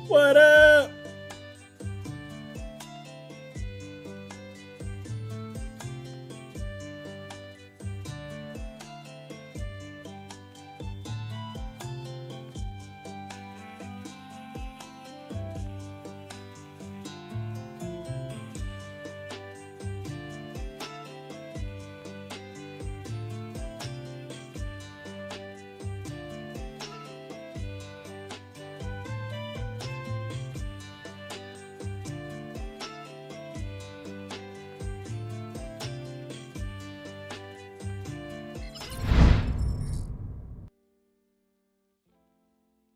What up?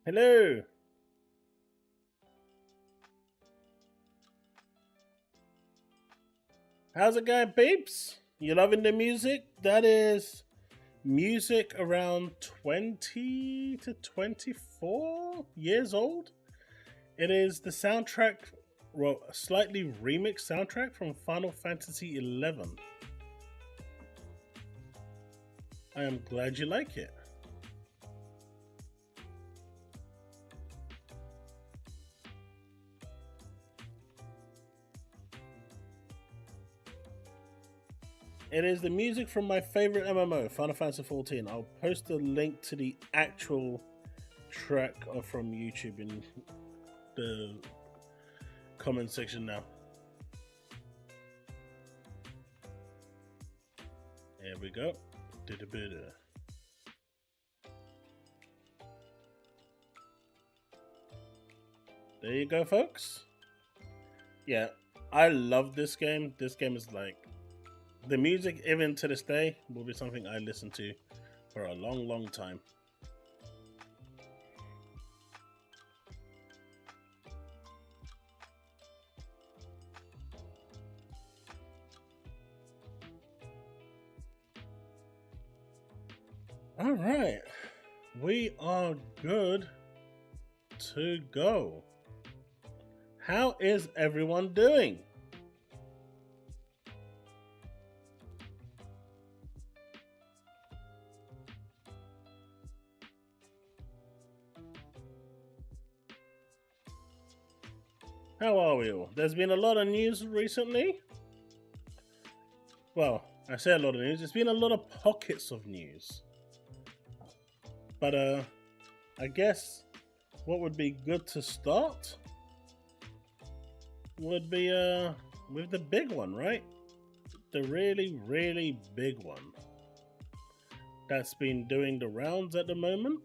Hello. How's it going, peeps? You loving the music? That is music around 20 to 24 years old. It is the soundtrack, well, a slightly remixed soundtrack from Final Fantasy XI. I am glad you like it. It is the music from my favorite MMO, Final Fantasy XIV. I'll post a link to the actual track from YouTube in the comment section now. There we go. There you go, folks. Yeah, I love this game. This game is like, the music, even to this day, will be something I listen to for a long, long time. All right, we are good to go. How is everyone doing? How are we all? There's been a lot of news recently. Well, I say a lot of news. There's been a lot of pockets of news. But I guess what would be good to start would be with the big one, right? The really, really big one that's been doing the rounds at the moment.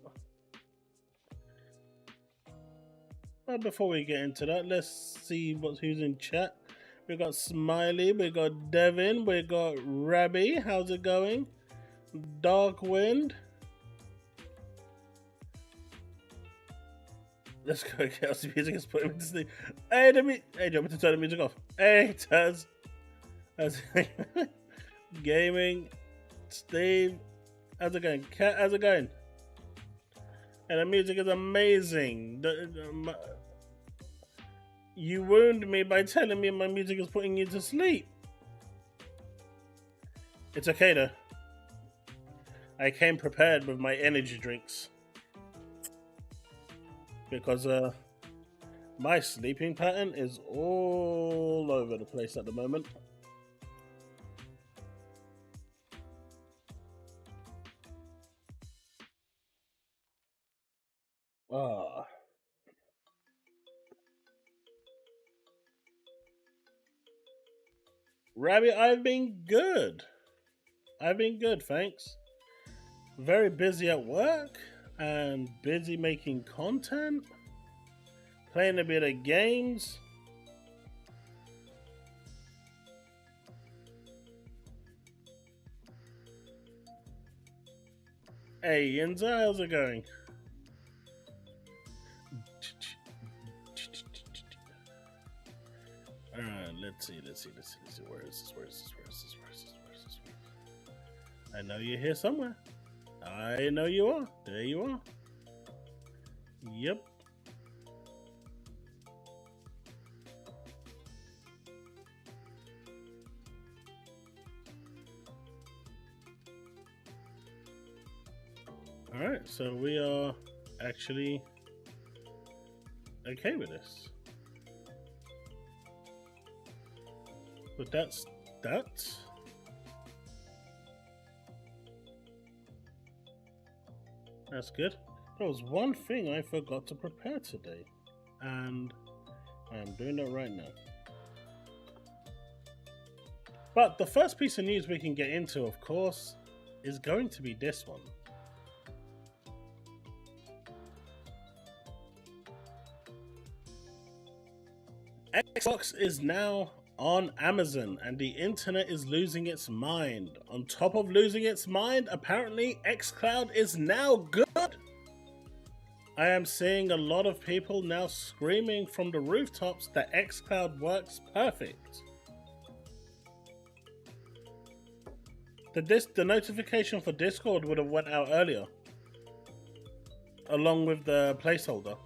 But before we get into that, let's see who's in chat. We got Smiley, we got Devin, we got Rabby. How's it going? Darkwind. Let's go. Chaos music is putting me to sleep. Hey, do you want me to turn the music off? Hey, Taz. Gaming. Steve. How's it going? Cat, how's it going? And the music is amazing. You wound me by telling me my music is putting you to sleep. It's okay though. I came prepared with my energy drinks. Because my sleeping pattern is all over the place at the moment. Rabbit, I've been good. I've been good, thanks. Very busy at work and busy making content, playing a bit of games. Hey, Yinza, how's it going? Let's see. Where is this? I know you're here somewhere. I know you are. There you are. Yep. Alright, so we are actually okay with this. But that's that. That's good. There was one thing I forgot to prepare today, and I am doing it right now. But the first piece of news we can get into, of course, is going to be this one. Xbox is now on Amazon, and the internet is losing its mind. On top of losing its mind, apparently xCloud is now good. I am seeing a lot of people now screaming from the rooftops that xCloud works perfect. The notification for Discord would have went out earlier, along with the placeholder.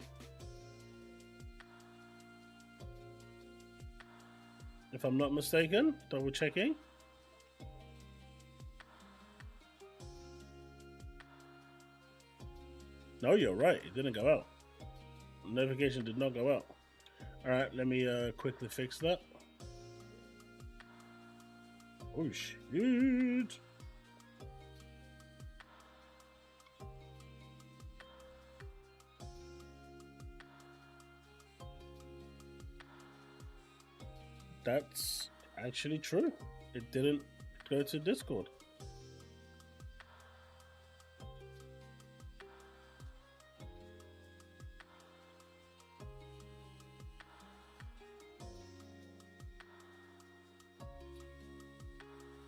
If I'm not mistaken, double checking. No, you're right. It didn't go out. The notification did not go out. All right, let me quickly fix that. Oh shit! That's actually true. It didn't go to Discord.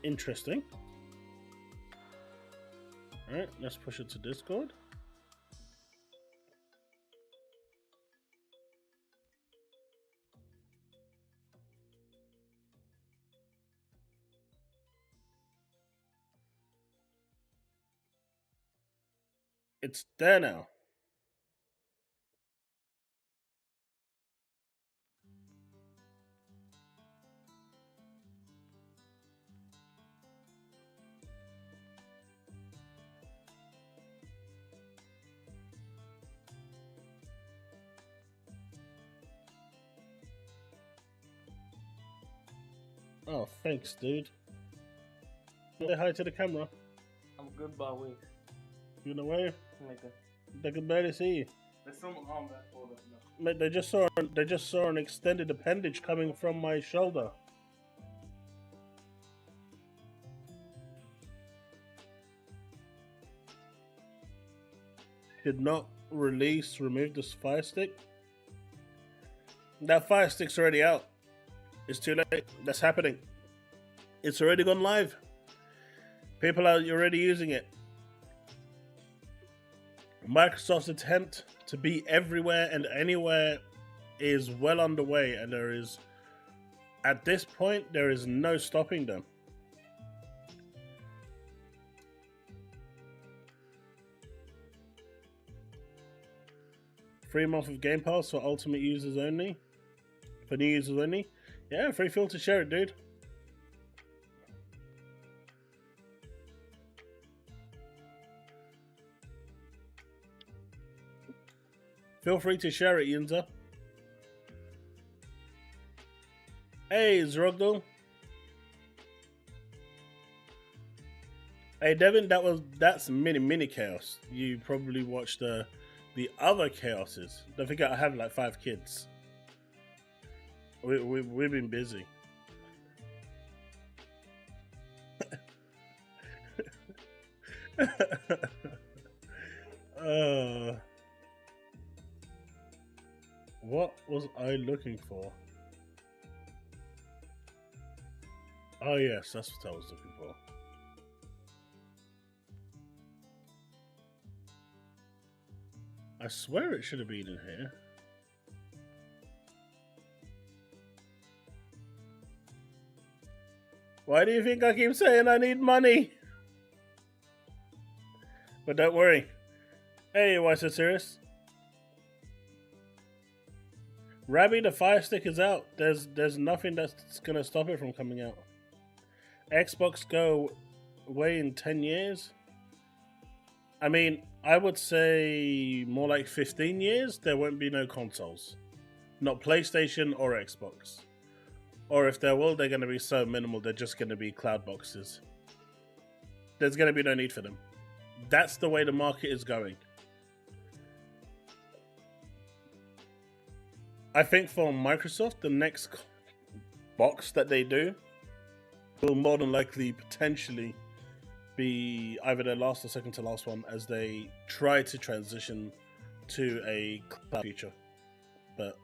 Interesting. Alright, let's push it to Discord. It's there now. Oh, thanks, dude. Say hi to the camera. I'm good by way. You know where? Nigga. They can barely see you. There's someone on that photo. No. Mate, they just saw an extended appendage coming from my shoulder. Did not remove this fire stick. That fire stick's already out. It's too late. That's happening. It's already gone live. People are already using it. Microsoft's attempt to be everywhere and anywhere is well underway, and at this point, there is no stopping them. Free month of Game Pass for Ultimate users only. For new users only. Yeah, free feel to share it, dude. Feel free to share it, Yunza. Hey, Zrogdal. Hey, Devin, that's mini chaos. You probably watched the other chaoses. Don't forget, I have like 5 kids. We've been busy. What was I looking for? Oh yes, that's what I was looking for. I swear it should have been in here. Why do you think I keep saying I need money? But don't worry. Hey, why so serious? Rabby, the fire stick is out. There's nothing that's gonna stop it from coming out. Xbox go away in 10 years. I mean, I would say more like 15 years, there won't be no consoles. Not PlayStation or Xbox. Or if there will, they're going to be so minimal, they're just going to be cloud boxes. There's going to be no need for them. That's the way the market is going. I think for Microsoft, the next box that they do will more than likely potentially be either their last or second to last one as they try to transition to a cloud future. But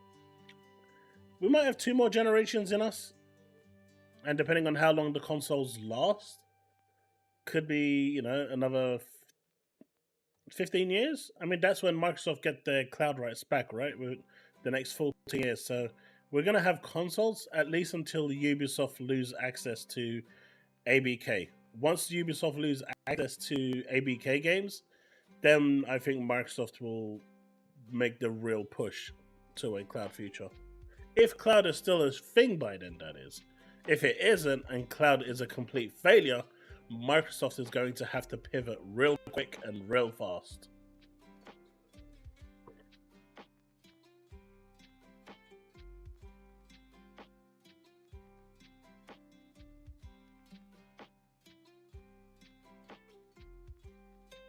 we might have 2 more generations in us, and depending on how long the consoles last, could be, another 15 years. I mean, that's when Microsoft get their cloud rights back, right? With the next 14 years. So we're going to have consoles at least until Ubisoft lose access to ABK. Once Ubisoft lose access to ABK games, then I think Microsoft will make the real push to a cloud future. If cloud is still a thing by then, that is. If it isn't, and cloud is a complete failure, Microsoft is going to have to pivot real quick and real fast.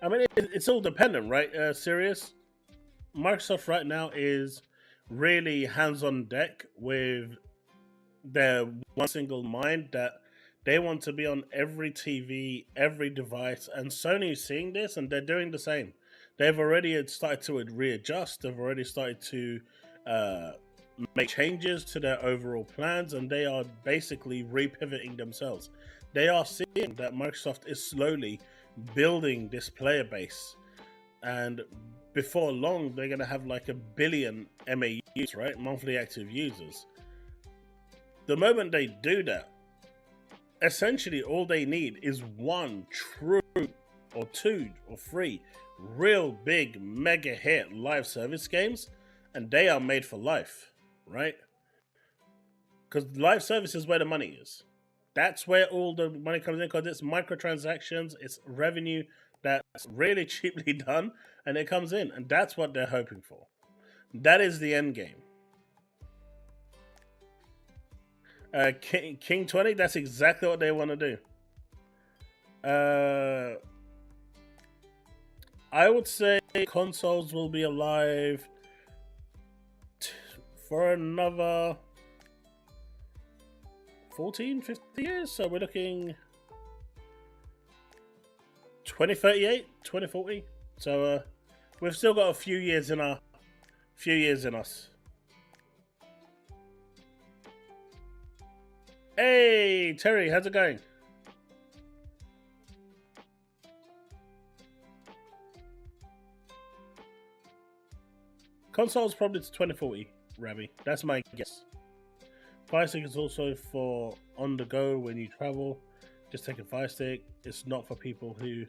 I mean, it's all dependent, right? Serious. Microsoft right now is really hands on deck with their one single mind that they want to be on every TV, every device, and Sony's seeing this and they're doing the same. They've already started to readjust. They've already started to make changes to their overall plans, and they are basically repivoting themselves. They are seeing that Microsoft is slowly building this player base, and before long they're going to have like 1 billion MAUs, right? Monthly active users. The moment they do that, essentially all they need is 1 true or 2 or 3 real big mega hit live service games, and they are made for life, right? Because live service is where the money is. That's where all the money comes in, because it's microtransactions, it's revenue that's really cheaply done, and it comes in, and that's what they're hoping for. That is the end game. King 20, that's exactly what they want to do. I would say consoles will be alive for another 14, 50 years. So we're looking 2038, 2040. So we've still got a few years in us. Hey, Terry, how's it going? Consoles probably to 2040, Ravi. That's my guess. Fire Stick is also for on the go when you travel. Just take a Fire Stick. It's not for people who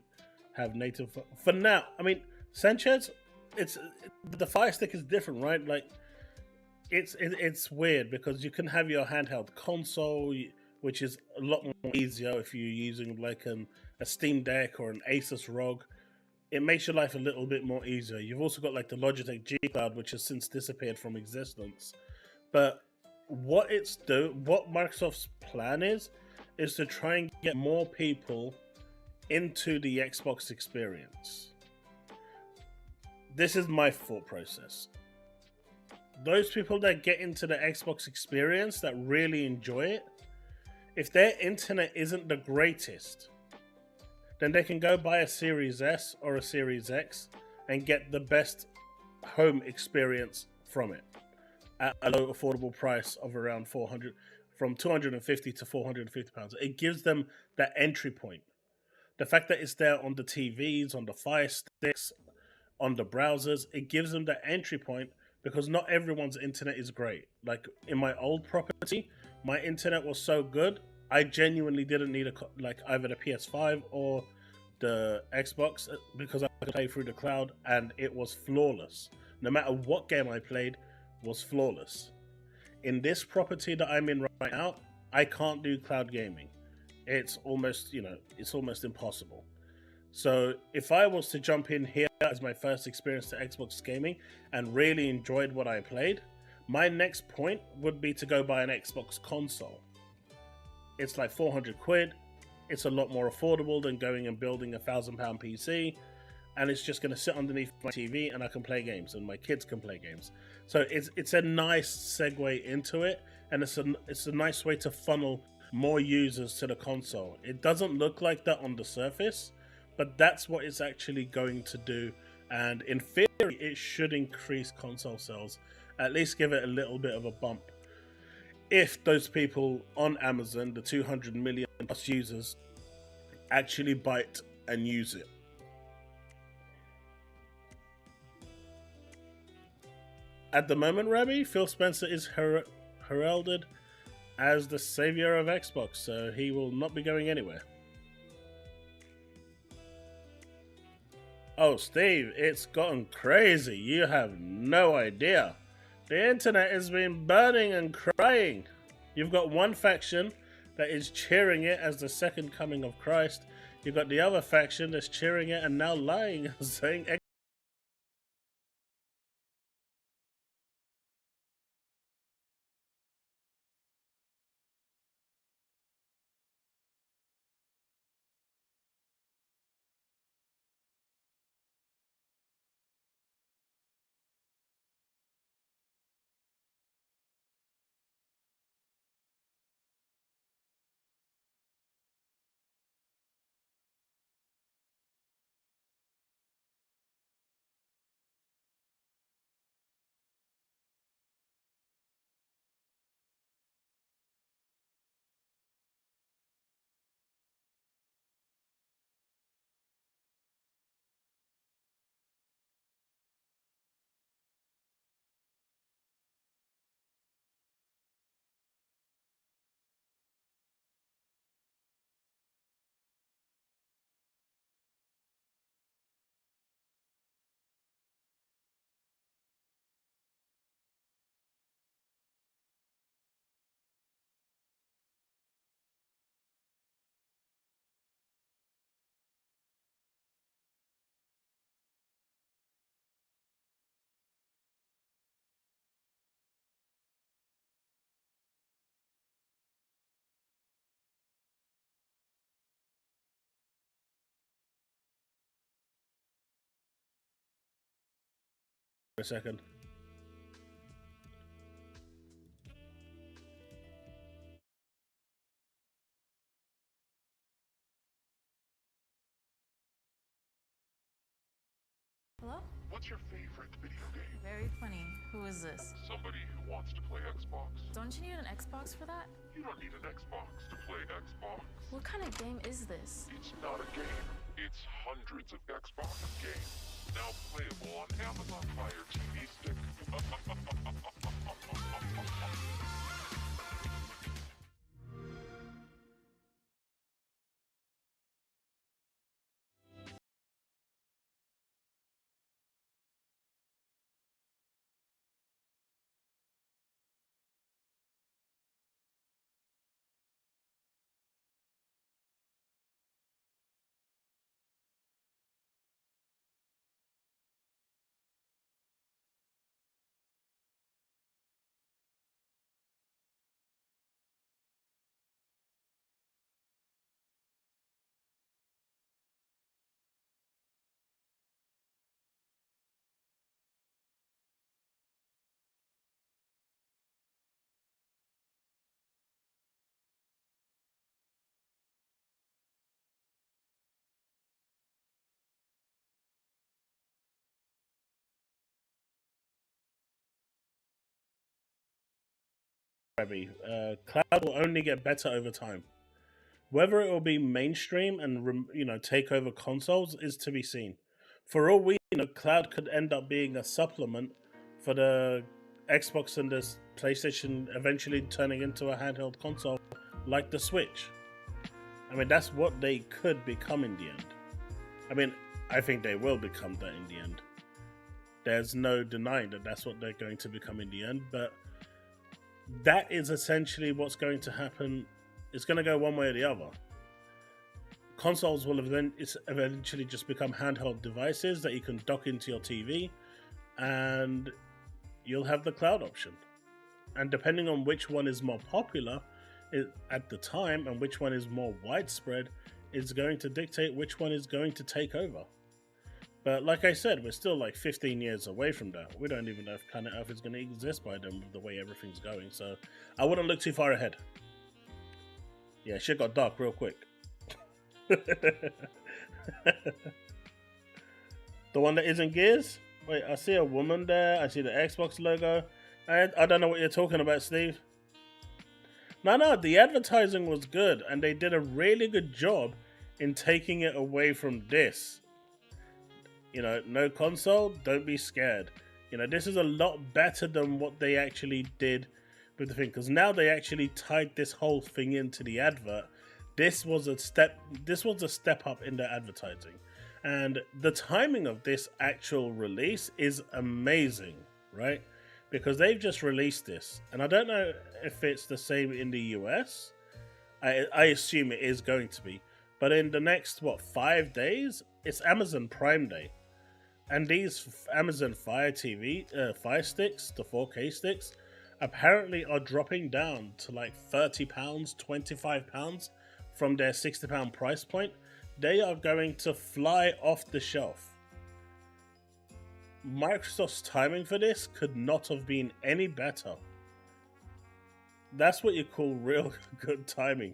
have native. For now, I mean, Sanchez, the Fire Stick is different, right? Like, it's weird because you can have your handheld console, which is a lot more easier if you're using like a Steam Deck or an Asus ROG. It makes your life a little bit more easier. You've also got like the Logitech G Cloud, which has since disappeared from existence. But what Microsoft's plan is to try and get more people into the Xbox experience. This is my thought process. Those people that get into the Xbox experience, that really enjoy it, if their internet isn't the greatest, then they can go buy a Series S or a Series X and get the best home experience from it at a low affordable price of around 400, from 250 to 450 pounds. It gives them that entry point. The fact that it's there on the TVs, on the Fire Sticks, on the browsers, it gives them that entry point, because not everyone's internet is great. Like in my old property, my internet was so good, I genuinely didn't need either the PS5 or the Xbox, because I could play through the cloud and it was flawless. No matter what game I played, was flawless. In this property that I'm in right now, I can't do cloud gaming. It's almost impossible. So if I was to jump in here as my first experience to Xbox gaming and really enjoyed what I played, my next point would be to go buy an Xbox console. It's like 400 quid. It's a lot more affordable than going and building a £1,000 PC. And it's just going to sit underneath my TV and I can play games and my kids can play games. So it's a nice segue into it, and it's a nice way to funnel more users to the console. It doesn't look like that on the surface, but that's what it's actually going to do. And in theory, it should increase console sales, at least give it a little bit of a bump. If those people on Amazon, the 200 million plus users, actually bite and use it. At the moment, Rabbi, Phil Spencer is heralded as the savior of Xbox, so he will not be going anywhere. Oh, Steve, it's gotten crazy. You have no idea. The internet has been burning and crying. You've got one faction that is cheering it as the second coming of Christ. You've got the other faction that's cheering it and now lying and saying a second. Hello? What's your favorite video game? Very funny. Who is this? Somebody who wants to play Xbox. Don't you need an Xbox for that? You don't need an Xbox to play Xbox. What kind of game is this? It's not a game. It's hundreds of Xbox games. Now playable on Amazon Fire TV Stick. Cloud will only get better over time. Whether it will be mainstream and take over consoles is to be seen. For all we know, Cloud could end up being a supplement for the Xbox and the PlayStation, eventually turning into a handheld console like the Switch. I mean, that's what they could become in the end. I mean, I think they will become that in the end. There's no denying that that's what they're going to become in the end, but that is essentially what's going to happen. It's going to go one way or the other. consoles will eventually just become handheld devices that you can dock into your TV, and you'll have the cloud option. And depending on which one is more popular at the time and which one is more widespread, is going to dictate which one is going to take over. But like I said, we're still like 15 years away from that. We don't even know if planet Earth is going to exist by then with the way everything's going. So I wouldn't look too far ahead. Yeah, shit got dark real quick. The one that isn't Gears? Wait, I see a woman there. I see the Xbox logo. I don't know what you're talking about, Steve. No, the advertising was good, and they did a really good job in taking it away from this. You know, no console, don't be scared. You know, this is a lot better than what they actually did with the thing, because now they actually tied this whole thing into the advert. This was a step up in their advertising. And the timing of this actual release is amazing, right? Because they've just released this, and I don't know if it's the same in the US. I assume it is going to be, but in the next 5 days, it's Amazon Prime Day, and these Amazon Fire TV Fire Sticks, the 4K sticks, apparently are dropping down to like £30, £25 from their £60 price point. They are going to fly off the shelf. Microsoft's timing for this could not have been any better. That's what you call real good timing.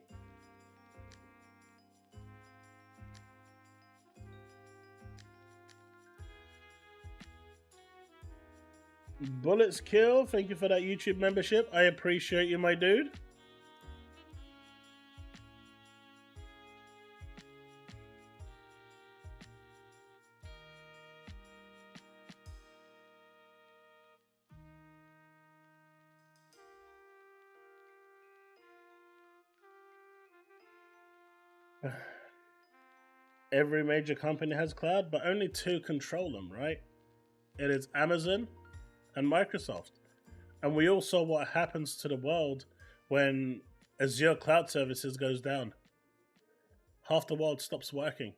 Bullets Kill, thank you for that YouTube membership. I appreciate you, my dude. Every major company has cloud, but only two control them, right? It is Amazon and Microsoft. And we all saw what happens to the world when Azure Cloud Services goes down. Half the world stops working.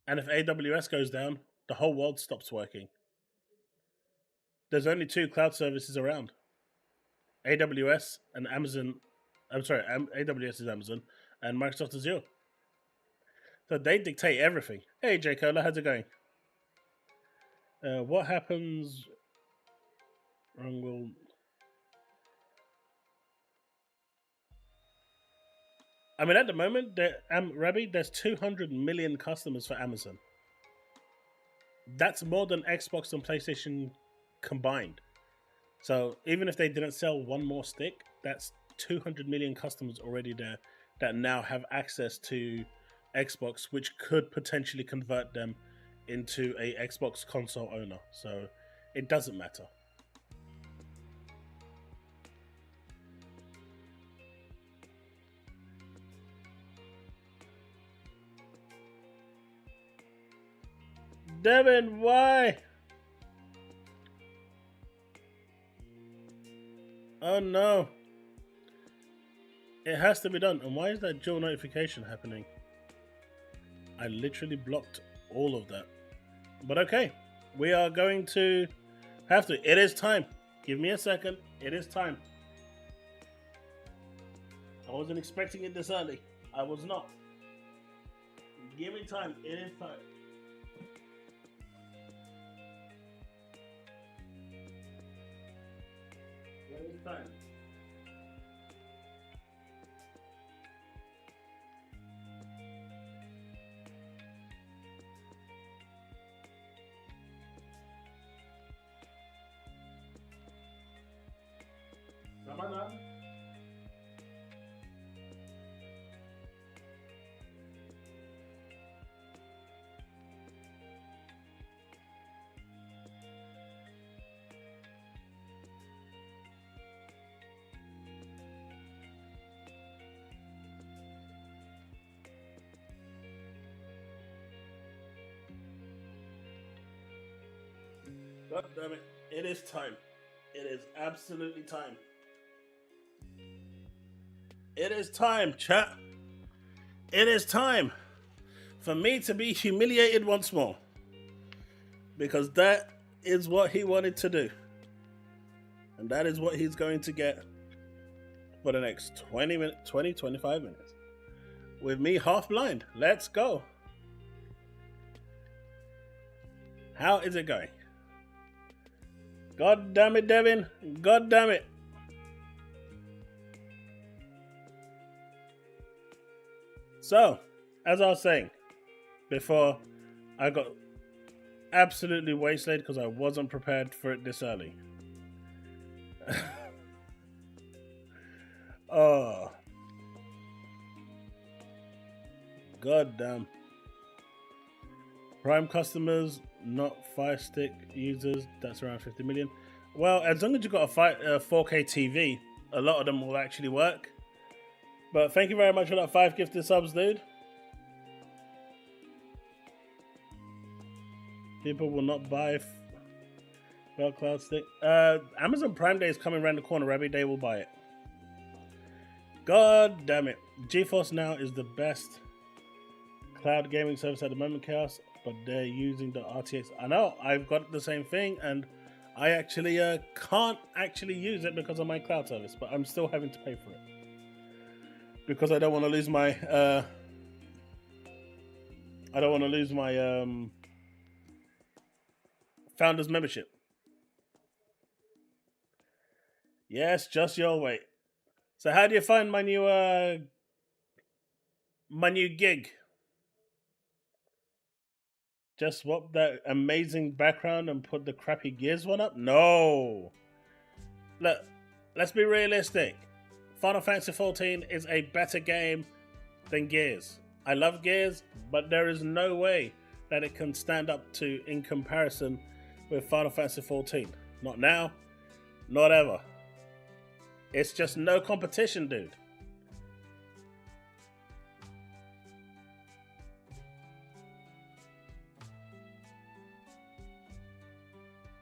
And if AWS goes down, the whole world stops working. There's only two cloud services around. AWS and Amazon. I'm sorry, AWS is Amazon and Microsoft Azure. So they dictate everything. Hey, J. Cola, how's it going? What happens? I mean, at the moment, Rabbi, there's 200 million customers for Amazon. That's more than Xbox and PlayStation combined. So even if they didn't sell one more stick, that's 200 million customers already there that now have access to Xbox, which could potentially convert them into a Xbox console owner. So it doesn't matter. Devin, why? Oh no. It has to be done. And why is that dual notification happening? I literally blocked all of that. But okay, we are going to have to. It is time. Give me a second. It is time. I wasn't expecting it this early. I was not. Give me time. It is time. It is time. Ramadan. God damn it. It is time. It is absolutely time. It is time, chat. it is time for me to be humiliated once more. Because that is what he wanted to do. And that is what he's going to get for the next 25 minutes. With me half blind. Let's go. How is it going? God damn it, Devin. God damn it. So, as I was saying before, I got absolutely wasted because I wasn't prepared for it this early. Oh. God damn. Prime customers, not Fire Stick users, that's around 50 million. Well, as long as you've got a 4K TV, a lot of them will actually work. But thank you very much for that 5 gifted subs, dude. People will not buy Cloud Stick. Amazon Prime Day is coming around the corner. Every day will buy it. God damn it. GeForce Now is the best cloud gaming service at the moment, Chaos, but they're using the RTX. I know, I've got the same thing, and I actually can't actually use it because of my cloud service, but I'm still having to pay for it. Because I don't want to lose my founders membership. Yes, just your wait. So how do you find my new gig? Just swap that amazing background and put the crappy Gears one up? No. Look, let's be realistic. Final Fantasy XIV is a better game than Gears. I love Gears, but there is no way that it can stand up to in comparison with Final Fantasy XIV. Not now, not ever. It's just no competition, dude.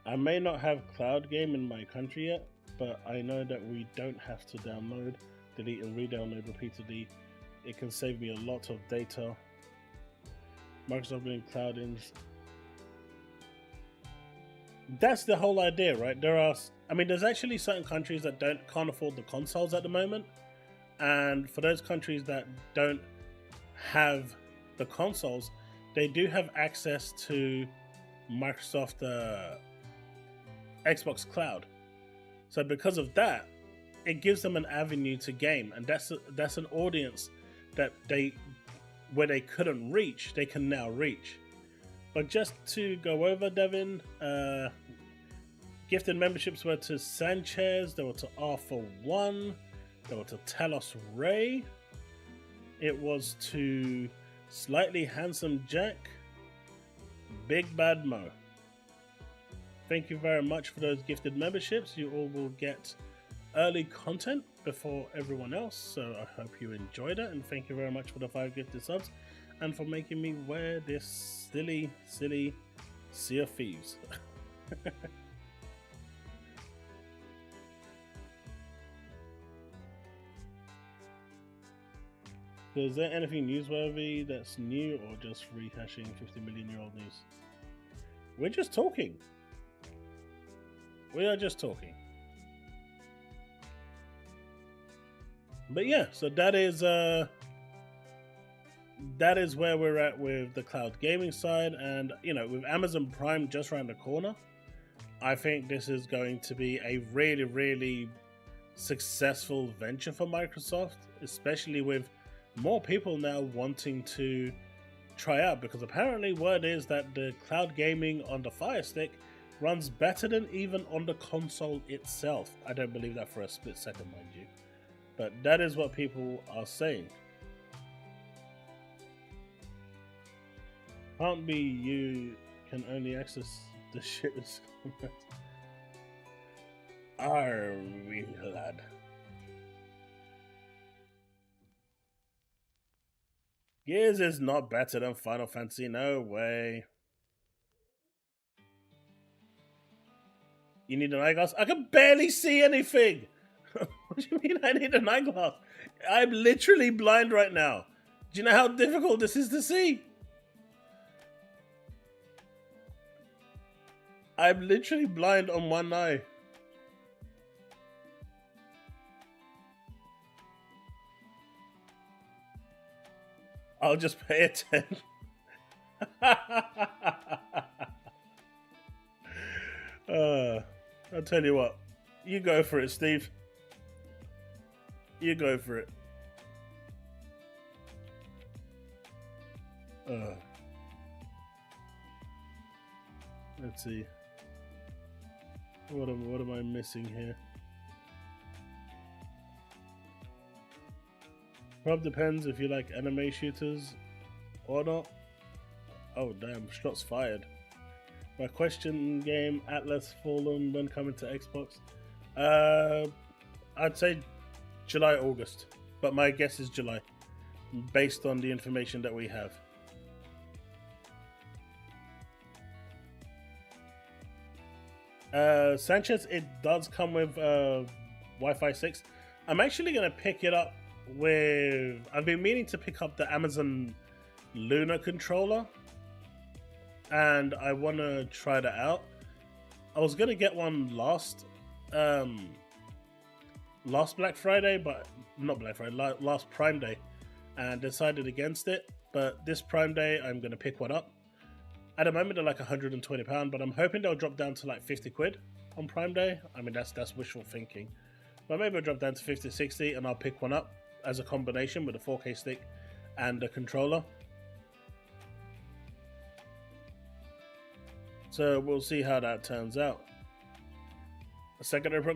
I may not have cloud game in my country yet, but I know that we don't have to download, delete and re-download repeatedly. It can save me a lot of data. Microsoft doing cloud-ins. That's the whole idea, right? There's actually certain countries that can't afford the consoles at the moment. And for those countries that don't have the consoles, they do have access to Microsoft Xbox Cloud. So because of that, it gives them an avenue to game, and that's an audience that where they couldn't reach, they can now reach. But just to go over, Devin, gifted memberships were to Sanchez, they were to R41, they were to Talos Ray, it was to Slightly Handsome Jack, Big Bad Mo. Thank you very much for those gifted memberships. You all will get early content before everyone else, so I hope you enjoyed it, and thank you very much for the 5 gifted subs and for making me wear this silly Sea of Thieves. So is there anything newsworthy that's new, or just rehashing 50 million year old news? We're just talking. We are just talking. But yeah, so that is where we're at with the cloud gaming side, and with Amazon Prime just around the corner, I think this is going to be a really, really successful venture for Microsoft, especially with more people now wanting to try out, because apparently word is that the cloud gaming on the Fire Stick runs better than even on the console itself. I don't believe that for a split second, mind you, but that is what people are saying. Can't be you can only access the shit. Are we lad? Gears is not better than Final Fantasy, no way. You need an eyeglass? I can barely see anything! What do you mean I need an eyeglass? I'm literally blind right now. Do you know how difficult this is to see? I'm literally blind on one eye. I'll just pay attention. I'll tell you what. You go for it, Steve. You go for it. Let's see. What am I missing here? Probably depends if you like anime shooters or not. Oh damn, shots fired. My question game, Atlas Fallen, when coming to Xbox? I'd say July, August. But my guess is July, based on the information that we have. Sanchez, it does come with Wi-Fi 6. I'm actually going to pick it up with... I've been meaning to pick up the Amazon Lunar controller, and I want to try that out. I was going to get one last Black Friday, but not Black Friday, last Prime Day, and decided against it. But this Prime Day, I'm going to pick one up. At the moment, they're like £120, but I'm hoping they'll drop down to like 50 quid on Prime Day. I mean, that's wishful thinking. But maybe I'll drop down to 50, 60, and I'll pick one up as a combination with a 4K stick and a controller. So we'll see how that turns out. A secondary pro,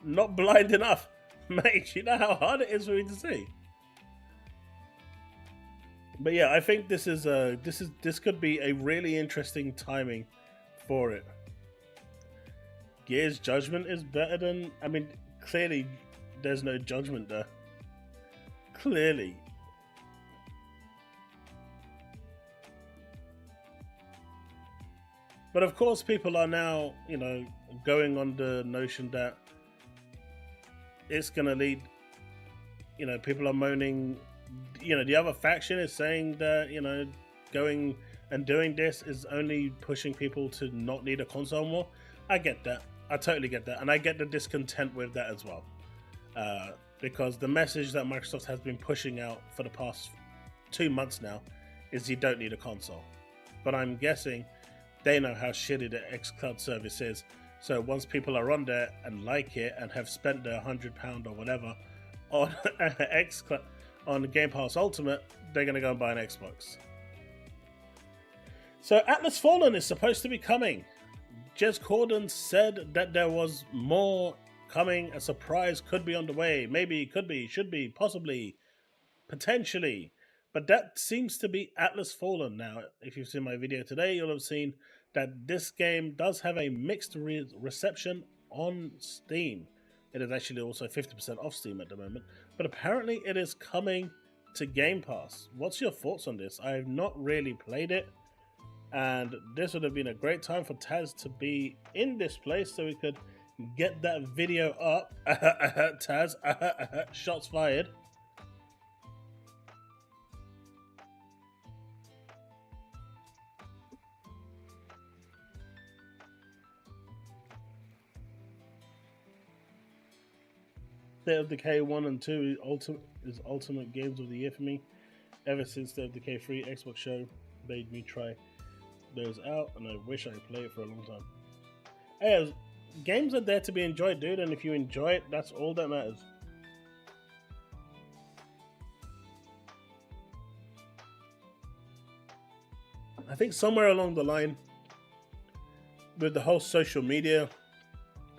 not blind enough. Mate, you know how hard it is for me to see. But yeah, I think this could be a really interesting timing for it. Gears Judgment is better than... I mean, clearly there's no Judgment there. Clearly. But of course people are now, you know, going on the notion that it's going to lead... You know, people are moaning... You know, the other faction is saying that, you know, going and doing this is only pushing people to not need a console more. I get that. I totally get that. And I get the discontent with that as well. Because the message that Microsoft has been pushing out for the past 2 months now is you don't need a console. But I'm guessing they know how shitty the xCloud service is. So once people are on there and like it and have spent their £100 or whatever on xCloud, on Game Pass Ultimate, they're going to go and buy an Xbox. So Atlas Fallen is supposed to be coming. Jez Corden said that there was more coming. A surprise could be on the way. Maybe, could be, should be, possibly, potentially. But that seems to be Atlas Fallen now. If you've seen my video today, you'll have seen that this game does have a mixed reception on Steam. It is actually also 50% off Steam at the moment. But apparently it is coming to Game Pass. What's your thoughts on this? I have not really played it. And this would have been a great time for Taz to be in this place so we could get that video up. Taz, shots fired. State of Decay 1 and 2 is ultimate games of the year for me. Ever since State of Decay 3 Xbox show made me try those out, and I wish I could play it for a long time. Hey, games are there to be enjoyed, dude, and if you enjoy it, that's all that matters. I think somewhere along the line, with the whole social media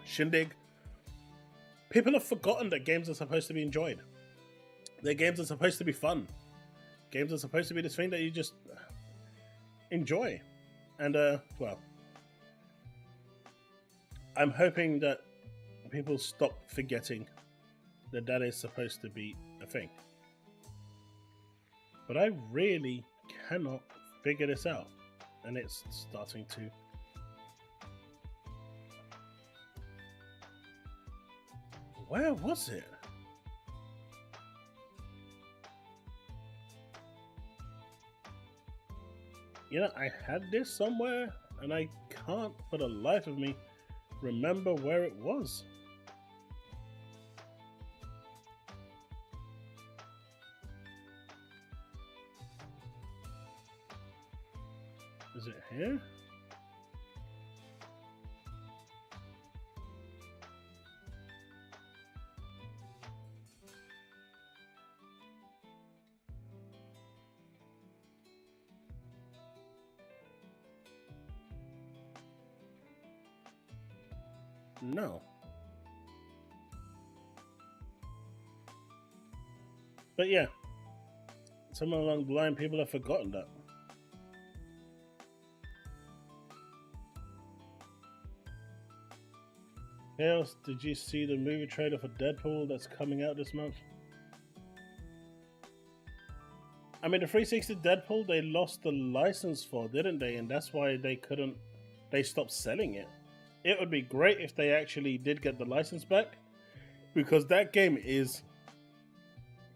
shindig, people have forgotten that games are supposed to be enjoyed. That games are supposed to be fun. Games are supposed to be this thing that you just enjoy. And, well, I'm hoping that people stop forgetting that that is supposed to be a thing. But I really cannot figure this out. And it's starting to... Where was it? You know, I had this somewhere, and I can't for the life of me remember where it was. Is it here? No. But yeah, somewhere along the line, people have forgotten that. Chaos, did you see the movie trailer for Deadpool that's coming out this month? I mean, the 360 Deadpool, they lost the license for, didn't they? And that's why they stopped selling it. It would be great if they actually did get the license back, because that game is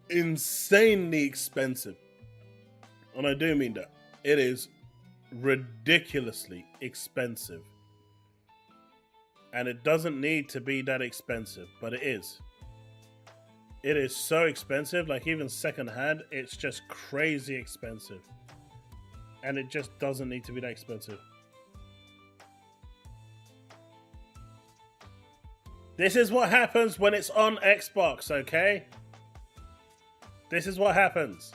insanely expensive. And I do mean that. It is ridiculously expensive. And it doesn't need to be that expensive, but it is. It is so expensive, like even secondhand, it's just crazy expensive. And it just doesn't need to be that expensive. This is what happens when it's on Xbox, okay? This is what happens.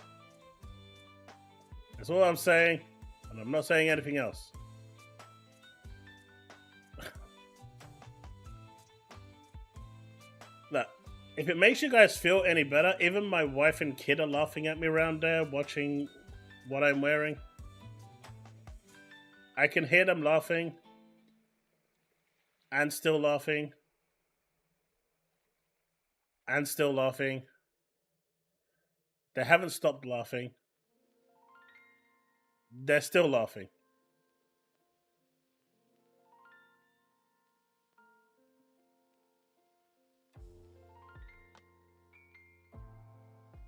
That's all I'm saying, and I'm not saying anything else. Look, if it makes you guys feel any better, even my wife and kid are laughing at me around there watching what I'm wearing. I can hear them laughing and still laughing and still laughing. They haven't stopped laughing. They're still laughing.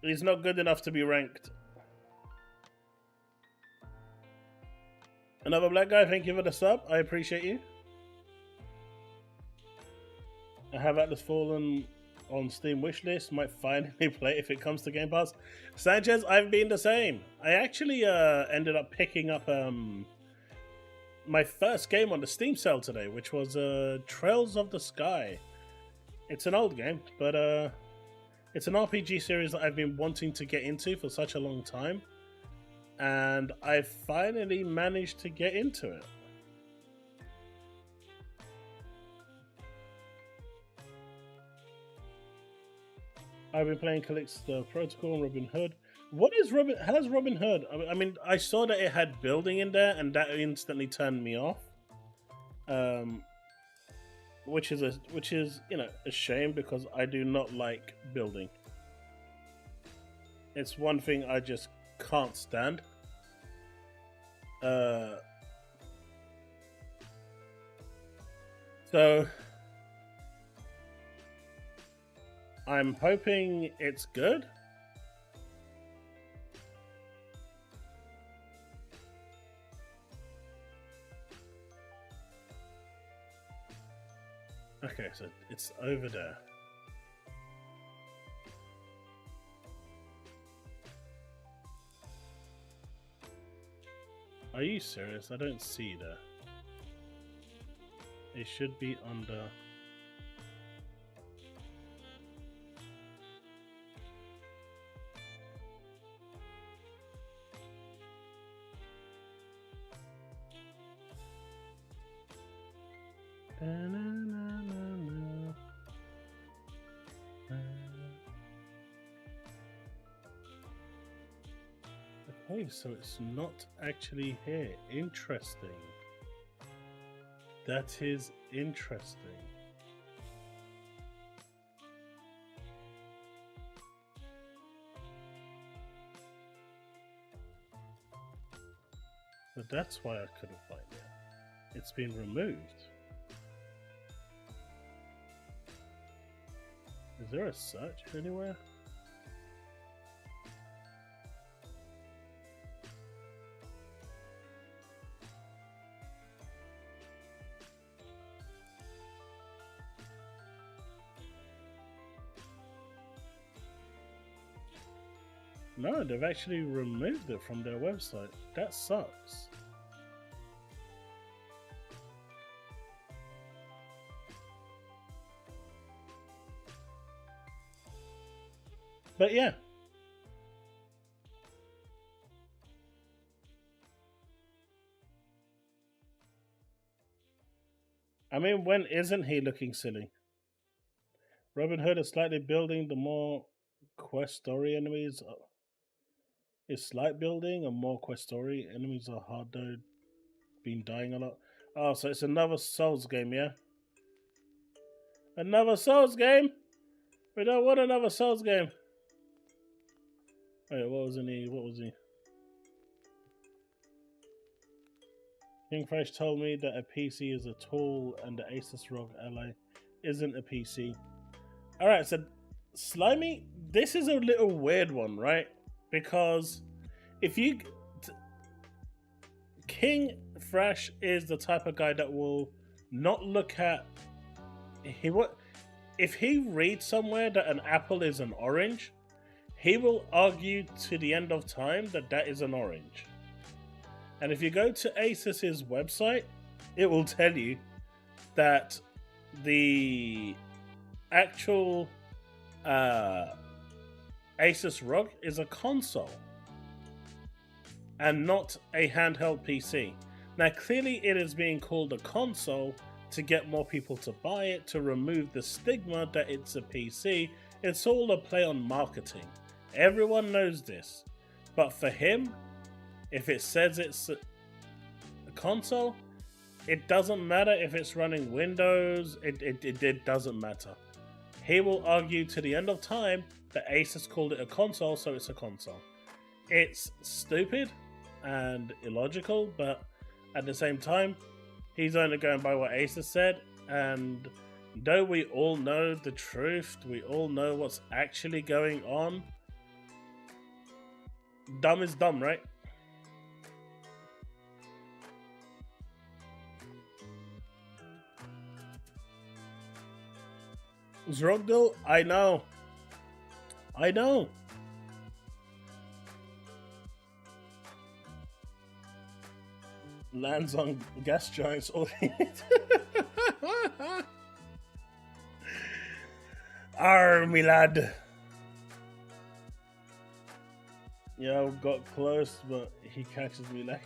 He's not good enough to be ranked. Another black guy, thank you for the sub. I appreciate you. I have Atlas Fallen on Steam wishlist. Might finally play it if it comes to Game Pass. Sanchez, I've been the same. I actually ended up picking up my first game on the Steam sale today, which was Trails of the Sky. It's an old game, but it's an RPG series that I've been wanting to get into for such a long time. And I finally managed to get into it. I've been playing Calixto Protocol and Robin Hood. What is Robin? How's Robin Hood? I mean, I saw that it had building in there, and that instantly turned me off. Which is you know, a shame, because I do not like building. It's one thing I just can't stand. So I'm hoping it's good. Okay, so it's over there. Are you serious? I don't see that. It should be under... Okay, so it's not actually here. Interesting. That is interesting. But that's why I couldn't find it. It's been removed. Is there a search anywhere? No, they've actually removed it from their website. That sucks. But yeah. I mean, when isn't he looking silly? Robin Hood is slightly building the more quest story enemies. Is slight building and more quest story enemies are hard though. Been dying a lot. Oh, so it's another Souls game, yeah? Another Souls game? We don't want another Souls game. Wait, what was he? What was he? King Fresh told me that a PC is a tool and the Asus ROG Ally isn't a PC. Alright, so Slimy, this is a little weird one, right? Because if you... King Fresh is the type of guy that will not look at... If he reads somewhere that an apple is an orange, he will argue to the end of time that that is an orange. And if you go to Asus's website, it will tell you that the actual Asus ROG is a console and not a handheld PC. Now, clearly it is being called a console to get more people to buy it, to remove the stigma that it's a PC. It's all a play on marketing. Everyone knows this. But for him, if it says it's a console, it doesn't matter if it's running Windows, it doesn't matter. He will argue to the end of time that Asus called it a console, so it's a console. It's stupid and illogical, but at the same time, he's only going by what Asus said, and though we all know the truth, we all know what's actually going on, dumb is dumb, right? Zrogdil, I know. Lands on gas giants all Arr, me lad. Yeah, I got close, but he catches me like.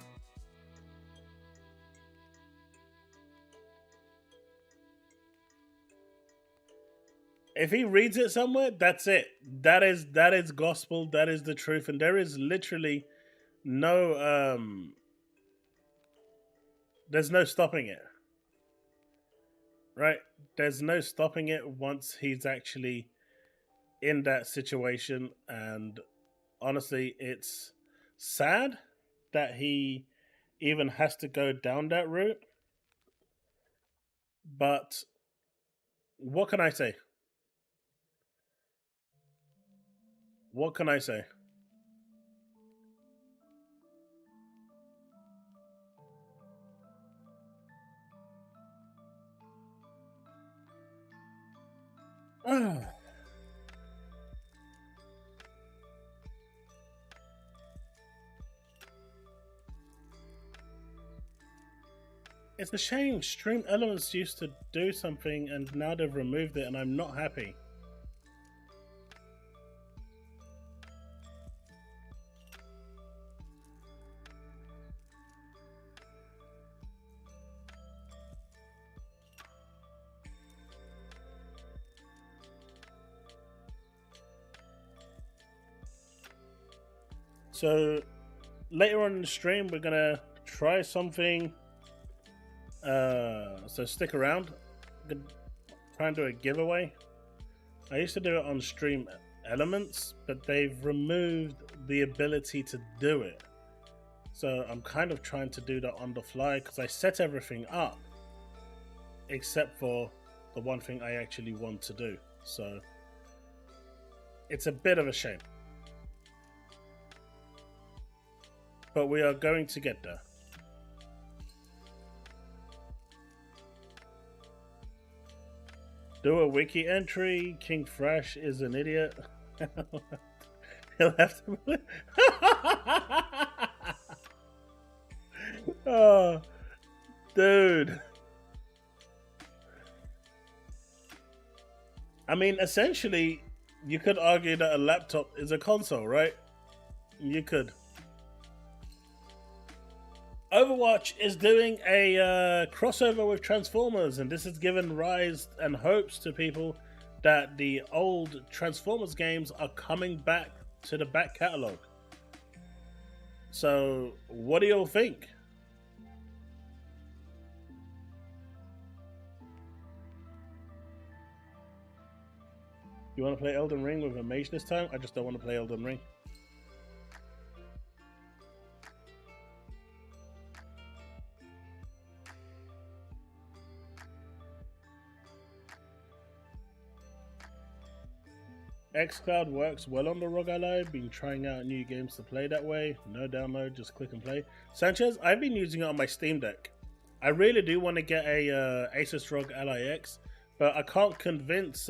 If he reads it somewhere, that's it. That is gospel. That is the truth, and there is literally no there's no stopping it. Right? There's no stopping it once he's actually in that situation, and honestly, it's sad that he even has to go down that route. But what can I say? What can I say? It's a shame. Stream Elements used to do something and now they've removed it and I'm not happy. So later on in the stream, we're gonna try something. So stick around. I'm gonna try and do a giveaway. I used to do it on Stream Elements, but they've removed the ability to do it. So I'm kind of trying to do that on the fly because I set everything up, except for the one thing I actually want to do. So it's a bit of a shame. But we are going to get there. Do a wiki entry. King Fresh is an idiot. He'll have to. Oh, dude. I mean, essentially, you could argue that a laptop is a console, right? You could. Overwatch is doing a crossover with Transformers, and this has given rise and hopes to people that the old Transformers games are coming back to the back catalog. So, what do you all think? You want to play Elden Ring with a mage this time? I just don't want to play Elden Ring. xCloud works well on the ROG Ally. Been trying out new games to play that way. No download, just click and play. Sanchez, I've been using it on my Steam Deck. I really do want to get a Asus ROG Ally X, but I can't convince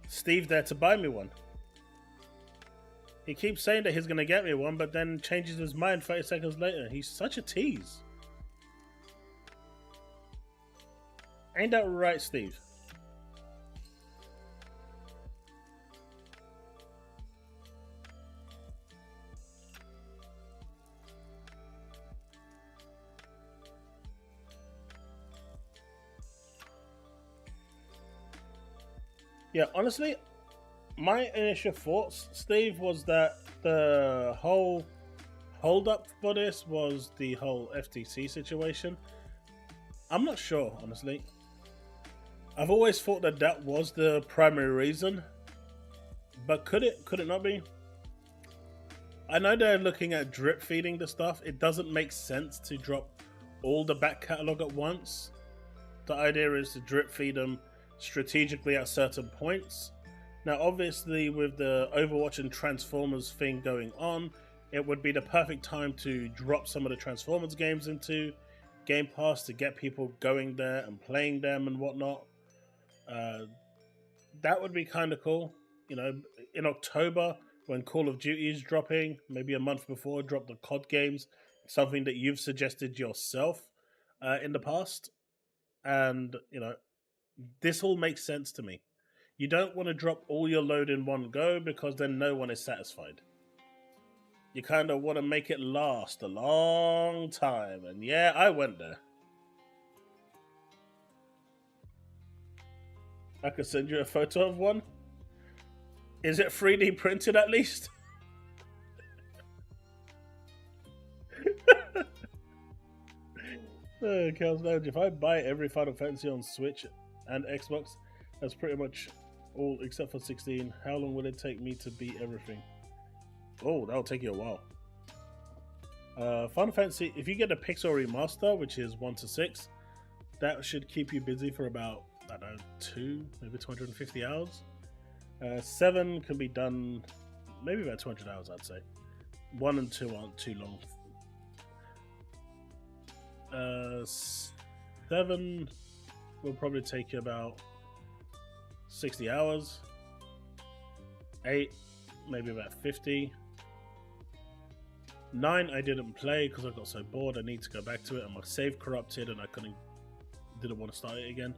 Steve there to buy me one. He keeps saying that he's going to get me one, but then changes his mind 30 seconds later. He's such a tease. Ain't that right, Steve? Yeah, honestly, my initial thoughts, Steve, was that the whole hold-up for this was the whole FTC situation. I'm not sure, honestly. I've always thought that that was the primary reason, but could it not be? I know they're looking at drip feeding the stuff. It doesn't make sense to drop all the back catalog at once. The idea is to drip feed them strategically at certain points. Now, obviously, with the Overwatch and Transformers thing going on, it would be the perfect time to drop some of the Transformers games into Game Pass to get people going there and playing them and whatnot. That would be kind of cool. You know, in October, when Call of Duty is dropping, maybe a month before, drop the COD games, something that you've suggested yourself in the past. And, you know, this all makes sense to me. You don't want to drop all your load in one go because then no one is satisfied. You kind of want to make it last a long time. And yeah, I went there. I could send you a photo of one. Is it 3D printed at least? Cal's Lounge. If I buy every Final Fantasy on Switch and Xbox, that's pretty much all except for 16. How long will it take me to beat everything? Oh, that'll take you a while. Final Fantasy, if you get a Pixel Remaster, which is 1 to 6, that should keep you busy for about, I don't know, maybe 250 hours. 7 can be done maybe about 200 hours, I'd say. 1 and 2 aren't too long. 7 will probably take you about 60 hours. 8, maybe about 50. 9 I didn't play because I got so bored. I need to go back to it and my save corrupted and I didn't want to start it again.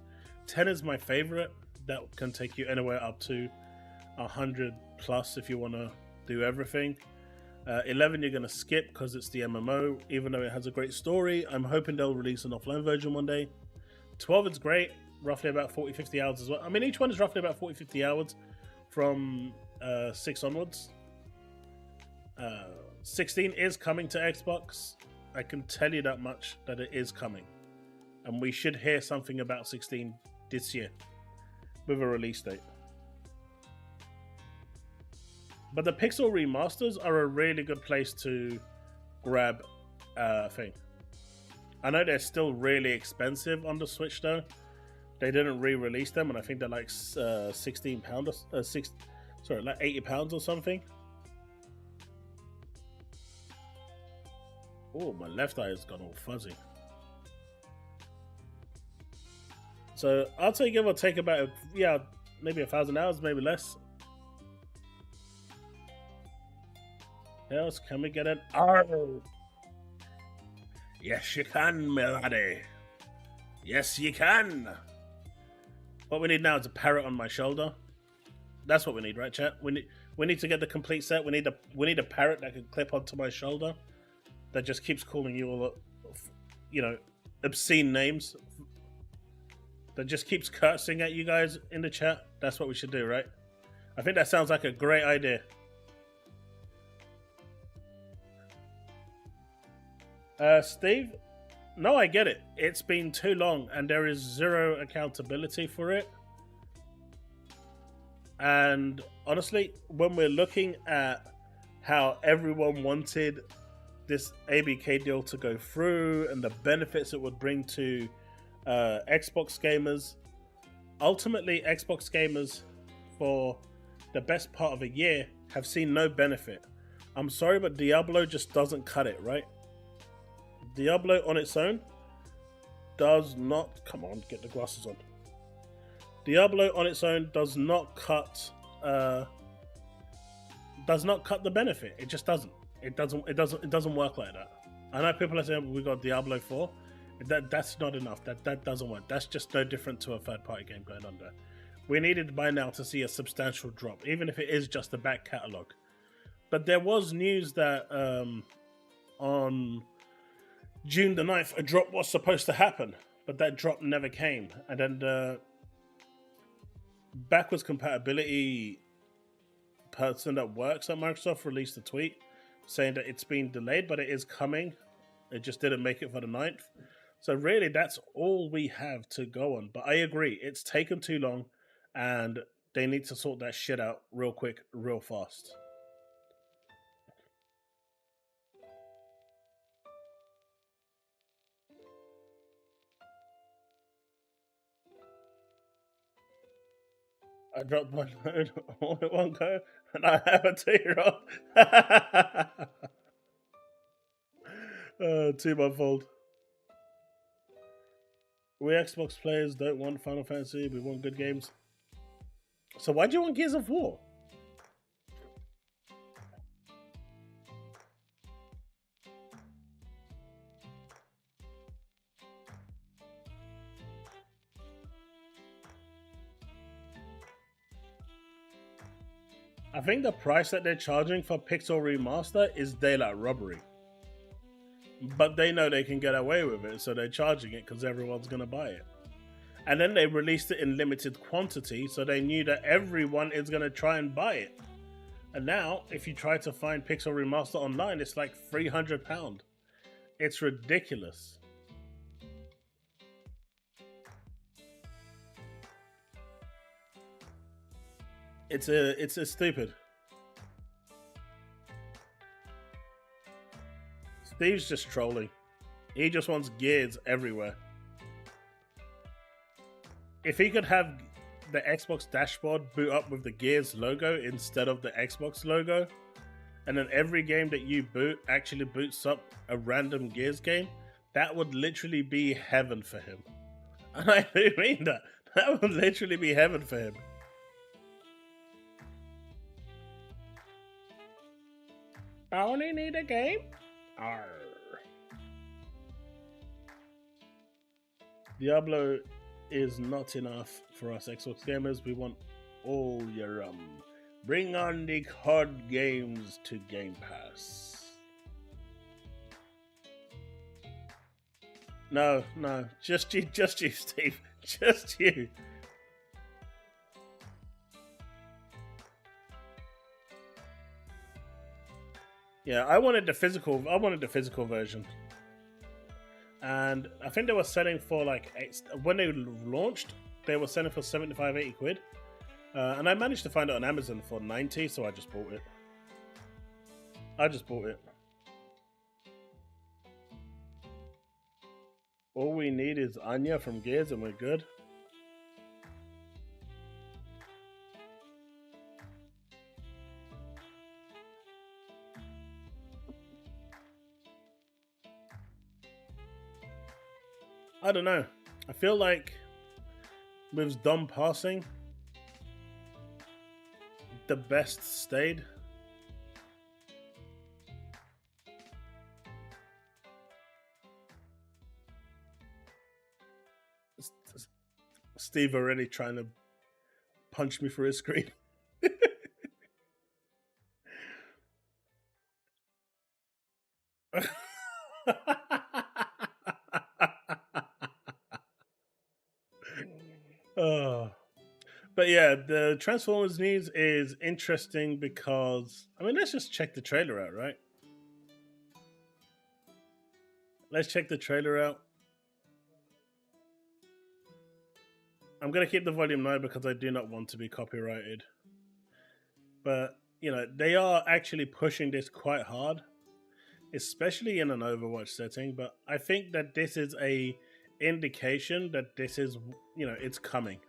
10 is my favorite. That can take you anywhere up to 100 plus if you want to do everything. 11 you're going to skip because it's the MMO, even though it has a great story. I'm hoping they'll release an offline version one day. 12 is great, roughly about 40-50 hours as well. I mean, each one is roughly about 40-50 hours from 6 onwards. 16 is coming to Xbox. I can tell you that much, that it is coming. And we should hear something about 16 this year with a release date. But the Pixel remasters are a really good place to grab a thing. I know they're still really expensive on the Switch though. They didn't re-release them, and I think they're like £16 or like £80 or something. Oh, my left eye has gone all fuzzy. So I'll say give or take about maybe 1,000 hours, maybe less. else can we get an R? Yes, you can, Melody. Yes, you can. What we need now is a parrot on my shoulder. That's what we need, right, chat? We need to get the complete set. We need a parrot that can clip onto my shoulder that just keeps calling you all, obscene names. That just keeps cursing at you guys in the chat. That's what we should do, right? I think that sounds like a great idea. Steve? No, I get it. It's been too long and there is zero accountability for it. And honestly, when we're looking at how everyone wanted this ABK deal to go through and the benefits it would bring to Xbox gamers, ultimately Xbox gamers for the best part of a year have seen no benefit. I'm sorry, but Diablo just doesn't cut it, right? Diablo on its own does not... Come on, get the glasses on. Diablo on its own does not cut the benefit. It just doesn't. It doesn't work like that. I know people are saying we got Diablo 4. That's not enough. That doesn't work. That's just no different to a third-party game going on there. We needed by now to see a substantial drop, even if it is just the back catalogue. But there was news that on June the 9th, a drop was supposed to happen, but that drop never came. And then the backwards compatibility person that works at Microsoft released a tweet saying that it's been delayed, but it is coming. It just didn't make it for the 9th. So really, that's all we have to go on. But I agree, it's taken too long, and they need to sort that shit out real quick, real fast. I dropped my load all in one go, and I have a 2-year-old. 2-month-old. We Xbox players don't want Final Fantasy, we want good games. So why do you want Gears of War? I think the price that they're charging for Pixel Remaster is daylight robbery. But they know they can get away with it, so they're charging it because everyone's going to buy it. And then they released it in limited quantity, so they knew that everyone is going to try and buy it. And now, if you try to find Pixel Remaster online, it's like £300. It's ridiculous. It's a stupid. Steve's just trolling. He just wants Gears everywhere. If he could have the Xbox dashboard boot up with the Gears logo instead of the Xbox logo, and then every game that you boot actually boots up a random Gears game, that would literally be heaven for him. And I do mean that. That would literally be heaven for him. I only need a game? Arr. Diablo is not enough for us Xbox gamers. We want all your bring on the COD games to Game Pass. No, just you, Steve. Just you. Yeah, I wanted the physical version. And I think they were selling for like, when they launched, they were selling for 75, 80 quid. And I managed to find it on Amazon for 90, so I just bought it. All we need is Anya from Gears and we're good. I don't know. I feel like with Dom passing, the best stayed. Steve already trying to punch me through his screen. Oh. But yeah, the Transformers news is interesting because, I mean, let's just check the trailer out, right? Let's check the trailer out. I'm going to keep the volume low because I do not want to be copyrighted. But, you know, they are actually pushing this quite hard, especially in an Overwatch setting. But I think that this is a indication that this is, you know, it's coming.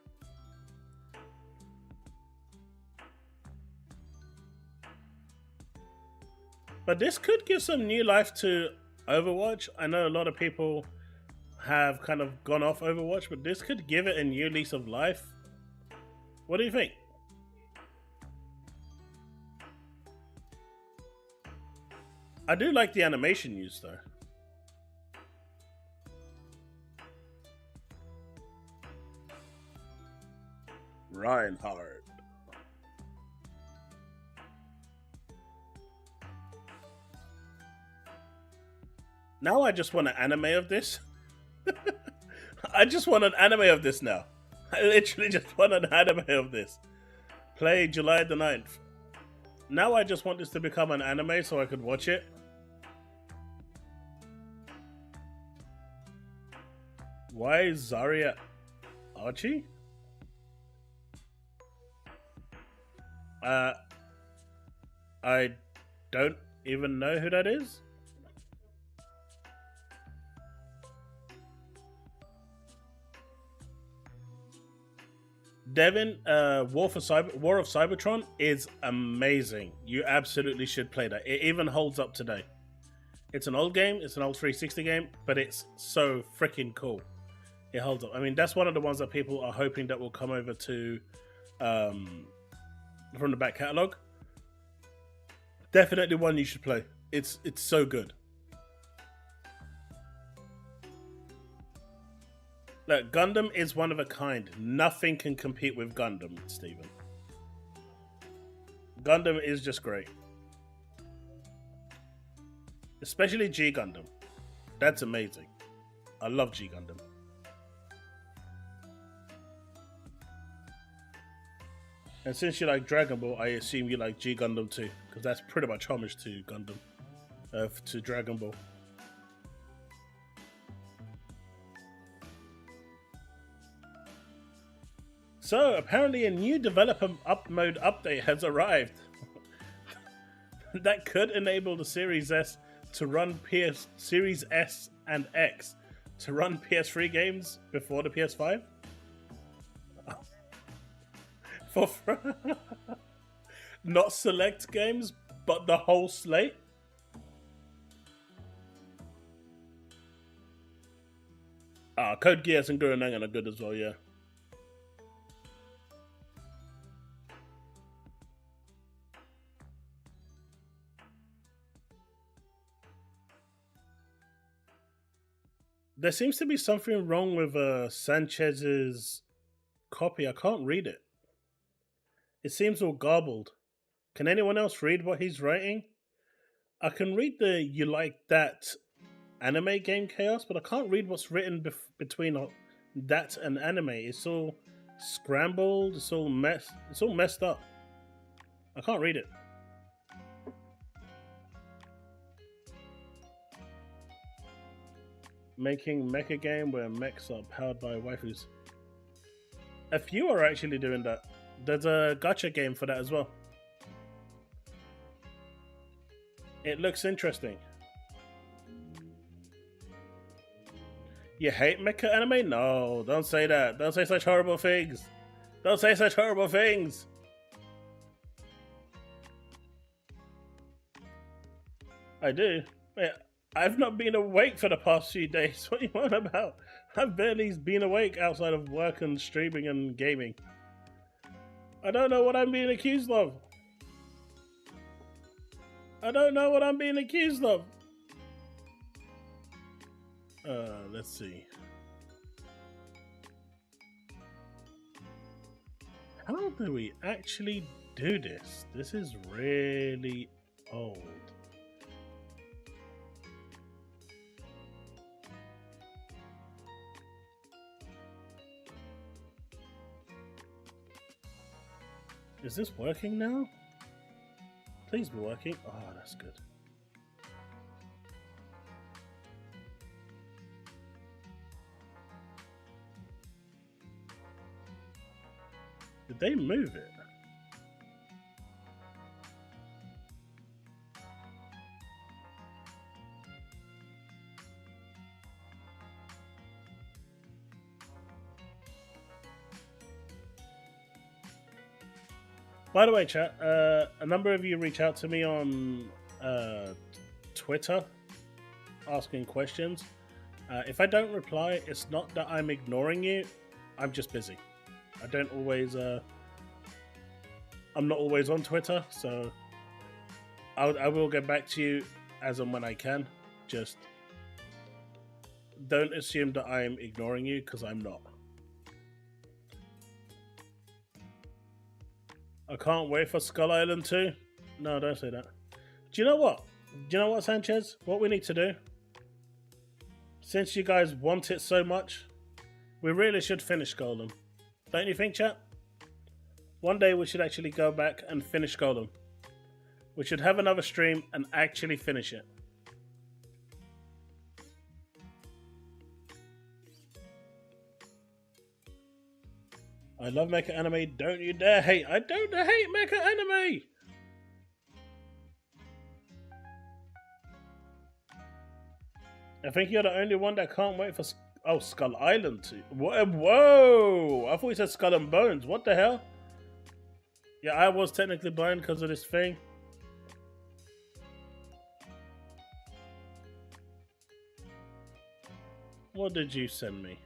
But this could give some new life to Overwatch. I know a lot of people have kind of gone off Overwatch, but this could give it a new lease of life. What do you think? I do like the animation used though. Reinhardt. Now I just want an anime of this. I just want an anime of this now. I literally just want an anime of this. Play July the 9th. Now I just want this to become an anime so I could watch it. Why is Zarya Archie? I don't even know who that is. Devin, War of Cybertron is amazing. You absolutely should play that. It even holds up today. It's an old game. It's an old 360 game, but it's so freaking cool. It holds up. I mean, that's one of the ones that people are hoping that will come over to from the back catalog. Definitely one you should play. It's so good. Look, Gundam is one of a kind. Nothing can compete with Gundam, Stephen. Gundam is just great. Especially G Gundam. That's amazing. I love G Gundam. And since you like Dragon Ball, I assume you like G Gundam too, because that's pretty much homage to Gundam, to Dragon Ball. So apparently a new developer mode update has arrived that could enable the Series S to run Series S and X to run PS3 games before the PS5. For not select games, but the whole slate. Code Geass and Gurren Lagann are good as well, yeah. There seems to be something wrong with Sanchez's copy. I can't read it. It seems all garbled. Can anyone else read what he's writing? I can read the "You Like That" anime game chaos, but I can't read what's written between that and anime. It's all scrambled. It's all messed up. I can't read it. Making mecha game where mechs are powered by waifus. A few are actually doing that. There's a gacha game for that as well. It looks interesting. You hate mecha anime? No, don't say that. Don't say such horrible things. Don't say such horrible things. I do. Wait, I've not been awake for the past few days. What are you on about? I've barely been awake outside of work and streaming and gaming. I don't know what I'm being accused of. I don't know what I'm being accused of. Let's see. How do we actually do this? This is really old. Is this working now? Please be working. Oh, that's good. Did they move it? By the way, chat, a number of you reach out to me on Twitter asking questions. If I don't reply, it's not that I'm ignoring you. I'm just busy. I don't always... I'm not always on Twitter, so I will get back to you as and when I can. Just don't assume that I'm ignoring you, because I'm not. I can't wait for Skull Island 2. No, don't say that. Do you know what? Do you know what, Sanchez? What we need to do? Since you guys want it so much, we really should finish Golem. Don't you think, chat? One day we should actually go back and finish Golem. We should have another stream and actually finish it. I love mecha anime. Don't you dare hate. I don't hate mecha anime. I think you're the only one that can't wait for... Oh, Skull Island 2. Whoa! I thought you said Skull and Bones. What the hell? Yeah, I was technically blind because of this thing. What did you send me?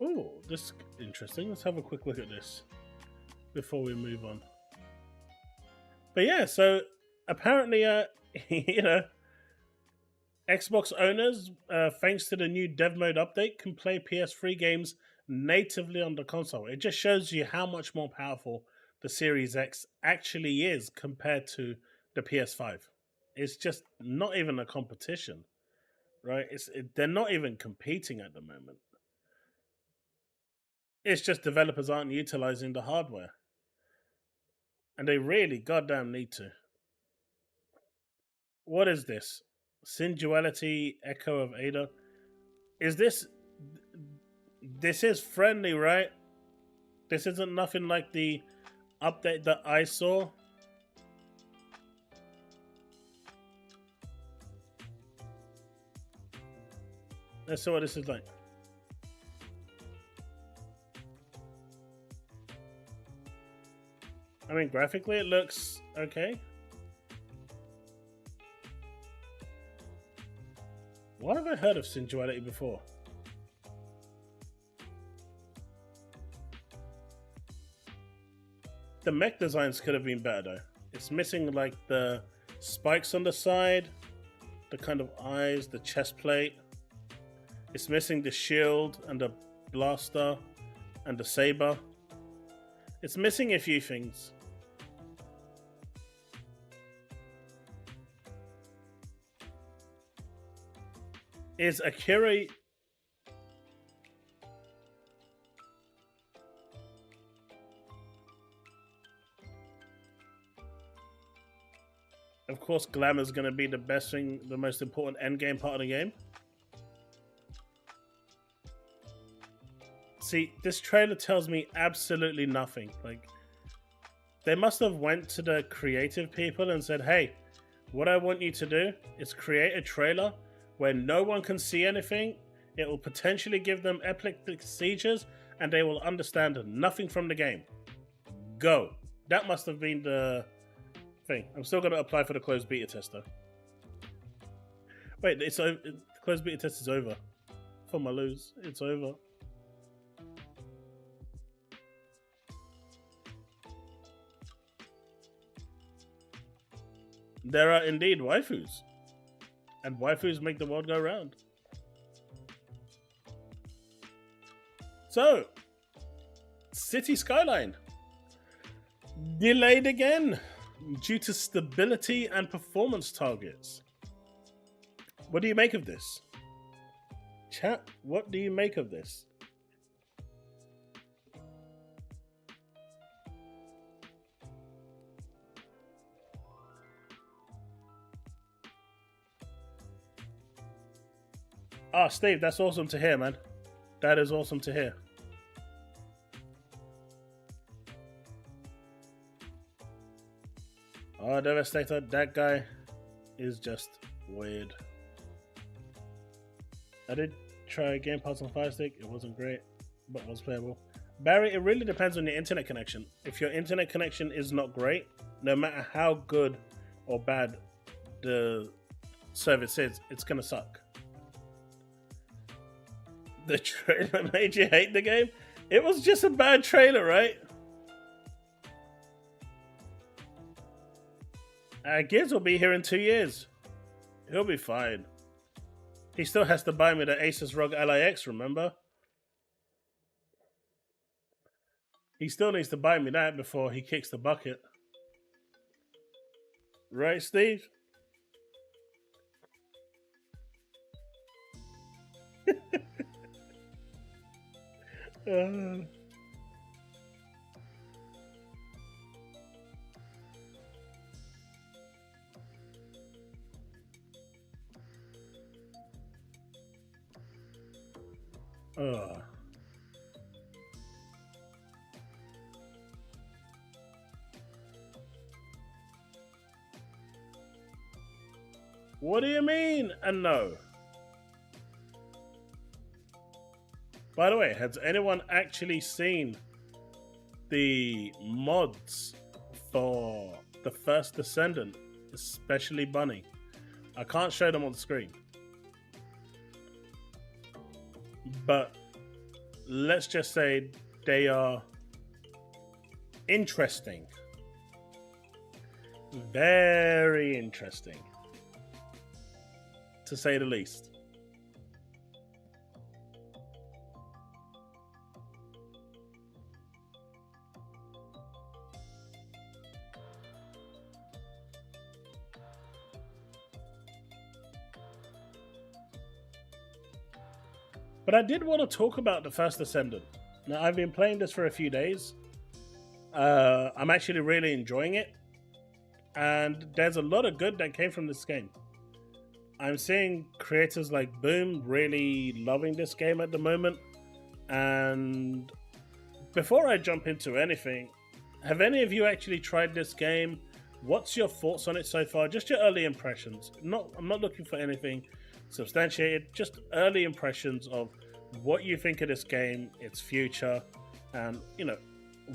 Oh, this is interesting. Let's have a quick look at this before we move on. But yeah, so apparently, you know, Xbox owners, thanks to the new dev mode update, can play PS3 games natively on the console. It just shows you how much more powerful the Series X actually is compared to the PS5. It's just not even a competition, right? They're not even competing at the moment. It's just developers aren't utilizing the hardware. And they really goddamn need to. What is this? Singularity Echo of Ada? Is this... This is friendly, right? This isn't nothing like the update that I saw. Let's see what this is like. I mean, graphically it looks okay. What have I heard of Singularity before? The mech designs could have been better though. It's missing like the spikes on the side, the kind of eyes, the chest plate. It's missing the shield and the blaster and the saber. It's missing a few things. Is Akira... Of course, glamour is going to be the best thing, the most important endgame part of the game. See, this trailer tells me absolutely nothing. Like, they must have went to the creative people and said, hey, what I want you to do is create a trailer where no one can see anything. It will potentially give them epileptic seizures and they will understand nothing from the game. Go. That must have been the thing. I'm still going to apply for the closed beta test though. Wait, it's over. The closed beta test is over. For my lose, it's over. there are indeed waifus. And waifus make the world go round. So, City Skyline. Delayed again due to stability and performance targets. What do you make of this? Chat, what do you make of this? Ah, Steve, that's awesome to hear, man. That is awesome to hear. Oh, Devastator, that guy is just weird. I did try Game Pass on Fire Stick. It wasn't great, but was playable. Barry, it really depends on your internet connection. If your internet connection is not great, no matter how good or bad the service is, it's gonna suck. The trailer made you hate the game? It was just a bad trailer, right? Giz will be here in 2 years. He'll be fine. He still has to buy me the Asus ROG LIX, remember? He still needs to buy me that before he kicks the bucket. Right, Steve? What do you mean? And no. By the way, has anyone actually seen the mods for the first Descendant, especially Bunny? I can't show them on the screen. But let's just say they are interesting. Very interesting, to say the least. But I did want to talk about the first Descendant. Now, I've been playing this for a few days. I'm actually really enjoying it. And there's a lot of good that came from this game. I'm seeing creators like Boom really loving this game at the moment. And before I jump into anything, have any of you actually tried this game? What's your thoughts on it so far? Just your early impressions. I'm not looking for anything substantiated, just early impressions of what you think of this game, its future, and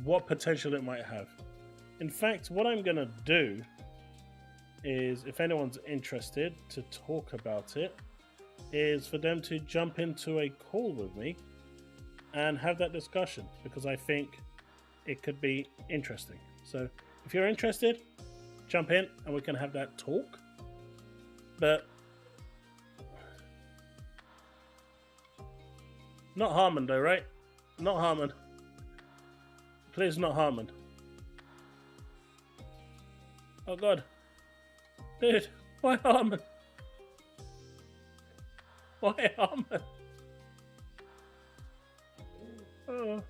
what potential it might have. In fact, what I'm gonna do is, if anyone's interested to talk about it, is for them to jump into a call with me and have that discussion, because I think it could be interesting. So if you're interested, jump in and we can have that talk. But not Harmon though, right? Not Harmon. Please, not Harmon. Oh god. Dude, why Harmon? Why Harmon? Oh.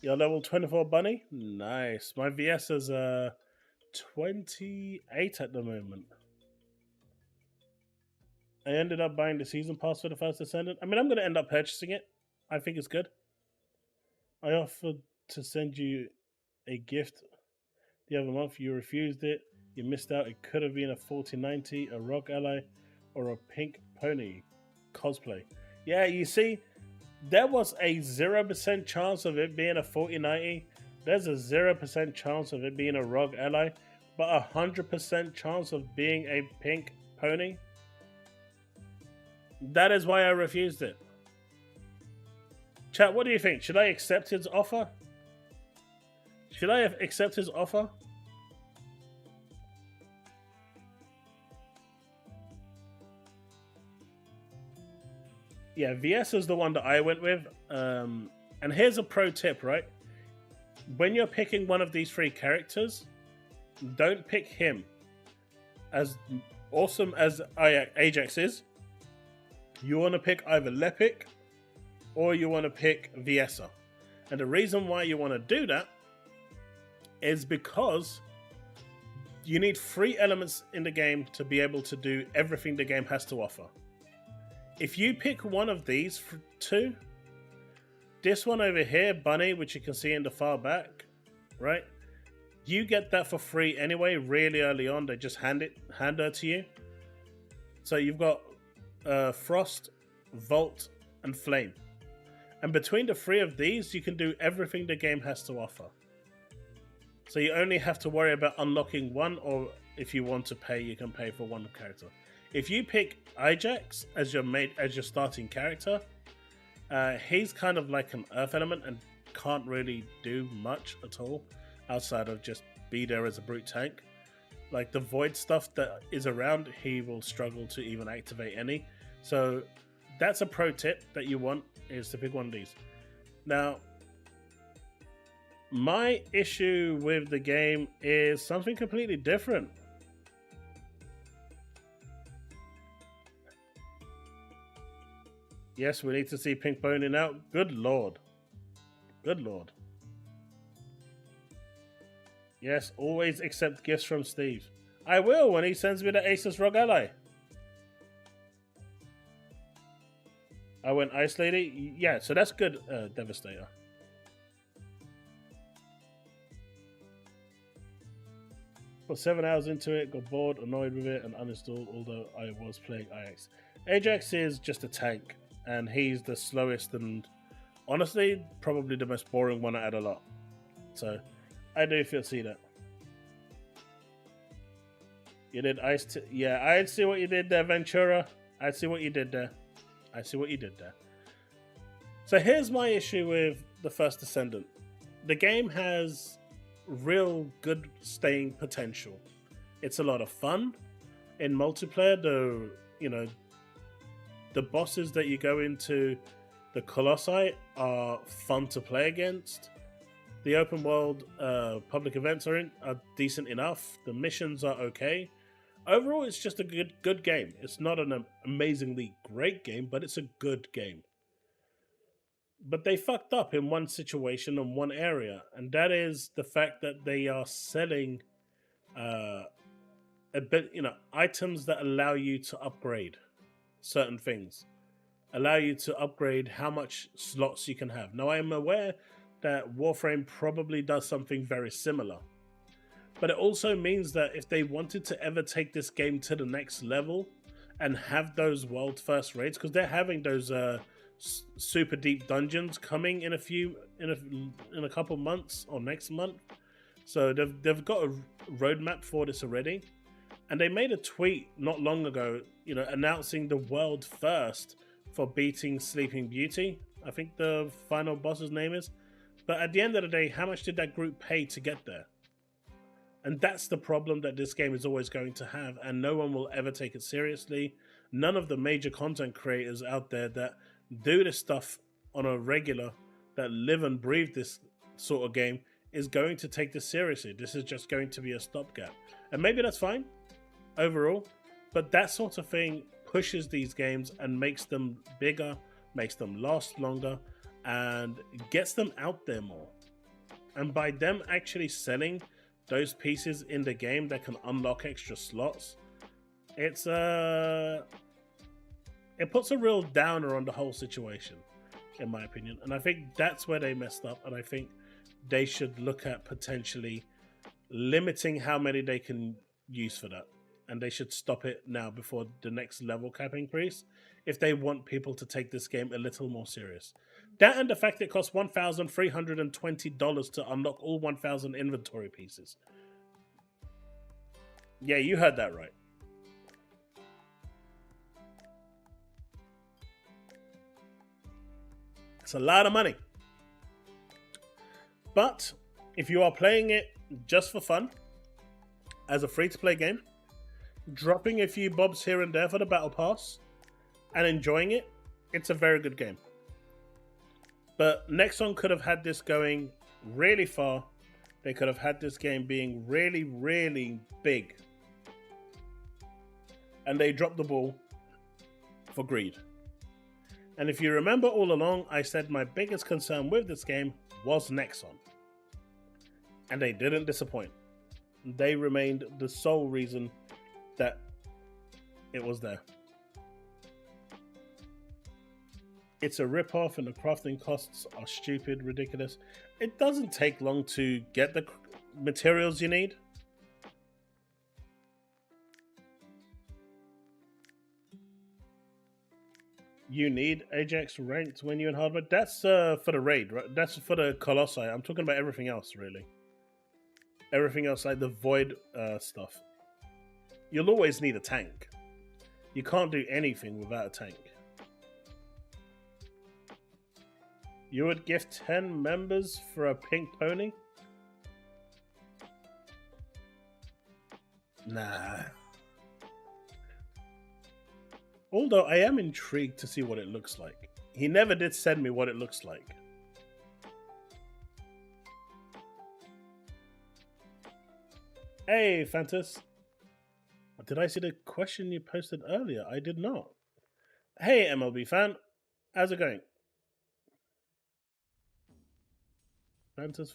You're level 24 bunny? Nice. My VS is 28 at the moment. I ended up buying the season pass for the first Descendant. I mean, I'm going to end up purchasing it. I think it's good. I offered to send you a gift the other month. You refused it. You missed out. It could have been a 4090, a Rock Ally, or a Pink Pony cosplay. Yeah, you see, there was a 0% chance of it being a 4090. There's a 0% chance of it being a Rogue Ally, but 100% chance of being a Pink Pony. That is why I refused it. Chat, what do you think? Should I accept his offer? Should I accept his offer? Yeah, VS is the one that I went with. And here's a pro tip, right? When you're picking one of these three characters, don't pick him. As awesome as Ajax is, you want to pick either Lepic or you want to pick Viesa. And the reason why you want to do that is because you need 3 elements in the game to be able to do everything the game has to offer. If you pick one of these 2, this one over here, Bunny, which you can see in the far back, right? You get that for free anyway, really early on. They just hand her to you. So you've got Frost, Volt, and Flame. And between the 3 of these, you can do everything the game has to offer. So you only have to worry about unlocking one, or if you want to pay, you can pay for one character. If you pick Ajax as your starting character, he's kind of like an Earth element and can't really do much at all outside of just be there as a brute tank. Like the void stuff that is around, he will struggle to even activate any. So that's a pro tip that you want, is to pick one of these. Now, my issue with the game is something completely different. Yes, we need to see Pink boning out. Good lord. Good lord. Yes, always accept gifts from Steve. I will when he sends me the Asus ROG Ally. I went Ice Lady. Yeah, so that's good, Devastator. Put 7 hours into it, got bored, annoyed with it, and uninstalled, although I was playing Ajax. Ajax is just a tank, and he's the slowest and, honestly, probably the most boring one out of the lot. So, I do feel see that. You did Ice... yeah, I see what you did there, Ventura. I see what you did there. I see what you did there. So here's my issue with the first Descendant. The game has real good staying potential. It's a lot of fun. In multiplayer, the bosses that you go into, the Colossi, are fun to play against. The open world public events are decent enough. The missions are okay. Overall, it's just a good game. It's not an amazingly great game, but it's a good game. But they fucked up in one situation in one area, and that is the fact that they are selling items that allow you to upgrade certain things, allow you to upgrade how much slots you can have. Now, I am aware that Warframe probably does something very similar. But it also means that if they wanted to ever take this game to the next level and have those world first raids, because they're having those super deep dungeons coming in a couple months or next month, so they've got a roadmap for this already, and they made a tweet not long ago, announcing the world first for beating Sleeping Beauty. I think the final boss's name is. But at the end of the day, how much did that group pay to get there? And that's the problem that this game is always going to have, and no one will ever take it seriously. None of the major content creators out there that do this stuff on a regular, that live and breathe this sort of game, is going to take this seriously. This is just going to be a stopgap. And maybe that's fine overall, but that sort of thing pushes these games and makes them bigger, makes them last longer, and gets them out there more. And by them actually selling those pieces in the game that can unlock extra slots, it puts a real downer on the whole situation, in my opinion. And I think that's where they messed up, and I think they should look at potentially limiting how many they can use for that, and they should stop it now before the next level cap increase if they want people to take this game a little more serious. That, and the fact it costs $1,320 to unlock all 1,000 inventory pieces. Yeah, you heard that right. It's a lot of money. But if you are playing it just for fun, as a free-to-play game, dropping a few bobs here and there for the Battle Pass, and enjoying it, it's a very good game. But Nexon could have had this going really far. They could have had this game being really, really big. And they dropped the ball for greed. And if you remember all along, I said my biggest concern with this game was Nexon. And they didn't disappoint. They remained the sole reason that it was there. It's a rip-off and the crafting costs are stupid, ridiculous. It doesn't take long to get the materials you need. You need Ajax ranked when you're in hard mode. That's for the raid, right? That's for the Colossi. I'm talking about everything else, really. Everything else, like the Void stuff. You'll always need a tank. You can't do anything without a tank. You would gift 10 members for a pink pony? Nah. Although I am intrigued to see what it looks like. He never did send me what it looks like. Hey, Fantas. Did I see the question you posted earlier? I did not. Hey, MLB fan. How's it going? Fantas.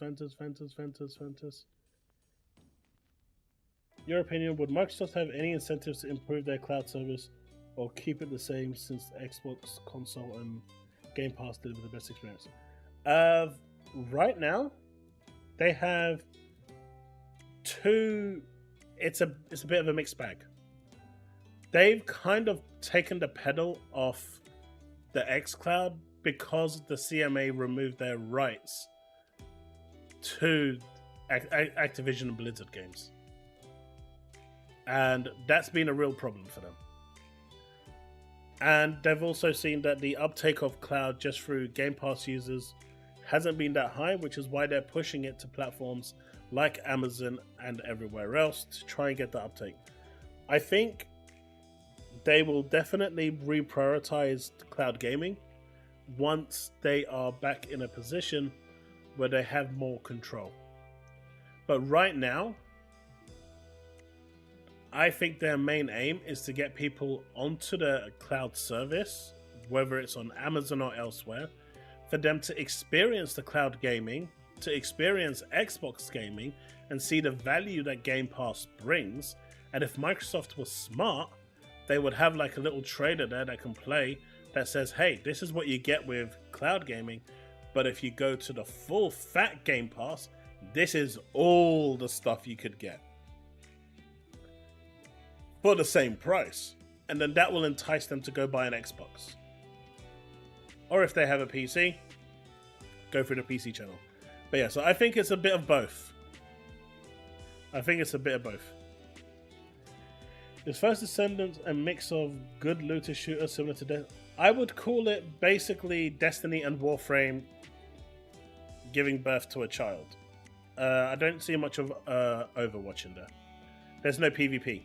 Your opinion, would Microsoft have any incentives to improve their cloud service or keep it the same since Xbox console and Game Pass deliver the best experience? Right now, they have two. It's a bit of a mixed bag. They've kind of taken the pedal off the xCloud because the CMA removed their rights to Activision and Blizzard games. And that's been a real problem for them. And they've also seen that the uptake of cloud just through Game Pass users hasn't been that high, which is why they're pushing it to platforms like Amazon and everywhere else to try and get the uptake. I think they will definitely reprioritize cloud gaming once they are back in a position where they have more control. But right now, I think their main aim is to get people onto the cloud service, whether it's on Amazon or elsewhere, for them to experience the cloud gaming, to experience Xbox gaming, and see the value that Game Pass brings. And if Microsoft was smart, they would have like a little trader there that can play that says, hey, this is what you get with cloud gaming, but if you go to the full fat Game Pass, this is all the stuff you could get for the same price. And then that will entice them to go buy an Xbox. Or if they have a PC, go through the PC channel. But yeah, so I think it's a bit of both. Is First Descendant a mix of good looter shooter similar to Death? I would call it basically Destiny and Warframe giving birth to a child. I don't see much of Overwatch in there. There's no PvP.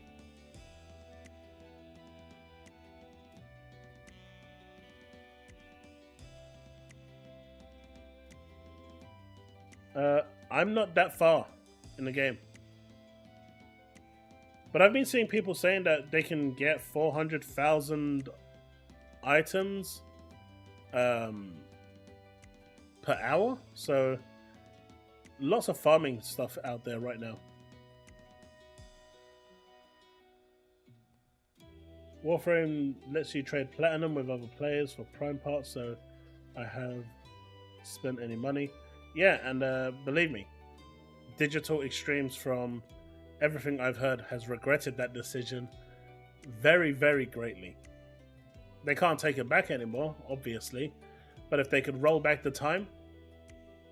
I'm not that far in the game. But I've been seeing people saying that they can get 400,000 items per hour. So lots of farming stuff out there right now. Warframe lets you trade platinum with other players for prime parts, so I have spent any money. Yeah, and believe me, Digital Extremes, from everything I've heard, has regretted that decision very, very greatly. They can't take it back anymore, obviously, but if they could roll back the time,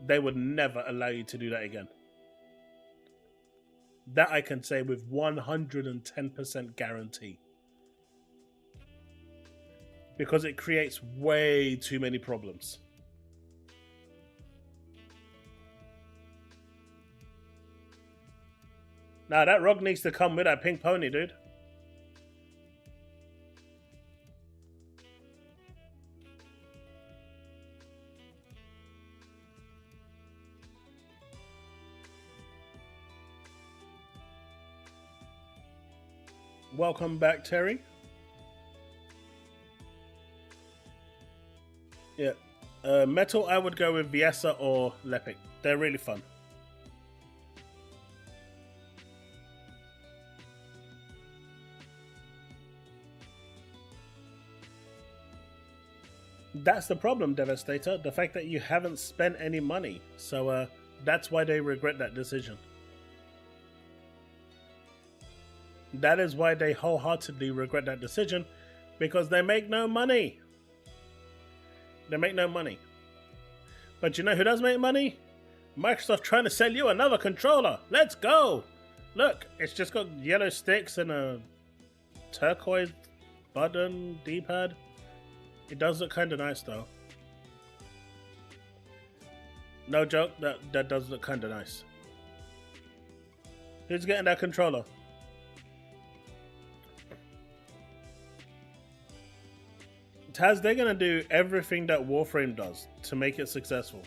they would never allow you to do that again. That I can say with 110% guarantee. Because it creates way too many problems. Nah, that rug needs to come with that pink pony, dude. Welcome back, Terry. Yeah. Metal, I would go with Viessa or Lepic. They're really fun. That's the problem, Devastator. The fact that you haven't spent any money. So that's why they regret that decision. That is why they wholeheartedly regret that decision. Because they make no money. They make no money. But you know who does make money? Microsoft trying to sell you another controller. Let's go. Look, it's just got yellow sticks and a turquoise button D-pad. It does look kind of nice though. No joke, that does look kind of nice. Who's getting that controller? Taz, they're going to do everything that Warframe does to make it successful.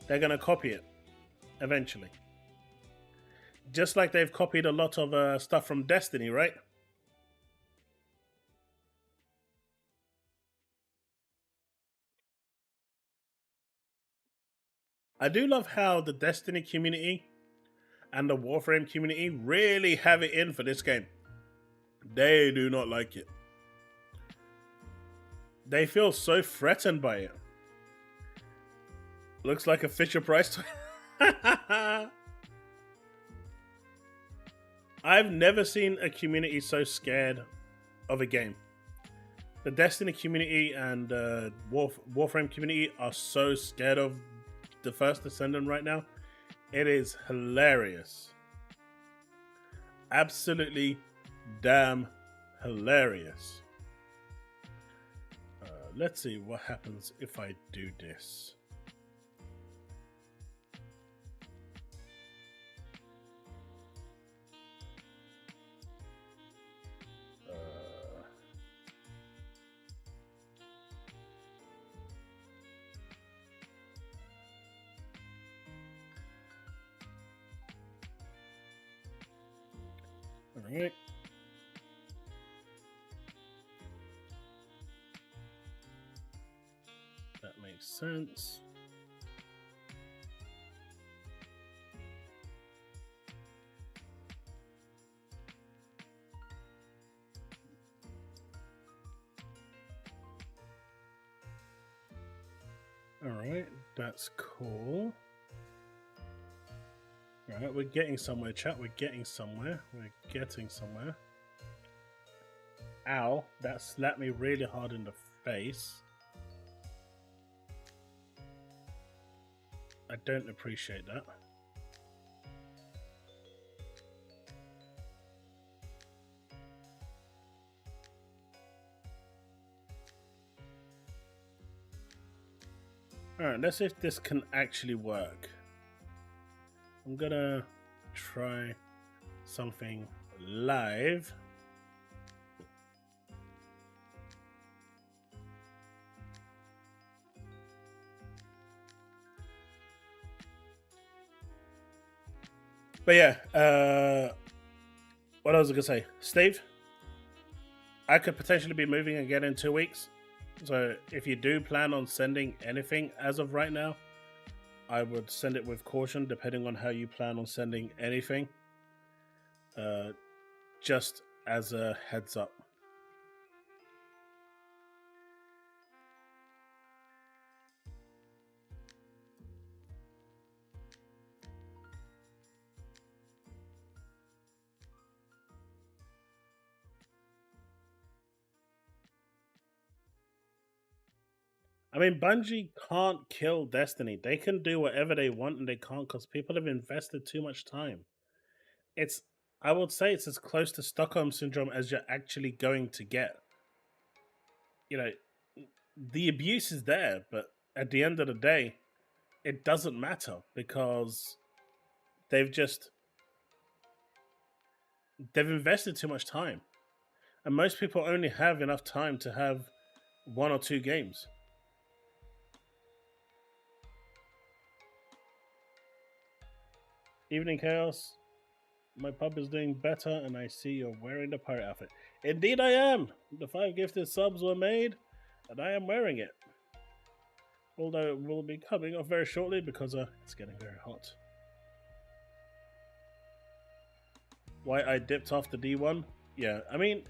They're going to copy it eventually. Just like they've copied a lot of stuff from Destiny, right? I do love how the Destiny community and the Warframe community really have it in for this game. They do not like it. They feel so threatened by it. Looks like a Fisher Price toy. I've never seen a community so scared of a game. The Destiny community and Warframe community are so scared of the first Descendant right now. It is hilarious. Absolutely damn hilarious. Let's see what happens if I do this. All right. That makes sense. All right, that's cool. All right, we're getting somewhere, chat. We're getting somewhere. We're getting somewhere. Ow, that slapped me really hard in the face. I don't appreciate that. Alright, let's see if this can actually work. I'm gonna try something live. But yeah, what I was gonna say, Steve, I could potentially be moving again in 2 weeks. So if you do plan on sending anything as of right now, I would send it with caution, depending on how you plan on sending anything. Just as a heads up. I mean, Bungie can't kill Destiny. They can do whatever they want, and they can't because people have invested too much time. I would say it's as close to Stockholm Syndrome as you're actually going to get. You know, the abuse is there, but at the end of the day, it doesn't matter because they've just they've invested too much time. And most people only have enough time to have 1 or 2 games. Evening Chaos. My pub is doing better, and I see you're wearing the pirate outfit. Indeed I am! The 5 gifted subs were made, and I am wearing it. Although it will be coming off very shortly because it's getting very hot. Why I dipped off the D1? Yeah, I mean,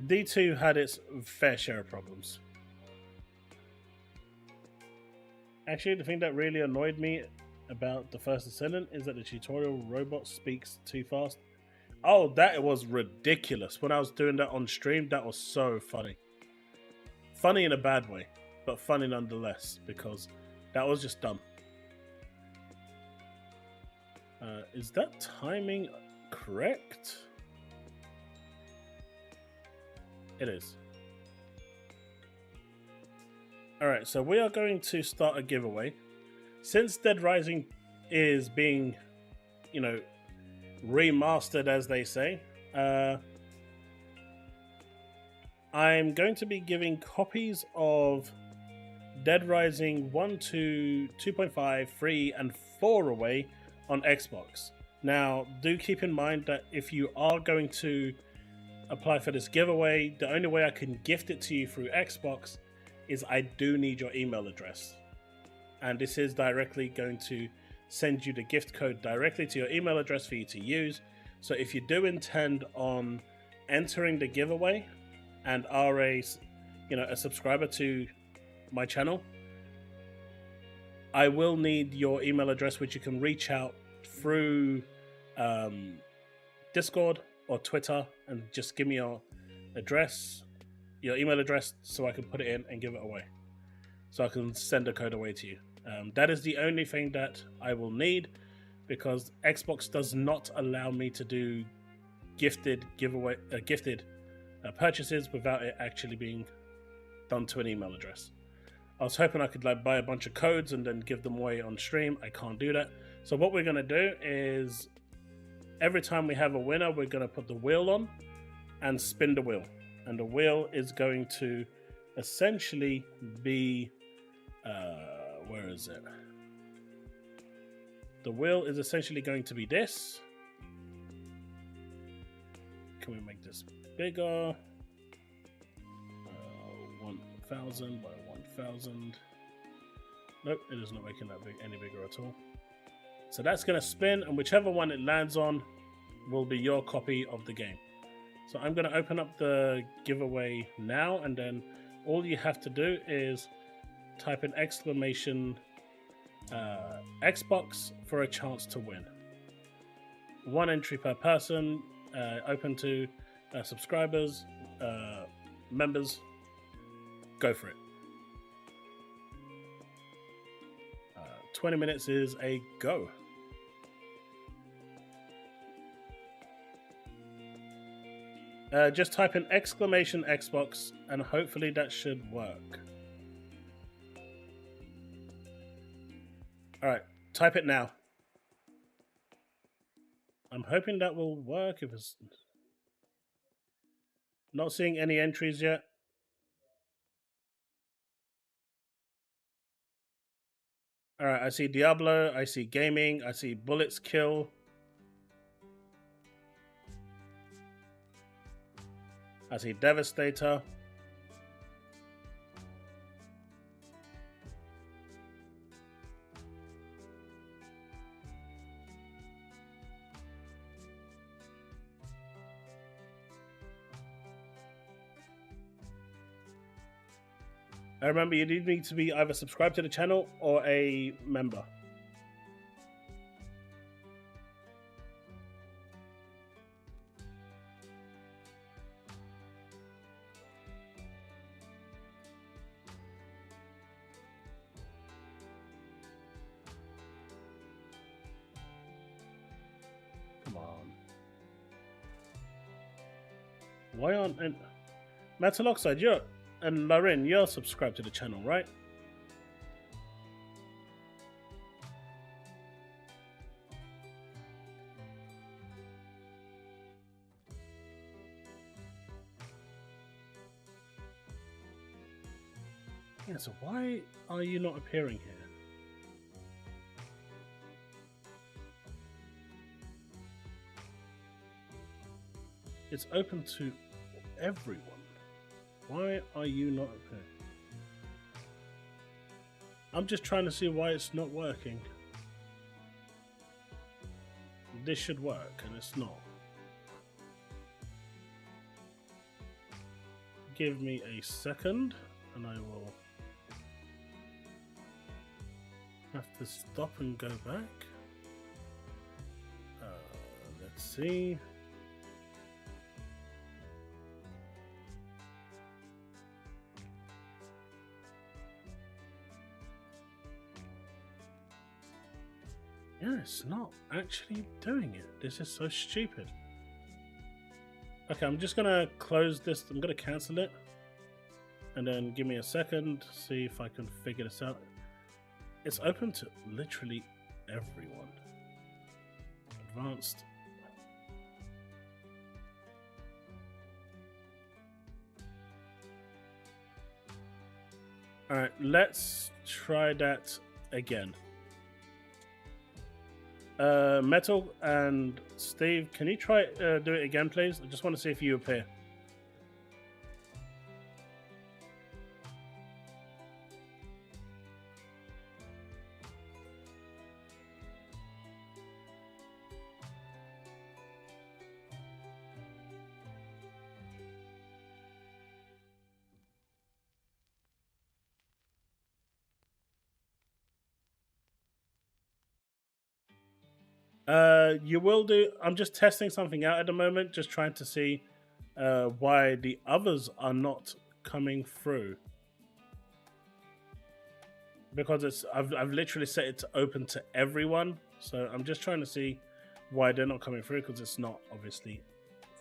D2 had its fair share of problems. Actually, the thing that really annoyed me about the first Descendant is that the tutorial robot speaks too fast. Oh, that was ridiculous. When I was doing that on stream, that was so funny. Funny in a bad way, but funny nonetheless, because that was just dumb. Is that timing correct? It is. Alright, so we are going to start a giveaway. Since Dead Rising is being, you know, remastered, as they say, I'm going to be giving copies of Dead Rising 1, 2, 2.5, 3, and 4 away on Xbox. Now, do keep in mind that if you are going to apply for this giveaway, the only way I can gift it to you through Xbox is I do need your email address. And this is directly going to send you the gift code directly to your email address for you to use. So if you do intend on entering the giveaway and are a subscriber to my channel, I will need your email address, which you can reach out through Discord or Twitter, and just give me your address, your email address, so I can put it in and give it away. So I can send a code away to you. That is the only thing that I will need, because Xbox does not allow me to do gifted purchases without it actually being done to an email address. I was hoping I could buy a bunch of codes and then give them away on stream. I can't do that. So what we're going to do is every time we have a winner, we're going to put the wheel on and spin the wheel. And the wheel is going to essentially be... where is it? The wheel is essentially going to be this. Can we make this bigger? 1,000 by 1,000. Nope, it is not making that big any bigger at all. So that's going to spin, and whichever one it lands on will be your copy of the game. So I'm going to open up the giveaway now, and then all you have to do is type in exclamation Xbox for a chance to win. 1 entry per person, open to subscribers, members. Go for it. 20 minutes is a go. Just type in exclamation Xbox and hopefully that should work. Alright, type it now. I'm hoping that will work. If it's not seeing any entries yet. Alright, I see Diablo, I see gaming, I see bullets kill. I see Devastator. I remember you need to be either subscribed to the channel or a member. Come on. Why aren't... Metal Oxide, you're... And Lauren, you're subscribed to the channel, right? Yeah, so why are you not appearing here? It's open to everyone. Why are you not appearing? I'm just trying to see why it's not working. This should work, and it's not. Give me a second, and I will have to stop and go back. Let's see. Yeah, it's not actually doing it. This is so stupid. Okay, I'm just gonna close this. I'm gonna cancel it. And then give me a second, see if I can figure this out. It's open to literally everyone. Advanced. Alright, let's try that again. Metal and Steve, can you try do it again, please? I just want to see if you appear. You will do. I'm just testing something out at the moment, just trying to see why the others are not coming through. Because it's I've literally set it to open to everyone, so I'm just trying to see why they're not coming through, because it's not obviously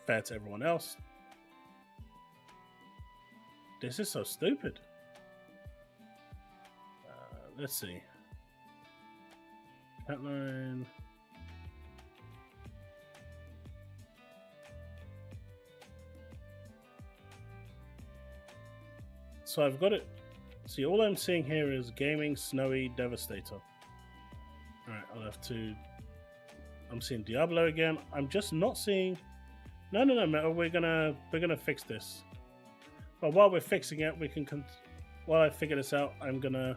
fair to everyone else. This is so stupid. Let's see. Catline. So I've got it. See, all I'm seeing here is Gaming Snowy Devastator. Alright, I'll have to. I'm seeing Diablo again. I'm just not seeing. No, Metal. We're gonna fix this. But while we're fixing it, we can. While I figure this out, I'm gonna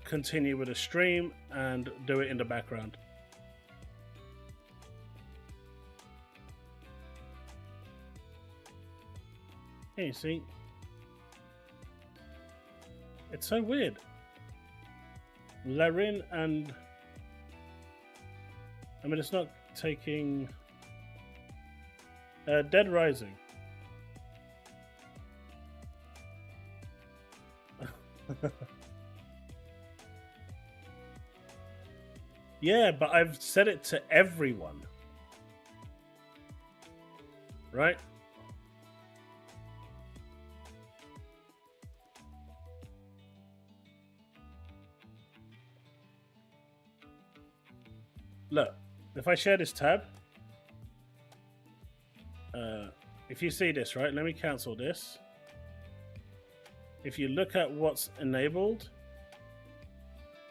continue with the stream and do it in the background. Hey, see, it's so weird. Larin and I mean, it's not taking Dead Rising. Yeah, but I've set it to everyone, right? Look, if I share this tab, if you see this, right, let me cancel this. If you look at what's enabled,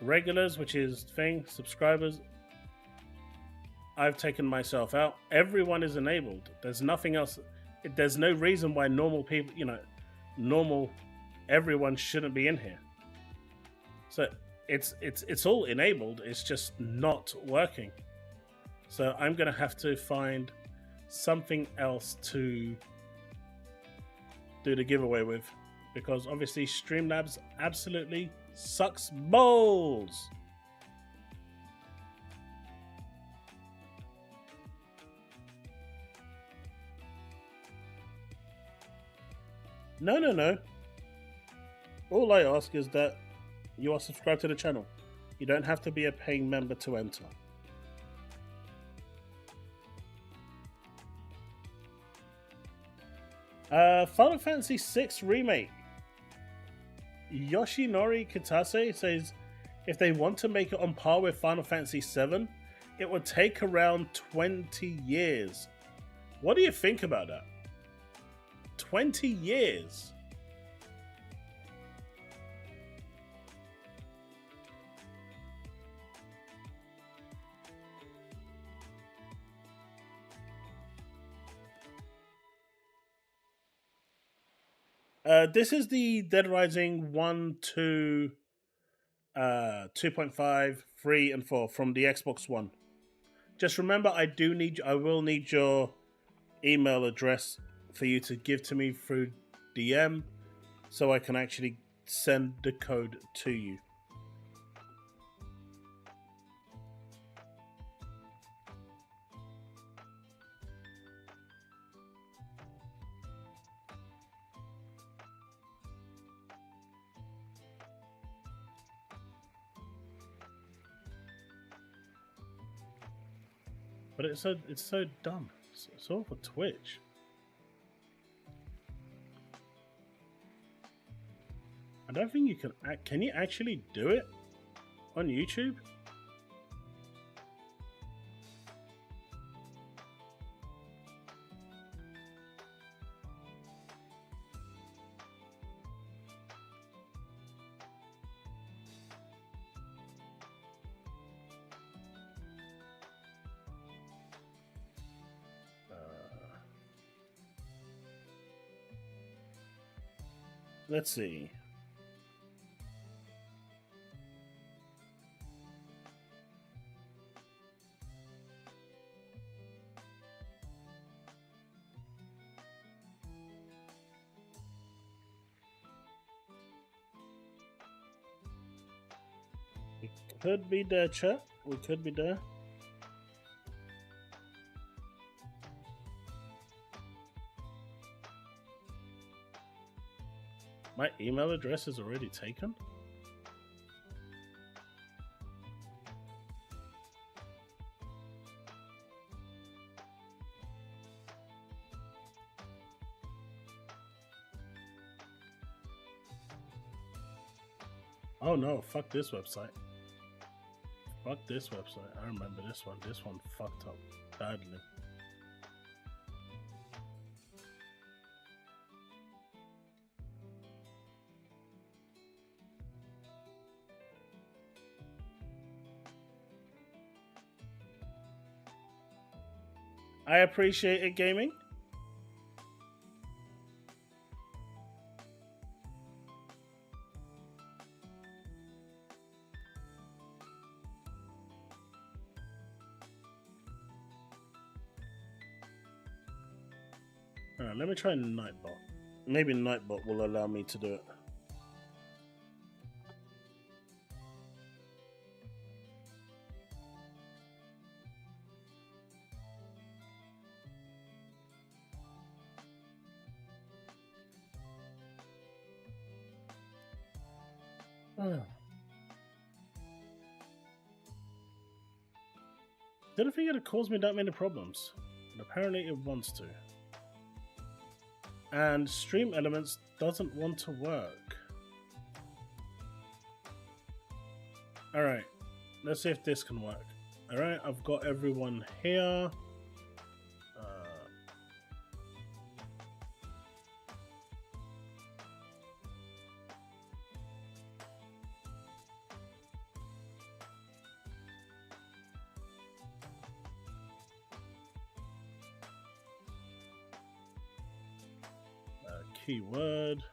regulars, which is thing, subscribers, I've taken myself out. Everyone is enabled. There's nothing else. There's no reason why normal people, everyone shouldn't be in here. So it's all enabled. It's just not working. So I'm gonna have to find something else to do the giveaway with, because obviously Streamlabs absolutely sucks balls. No. All I ask is that you are subscribed to the channel. You don't have to be a paying member to enter. Final Fantasy VI Remake. Yoshinori Kitase says if they want to make it on par with Final Fantasy VII, it would take around 20 years. What do you think about that? 20 years. This is the Dead Rising 1, 2, 2.5, 3, and 4 from the Xbox One. Just remember, I will need your email address for you to give to me through DM so I can actually send the code to you. But it's so dumb. It's all for Twitch. I don't think you can. Can you actually do it on YouTube? Let's see. We could be there, chat. We could be there. My email address is already taken? Oh no, fuck this website. Fuck this website. I remember this one. This one fucked up badly. I appreciate it, gaming. Alright, let me try Nightbot. Maybe Nightbot will allow me to do it. Didn't think it'd cause me that many problems, but apparently it wants to. And Stream Elements doesn't want to work. Alright, let's see if this can work. Alright, I've got everyone here. Keyword.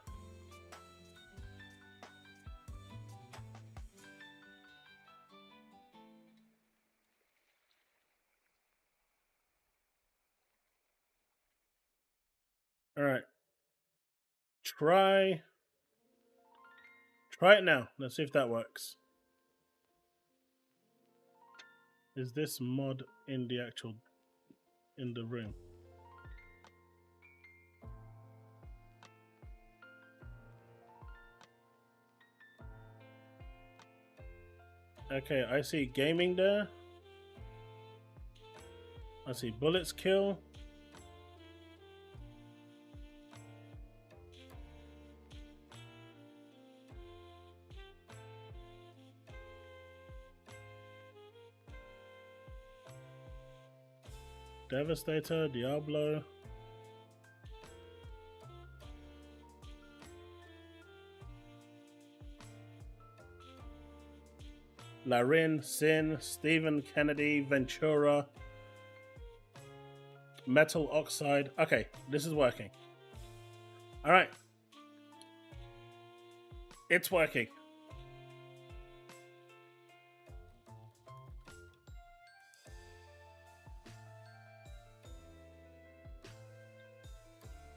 All right. Try it now. Let's see if that works. Is this mod in the room? Okay, I see gaming there. I see bullets kill. Devastator, Diablo. Larin, Sin, Stephen Kennedy, Ventura, Metal Oxide. Okay, this is working. All right. It's working.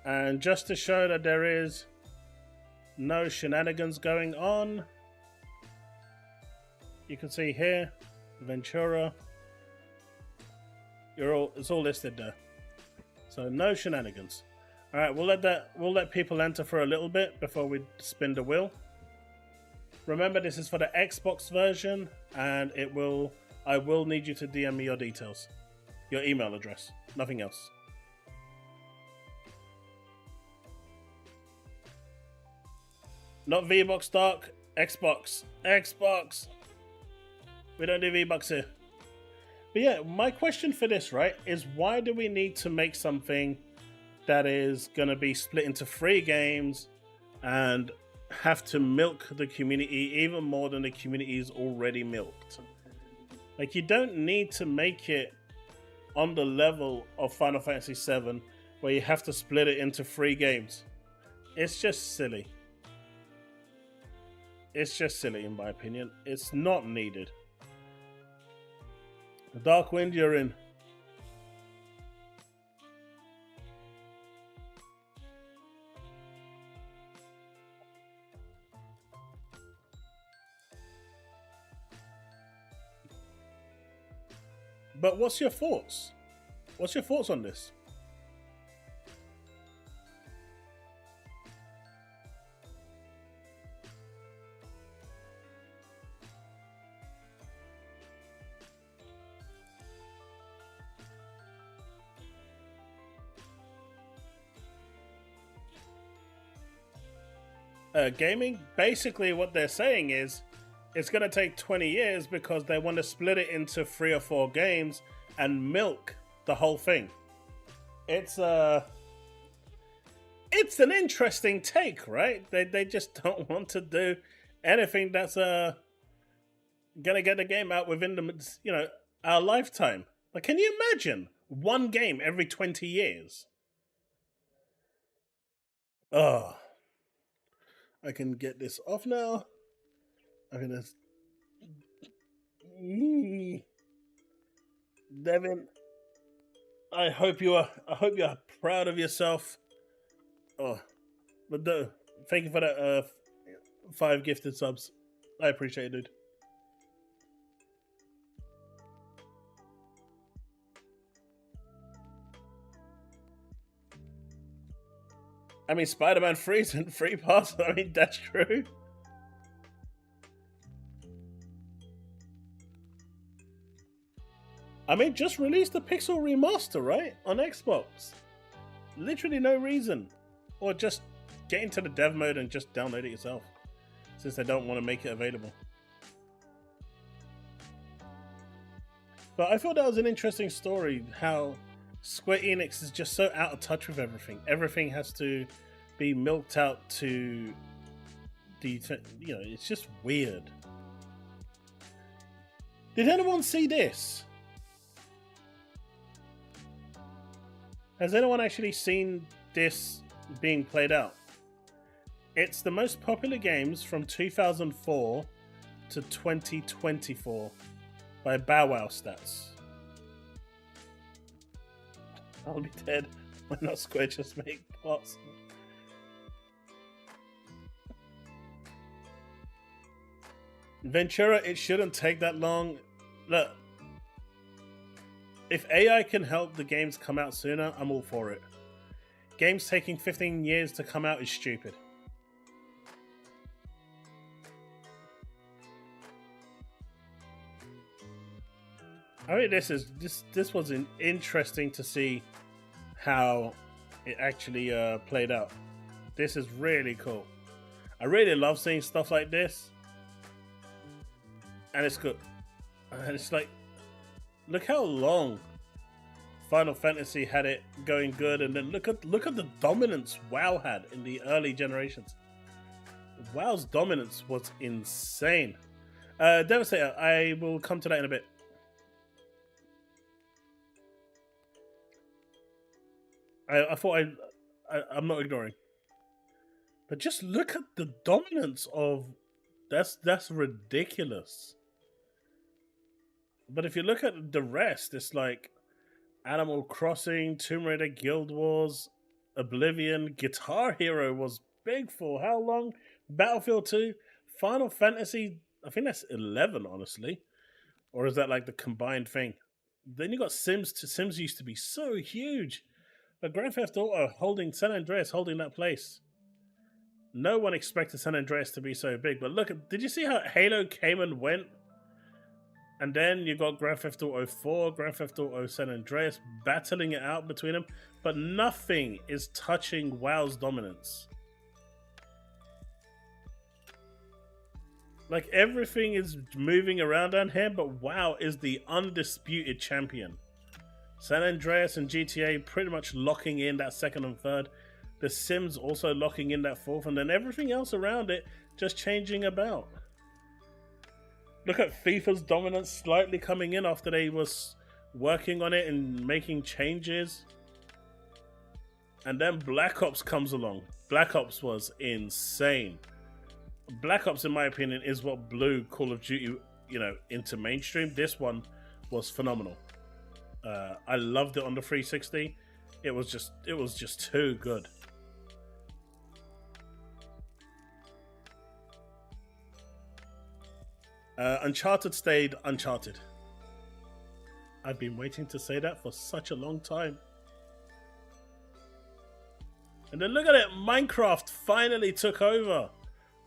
And just to show that there is no shenanigans going on, you can see here, Ventura. It's all listed there. So no shenanigans. All right, we'll let people enter for a little bit before we spin the wheel. Remember, this is for the Xbox version, and I will need you to DM me your details, your email address, nothing else. Not V-Bucks, Dark. Xbox. Xbox. We don't do V-Bucks here. But yeah, my question for this, right, is why do we need to make something that is going to be split into 3 games and have to milk the community even more than the community is already milked? Like, you don't need to make it on the level of Final Fantasy VII where you have to split it into 3 games. It's just silly. It's just silly, in my opinion. It's not needed. Dark Wind, you're in. But what's your thoughts? What's your thoughts on this? Gaming, basically what they're saying is it's going to take 20 years because they want to split it into 3 or 4 games and milk the whole thing. It's an interesting take, right? They just don't want to do anything that's going to get the game out within our lifetime. Like, can you imagine 1 game every 20 years? Oh. I can get this off now. I'm gonna. Devin, I hope you are proud of yourself. Oh, but thank you for that 5 gifted subs. I appreciate it, dude. I mean, Spider-Man 3 isn't free pass. I mean, that's true. I mean, just release the Pixel Remaster, right? On Xbox. Literally no reason. Or just get into the dev mode and just download it yourself. Since they don't want to make it available. But I thought that was an interesting story, how Square Enix is just so out of touch with everything. Everything has to be milked out to the, it's just weird. Did anyone see this? Has anyone actually seen this being played out? It's the most popular games from 2004 to 2024 by Bow Wow stats. I'll be dead. Why not Square just make plots? Ventura, it shouldn't take that long. Look, if AI can help the games come out sooner, I'm all for it. Games taking 15 years to come out is stupid. I mean, this was interesting to see how it actually played out. This is really cool. I really love seeing stuff like this, and it's good. And it's like, look how long Final Fantasy had it going good, and then look at the dominance WoW had in the early generations. WoW's dominance was insane. Devastator, I will come to that in a bit. I thought I'm not ignoring. But just look at the dominance of that's ridiculous. But if you look at the rest, it's like Animal Crossing, Tomb Raider, Guild Wars, Oblivion, Guitar Hero was big for how long? Battlefield 2, Final Fantasy, I think that's 11, honestly. Or is that like the combined thing? Then you got Sims. Sims used to be so huge. But Grand Theft Auto holding San Andreas, holding that place. No one expected San Andreas to be so big. But look, did you see how Halo came and went? And then you got Grand Theft Auto 4, Grand Theft Auto San Andreas battling it out between them. But nothing is touching WoW's dominance. Like, everything is moving around down here, but WoW is the undisputed champion. San Andreas and GTA pretty much locking in that second and third. The Sims also locking in that fourth, and then everything else around it just changing about. Look at FIFA's dominance slightly coming in after they was working on it and making changes. And then Black Ops comes along. Black Ops was insane. Black Ops, in my opinion, is what blew Call of Duty, into mainstream. This one was phenomenal. I loved it on the 360. It was just too good. Uncharted stayed Uncharted. I've been waiting to say that for such a long time. And then look at it, Minecraft finally took over.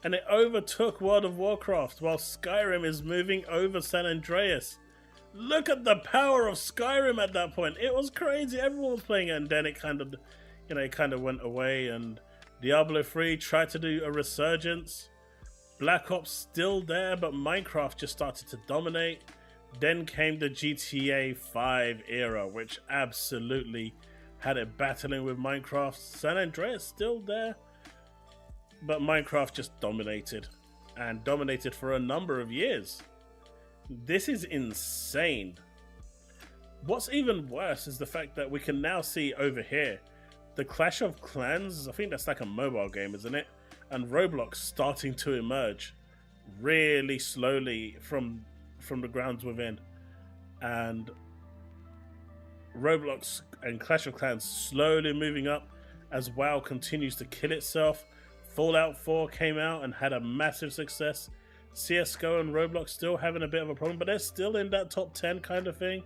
And it overtook World of Warcraft while Skyrim is moving over San Andreas. Look at the power of Skyrim at that point. It was crazy. Everyone was playing it, and then it kind of went away. And Diablo 3 tried to do a resurgence. Black Ops still there, but Minecraft just started to dominate. Then came the GTA 5 era, which absolutely had it battling with Minecraft. San Andreas still there. But Minecraft just dominated, and dominated for a number of years. This is insane. What's even worse is the fact that we can now see over here the Clash of Clans. I think that's like a mobile game, isn't it? And Roblox starting to emerge really slowly from the grounds within. And Roblox and Clash of Clans slowly moving up as WoW continues to kill itself. Fallout 4 came out and had a massive success. CSGO and Roblox still having a bit of a problem, but they're still in that top 10 kind of thing.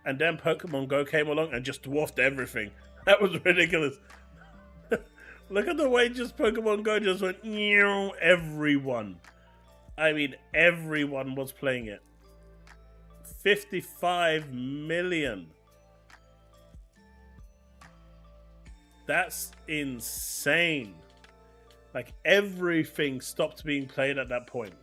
And then Pokemon Go came along and just dwarfed everything. That was ridiculous. Look at the way just Pokemon Go just went, everyone. I mean, everyone was playing it. 55 million. That's insane. Like, everything stopped being played at that point.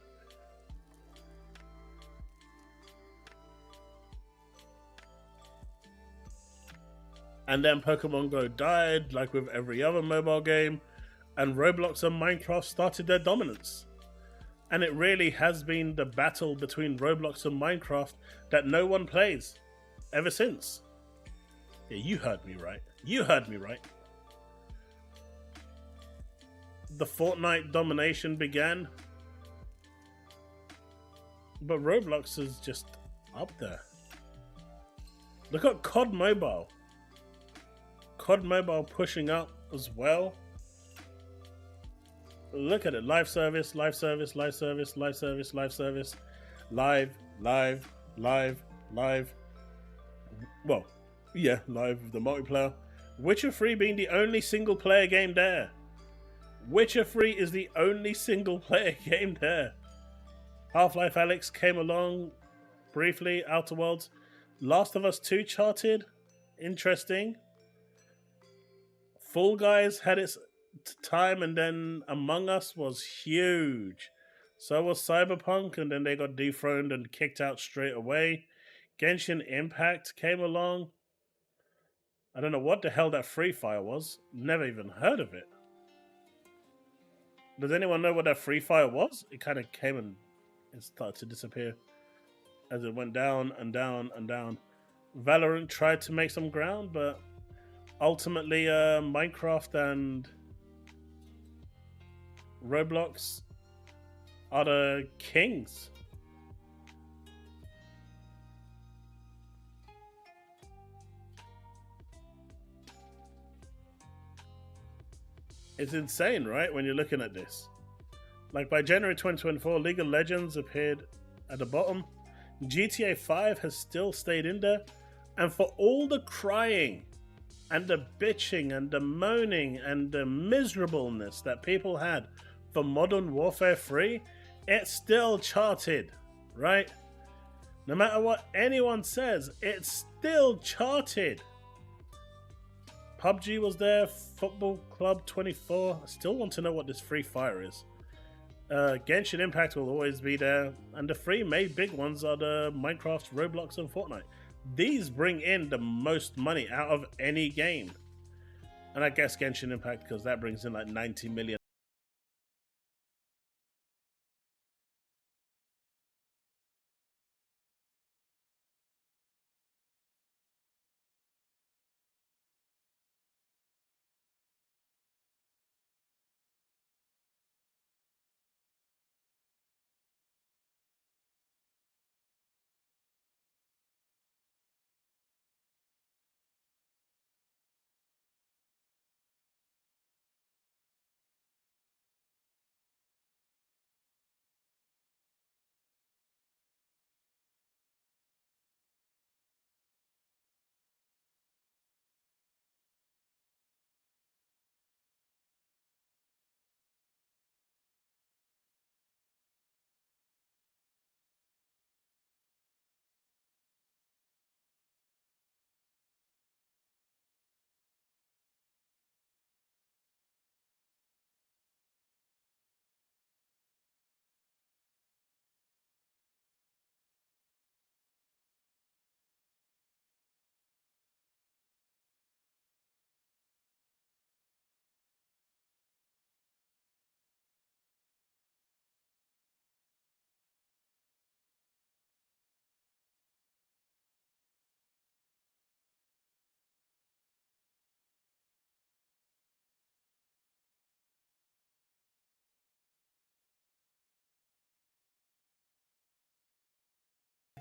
And then Pokemon Go died, like with every other mobile game, and Roblox and Minecraft started their dominance. And it really has been the battle between Roblox and Minecraft that no one plays ever since. Yeah, you heard me right. You heard me right. The Fortnite domination began, but Roblox is just up there. Look at COD Mobile. COD Mobile pushing up as well. Look at it. Live service, live service, live service, live service, live service. Live, live, live, live. Well, yeah, live with the multiplayer. Witcher 3 being the only single player game there. Witcher 3 is the only single player game there. Half-Life Alyx came along briefly. Outer Worlds. Last of Us 2 charted. Interesting. Fall Guys had its time, and then Among Us was huge. So was Cyberpunk, and then they got dethroned and kicked out straight away. Genshin Impact came along. I don't know what the hell that Free Fire was. Never even heard of it. Does anyone know what that Free Fire was? It kind of came and it started to disappear as it went down and down and down. Valorant tried to make some ground, but ultimately Minecraft and Roblox are the kings. It's insane, right? When you're looking at this. Like by January 2024, League of Legends appeared at the bottom. GTA 5 has still stayed in there. And for all the crying and the bitching and the moaning and the miserableness that people had for Modern Warfare 3, it still charted, right? No matter what anyone says, it still charted. PUBG was there, Football Club 24. I still want to know what this Free Fire is. Genshin Impact will always be there. And the three main big ones are the Minecraft, Roblox, and Fortnite. These bring in the most money out of any game. And I guess Genshin Impact, because that brings in like 90 million.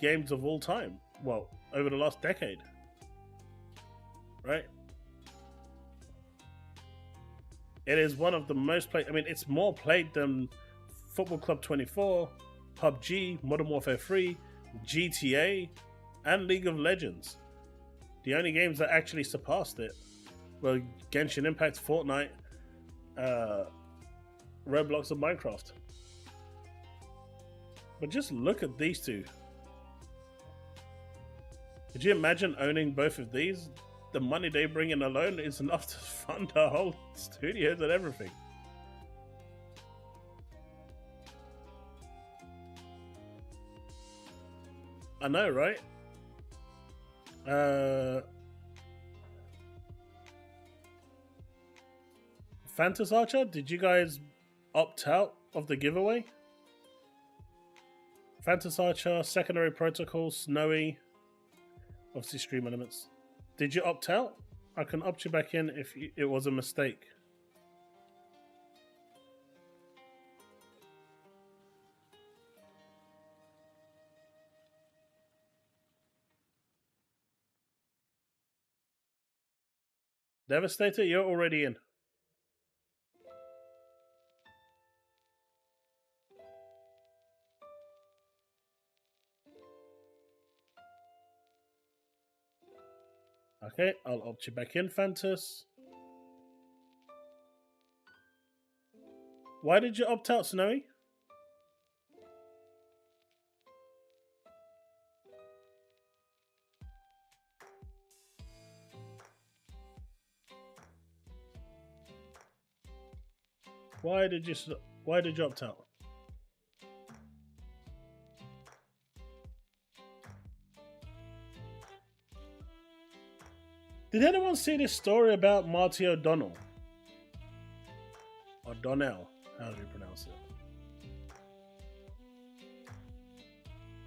Games of all time. Well, over the last decade. Right? It is one of the most played. I mean, it's more played than Football Club 24, PUBG, Modern Warfare 3, GTA, and League of Legends. The only games that actually surpassed it were Genshin Impact, Fortnite, Roblox, and Minecraft. But just look at these two. Could you imagine owning both of these? The money they bring in alone is enough to fund the whole studios and everything. I know, right? Phantom Archer, did you guys opt out of the giveaway? Phantom Archer, Secondary Protocol, Snowy, obviously Stream Elements. Did you opt out? I can opt you back in if it was a mistake. Devastator, you're already in. Okay, I'll opt you back in, Fantas. Why did you opt out, Snowy? Why did you opt out? Did anyone see this story about Marty O'Donnell? O'Donnell, how do you pronounce it?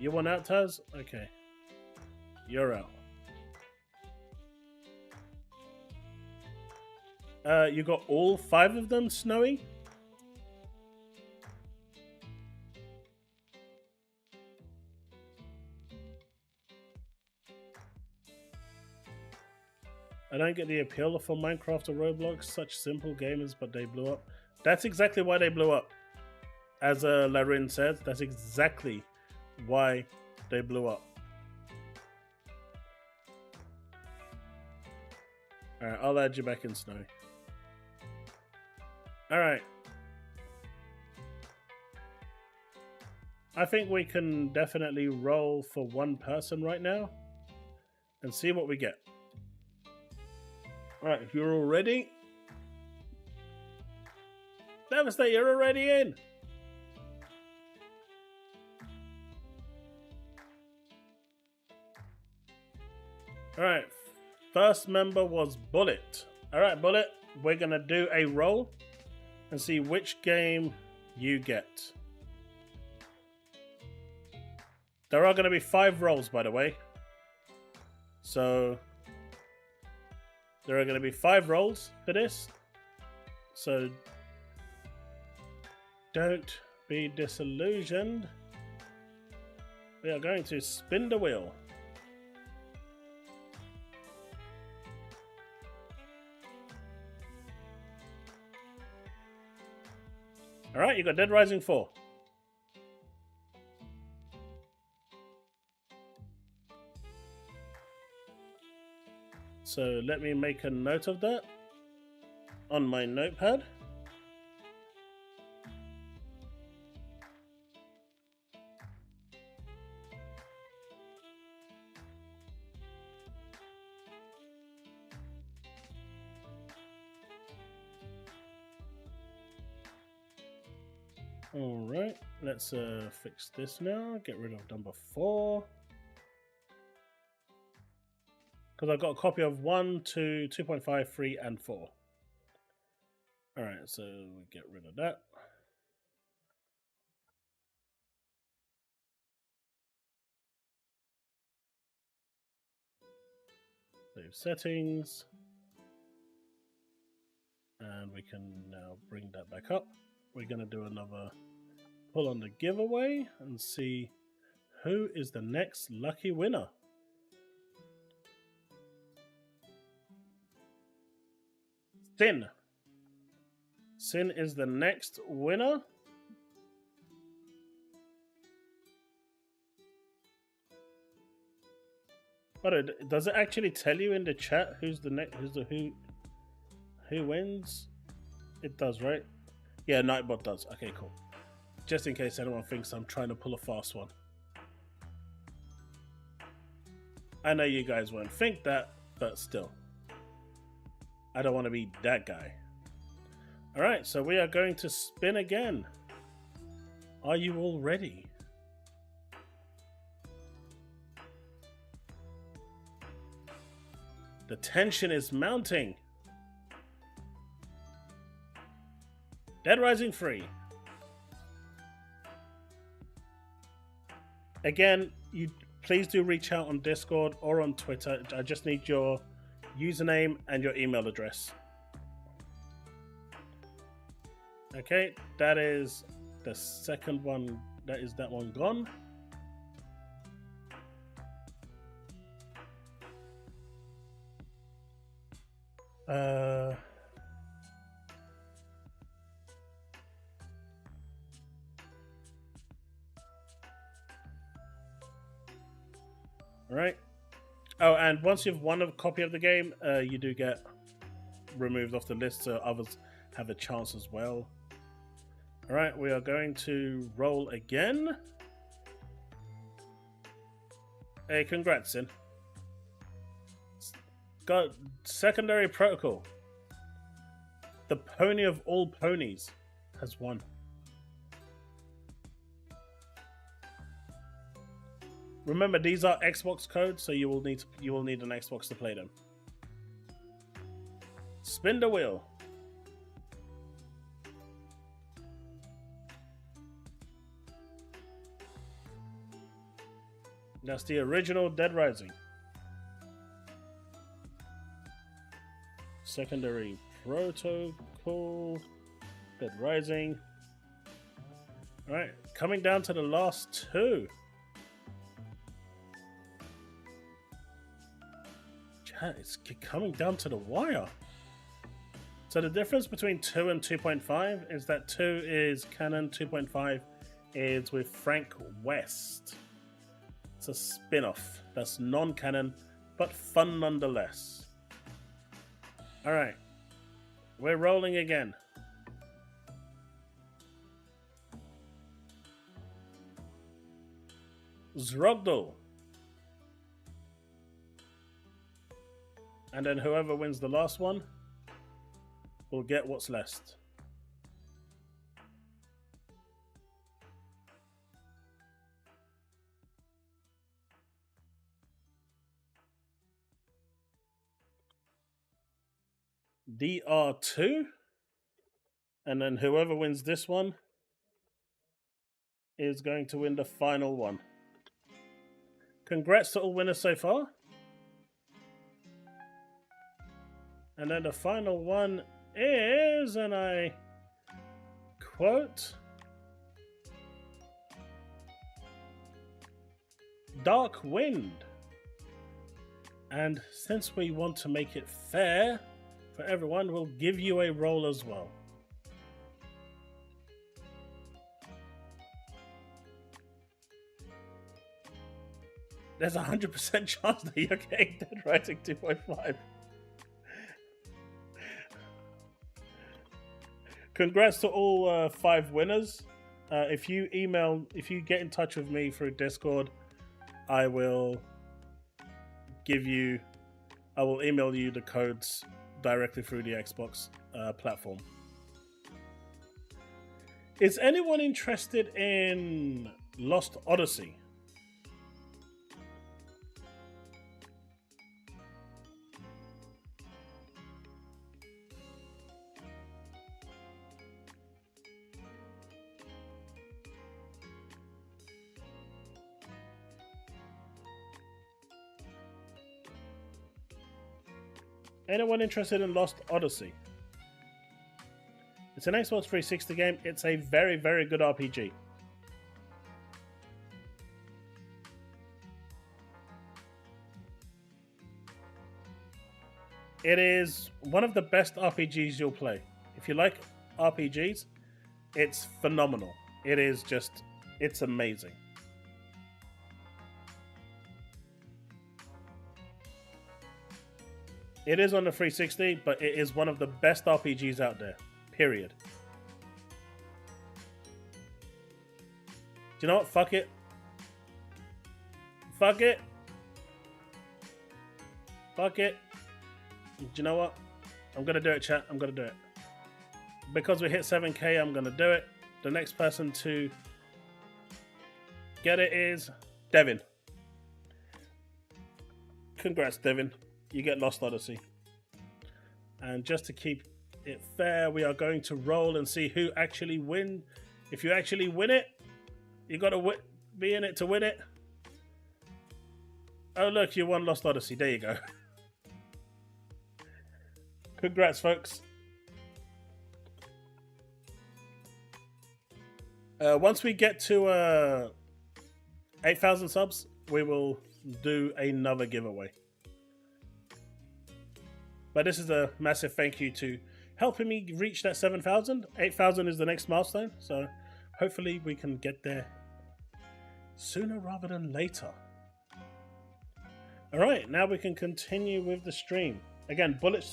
You want out, Taz? Okay. You're out. You got all 5 of them, Snowy? I don't get the appeal for Minecraft or Roblox, such simple gamers, but they blew up. That's exactly why they blew up. As Larin said, that's exactly why they blew up. Alright, I'll add you back in, Snowy. Alright. I think we can definitely roll for one person right now and see what we get. Alright, if you're all ready. Devastate, you're already in. Alright, first member was Bullet. Alright, Bullet, we're going to do a roll and see which game you get. There are going to be 5 rolls, by the way. So, there are going to be 5 rolls for this. So, don't be disillusioned. We are going to spin the wheel. Alright, you got Dead Rising 4. So let me make a note of that on my notepad. Alright, let's fix this now. Get rid of number 4. Because I've got a copy of 1, 2, 2.5, 3, and 4. Alright, so we get rid of that. Save settings. And we can now bring that back up. We're going to do another pull on the giveaway and see who is the next lucky winner. Sin. Sin is the next winner. But does it actually tell you in the chat who's the next? Who wins? It does, right? Yeah, Nightbot does. Okay, cool. Just in case anyone thinks I'm trying to pull a fast one. I know you guys won't think that, but still. I don't want to be that guy. Alright, so we are going to spin again. Are you all ready? The tension is mounting. Dead Rising 3. Again, you please do reach out on Discord or on Twitter. I just need your username and your email address. Okay, that is the second one. That is that one gone. Alright. Oh, and once you've won a copy of the game, you do get removed off the list so others have a chance as well. Alright, we are going to roll again. Hey, congrats, Sin. Got secondary protocol. The pony of all ponies has won. Remember, these are Xbox codes, so you will need an Xbox to play them. Spin the wheel. That's the original Dead Rising. Secondary protocol, Dead Rising. Alright, coming down to the last 2. Yeah, it's coming down to the wire. So the difference between 2 and 2.5 is that 2 is canon, 2.5 is with Frank West. It's a spin-off that's non-canon, but fun nonetheless. Alright. We're rolling again. Zrogdal. And then whoever wins the last one will get what's left. DR2. And then whoever wins this one is going to win the final one. Congrats to all winners so far. And then the final one is, and I quote, Dark Wind. And since we want to make it fair for everyone, we'll give you a roll as well. There's a 100% chance that you're getting Dead Rising 2.5. Congrats to all 5 winners. If you get in touch with me through Discord, I will email you the codes directly through the Xbox platform. Is anyone interested in Lost Odyssey? Anyone interested in Lost Odyssey? It's an Xbox 360 game. It's a very, very good RPG. It is one of the best RPGs you'll play. If you like RPGs, it's phenomenal. It's amazing. It is on the 360, but it is one of the best RPGs out there. Period. Do you know what? Fuck it. Fuck it. Fuck it. Do you know what? I'm going to do it, chat. I'm going to do it. Because we hit 7K, I'm going to do it. The next person to get it is Devin. Congrats, Devin. You get Lost Odyssey. And just to keep it fair, we are going to roll and see who actually wins. If you actually win it, you got to be in it to win it. Oh, look, you won Lost Odyssey. There you go. Congrats, folks. Once we get to 8,000 subs, we will do another giveaway. But this is a massive thank you to helping me reach that 7,000. 8,000 is the next milestone, so hopefully we can get there sooner rather than later. Alright, now we can continue with the stream. Again, Bullet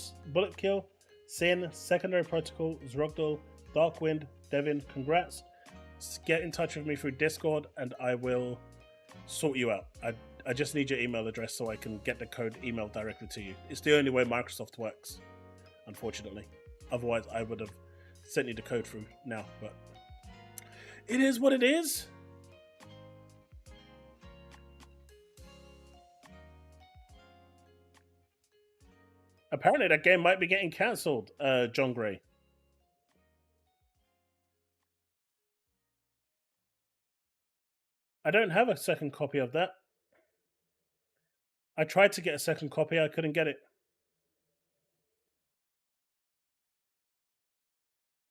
Kill, Sin, Secondary Protocol, Zrogdal, Darkwind, Devin, congrats. Get in touch with me through Discord and I will sort you out. I just need your email address so I can get the code emailed directly to you. It's the only way Microsoft works, unfortunately. Otherwise, I would have sent you the code through now, but it is what it is. Apparently, that game might be getting cancelled, John Gray. I don't have a second copy of that. I tried to get a second copy, I couldn't get it.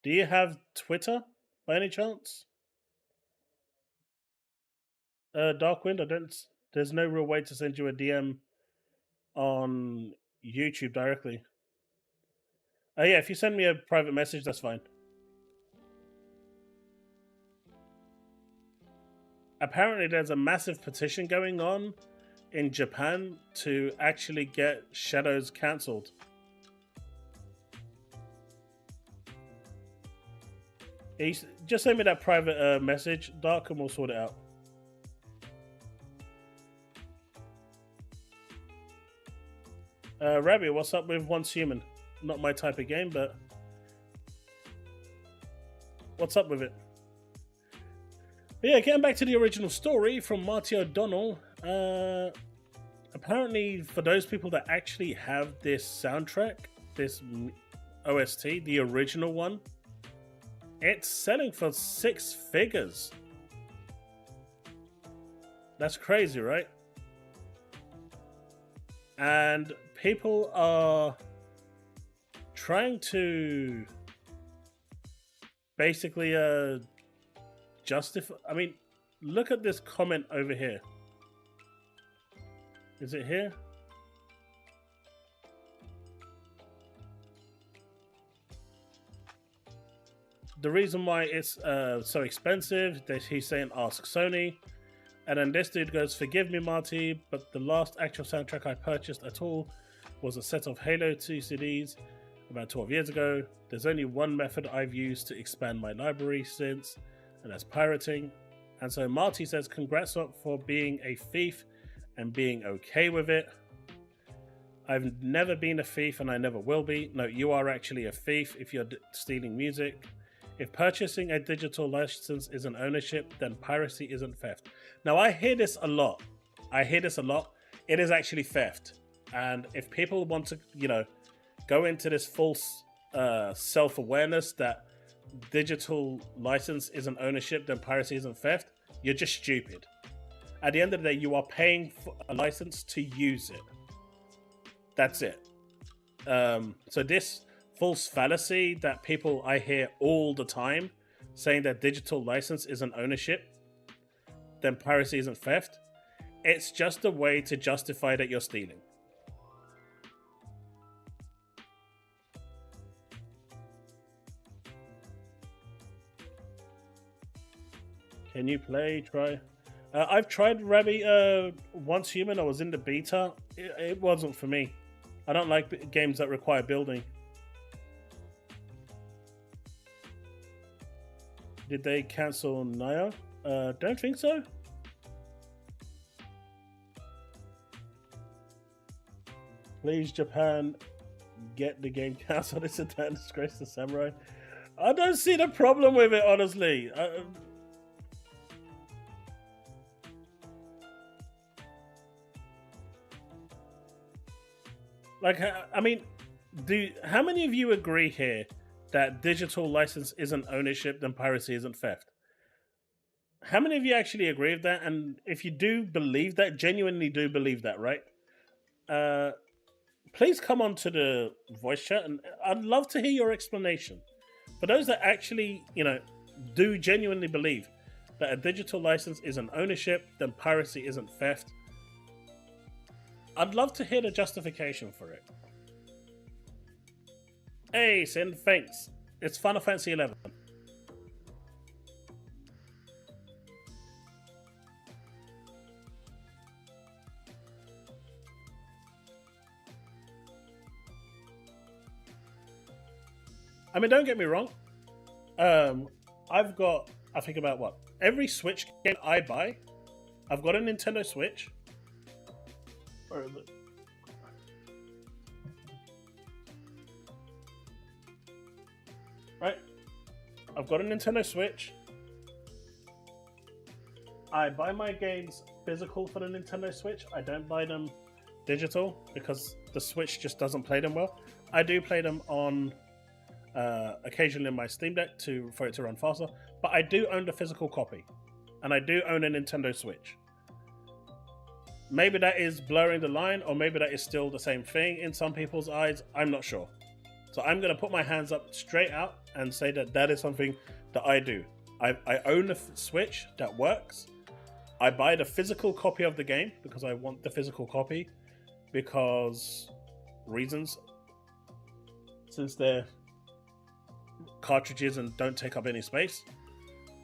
Do you have Twitter by any chance? Darkwind, there's no real way to send you a DM on YouTube directly. Yeah, if you send me a private message, that's fine. Apparently, there's a massive petition going on in Japan to actually get Shadows cancelled. Just send me that private message, Dark, and we'll sort it out. Rabbi, what's up with Once Human? Not my type of game, but what's up with it? But yeah, getting back to the original story from Marty O'Donnell. Apparently, for those people that actually have this soundtrack, this OST, the original one, it's selling for 6 figures. That's crazy, right? And people are trying to basically justify. I mean, look at this comment over here. Is it here? The reason why it's so expensive, that he's saying ask Sony. And then this dude goes, forgive me, Marty, but the last actual soundtrack I purchased at all was a set of Halo 2 CDs about 12 years ago. There's only one method I've used to expand my library since, and that's pirating. And so Marty says, congrats for being a thief and being okay with it. I've never been a thief and I never will be. No, you are actually a thief if you're stealing music. If purchasing a digital license isn't ownership, then piracy isn't theft. Now, I hear this a lot. It is actually theft. And if people want to, go into this false self-awareness that digital license isn't ownership, then piracy isn't theft, you're just stupid. At the end of the day, you are paying for a license to use it. That's it. So this false fallacy that people I hear all the time saying that digital license isn't ownership, then piracy isn't theft, it's just a way to justify that you're stealing. Can you try? I've tried Rabbi Once Human. I was in the beta. It wasn't for me. I don't like games that require building. Did they cancel Naya? Don't think so. Please, Japan, get the game cancelled. It's a disgrace to Samurai. I don't see the problem with it, honestly. I mean, how many of you agree here that digital license isn't ownership, then piracy isn't theft? How many of you actually agree with that? And if you do believe that, genuinely do believe that, right? Please come on to the voice chat, and I'd love to hear your explanation. For those that actually, do genuinely believe that a digital license isn't ownership, then piracy isn't theft, I'd love to hear the justification for it. Hey, Sin, thanks. It's Final Fantasy 11. I mean, don't get me wrong. I've got, I think about what? Every Switch game I buy, I've got a Nintendo Switch. Where is it? Right. I've got a Nintendo Switch. I buy my games physical for the Nintendo Switch. I don't buy them digital because the Switch just doesn't play them well. I do play them on occasionally in my Steam Deck for it to run faster, but I do own the physical copy, and I do own a Nintendo Switch. Maybe that is blurring the line, or maybe that is still the same thing in some people's eyes. I'm not sure. So I'm going to put my hands up straight out and say that that is something that I do. I own a Switch that works. I buy the physical copy of the game because I want the physical copy, because reasons, since they're cartridges and don't take up any space.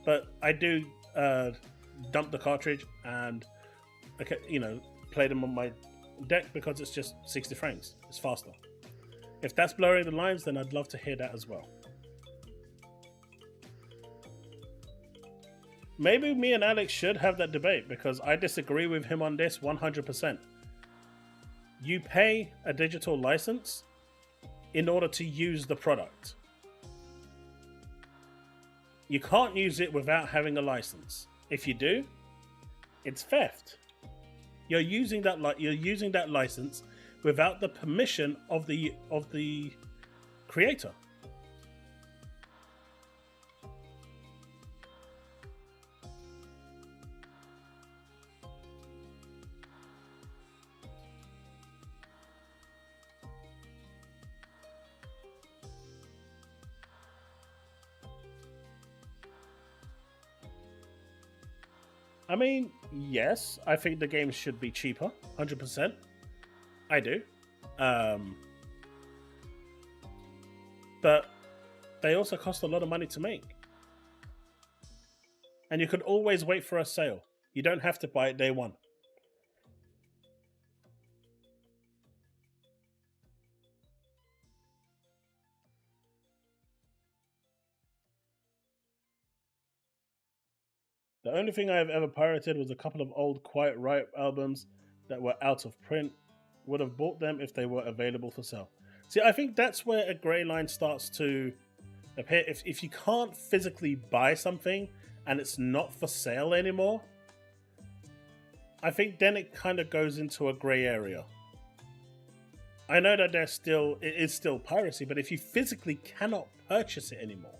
But I do dump the cartridge and play them on my deck because it's just 60 frames. It's faster. If that's blurring the lines, then I'd love to hear that as well. Maybe me and Alex should have that debate, because I disagree with him on this 100%. You pay a digital license in order to use the product. You can't use it without having a license. If you do, it's theft. You're using that license without the permission of the creator. I mean, yes, I think the games should be cheaper, 100%. I do. But they also cost a lot of money to make. And you could always wait for a sale. You don't have to buy it day one. The only thing I have ever pirated was a couple of old Quiet Riot albums that were out of print. Would have bought them if they were available for sale. See, I think that's where a grey line starts to appear. If you can't physically buy something and it's not for sale anymore, I think then it kind of goes into a grey area. I know that it is still piracy, but if you physically cannot purchase it anymore,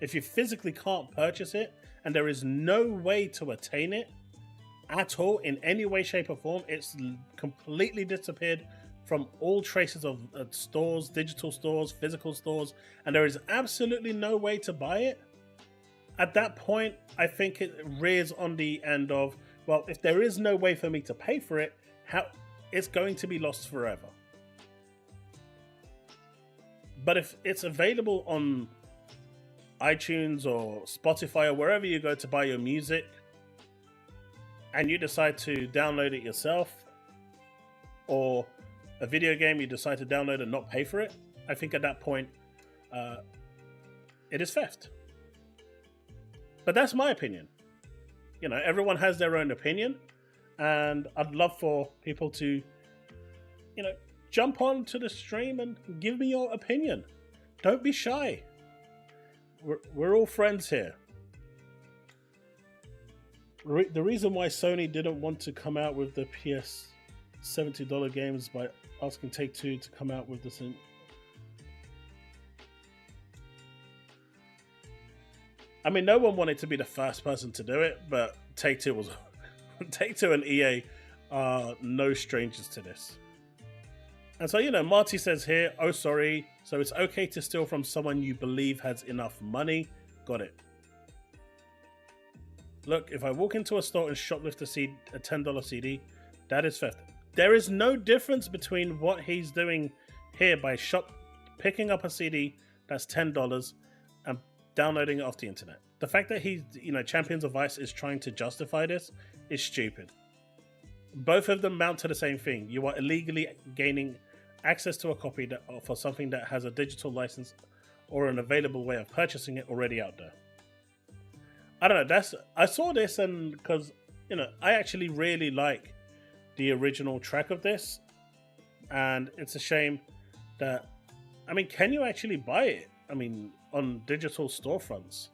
if you physically can't purchase it, and there is no way to attain it at all in any way, shape, or form, it's completely disappeared from all traces of stores, digital stores, physical stores, and there is absolutely no way to buy it. At that point, I think it rears on the end of, well, if there is no way for me to pay for it, how it's going to be lost forever. But if it's available on iTunes or Spotify or wherever you go to buy your music, and you decide to download it yourself, or a video game you decide to download and not pay for it, I think at that point it is theft. But that's my opinion. You know, everyone has their own opinion, and I'd love for people to, jump on to the stream and give me your opinion. Don't be shy. We're all friends here. The reason why Sony didn't want to come out with the PS $70 games by asking Take-Two to come out with the same. I mean, no one wanted to be the first person to do it, but Take-Two was. Take-Two and EA are no strangers to this. And so, Marty says here, oh, sorry. So it's okay to steal from someone you believe has enough money. Got it. Look, if I walk into a store and shoplift a $10 CD, that is theft. There is no difference between what he's doing here by picking up a CD that's $10 and downloading it off the internet. The fact that he's, Champions of Vice is trying to justify this is stupid. Both of them mount to the same thing. You are illegally gaining access to a copy for something that has a digital license or an available way of purchasing it already out there. I don't know. I saw this, and because I actually really like the original track of this, and it's a shame that can you actually buy it? On digital storefronts.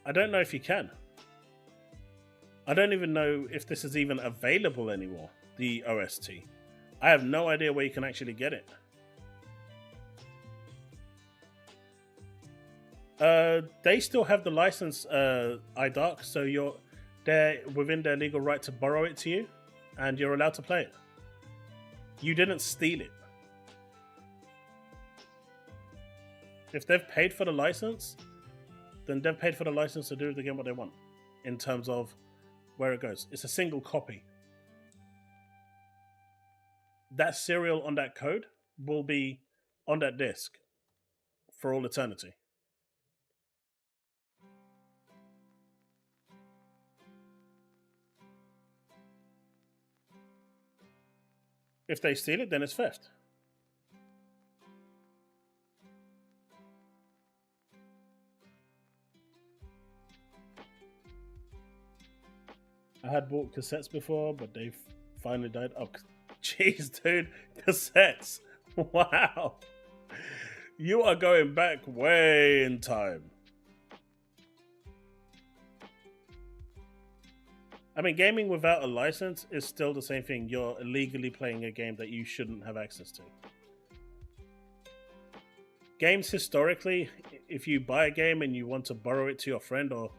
I don't know if you can. I don't even know if this is even available anymore. The OST. I have no idea where you can actually get it. They still have the license, iDark, so they're within their legal right to borrow it to you, and you're allowed to play it. You didn't steal it. If they've paid for the license, then they've paid for the license to do with the game what they want, in terms of where it goes. It's a single copy. that serial on that code will be on that disk for all eternity. If they steal it, then it's theft. I had bought cassettes before, but they've finally died. Oh, jeez, dude. Cassettes. Wow. You are going back way in time. I mean, gaming without a license is still the same thing. You're illegally playing a game that you shouldn't have access to. Games historically, if you buy a game and you want to borrow it to your friend or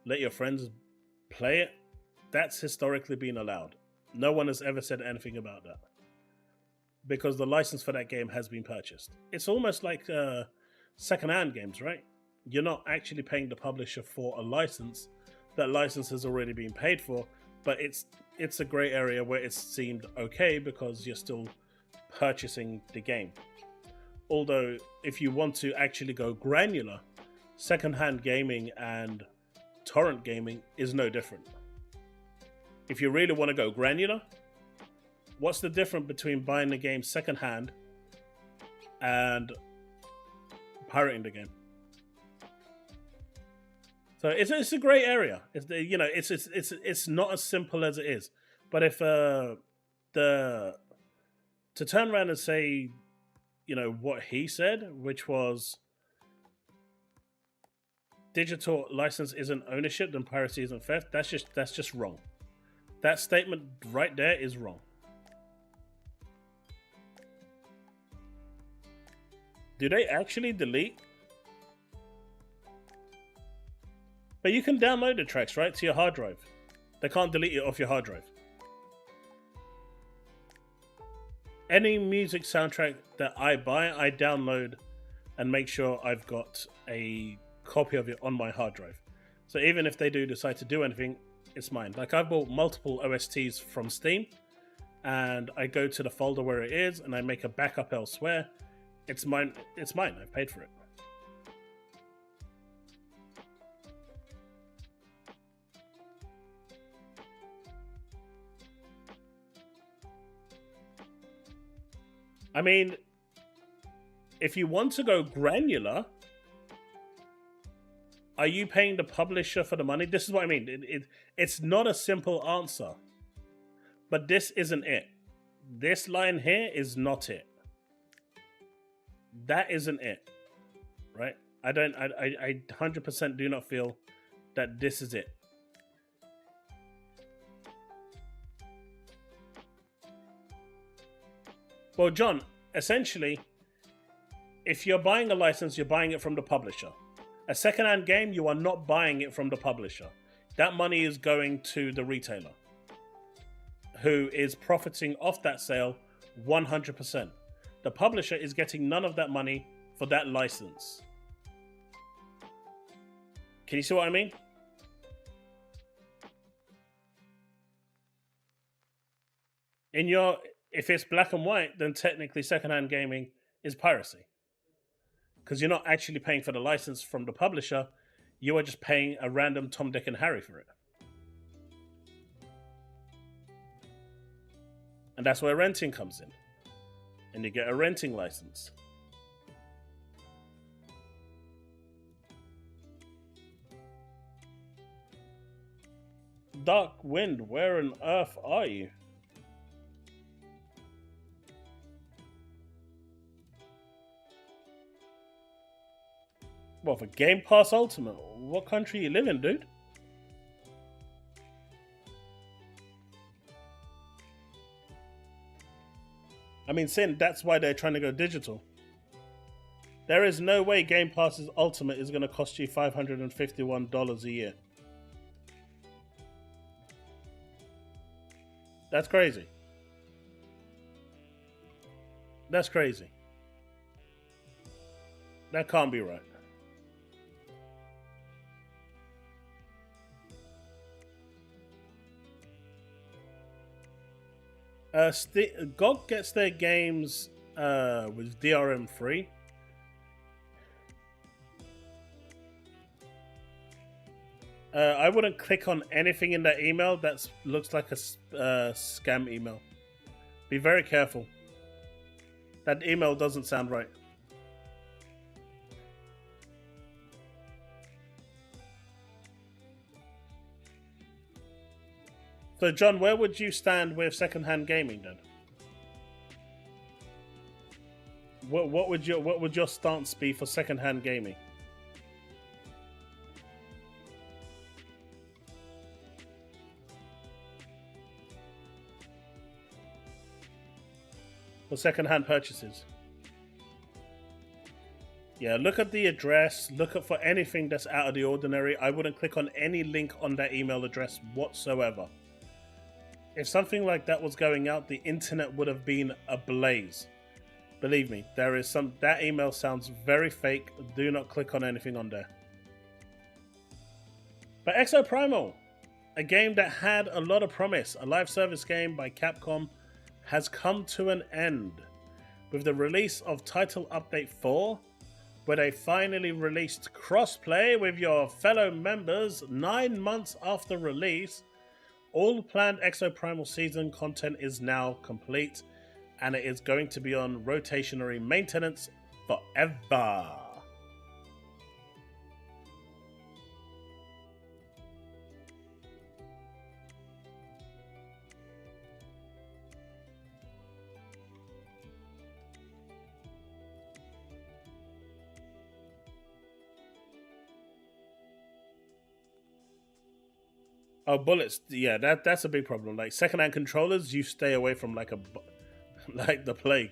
let your friends play it, that's historically been allowed. No one has ever said anything about that, because the license for that game has been purchased. It's almost like second-hand games, right? You're not actually paying the publisher for a license. That license has already been paid for, but it's a grey area where it's seemed okay because you're still purchasing the game. Although, if you want to actually go granular, second-hand gaming and torrent gaming is no different. If you really want to go granular, what's the difference between buying the game second-hand and pirating the game? So it's a grey area. It's not as simple as it is. But if to turn around and say, what he said, which was digital license isn't ownership, then piracy isn't theft. That's just wrong. That statement right there is wrong. Do they actually delete? But you can download the tracks, right, to your hard drive. They can't delete it off your hard drive. Any music soundtrack that I buy, I download and make sure I've got a copy of it on my hard drive. So even if they do decide to do anything, it's mine. Like, I've bought multiple OSTs from Steam, and I go to the folder where it is, and I make a backup elsewhere. It's mine. It's mine. I've paid for it. I mean, if you want to go granular, are you paying the publisher for the money? This is what I mean. It's not a simple answer. But this isn't it. This line here is not it. That isn't it. Right? I 100% do not feel that this is it. Well, John, essentially, if you're buying a license, you're buying it from the publisher. A second-hand game, you are not buying it from the publisher. That money is going to the retailer, who is profiting off that sale 100%. The publisher is getting none of that money for that license. Can you see what I mean? If it's black and white, then technically second-hand gaming is piracy. Because you're not actually paying for the license from the publisher, you are just paying a random Tom, Dick, and Harry for it. And that's where renting comes in. And you get a renting license. Dark Wind, where on earth are you? Well, for Game Pass Ultimate, what country you live in, dude? I mean, Sin, that's why they're trying to go digital. There is no way Game Pass's Ultimate is going to cost you $551 a year. That's crazy. That's crazy. That can't be right. GOG gets their games with DRM free. I wouldn't click on anything in that email that looks like a scam email. Be very careful. That email doesn't sound right. So, John, where would you stand with secondhand gaming then? What would your stance be for secondhand gaming? For secondhand purchases? Yeah, look at the address. Look for anything that's out of the ordinary. I wouldn't click on any link on that email address whatsoever. If something like that was going out, the internet would have been ablaze. Believe me, that email sounds very fake. Do not click on anything on there. But Exoprimal, a game that had a lot of promise, a live service game by Capcom, has come to an end with the release of Title Update 4, where they finally released crossplay with your fellow members 9 months after release. All planned Exoprimal season content is now complete, and it is going to be on rotationary maintenance forever. Oh, bullets. Yeah, that's a big problem. Like secondhand controllers, you stay away from like the plague.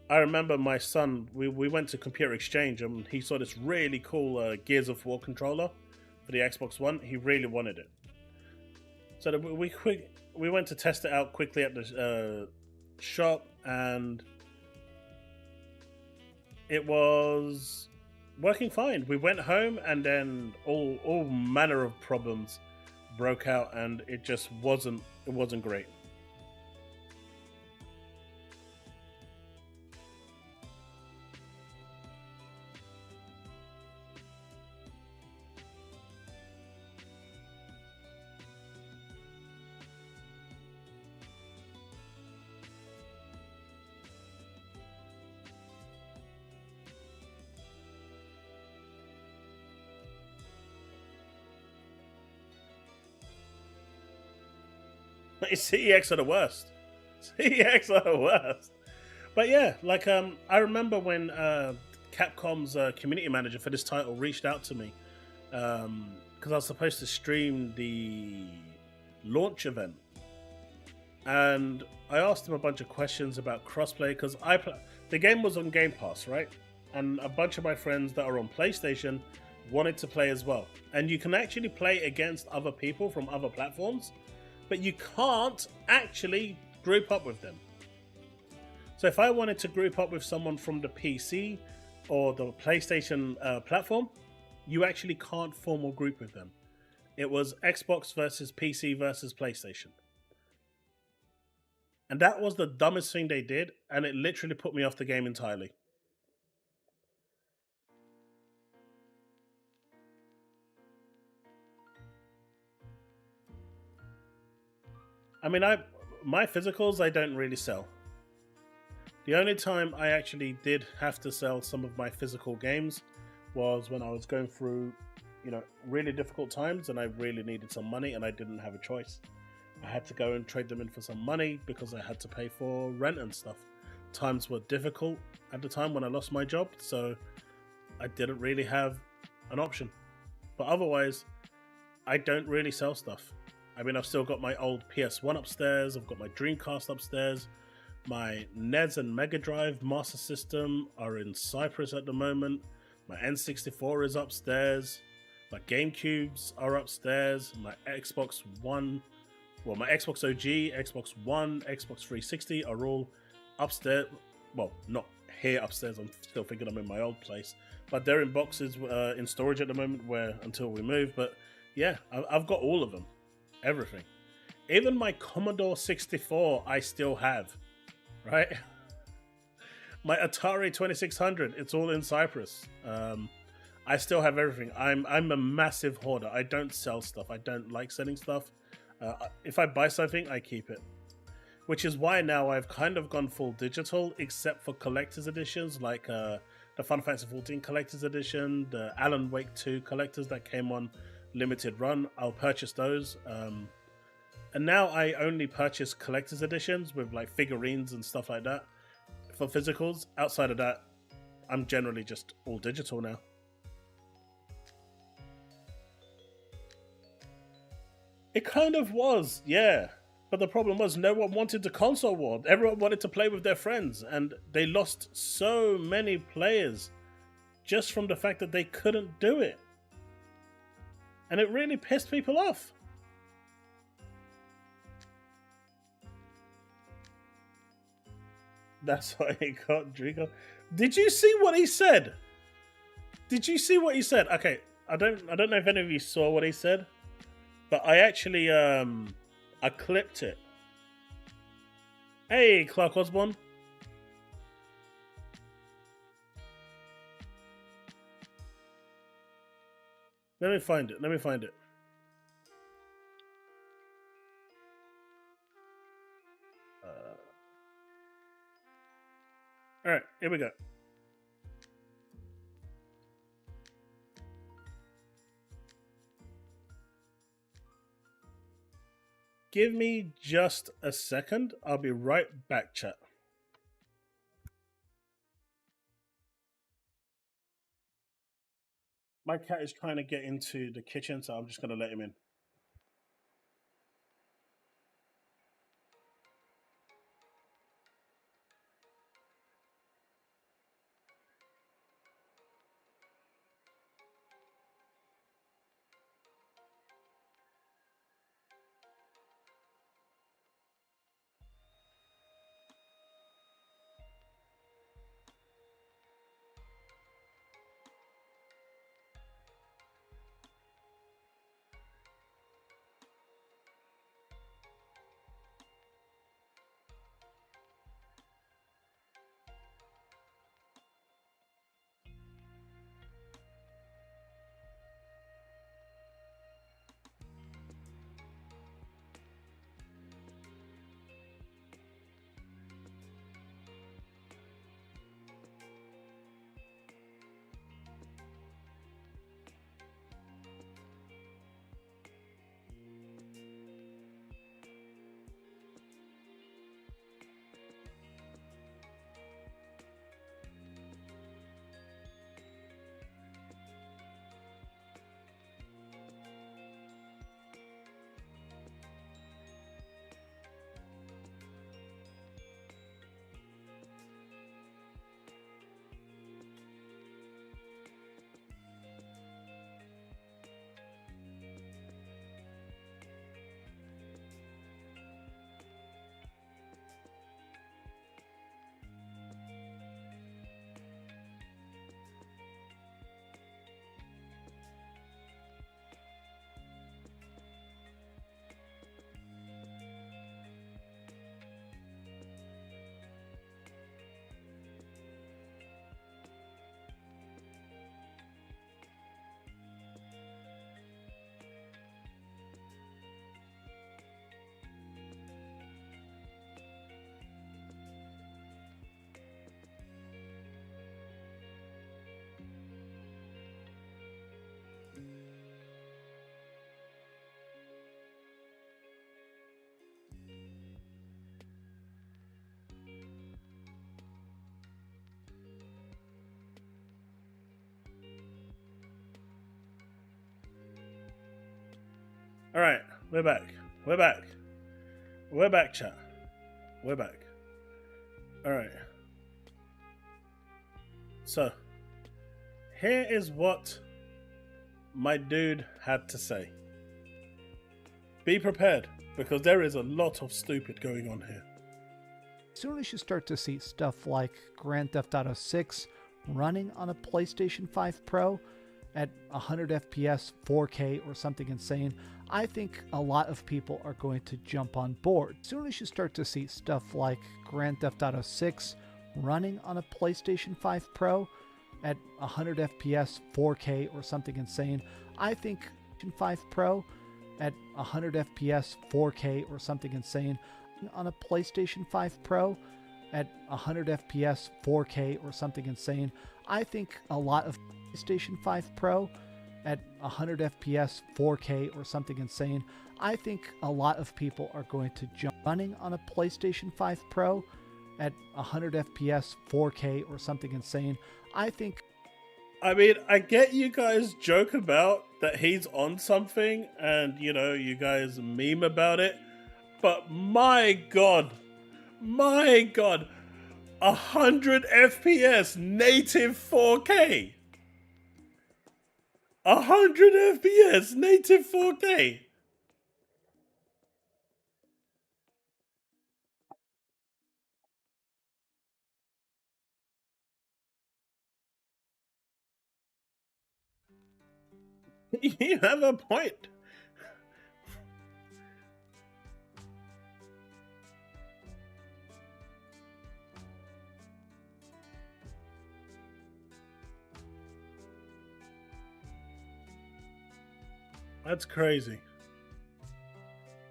I remember my son, we went to Computer Exchange and he saw this really cool Gears of War controller for the Xbox One. He really wanted it. So we went to test it out quickly at the shop, and it was working fine. We went home and then all manner of problems broke out, and it just wasn't great. CEX are the worst. CEX are the worst. But yeah, like I remember when Capcom's community manager for this title reached out to me because I was supposed to stream the launch event, and I asked him a bunch of questions about crossplay because the game was on Game Pass, right? And a bunch of my friends that are on PlayStation wanted to play as well. And you can actually play against other people from other platforms, but you can't actually group up with them. So if I wanted to group up with someone from the PC or the PlayStation platform, you actually can't form a group with them. It was Xbox versus PC versus PlayStation. And that was the dumbest thing they did, and it literally put me off the game entirely. I mean, my physicals I don't really sell. The only time I actually did have to sell some of my physical games was when I was going through, really difficult times and I really needed some money and I didn't have a choice. I had to go and trade them in for some money because I had to pay for rent and stuff. Times were difficult at the time when I lost my job, so I didn't really have an option. But otherwise, I don't really sell stuff. I mean, I've still got my old PS1 upstairs, I've got my Dreamcast upstairs, my NES and Mega Drive Master System are in Cyprus at the moment, my N64 is upstairs, my GameCubes are upstairs, my Xbox One, well, my Xbox OG, Xbox One, Xbox 360 are all upstairs. Well, not here upstairs, I'm still thinking I'm in my old place, but they're in boxes in storage at the moment until we move. But yeah, I've got all of them. Everything. Even my Commodore 64, I still have, right? My Atari 2600, it's all in Cyprus. I still have everything. I'm a massive hoarder. I don't sell stuff. I don't like selling stuff. If I buy something, I keep it. Which is why now I've kind of gone full digital, except for collector's editions, like the Final Fantasy XIV collector's edition, the Alan Wake 2 collectors that came on limited run. I'll purchase those. And now I only purchase collector's editions with like figurines and stuff like that for physicals. Outside of that, I'm generally just all digital now. It kind of was, yeah. But the problem was no one wanted the console war. Everyone wanted to play with their friends, and they lost so many players just from the fact that they couldn't do it. And it really pissed people off. That's why he got Drigo. Did you see what he said? Did you see what he said? Okay, I don't know if any of you saw what he said, but I actually I clipped it. Hey, Clarke Osborne. Let me find it. All right, here we go. Give me just a second. I'll be right back, chat. My cat is trying to get into the kitchen, so I'm just going to let him in. All right, we're back. We're back, chat. We're back. All right. So, here is what my dude had to say. Be prepared, because there is a lot of stupid going on here. Soon as you start to see stuff like Grand Theft Auto 6 running on a PlayStation 5 Pro at 100 FPS, 4K, or something insane, I think a lot of people are going to jump on board. Soon as you start to see stuff like Grand Theft Auto 6 running on a PlayStation 5 Pro at 100 FPS, 4K, or something insane, I think PlayStation 5 Pro at 100 FPS, 4K, or something insane on a PlayStation 5 Pro at 100 FPS, 4K, or something insane. I think a lot of PlayStation 5 Pro at 100 FPS, 4K, or something insane. I think a lot of people are going to jump running on a PlayStation 5 Pro at 100 FPS, 4K, or something insane. I mean, I get you guys joke about that he's on something and, you know, you guys meme about it, but my god, 100 FPS native 4K. 100 FPS native 4K. You have a point. That's crazy.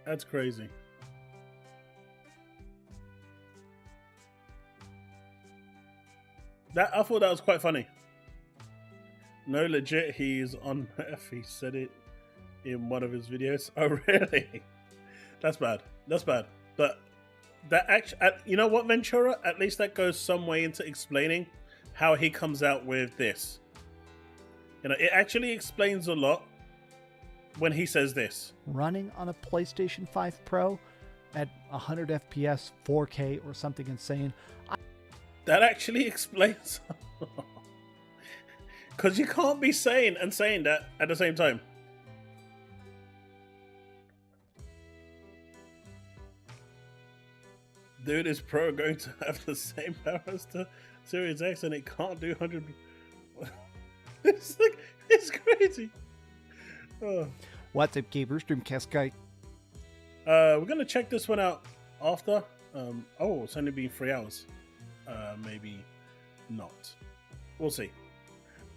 That's crazy. I thought that was quite funny. No, legit, he's on F. He said it in one of his videos. Oh, really? That's bad. That's bad. But that actually, you know what, Ventura? At least that goes some way into explaining how he comes out with this. You know, it actually explains a lot when he says this. Running on a PlayStation 5 Pro at 100 FPS, 4K, or something insane. That actually explains. Because you can't be saying and saying that at the same time. Dude, is Pro going to have the same power as the Series X and it can't do 100? It's crazy. Oh. What's up, gamers? Dreamcast guy. We're going to check this one out after. Oh, it's only been 3 hours. Maybe not. We'll see.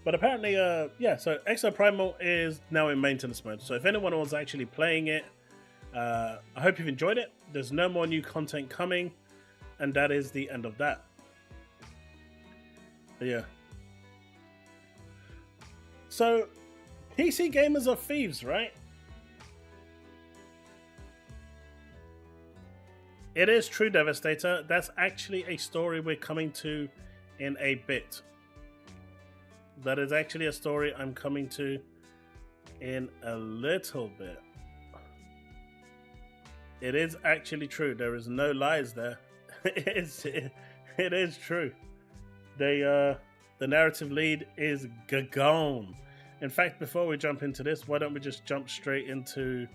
But apparently, yeah, so Exo Primal is now in maintenance mode. So if anyone was actually playing it, I hope you've enjoyed it. There's no more new content coming. And that is the end of that. But yeah. So, PC gamers are thieves, right? It is true, Devastator. That's actually a story we're coming to in a bit. That is actually a story I'm coming to in a little bit. It is actually true. There is no lies there. It is true. The narrative lead is gone. In fact, before we jump into this, why don't we just jump straight into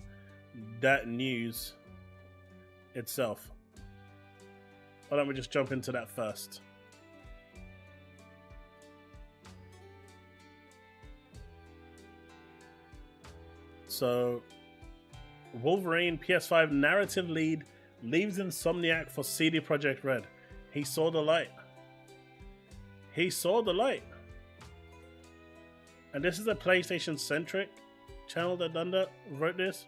that news itself? Why don't we just jump into that first? So, Wolverine PS5 narrative lead leaves Insomniac for CD Projekt Red. He saw the light. He saw the light. And this is a PlayStation-centric channel that wrote this.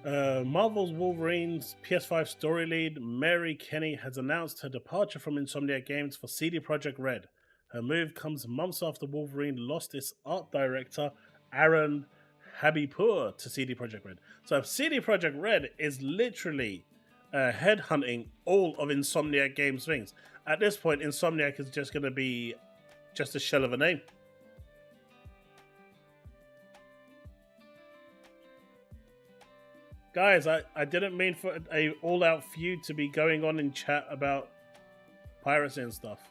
Marvel's Wolverine's PS5 story lead, Mary Kenny, has announced her departure from Insomniac Games for CD Projekt Red. Her move comes months after Wolverine lost its art director, Aaron Habibpour, to CD Projekt Red. So CD Projekt Red is literally headhunting all of Insomniac Games things. At this point, Insomniac is just going to be just a shell of a name. Guys, I didn't mean for a all-out feud to be going on in chat about piracy and stuff.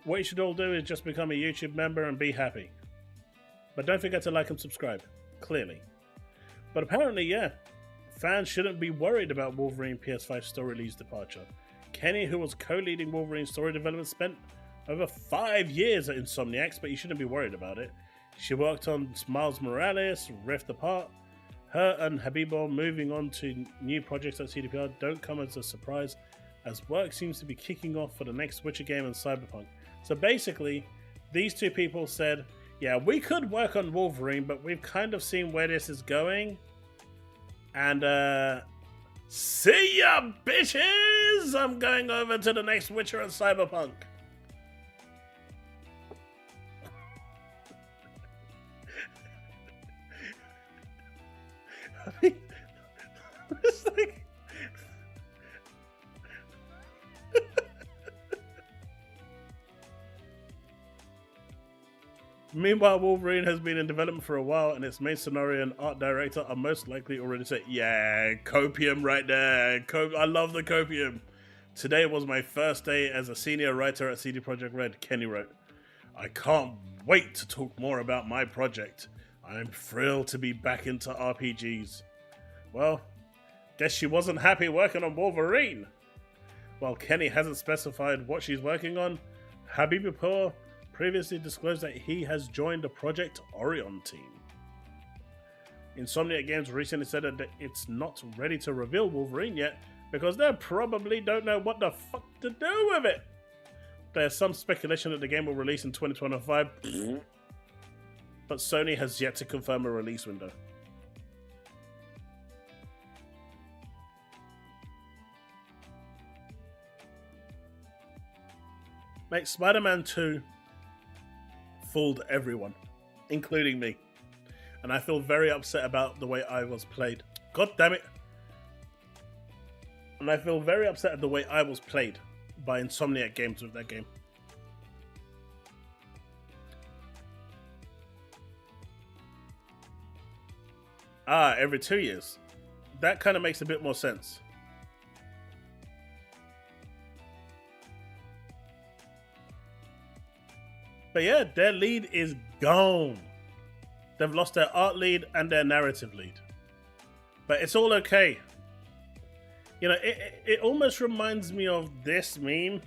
What you should all do is just become a YouTube member and be happy. But don't forget to like and subscribe, clearly. But apparently, yeah, fans shouldn't be worried about Wolverine PS5 story lead's departure. Kenny, who was co-leading Wolverine story development, spent over 5 years at Insomniacs, but you shouldn't be worried about it. She worked on Miles Morales, Rift Apart. Her and Habibo moving on to new projects at CDPR don't come as a surprise, as work seems to be kicking off for the next Witcher game and Cyberpunk. So basically, these two people said, yeah, we could work on Wolverine, but we've kind of seen where this is going. And, see ya, bitches! I'm going over to the next Witcher and Cyberpunk. I mean, it's like... Meanwhile, Wolverine has been in development for a while, and its main scenario and art director are most likely already set. Yeah, copium right there. I love the copium. Today was my first day as a senior writer at CD Projekt Red, Kenny wrote. I can't wait to talk more about my project. I'm thrilled to be back into RPGs. Well, guess she wasn't happy working on Wolverine. While Kenny hasn't specified what she's working on, Habibipur previously disclosed that he has joined the Project Orion team. Insomniac Games recently said that it's not ready to reveal Wolverine yet because they probably don't know what the fuck to do with it. There's some speculation that the game will release in 2025, but Sony has yet to confirm a release window. Mate, Spider-Man 2 fooled everyone, including me. And I feel very upset about the way I was played. God damn it. And I feel very upset at the way I was played by Insomniac Games with that game. Ah, every 2 years. That kind of makes a bit more sense. But yeah, their lead is gone. They've lost their art lead and their narrative lead. But it's all okay. You know, it almost reminds me of this meme.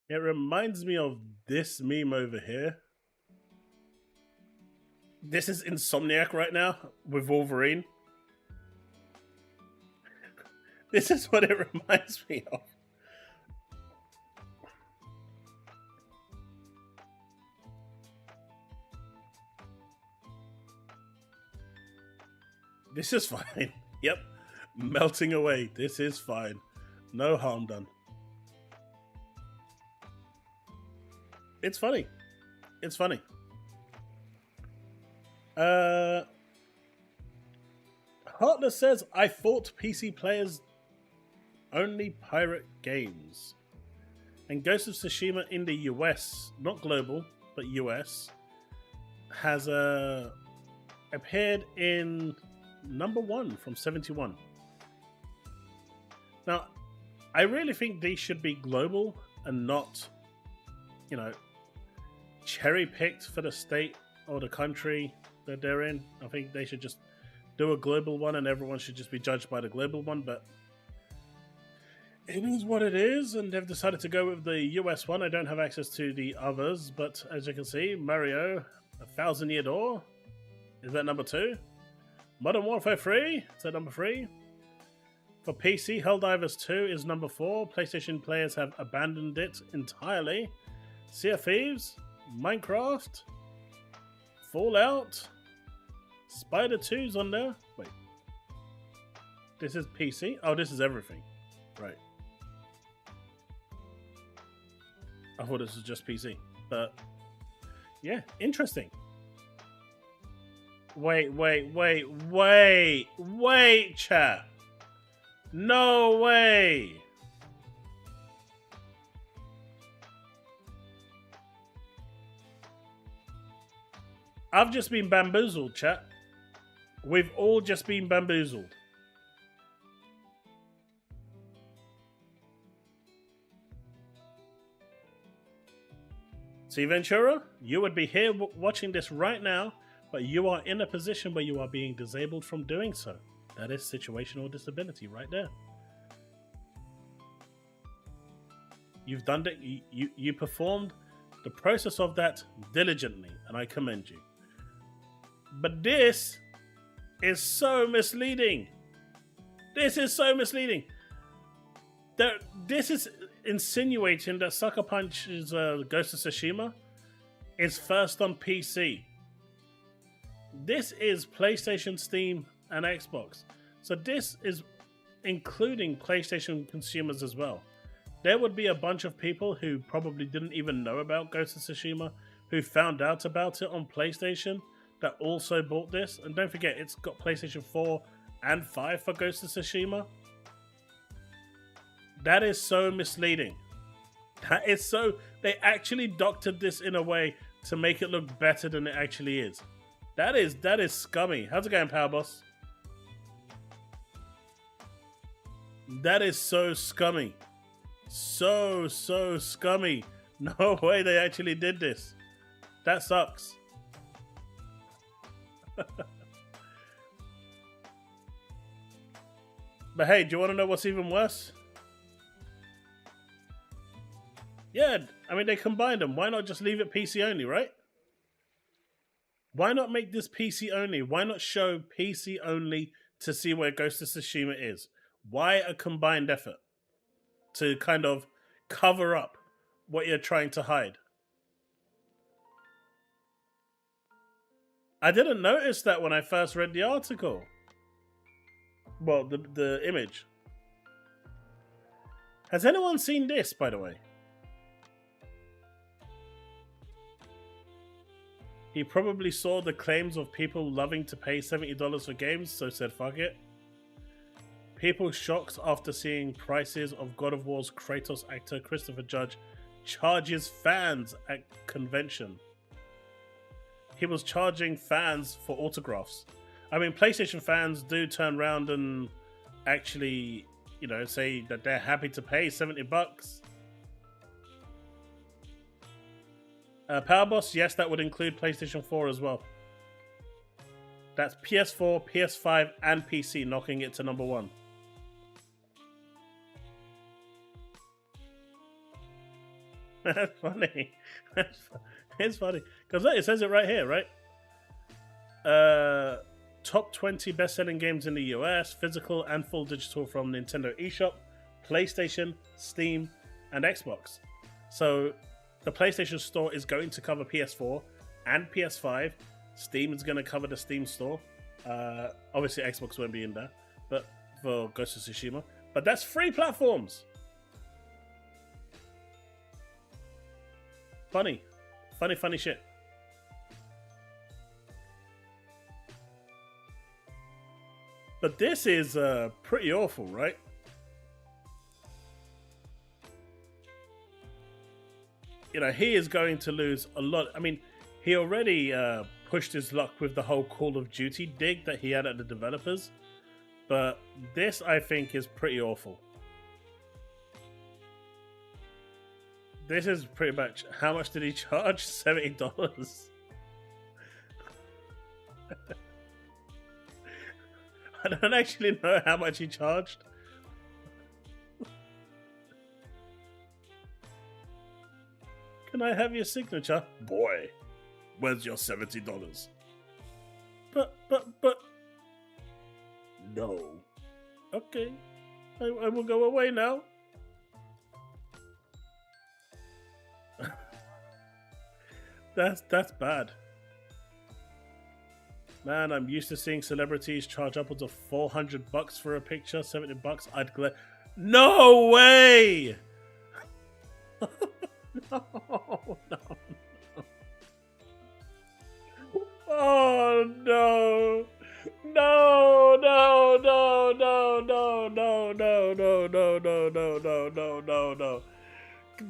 It reminds me of this meme over here. This is Insomniac right now with Wolverine. This is what it reminds me of. This is fine. Yep. Melting away. This is fine. No harm done. It's funny. It's funny. Heartless says, I thought PC players only pirate games. And Ghost of Tsushima in the US, not global, but US, has appeared in #1 from 71. Now, I really think these should be global and not, you know, cherry-picked for the state or the country that they're in. I think they should just do a global one and everyone should just be judged by the global one, but it is what it is, and they've decided to go with the US one. I don't have access to the others, but as you can see, Mario, 1,000 Year Door, is that #2? Modern Warfare 3, is that #3? For PC, Helldivers 2 is #4. PlayStation players have abandoned it entirely. Sea of Thieves, Minecraft, Fallout, Spider 2's on there. Wait. This is PC? Oh, this is everything. Right. I thought this was just PC. But, yeah, interesting. Wait, chat. No way. I've just been bamboozled, chat. We've all just been bamboozled. See, Ventura, you would be here watching this right now but you are in a position where you are being disabled from doing so. That is situational disability right there. You've done it. You performed the process of that diligently, and I commend you. But this is so misleading. This is so misleading. This is insinuating that Sucker Punch's Ghost of Tsushima is first on PC. This is PlayStation, Steam, and Xbox. So this is including PlayStation consumers as well. There would be a bunch of people who probably didn't even know about Ghost of Tsushima, who found out about it on PlayStation, that also bought this. And don't forget, it's got PlayStation 4 and 5 for Ghost of Tsushima. That is so misleading. That is so... They actually doctored this in a way to make it look better than it actually is. That is scummy. How's it going, Powerboss? That is so scummy. So scummy. No way they actually did this. That sucks. But hey, do you want to know what's even worse? Yeah, I mean, they combined them. Why not just leave it PC only, right? Why not make this PC only? Why not show PC only to see where Ghost of Tsushima is? Why a combined effort? To kind of cover up what you're trying to hide. I didn't notice that when I first read the article. Well, the image. Has anyone seen this, by the way? He probably saw the claims of people loving to pay $70 for games, so said fuck it. People shocked after seeing prices of God of War's Kratos actor Christopher Judge charges fans at convention. He was charging fans for autographs. I mean, PlayStation fans do turn around and actually, you know, say that they're happy to pay $70. Powerboss, yes, that would include PlayStation 4 as well. That's PS4, PS5, and PC, knocking it to number 1. That's funny. It's funny. Because it says it right here, right? Top 20 best-selling games in the US, physical and full digital from Nintendo eShop, PlayStation, Steam, and Xbox. So the PlayStation Store is going to cover PS4 and PS5. Steam is going to cover the Steam Store. Obviously, Xbox won't be in there, but for Ghost of Tsushima. But that's 3 platforms. Funny shit. But this is pretty awful, right? You know, he is going to lose a lot. I mean, he already pushed his luck with the whole Call of Duty dig that he had at the developers. But this, I think, is pretty awful. This is pretty much... How much did he charge? $70. I don't actually know how much he charged. Can I have your signature? Boy, where's your $70? But... No. Okay. I will go away now. That's bad. Man, I'm used to seeing celebrities charge upwards of $400 for a picture, $70. I'd No way! No. Oh no. No.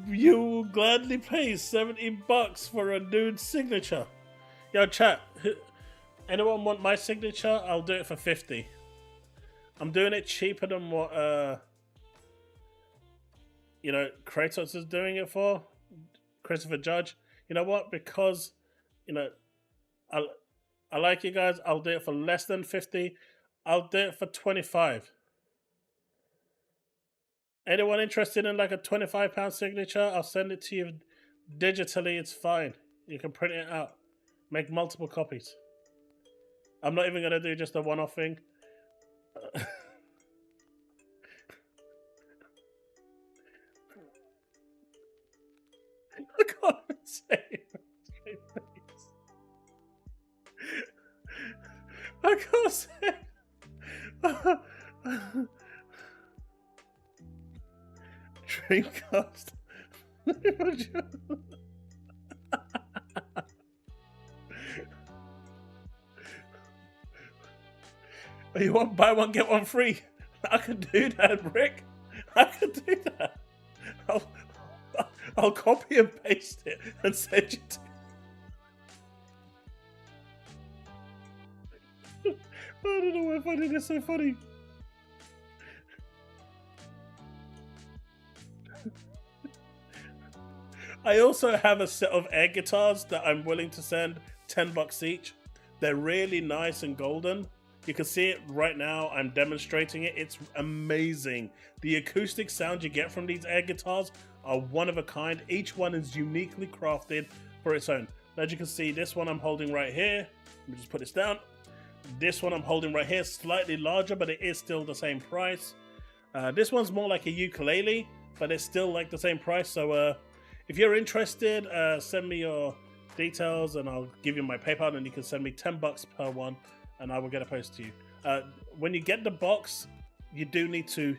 You will gladly pay $70 for a nude signature. Yo, chat. Anyone want my signature? I'll do it for $50. I'm doing it cheaper than what Kratos is doing it for. Christopher Judge. You know what? Because I like you guys. I'll do it for less than 50. I'll do it for 25. Anyone interested in like a £25 signature? I'll send it to you digitally. It's fine. You can print it out. Make multiple copies. I'm not even going to do just a one-off thing. I can't say it. I can't say it. Dreamcast. You want buy one get one free? I could do that, Rick. I could do that. I'll copy and paste it and send you to. I don't know why I find it so funny. I also have a set of air guitars that I'm willing to send $10 each. They're really nice and golden. You can see it right now. I'm demonstrating it. It's amazing. The acoustic sound you get from these air guitars are one of a kind. Each one is uniquely crafted for its own. As you can see, this one I'm holding right here. Let me just put this down. This one I'm holding right here, slightly larger, but it is still the same price. This one's more like a ukulele, but it's still like the same price. So if you're interested, send me your details and I'll give you my PayPal, and you can send me $10 per one and I will get a post to you. When you get the box, you do need to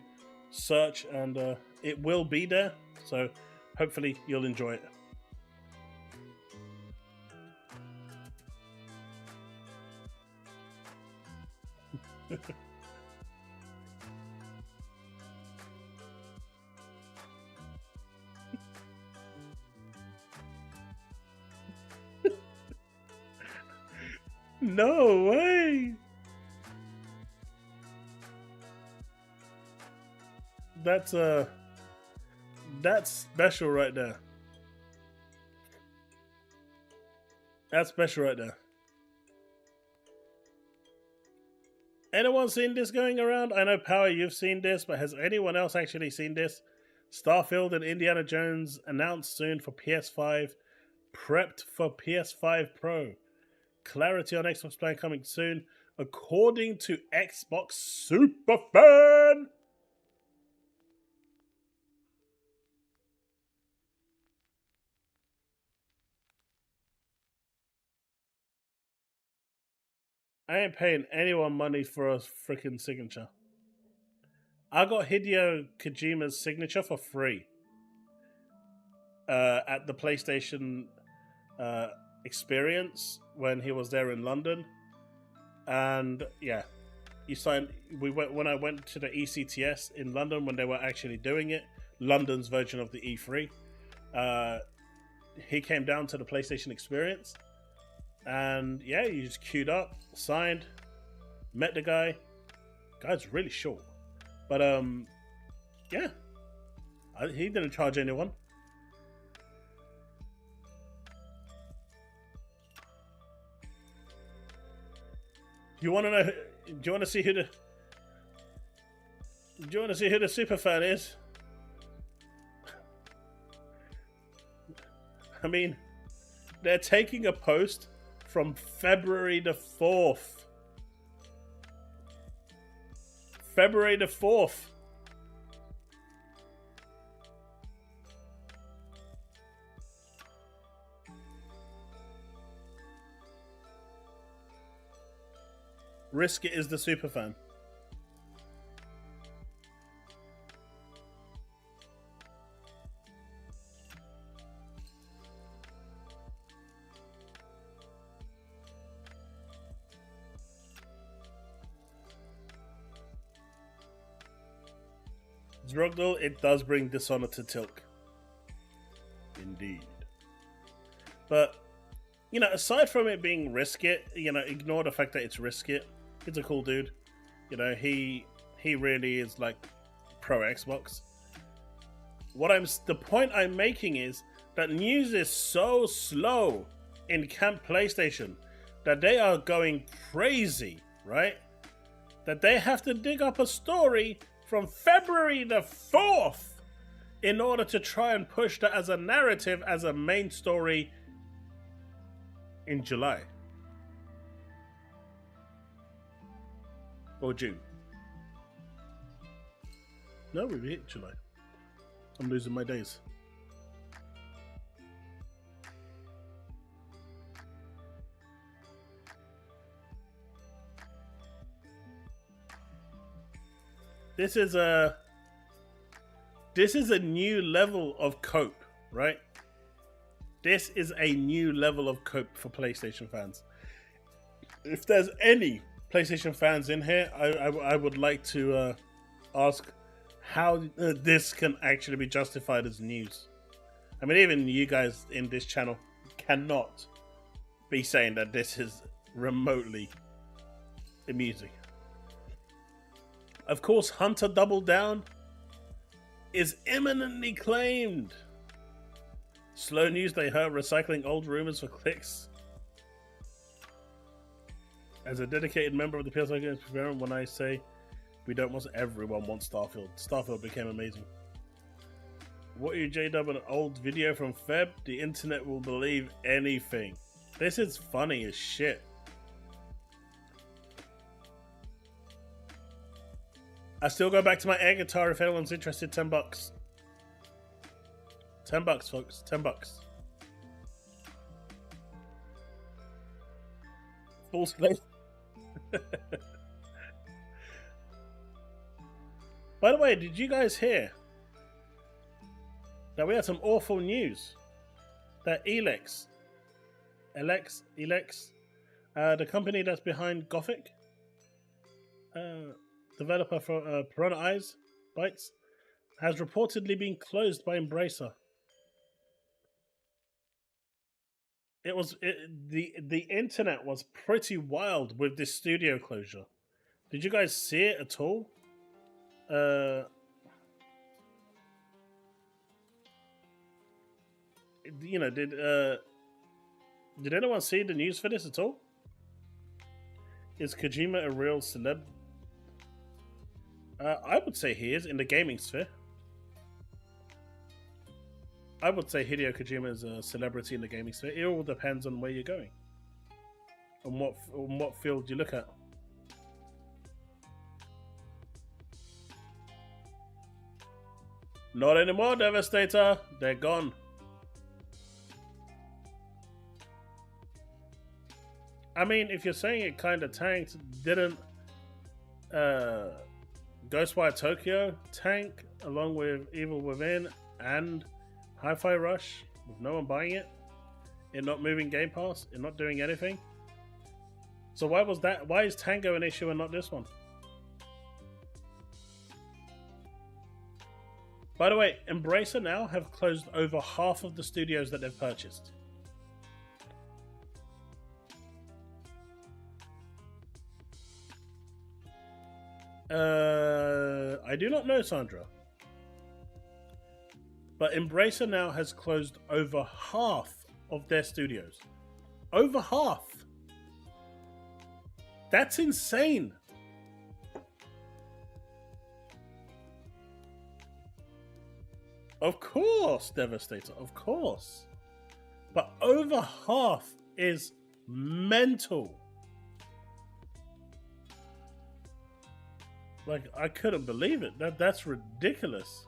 search, and it will be there. So hopefully you'll enjoy it. No way! That's special right there. That's special right there. Anyone seen this going around? I know, Power, you've seen this, but has anyone else actually seen this? Starfield and Indiana Jones announced soon for PS5, prepped for PS5 Pro. Clarity on Xbox plan coming soon, according to Xbox Superfan. I ain't paying anyone money for a freaking signature. I got Hideo Kojima's signature for free at the PlayStation experience when he was there in London. And yeah, you signed. When I went to the ECTS in London when they were actually doing it, London's version of the E3. He came down to the PlayStation experience. And yeah, you just queued up, signed, met the guy. Guy's really short, but yeah, he didn't charge anyone. You want to know? Do you want to see who the? Do you want to see who the super fan is? I mean, they're taking a post from February the 4th. February the 4th. Risk It is the superfan. Drugdle, it does bring dishonor to Tilk. Indeed. But, you know, aside from it being Risk It, you know, ignore the fact that it's Risk It. He's a cool dude. You know, he really is like pro Xbox. The point I'm making is that news is so slow in Camp PlayStation. that they are going crazy, right? That they have to dig up a story from February the 4th in order to try and push that as a narrative, as a main story in July. Or June. No, we've hit July. I'm losing my days. This is a new level of cope, right? This is a new level of cope for PlayStation fans. If there's any PlayStation fans in here, I would like to ask how this can actually be justified as news. I mean, even you guys in this channel cannot be saying that this is remotely amusing. Of course, Hunter Double Down is imminently claimed. Slow news, they heard recycling old rumors for clicks. As a dedicated member of the PS Games experiment, when I say we don't want, everyone wants Starfield. Starfield became amazing. What you J-Dub, an old video from Feb? The internet will believe anything. This is funny as shit. I still go back to my air guitar if anyone's interested. $10. $10, folks. $10. Full play. By the way, did you guys hear that we had some awful news? That Elex, the company that's behind Gothic, developer for Piranha Eyes Bytes, has reportedly been closed by Embracer. The internet was pretty wild with this studio closure. Did you guys see it at all? You know, did anyone see the news for this at all? Is Kojima a real celeb? I would say he is in the gaming sphere. I would say Hideo Kojima is a celebrity in the gaming sphere. It all depends on where you're going, on what field you look at. Not anymore, Devastator. They're gone. I mean, if you're saying it kind of tanked, didn't Ghostwire Tokyo tank along with Evil Within and Hi-Fi Rush with no one buying it? It not moving Game Pass? It not doing anything? So why was that? Why is Tango an issue and not this one? By the way, Embracer now have closed over half of the studios that they've purchased. I do not know, Sandra. But Embracer now has closed over half of their studios. Over half. That's insane. Of course, Devastator, of course. But over half is mental. Like, I couldn't believe it. That's ridiculous.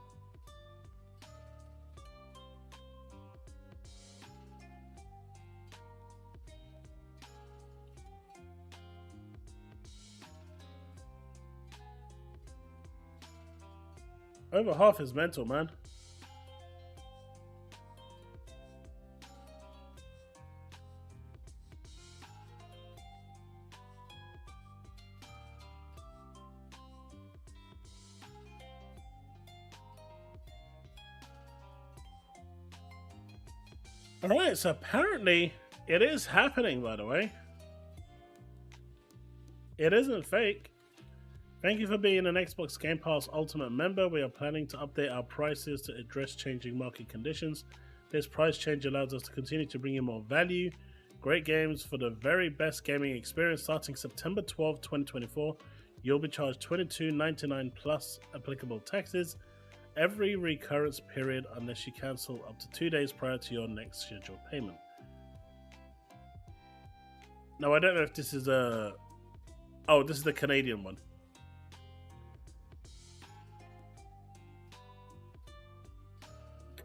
Over half is mental, man. Alright, so apparently it is happening, by the way. It isn't fake. Thank you for being an Xbox Game Pass Ultimate member. We are planning to update our prices to address changing market conditions. This price change allows us to continue to bring in more value, Great games for the very best gaming experience starting September 12, 2024. You'll be charged $22.99 plus applicable taxes every recurrence period unless you cancel up to 2 days prior to your next scheduled payment. Now, I don't know if this is a... Oh, this is the Canadian one.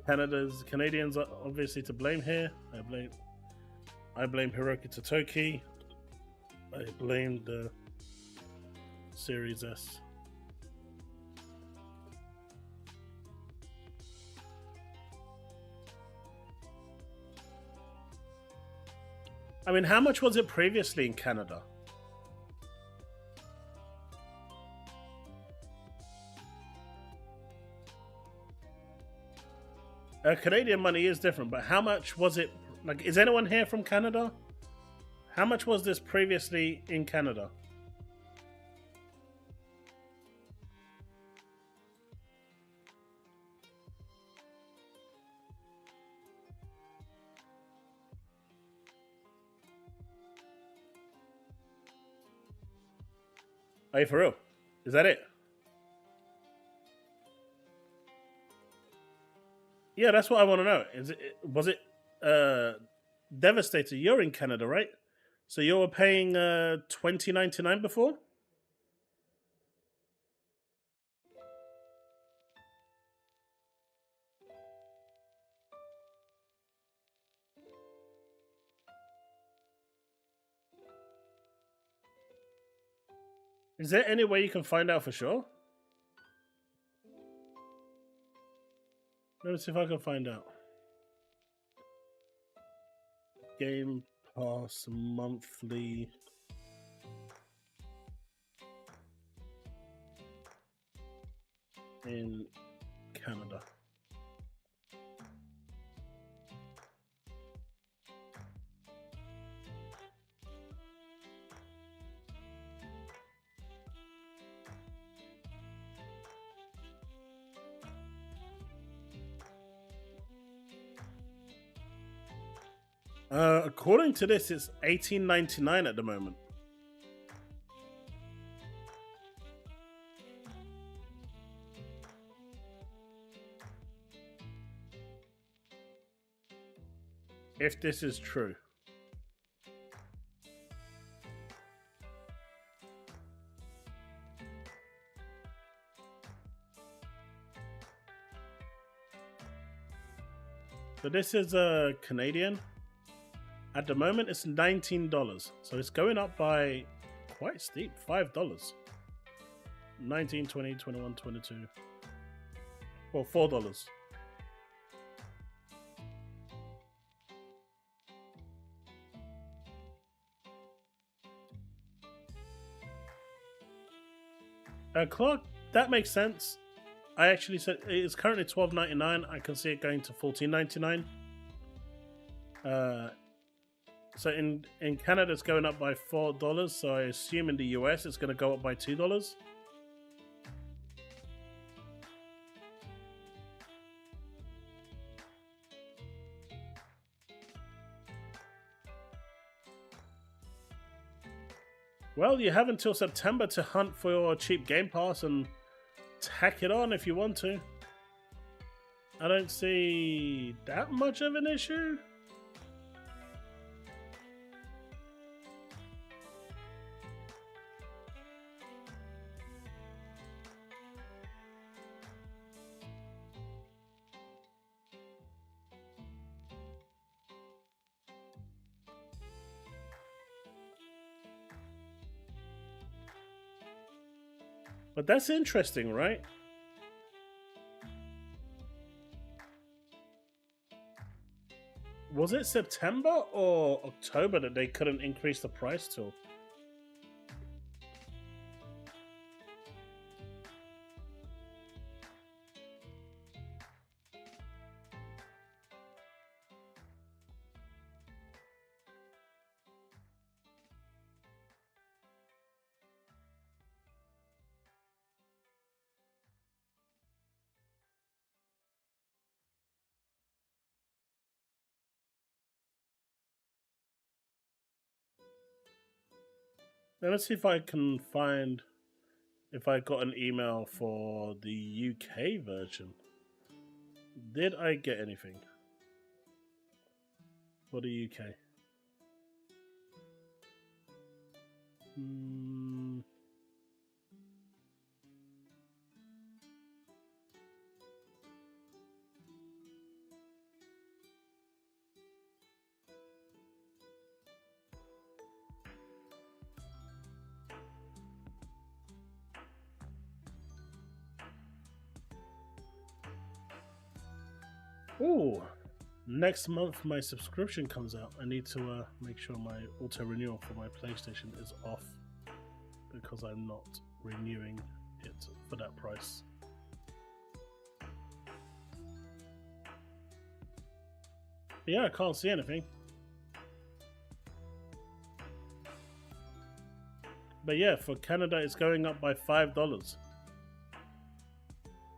Canadians are obviously to blame here. I blame Hiroki Totoki. I blame the Series S. I mean, how much was it previously in Canada? Canadian money is different, but how much was it? Like, is anyone here from Canada? How much was this previously in Canada? Are you for real? Is that it? Yeah, that's what I want to know. Was it Devastator? You're in Canada, right? So you were paying $20.99 before? Is there any way you can find out for sure? Let me see if I can find out. Game Pass monthly. In Canada. According to this, it's $18.99 at the moment. If this is true. So this is a Canadian. At the moment, it's $19. So it's going up by quite steep, $5. 19, 20, 21, 22. Well, $4. Clarke, that makes sense. I actually said it's currently $12.99. I can see it going to $14.99. So in Canada, it's going up by $4. So I assume in the US, it's going to go up by $2. Well, you have until September to hunt for your cheap Game Pass and tack it on if you want to. I don't see that much of an issue. But that's interesting, right? Was it September or October that they couldn't increase the price till? Let me see if I can find if I got an email for the UK version. Did I get anything for the UK? Ooh, next month my subscription comes out. I need to make sure my auto renewal for my PlayStation is off because I'm not renewing it for that price. But yeah, I can't see anything. But yeah, for Canada it's going up by $5.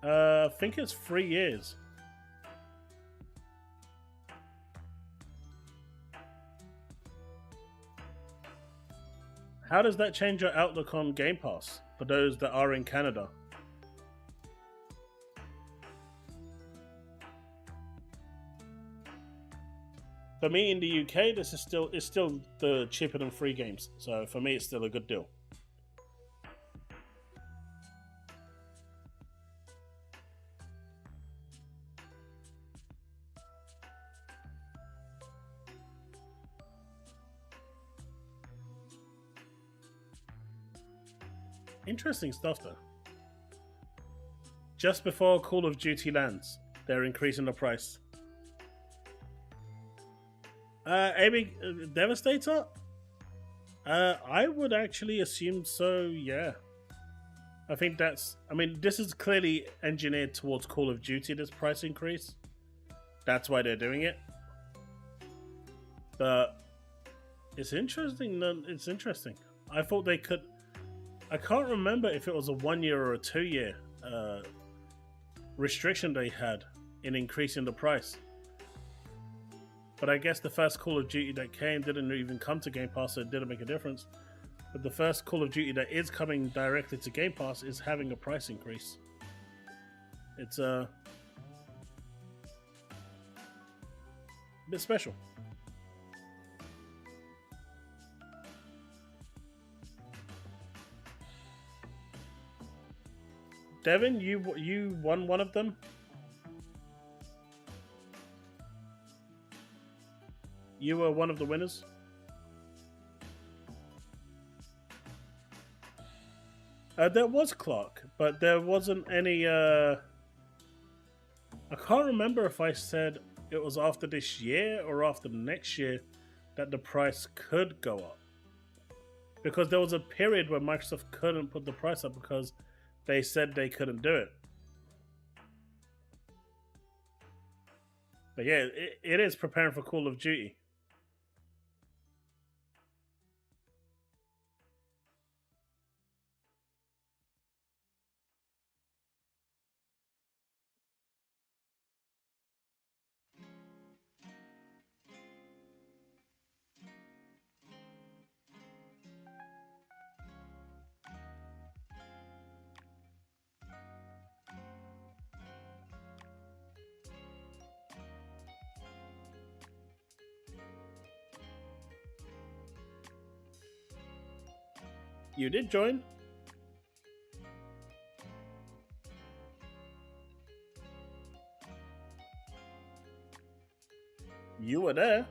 I think it's 3 years. How does that change your outlook on Game Pass for those that are in Canada? For me in the UK, this is still the cheaper than free games. So for me, it's still a good deal. Interesting stuff though. Just before Call of Duty lands, they're increasing the price. AB Devastator? I would actually assume so, yeah. I think that's... I mean, this is clearly engineered towards Call of Duty, this price increase. That's why they're doing it. But it's interesting. It's interesting. I thought they could... I can't remember if it was a 1 year or a 2 year restriction they had in increasing the price. But I guess the first Call of Duty that came didn't even come to Game Pass, so it didn't make a difference. But the first Call of Duty that is coming directly to Game Pass is having a price increase. It's a bit special. Devin, you won one of them? You were one of the winners? There was Clarke, but there wasn't any... I can't remember if I said it was after this year or after next year that the price could go up. Because there was a period where Microsoft couldn't put the price up because they said they couldn't do it. But yeah, it is preparing for Call of Duty. You did join? You were there.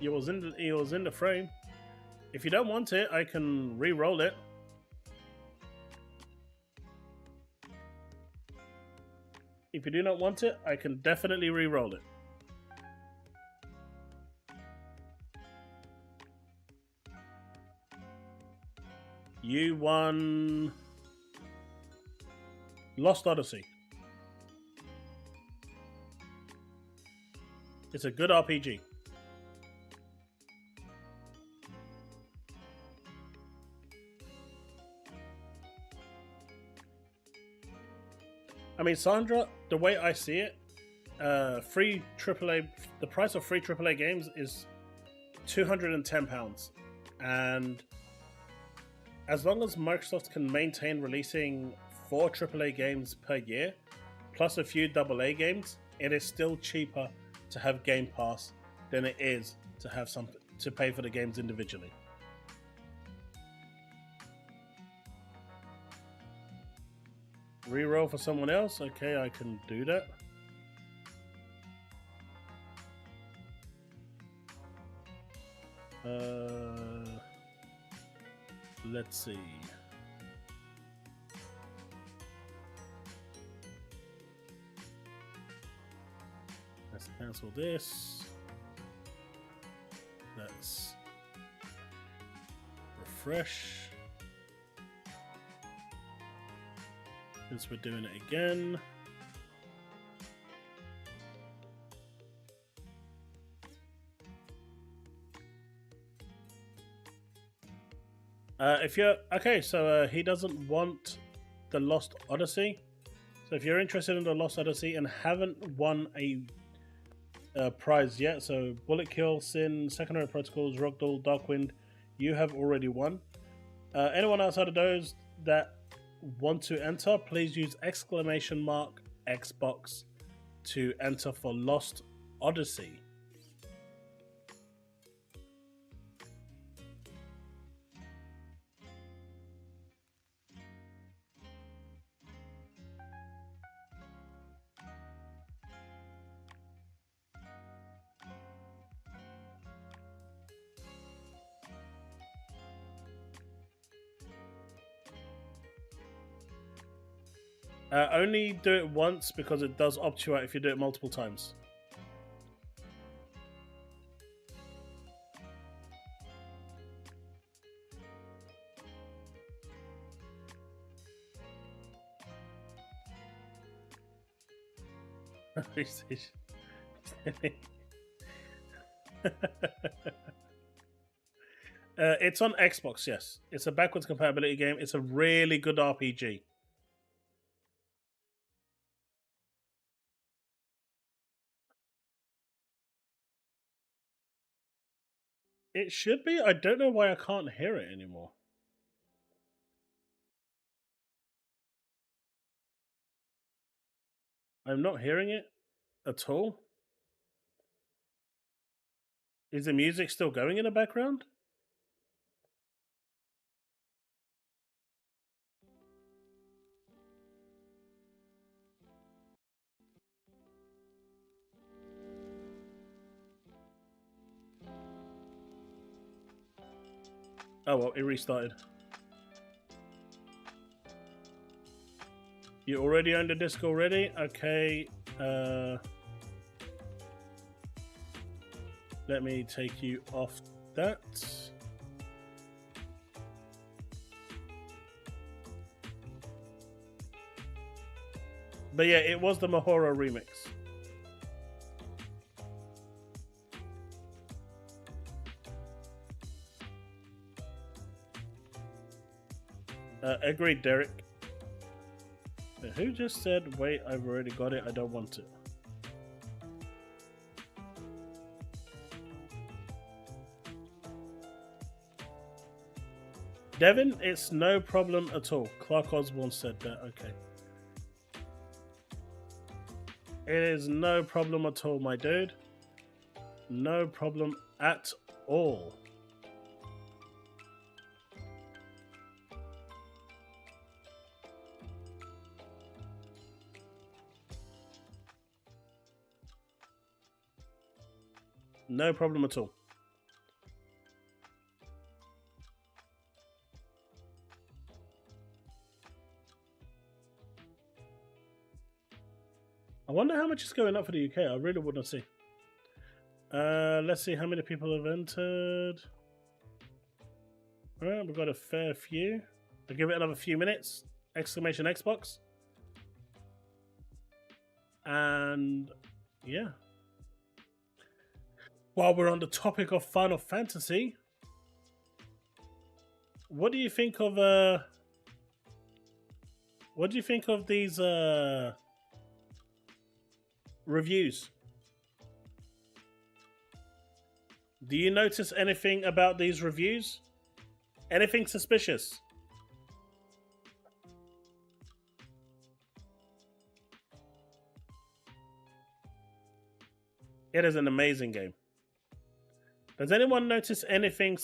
You was in the frame. If you don't want it, I can re-roll it. If you do not want it, I can definitely re-roll it. You won Lost Odyssey. It's a good RPG. I mean, Sandra, the way I see it, free AAA, the price of free AAA games is £210. And as long as Microsoft can maintain releasing 4 AAA games per year, plus a few AA games, it is still cheaper to have Game Pass than it is to have something to pay for the games individually. Reroll for someone else? Okay, I can do that. Let's see. Let's cancel this. Let's refresh. Since we're doing it again. If you're okay, so he doesn't want the Lost Odyssey. So if you're interested in the Lost Odyssey and haven't won a prize yet, so Bullet Kill, Sin, Secondary Protocols, Rogdoll, Darkwind, you have already won. Anyone outside of those that want to enter, please use !Xbox to enter for Lost Odyssey. Only do it once because it does opt you out if you do it multiple times. It's on Xbox, yes. It's a backwards compatibility game. It's a really good RPG. It should be. I don't know why I can't hear it anymore. I'm not hearing it at all. Is the music still going in the background? Oh well, it restarted. You already own the disc already? Okay. Let me take you off that. But yeah, it was the Mahora remix. Agreed, Derek. Who just said, wait, I've already got it, I don't want it? Devin, it's no problem at all. Clarke Osborne said that, okay. It is no problem at all, my dude. No problem at all. No problem at all. I wonder how much is going up for the UK. I really want to see. Let's see how many people have entered. Alright, we've got a fair few. I'll give it another few minutes. Exclamation Xbox. And yeah. While we're on the topic of Final Fantasy, what do you think of these reviews? Do you notice anything about these reviews? Anything suspicious? It is an amazing game. Does anyone notice anything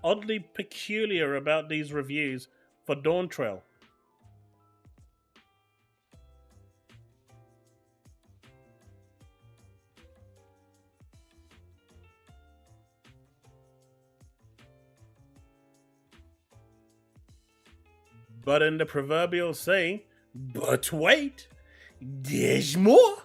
oddly peculiar about these reviews for Dawn Trail? But in the proverbial saying, but wait, there's more.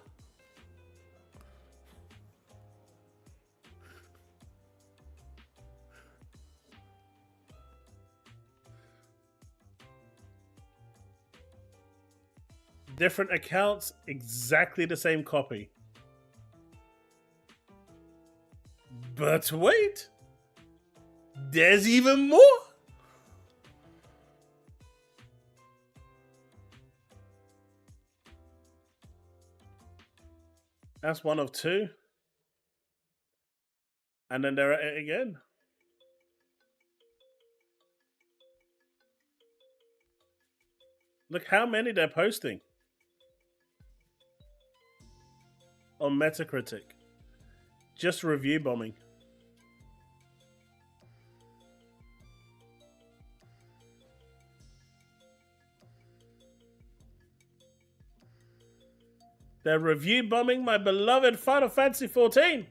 Different accounts, exactly the same copy. But wait, there's even more. That's one of two. And then they're at it again. Look how many they're posting on Metacritic. Just review bombing. They're review bombing my beloved Final Fantasy XIV.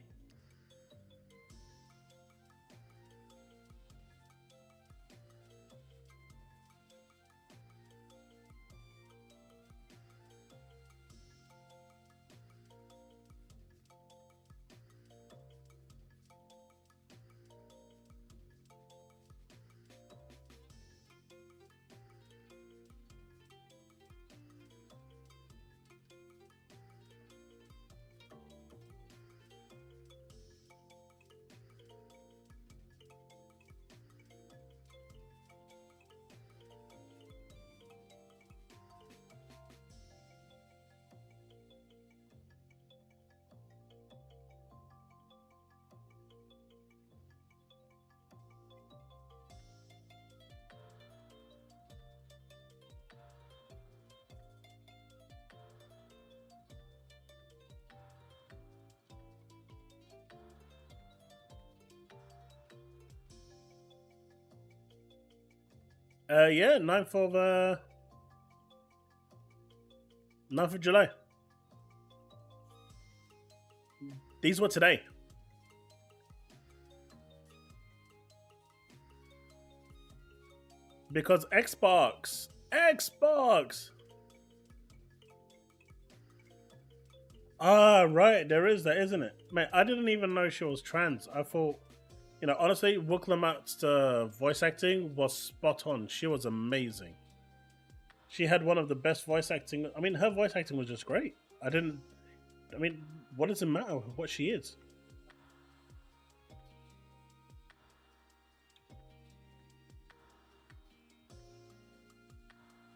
Yeah, 9th of July. These were today. Because Xbox. Ah, right, there is that, isn't it? Man, I didn't even know she was trans. I thought, you know, honestly, Wooklamat's voice acting was spot on. She was amazing. She had one of the best voice acting. I mean, her voice acting was just great. I mean, what does it matter what she is?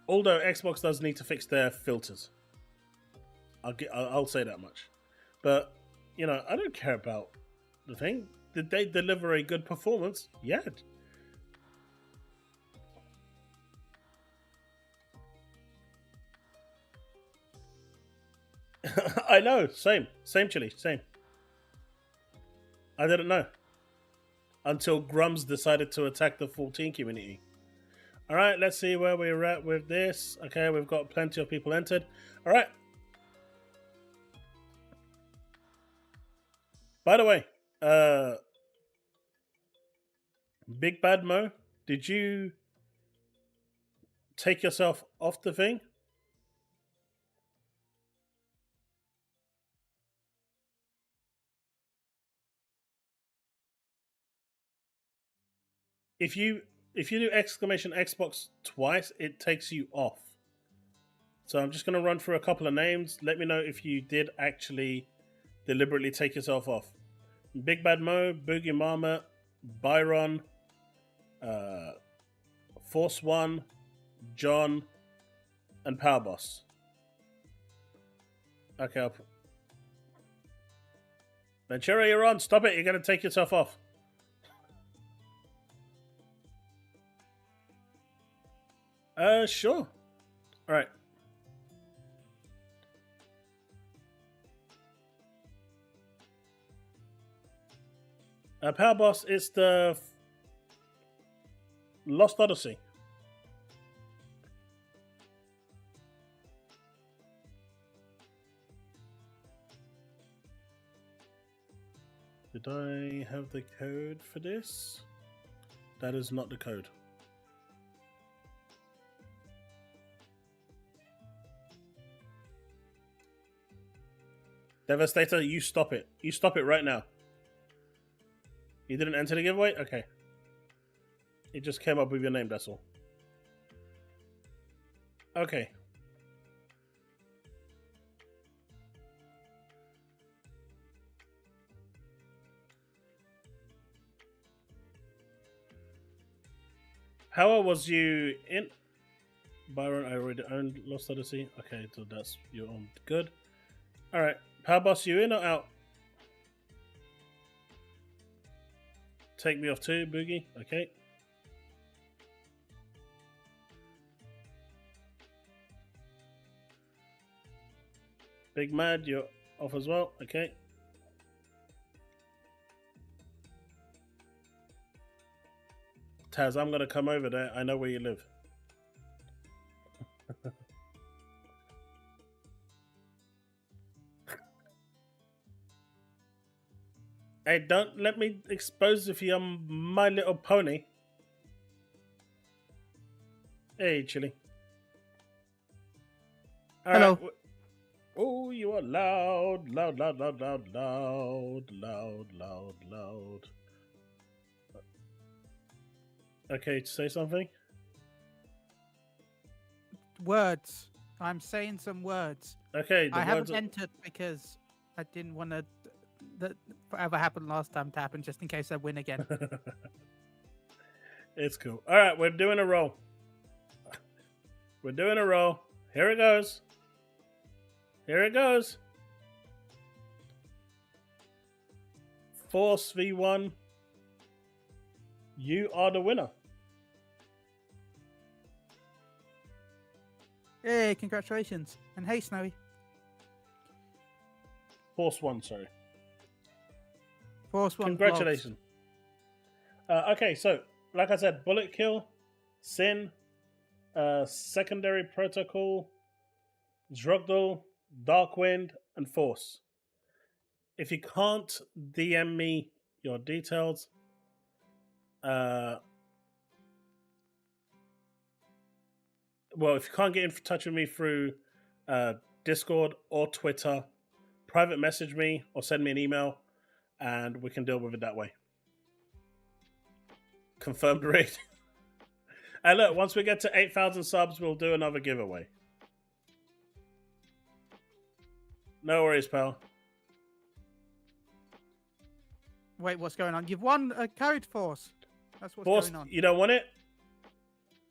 Although Xbox does need to fix their filters. I'll say that much. But, you know, I don't care about the thing. Did they deliver a good performance? Yeah. I know. Same, Chille. Same. I didn't know. Until Grums decided to attack the 14 community. Alright, let's see where we're at with this. Okay, we've got plenty of people entered. Alright. By the way, Big Bad Mo, did you take yourself off the thing? If you do exclamation Xbox twice, it takes you off. So I'm just going to run through a couple of names. Let me know if you did actually deliberately take yourself off. Big Bad Mo, Boogie Mama, Byron, Force One, John, and Powerboss. Okay. Ventura, you're on. Stop it. You're going to take yourself off. Sure. All right. Powerboss, it's the Lost Odyssey. Did I have the code for this? That is not the code. Devastator, you stop it. You stop it right now. You didn't enter the giveaway? Okay. It just came up with your name, that's all. Okay. How was you in? Byron, I already owned Lost Odyssey. Okay, so that's your own. Good. Alright. Powerboss, you in or out? Take me off too, Boogie. Okay. Big Mad, you're off as well. Okay. Taz, I'm going to come over there. I know where you live. Hey, don't let me expose if you're My Little Pony. Hey, Chille. Hello. Right. Oh, you are loud, loud, loud, loud, loud, loud, loud, loud, loud. Okay, say something. Words. I'm saying some words. Okay, I haven't entered because I didn't want to. That whatever happened last time to happen, just in case I win again. It's cool. All right, we're doing a roll. We're doing a roll. Here it goes. Here it goes. Force V1. You are the winner. Hey, congratulations. And hey, Snowy. Force 1, sorry. Force 1. Congratulations. Okay, so, like I said, Bullet Kill, Sin, Secondary Protocol, Drugdle, Darkwind, and Force. If you can't DM me your details, well, if you can't get in touch with me through Discord or Twitter, private message me or send me an email, and we can deal with it that way. Confirmed raid. And look, once we get to 8,000 subs, we'll do another giveaway. No worries, pal. Wait, what's going on? You've won a code, Force. That's what's Force, going on. you don't want it?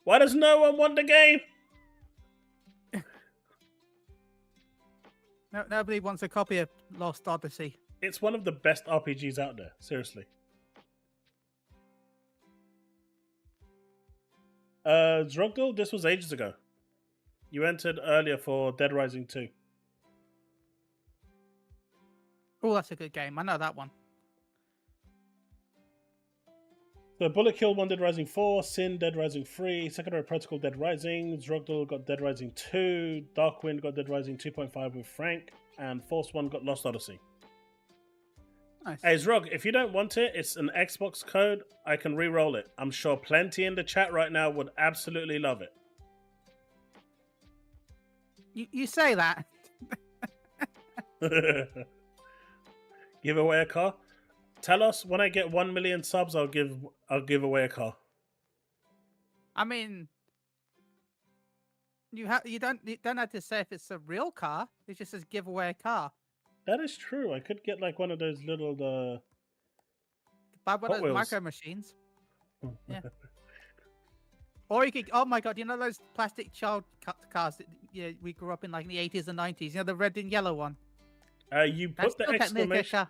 Why does no one want the game? No, nobody wants a copy of Lost Odyssey. It's one of the best RPGs out there. Seriously. Drugdle, this was ages ago. You entered earlier for Dead Rising 2. Oh, that's a good game. I know that one. So Bullet Kill won Dead Rising 4, Sin Dead Rising 3, Secondary Protocol Dead Rising, Drugdle got Dead Rising 2, Darkwind got Dead Rising 2.5 with Frank, and Force 1 got Lost Odyssey. Nice. Hey, Zrog, if you don't want it, it's an Xbox code. I can re-roll it. I'm sure plenty in the chat right now would absolutely love it. You say that. Give away a car? Tell us when I get 1 million subs, I'll give away a car. I mean, you don't have to say if it's a real car. It just says give away a car. That is true. I could get like one of those little Buy one of those micro machines. Yeah. Or you could. Oh my god! You know those plastic child cars that we grew up in like in the 80s and 90s. You know the red and yellow one. You put the exclamation.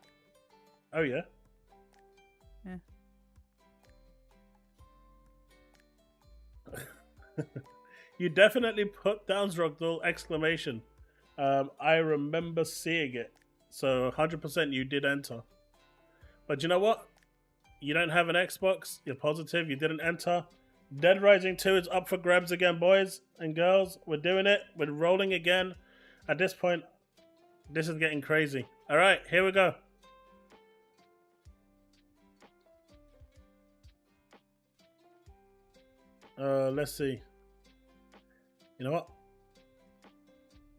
Oh yeah. Yeah. You definitely put Downsrogdal exclamation. I remember seeing it. So 100% you did enter. But you know what? You don't have an Xbox. You're positive you didn't enter. Dead Rising 2 is up for grabs again, boys and girls. We're doing it. We're rolling again. At this point, this is getting crazy. All right, here we go. Let's see. You know what?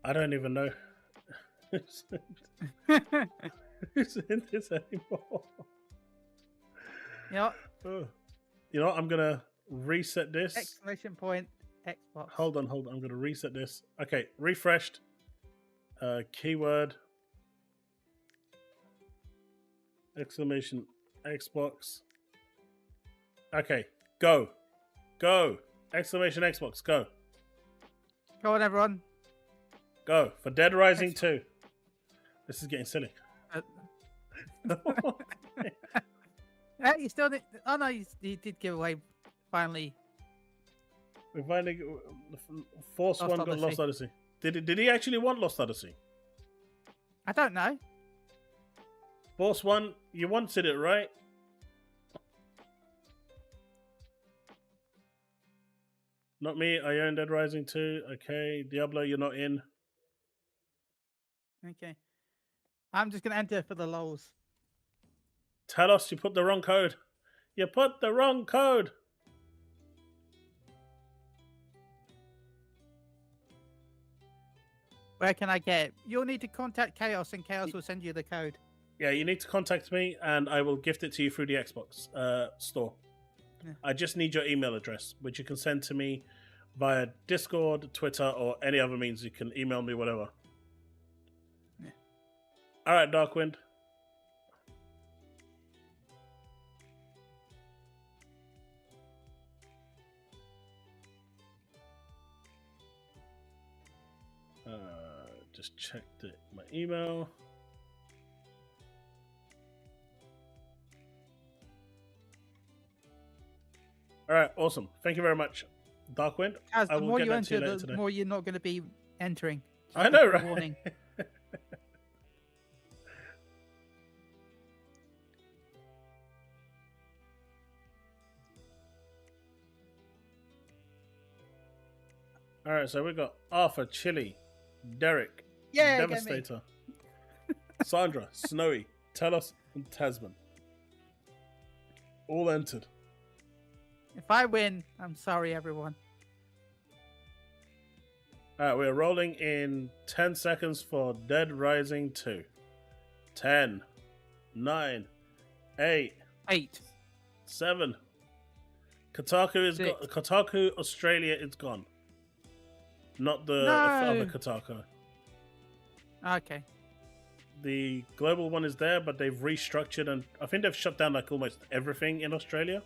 I don't even know who's in this anymore. Yeah. You know what? I'm gonna reset this. Exclamation point Xbox. Hold on. I'm gonna reset this. Okay, refreshed. Keyword. Exclamation Xbox. Okay, go. Exclamation Xbox, go. Go on, everyone. Go for Dead Rising 2. This is getting silly. You still did. Oh no, you did give away finally. We finally Force One got Lost Odyssey. Did he actually want Lost Odyssey? I don't know. Force One, you wanted it, right? Not me. I own Dead Rising 2. Okay, Diablo, you're not in. Okay, I'm just gonna enter for the lols. Tell us you put the wrong code. You put the wrong code. Where can I get it? You'll need to contact Chaos, and Chaos will send you the code. Yeah, you need to contact me, and I will gift it to you through the Xbox store. Yeah. I just need your email address, which you can send to me via Discord, Twitter, or any other means. You can email me, whatever. Yeah. All right, Darkwind. Just checked my email. All right, awesome. Thank you very much, Darkwind. As I the will more get you that to you enter, later the today. more you're not going to be entering. I know, Just a right? Warning. All right, so we got Arthur, Chille, Derek, Yeah, Devastator, Sandra, Snowy, Telos, and Tazmon. All entered. If I win, I'm sorry, everyone. All right, we're rolling in 10 seconds for Dead Rising 2. 10, 9, 8, 8. 7. Kotaku is Six. Kotaku Australia is gone. Not the No. other Kotaku. Okay. The global one is there, but they've restructured, and I think they've shut down like almost everything in Australia.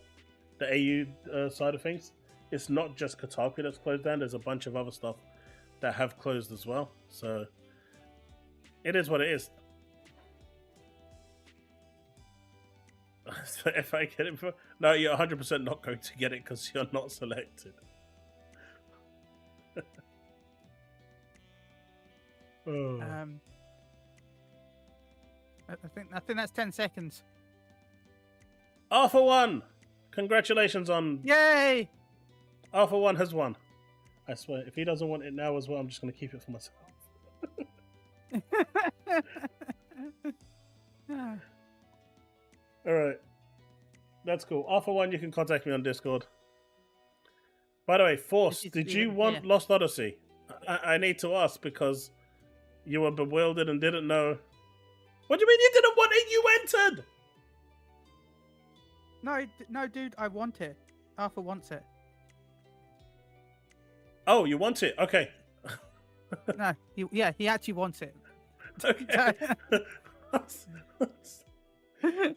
The AU side of things. It's not just Kotaku that's closed down. There's a bunch of other stuff that have closed as well. So it is what it is. So if I get it, no, you're 100% not going to get it because you're not selected. Oh. I think that's 10 seconds. Arthur won! Congratulations on... Yay! Arthur 1 has won. I swear, if he doesn't want it now as well, I'm just going to keep it for myself. Alright. That's cool. Arthur 1, you can contact me on Discord. By the way, Force, did you want Lost Odyssey? I need to ask because you were bewildered and didn't know. What do you mean you didn't want it? You entered! No, dude, I want it. Arthur wants it. Oh, you want it? Okay. No, he actually wants it. Okay.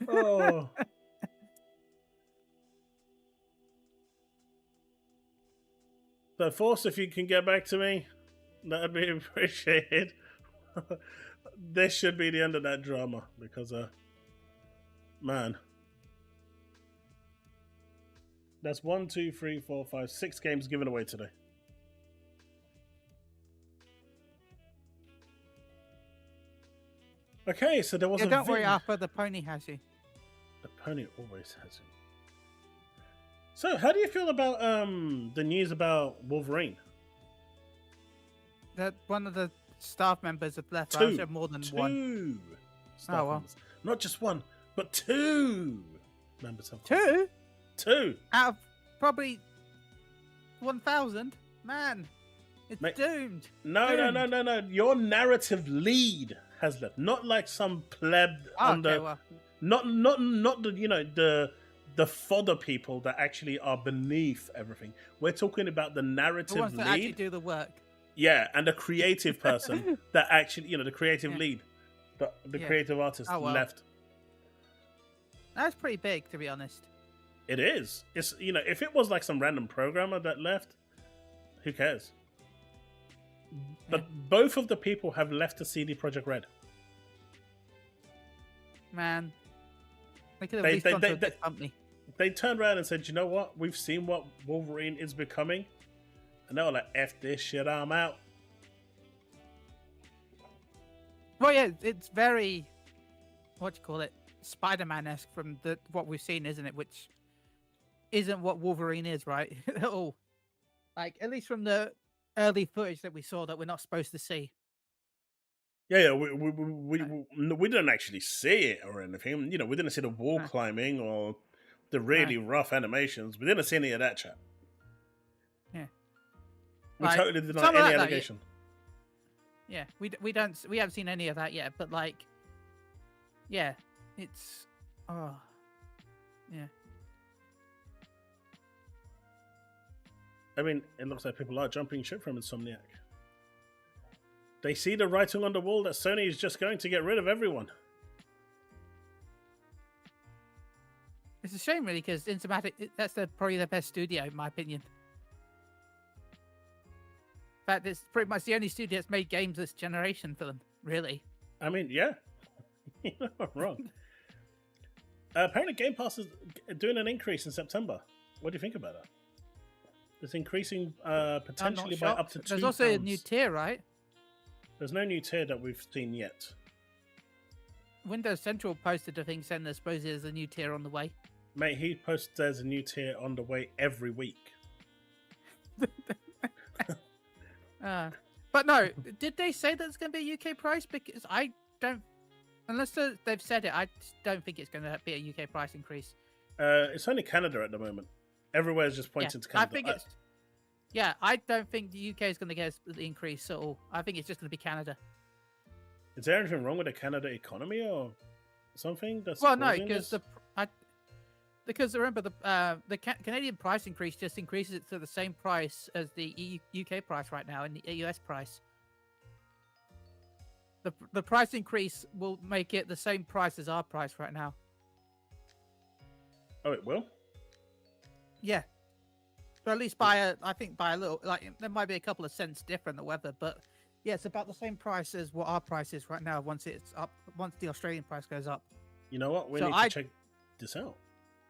Oh. So, Force, if you can get back to me, that'd be appreciated. This should be the end of that drama because, man. That's 1, 2, 3, 4, 5, 6 games given away today. Okay, so there was Yeah, a don't worry, vid- Arthur. The pony has you. The pony always has him. So, how do you feel about the news about Wolverine? That one of the staff members have left. I said more than one. Two staff Oh, well. members. Not just one, but two members have Two Two. out of probably 1,000. Man, it's Mate, doomed. No. Your narrative lead has left. Not like some pleb Okay, well, not the the fodder people that actually are beneath everything. We're talking about the the narrative ones that actually lead. do the work. Yeah, and the creative person that actually, the creative Yeah. lead, the Yeah. creative artist Oh, well. left. That's pretty big, to be honest. It is. It's if it was like some random programmer that left, who cares? But both of the people have left the CD Projekt Red. Man, they could have They- at least they- gone they- to a they- big company. They turned around and said, "You know what? We've seen what Wolverine is becoming," and they were like, "F this shit, I'm out." Well, yeah, it's very, what do you call it, Spider-Man-esque from what we've seen, isn't it? Which isn't what Wolverine is, right? At all. Like, at least from the early footage that we saw that we're not supposed to see. Yeah. We didn't actually see it or anything. We didn't see the wall No. climbing or the really rough animations. We didn't see any of that chat. Yeah. We Like, totally denied some of any that, though, allegation. Yeah, we haven't seen any of that yet, but like, yeah, it's, oh, yeah. I mean, it looks like people are jumping ship from Insomniac. They see the writing on the wall that Sony is just going to get rid of everyone. It's a shame, really, because that's probably their best studio, in my opinion. In fact, it's pretty much the only studio that's made games this generation for them, really. I mean, yeah. You're not wrong. Apparently Game Pass is doing an increase in September. What do you think about that? It's increasing potentially by up to £2. There's also a new tier, right? There's no new tier that we've seen yet. Windows Central posted a thing saying there's supposedly there's a new tier on the way. Mate, he posts there's a new tier on the way every week. But no, did they say that it's going to be a UK price? Because I don't, unless they've said it, I don't think it's going to be a UK price increase. It's only Canada at the moment. Everywhere's just pointing to Canada. I think it's, I don't think the UK is going to get the increase at all. I think it's just going to be Canada. Is there anything wrong with the Canada economy or something? That's Well, no, causing because this? because remember the Canadian price increase just increases it to the same price as the UK price right now and the US price. The price increase will make it the same price as our price right now. Oh, it will? Yeah. But at least by a little, like, there might be a couple of cents different or whatever, but yeah, it's about the same price as what our price is right now once the Australian price goes up. You know what? We So need to check this out.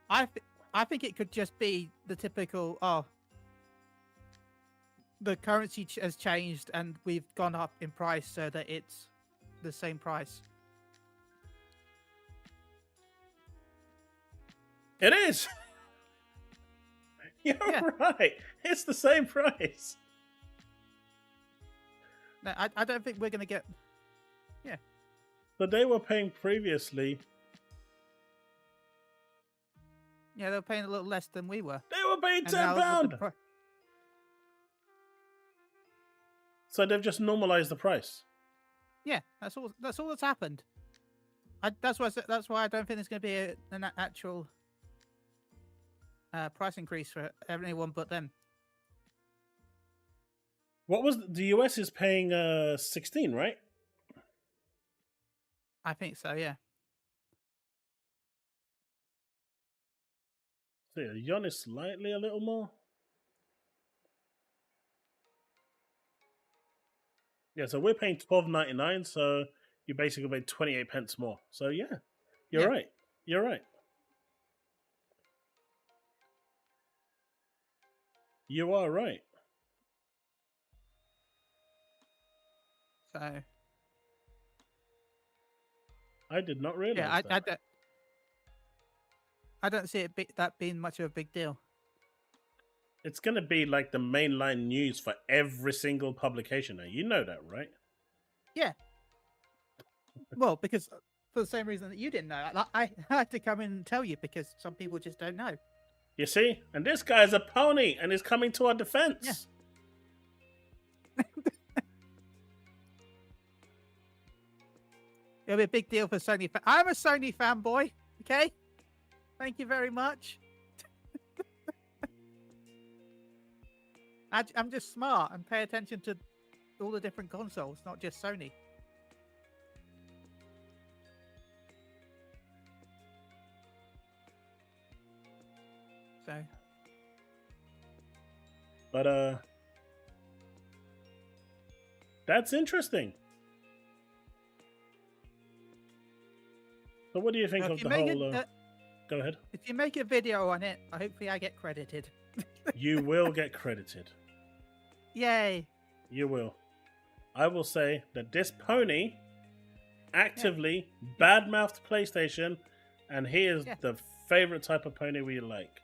I think it could just be the typical, the currency has changed and we've gone up in price so that it's the same price. It is! You're right. It's the same price. No, I don't think we're going to get... Yeah. But they were paying previously. Yeah, they were paying a little less than we were. They were paying And now with the £10! So they've just normalized the price. Yeah, that's all that's happened. That's why I don't think there's going to be an actual price increase for everyone but them. What was the US is paying 16, right? I think so, yeah. So yeah, Yon is slightly a little more. Yeah, so we're paying $12.99, so you basically pay 28 pence more. So yeah, you're right. You're right. You are right. So I did not realize that. I don't see it that being much of a big deal. It's going to be like the mainline news for every single publication now. You know that, right? Yeah. Well, because for the same reason that you didn't know. I had to come in and tell you because some people just don't know. You see? And this guy's a pony and is coming to our defense. Yeah. It'll be a big deal for Sony. I'm a Sony fanboy, okay? Thank you very much. I'm just smart and pay attention to all the different consoles, not just Sony. So. But, that's interesting. So what do you think of the whole... go ahead. If you make a video on it, hopefully I get credited. You will get credited. Yay. You will. I will say that this pony actively badmouthed PlayStation, and he is the favorite type of pony we like.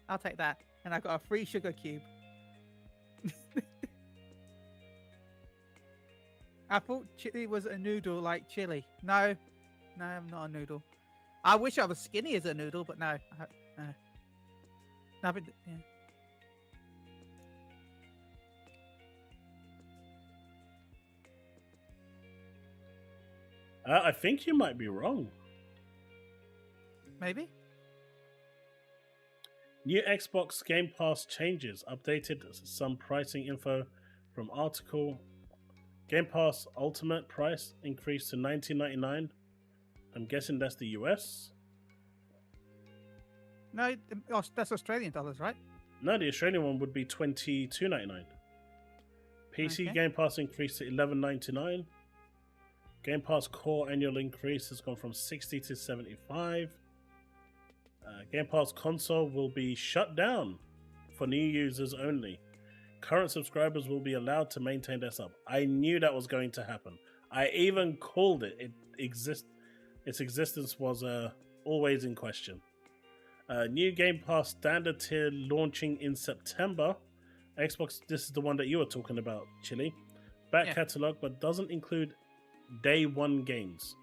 I'll take that. And I got a free sugar cube. I thought Chille was a noodle like Chille. No, I'm not a noodle. I wish I was skinny as a noodle, but no. No, but, yeah. I think you might be wrong. Maybe. New Xbox Game Pass changes. Updated some pricing info from article. Game Pass Ultimate price increased to $19.99. I'm guessing that's the US. No, that's Australian dollars, right? No, the Australian one would be $22.99. PC Game Pass increased to $11.99. Game Pass Core annual increase has gone from 60 to 75. Game Pass Console will be shut down for new users only. Current subscribers will be allowed to maintain their sub. I knew that was going to happen. I even called it. Its existence was always in question. New Game Pass standard tier launching in September. Xbox, this is the one that you were talking about, Chille. Back catalog, but doesn't include day one games.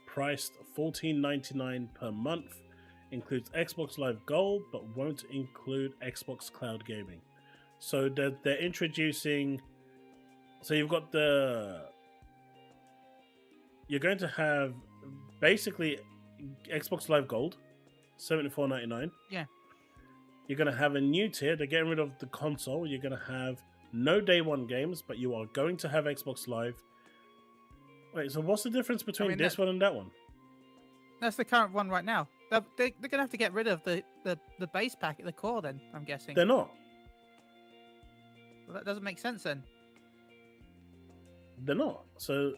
Priced $14.99 per month. Includes Xbox Live Gold, but won't include Xbox Cloud Gaming. So they're introducing... So you've got you're going to have basically Xbox Live Gold, $74.99. Yeah. You're going to have a new tier. They're getting rid of the console. You're going to have no day one games, but you are going to have Xbox Live. Wait, so what's the difference between this one and that one? That's the current one right now. They're going to have to get rid of the base packet, the core then, I'm guessing. They're not. Well, that doesn't make sense then. They're not. So,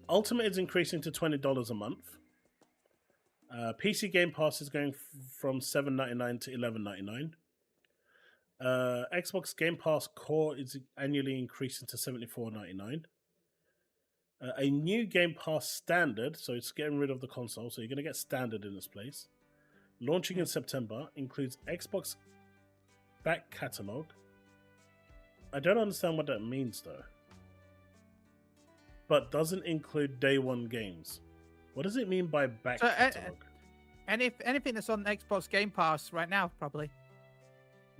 Ultimate is increasing to $20 a month. PC Game Pass is going from $7.99 to $11.99. Xbox Game Pass Core is annually increasing to $74.99. A new Game Pass Standard, so it's getting rid of the console, so you're going to get Standard in this place. Launching in September, includes Xbox back catalog. I don't understand what that means though. But doesn't include day one games. What does it mean by back catalog? Anything that's on Xbox Game Pass right now, probably.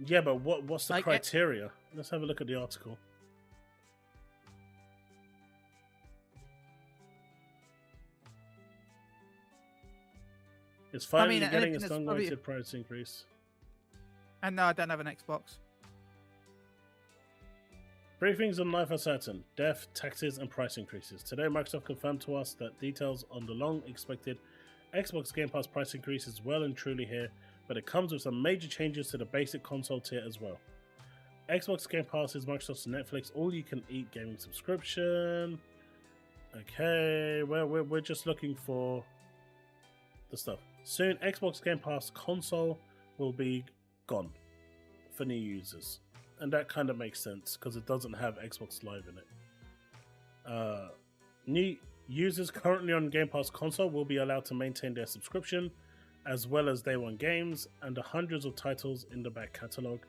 Yeah, but what's the criteria? Let's have a look at the article. It's finally getting its long-awaited price increase. And no, I don't have an Xbox. Briefings on life are certain. Death, taxes, and price increases. Today, Microsoft confirmed to us that details on the long-expected Xbox Game Pass price increase is well and truly here, but it comes with some major changes to the basic console tier as well. Xbox Game Pass is Microsoft's Netflix all-you-can-eat gaming subscription. Okay, well, we're just looking for the stuff. Soon, Xbox Game Pass console will be gone for new users. And that kind of makes sense because it doesn't have Xbox Live in it. Users currently on Game Pass console will be allowed to maintain their subscription, as well as day one games and the hundreds of titles in the back catalogue.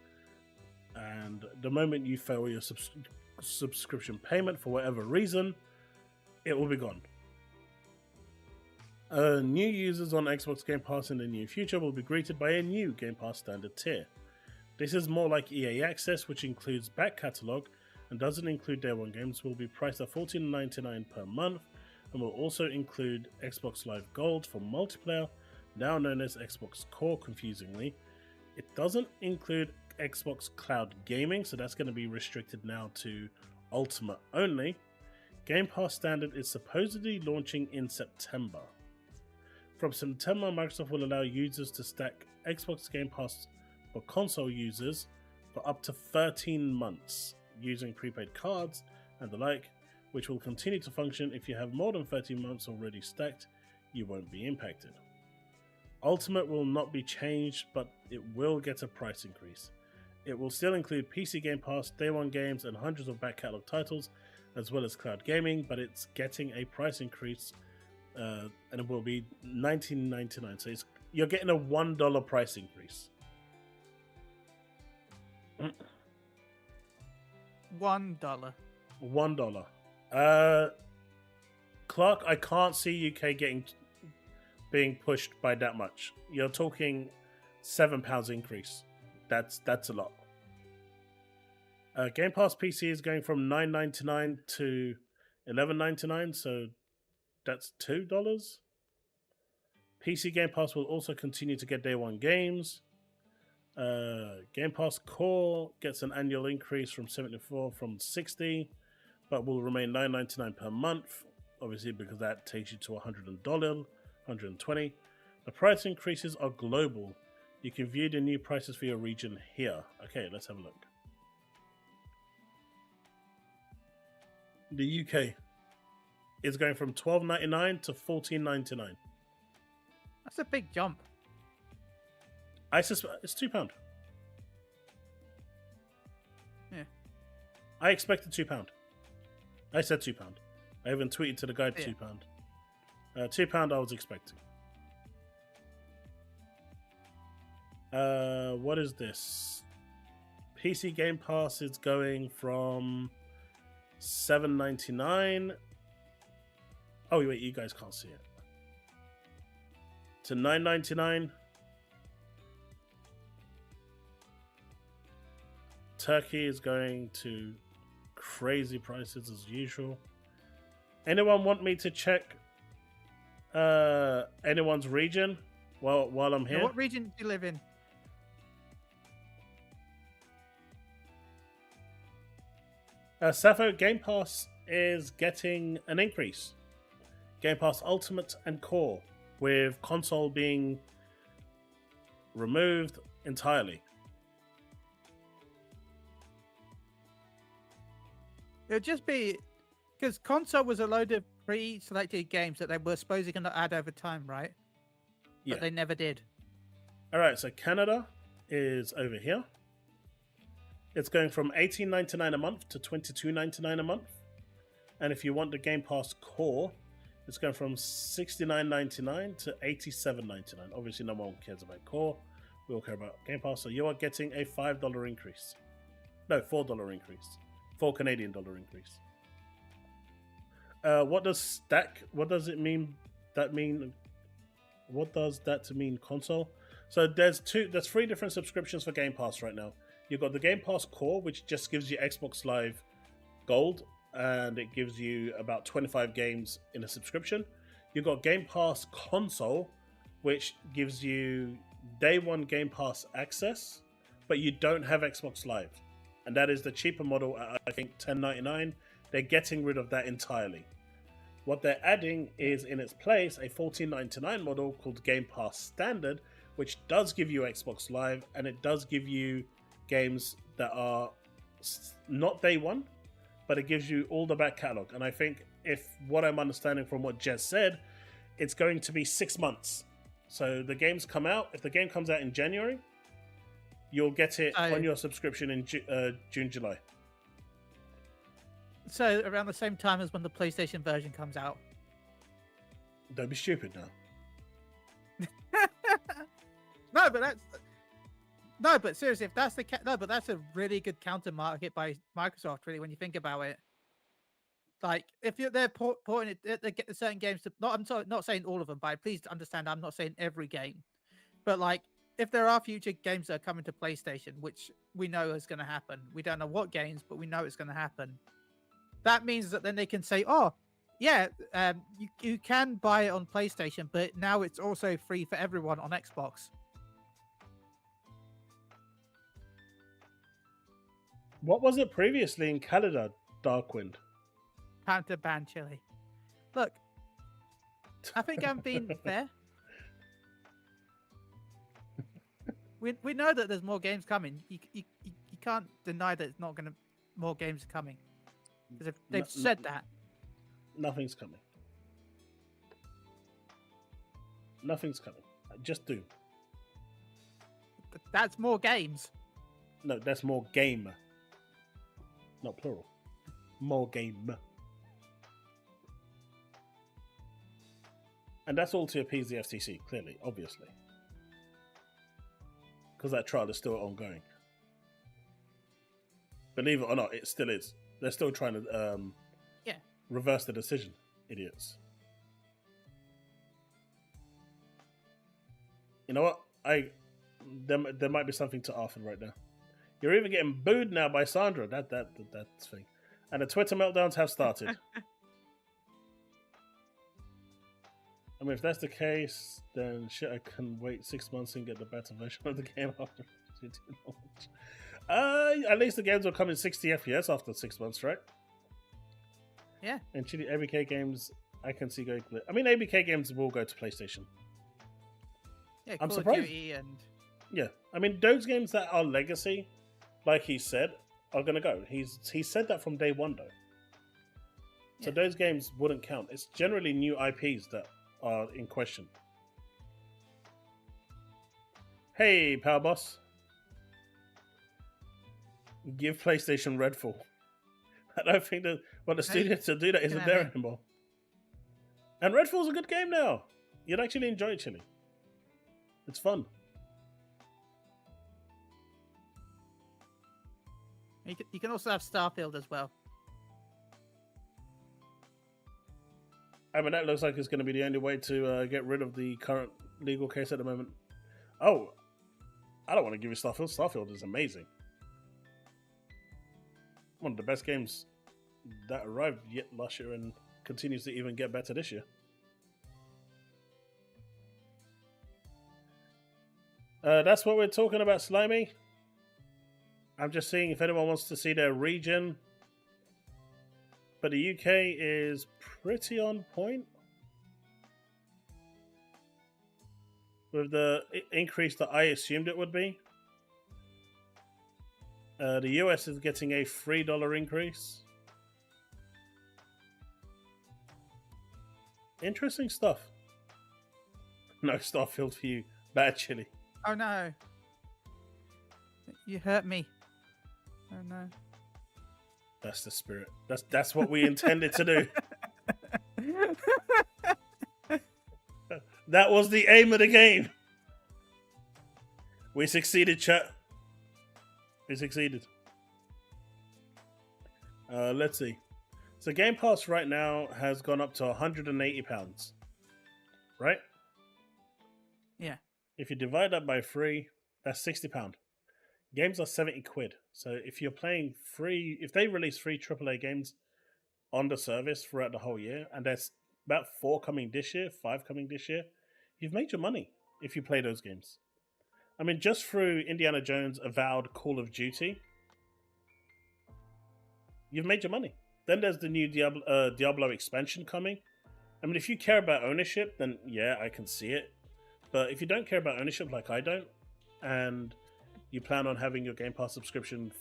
And the moment you fail your subscription payment for whatever reason, it will be gone. New users on Xbox Game Pass in the near future will be greeted by a new Game Pass standard tier. This is more like EA Access, which includes back catalogue and doesn't include day one games, will be priced at $14.99 per month, and will also include Xbox Live Gold for multiplayer, now known as Xbox Core confusingly. It doesn't include Xbox Cloud Gaming, so that's going to be restricted now to Ultimate only. Game Pass Standard is supposedly launching in September. From September, Microsoft will allow users to stack Xbox Game Pass for console users for up to 13 months using prepaid cards and the like, which will continue to function. If you have more than 13 months already stacked, you won't be impacted. Ultimate will not be changed, but it will get a price increase. It will still include PC Game Pass, Day One games, and hundreds of back catalog titles, as well as cloud gaming, but it's getting a price increase, and it will be $19.99. So you're getting a $1 price increase. $1. $1. Clarke, I can't see UK being pushed by that much. You're talking £7 increase. That's a lot. Game Pass PC is going from $9.99 to $11.99, so that's $2. PC Game Pass will also continue to get day one games. Game Pass Core gets an annual increase from $74 from $60, but will remain $9.99 per month, obviously because that takes you to $100, $120. The price increases are global. You can view the new prices for your region here. Okay, let's have a look. The UK is going from $12.99 to $14.99. That's a big jump. I suspect it's £2. Yeah. I expected £2. I said £2. I even tweeted to the guy £2. £2 I was expecting. What is this? PC Game Pass is going from $7.99. Oh wait, you guys can't see it. To $9.99. Turkey is going to crazy prices as usual. Anyone want me to check anyone's region while I'm here? Now, what region do you live in? Safo, Game Pass is getting an increase. Game Pass Ultimate and Core, with console being removed entirely. It'll just be because console was a load of pre-selected games that they were supposedly going to add over time, right? Yeah. But they never did. All right, so Canada is over here. It's going from $18.99 a month to $22.99 a month. And if you want the Game Pass Core, it's going from $69.99 to $87.99. Obviously, no one cares about Core. We all care about Game Pass. So you are getting a $5 increase. No, $4 increase. $4 Canadian increase. What does stack? What does it mean? What does that to mean console? So there's 3 different subscriptions for Game Pass right now. You've got the Game Pass Core, which just gives you Xbox Live Gold, and it gives you about 25 games in a subscription. You've got Game Pass Console, which gives you day one Game Pass access, but you don't have Xbox Live. And that is the cheaper model at, I think, $10.99. They're getting rid of that entirely. What they're adding is, in its place, a $14.99 model called Game Pass Standard, which does give you Xbox Live, and it does give you games that are not day one, but it gives you all the back catalog. And I think, if what I'm understanding from what Jez said, it's going to be 6 months. So the games come out. If the game comes out in January, you'll get it on your subscription in June, July. So around the same time as when the PlayStation version comes out. Don't be stupid now. but seriously, if that's but that's a really good counter market by Microsoft. Really, when you think about it, like if they're porting it, they get certain games to. I'm sorry, not saying all of them, but please understand, I'm not saying every game, but like if there are future games that are coming to PlayStation, which we know is going to happen, we don't know what games, but we know it's going to happen. That means that then they can say, oh, yeah, you can buy it on PlayStation, but now it's also free for everyone on Xbox. What was it previously in Canada, Darkwind? Time to ban Chille. Look, I think I'm being fair. We know that there's more games coming. You can't deny that it's not going to more games are coming. Because they've said that. Nothing's coming. Nothing's coming. Just do. That's more games. No, that's more game. Not plural. More game. And that's all to appease the FTC, clearly, obviously. Because that trial is still ongoing. Believe it or not, it still is. They're still trying to reverse the decision, idiots. You know what? There might be something to offer right now. You're even getting booed now by Sandra. That's thing. And the Twitter meltdowns have started. I mean, if that's the case, then shit, I can wait 6 months and get the better version of the game after. At least the games will come in 60 FPS after 6 months, right? Yeah. And Chille ABK games, I can see going. I mean, ABK games will go to PlayStation. Yeah, I'm Call surprised. of Duty and... Yeah, I mean, those games that are legacy, like he said, are gonna go. He said that from day one, though. So those games wouldn't count. It's generally new IPs that are in question. Hey, Powerboss. Give PlayStation Redfall. I don't think that the studio to do that isn't there anymore. And Redfall's a good game now. You'd actually enjoy it, Chille. It's fun. You can also have Starfield as well. I mean, that looks like it's going to be the only way to get rid of the current legal case at the moment. Oh, I don't want to give you Starfield. Starfield is amazing. One of the best games that arrived yet last year and continues to even get better this year. That's what we're talking about, Slimy. I'm just seeing if anyone wants to see their region. But the UK is pretty on point. With the increase that I assumed it would be. The US is getting a $3 increase. Interesting stuff. No Starfield for you. Bad Chille. Oh no. You hurt me. Oh no. That's the spirit. That's what we intended to do. That was the aim of the game. We succeeded, chat. We succeeded. Let's see. So Game Pass right now has gone up to £180. Right? Yeah. If you divide that by 3, that's £60. Games are 70 quid. So if you're playing free, if they release free AAA games on the service throughout the whole year, and there's about 4 coming this year, 5 coming this year, you've made your money if you play those games. I mean, just through Indiana Jones, Avowed, Call of Duty, you've made your money. Then there's the new Diablo expansion coming. I mean, if you care about ownership, then yeah, I can see it. But if you don't care about ownership like I don't, and you plan on having your Game Pass subscription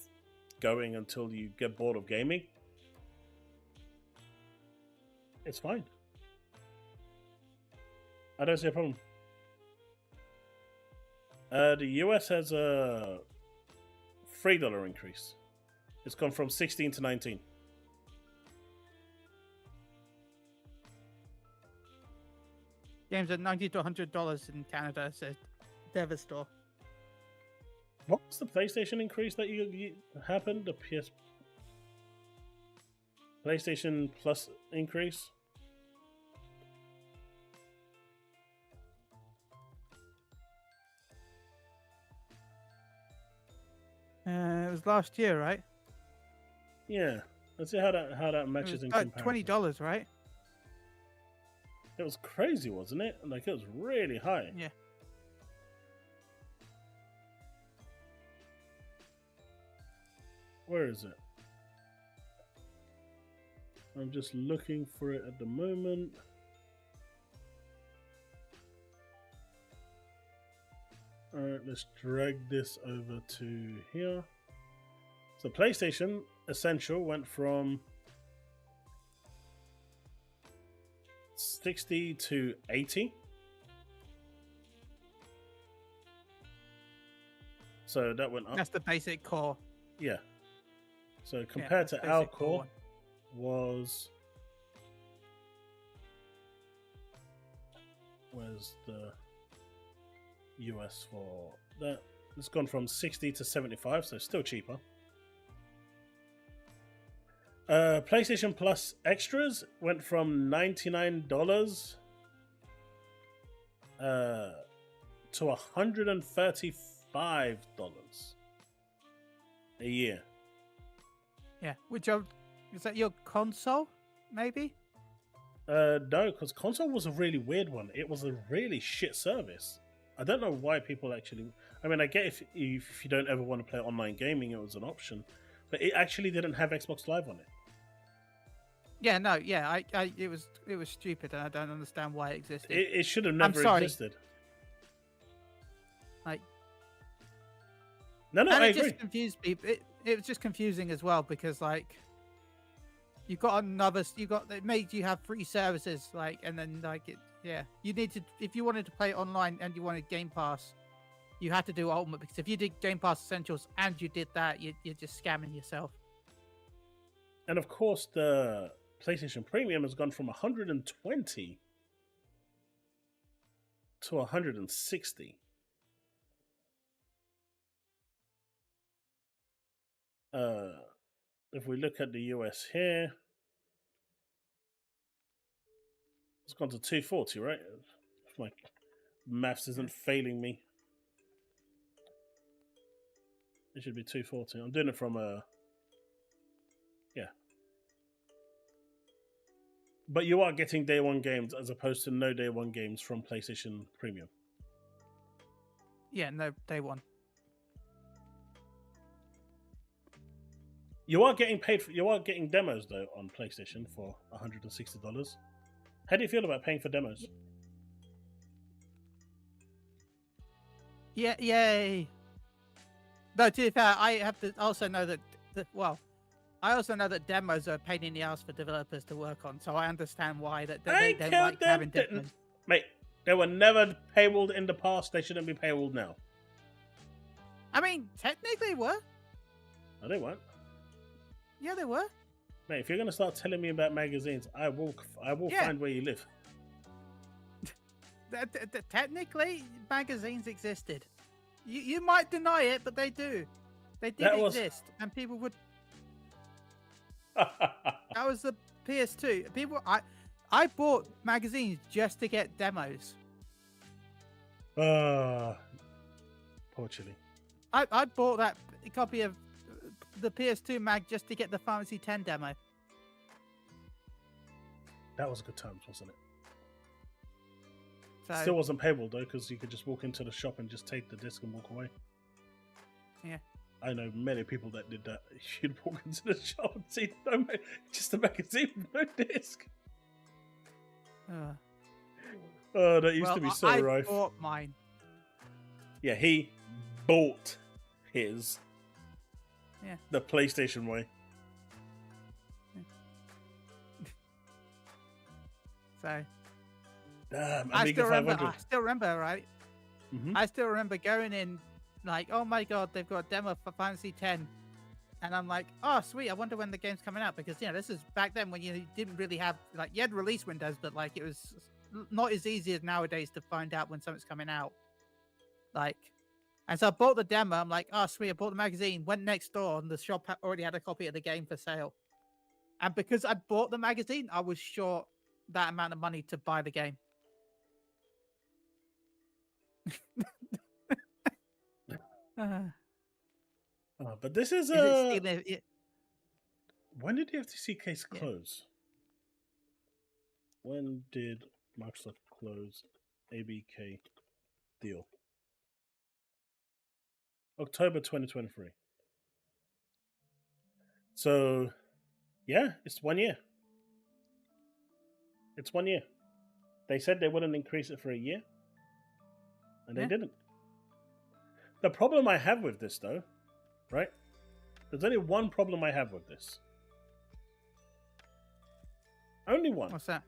going until you get bored of gaming, it's fine. I don't see a problem. The US has a $3 increase. It's gone from 16 to 19. Games at $90 to $100 in Canada, says Dev Store. What was the PlayStation increase that you happened? The PlayStation Plus increase? It was last year, right? Yeah. Let's see how that matches in like comparison. $20, right? It was crazy, wasn't it? Like, it was really high. Yeah. Where is it? I'm just looking for it at the moment. Alright, let's drag this over to here. So PlayStation Essential went from 60 to 80. So that went up. That's the basic core. Yeah. So compared to our core was... Where's the US for that? It's gone from 60 to 75, so still cheaper. PlayStation Plus Extras went from $99 to $135 a year. Yeah. Is that your console, maybe? No, because console was a really weird one. It was a really shit service. I don't know why people actually... I mean, I get if you don't ever want to play online gaming, it was an option. But it actually didn't have Xbox Live on it. Yeah, no, yeah. It was stupid, and I don't understand why it existed. It should have never existed. Like... No, and I it agree. just confused people. It was just confusing as well, because, like... it made you have free services, like, and then, like, you need to, if you wanted to play it online and you wanted Game Pass, you had to do Ultimate, because if you did Game Pass Essentials and you did that, you're just scamming yourself. And of course, the PlayStation Premium has gone from 120 to 160. If we look at the US here, it's gone to 240, right? If my maths isn't failing me. It should be 240. I'm doing it from yeah. But you are getting day one games as opposed to no day one games from PlayStation Premium. Yeah, no, day one. You are getting demos though on PlayStation for $160. How do you feel about paying for demos? Yeah, yay. No, to be fair, I have to also know that I also know that demos are a pain in the ass for developers to work on, so I understand why that they don't like having demos. Mate, they were never paywalled in the past. They shouldn't be paywalled now. I mean, technically were. No, they weren't. Yeah, they were. Mate, if you're going to start telling me about magazines, I will find where you live. Technically, magazines existed. You might deny it, but they do. They did exist, and people would... That was the PS2. I bought magazines just to get demos. Poor Chille. I bought that copy of the PS2 mag just to get the Pharmacy 10 demo. That was a good times, wasn't it? So, Still wasn't paywall though, because you could just walk into the shop and just take the disc and walk away. Yeah. I know many people that did that. You'd walk into the shop and see just a magazine with no disc. Oh, that used to be so rife. I bought mine. Yeah, he bought his. Yeah. The PlayStation way. So. Damn, I still 500. remember, right? Mm-hmm. I still remember going in, like, oh my god, they've got a demo for Fantasy 10. And I'm like, oh, sweet, I wonder when the game's coming out. Because, this is back then when you didn't really have, like, you had release windows, but, like, it was not as easy as nowadays to find out when something's coming out. Like, and so I bought the demo. I'm like, oh sweet, I bought the magazine. Went next door, and the shop already had a copy of the game for sale. And because I'd bought the magazine, I was short that amount of money to buy the game. But this is when did the FTC case close? When did Microsoft close ABK deal? October 2023. So, yeah, it's 1 year. It's 1 year. They said they wouldn't increase it for a year, and they didn't. The problem I have with this, though, right? There's only one problem I have with this. Only one. What's that?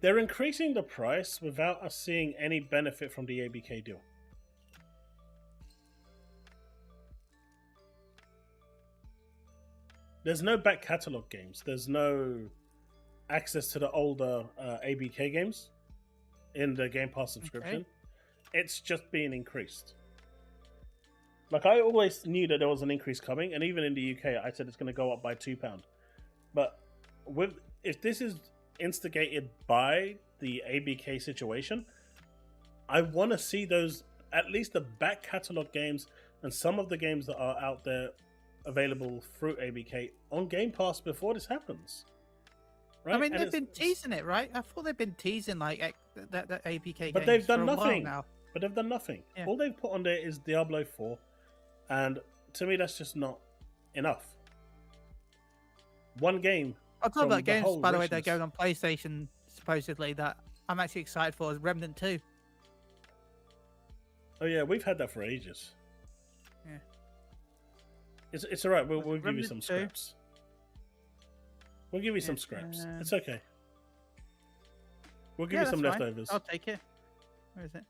They're increasing the price without us seeing any benefit from the ABK deal. There's no back catalog games. There's no access to the older ABK games in the Game Pass subscription. Okay. It's just being increased. Like, I always knew that there was an increase coming, and even in the UK, I said it's going to go up by £2. But if this is instigated by the ABK situation, I want to see those, at least the back catalog games and some of the games that are out there available through ABK on Game Pass before this happens. Right? I mean, they've been teasing it, right? I thought they've been teasing like that ABK but games they've done for a nothing. while now. But they've done nothing. Yeah. All they've put on there is Diablo 4, and to me, that's just not enough. One game. I'll talk about games, by the way, that are going on PlayStation, supposedly, that I'm actually excited for, is Remnant 2. Oh, yeah, we've had that for ages. Yeah. It's all right. We'll give you some scraps. We'll give you some scraps. It's okay. We'll give you some leftovers. I'll take it. Where is it?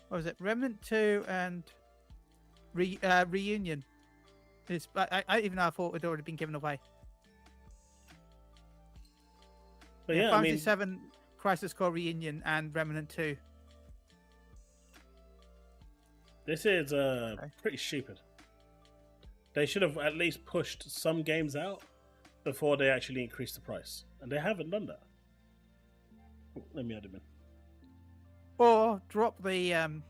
What was it? Remnant 2 and Reunion. I even though I thought it had already been given away. But yeah, Final Fantasy 7, Crisis Core Reunion, and Remnant 2. This is pretty stupid. They should have at least pushed some games out before they actually increased the price, and they haven't done that. Let me add them in. Or drop the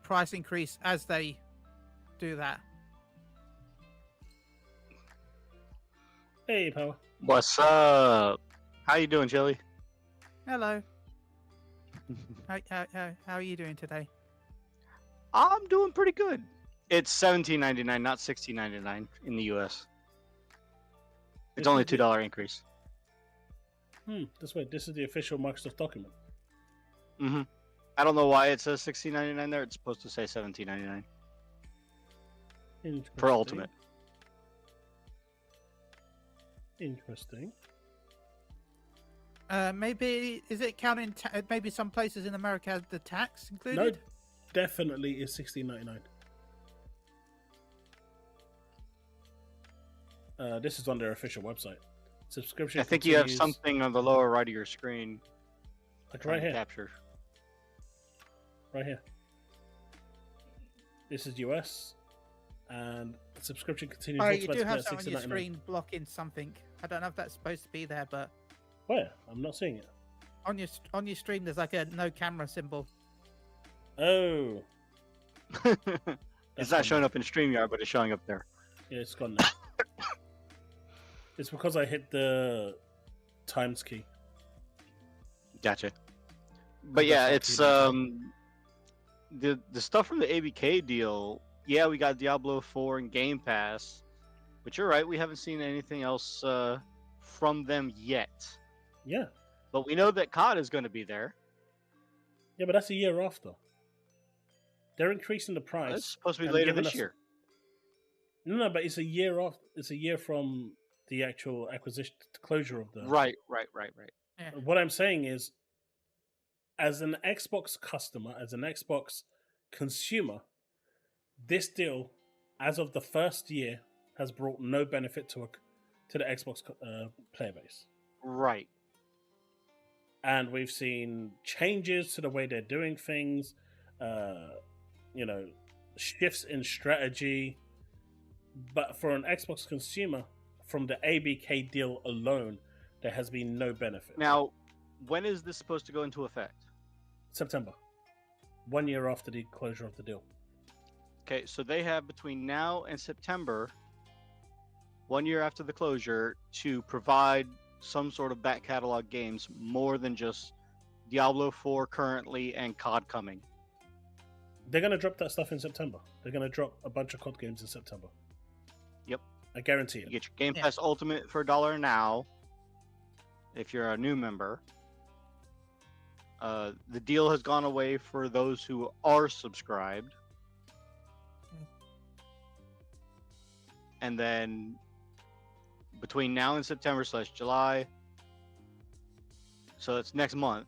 price increase as they do that. Hey, Power. What's up? How you doing, Chille? Hello. How are you doing today? I'm doing pretty good. It's $17.99, not $16.99 in the US. It's only a $2 increase. This way. This is the official Microsoft document. Mm-hmm. I don't know why it says $16.99 there. It's supposed to say $17.99 for Ultimate. Interesting. Maybe is it counting? Maybe some places in America have the tax included. No, definitely is $16.99. This is on their official website. Subscription. I think you have something on the lower right of your screen. Like right here. Capture. Right here. This is US, and the subscription continues. Oh, you do have something on your screen blocking something. I don't know if that's supposed to be there, but where? I'm not seeing it. On your stream, there's like a no camera symbol. Oh. It's not showing up in StreamYard, but it's showing up there. Yeah, it's gone now. It's because I hit the times key. Gotcha. But yeah, it's the stuff from the ABK deal. Yeah, we got Diablo 4 and Game Pass, but you're right, we haven't seen anything else from them yet. Yeah. But we know that COD is going to be there. Yeah, but that's a year after. They're increasing the price. It's supposed to be later this year. No, but it's a year off. It's a year from the actual acquisition closure of the. Right. Yeah. What I'm saying is, as an Xbox customer, as an Xbox consumer, this deal, as of the first year, has brought no benefit to the Xbox player base. Right. And we've seen changes to the way they're doing things, shifts in strategy. But for an Xbox consumer, from the ABK deal alone, there has been no benefit. Now, when is this supposed to go into effect? September. 1 year after the closure of the deal. Okay, so they have between now and September, 1 year after the closure, to provide some sort of back catalog games more than just Diablo 4 currently and COD coming. They're going to drop that stuff in September. They're going to drop a bunch of COD games in September. Yep. I guarantee it. You get your Game Pass Ultimate for $1 now if you're a new member. The deal has gone away for those who are subscribed. And then between now and September/July, so it's next month,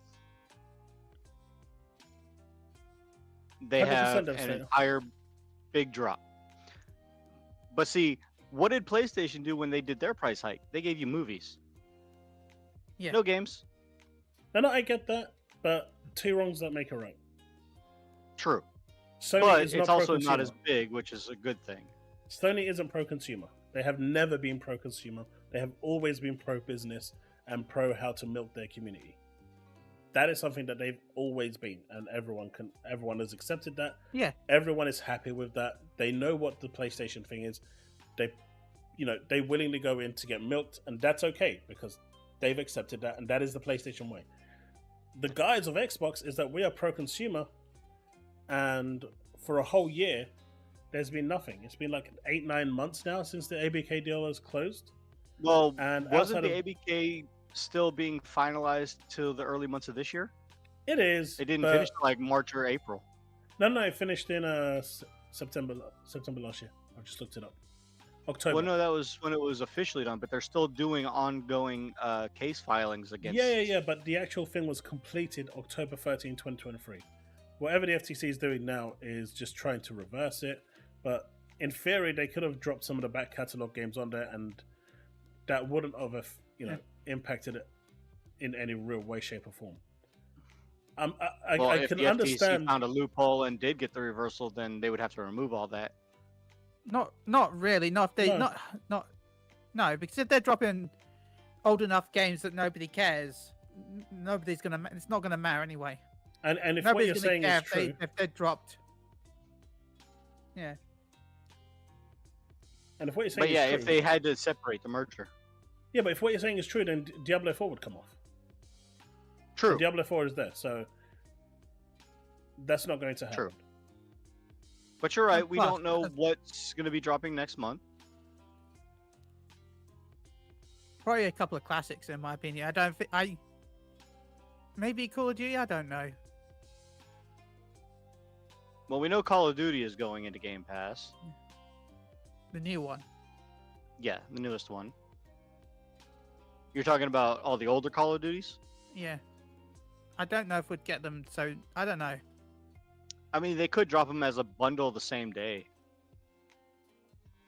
they have an entire big drop. But see, what did PlayStation do when they did their price hike? They gave you movies. Yeah. No games. No, I get that, but two wrongs don't make a right. True. Sony but is it's not also pro-consumer. not as big, which is a good thing. Sony isn't pro-consumer. They have never been pro-consumer. They have always been pro-business and pro how to milk their community. That is something that they've always been, and everyone has accepted that. Yeah. Everyone is happy with that. They know what the PlayStation thing is. They willingly go in to get milked, and that's okay because they've accepted that, and that is the PlayStation way. The guise of Xbox is that we are pro-consumer, and for a whole year, there's been nothing. It's been like 8-9 months now since the ABK deal has closed. Well, and wasn't the ABK still being finalized till the early months of this year? It is. It didn't finish till like March or April. No, it finished in September last year. I just looked it up. October. Well, no, that was when it was officially done, but they're still doing ongoing case filings against. Yeah, but the actual thing was completed October 13, 2023. Whatever the FTC is doing now is just trying to reverse it. But in theory, they could have dropped some of the back catalog games on there, and that wouldn't have, impacted it in any real way, shape, or form. I if can the understand. FTC found a loophole and did get the reversal, then they would have to remove all that. Not really. Not if they no, because if they're dropping old enough games that nobody cares, nobody's gonna. It's not gonna matter anyway. And if nobody's what you're gonna saying care is true, if they're dropped. Yeah. And if what you're saying But is true, if they had to separate the merger. Yeah, but if what you're saying is true, then Diablo 4 would come off. True. So Diablo 4 is there, so that's not going to happen. True. But you're right. We Well, don't know what's going to be dropping next month. Probably a couple of classics, in my opinion. I don't think maybe Call of Duty. I don't know. Well, we know Call of Duty is going into Game Pass. The new one. Yeah, the newest one. You're talking about all the older Call of Duties? Yeah. I don't know if we'd get them, so I don't know. I mean, they could drop them as a bundle the same day.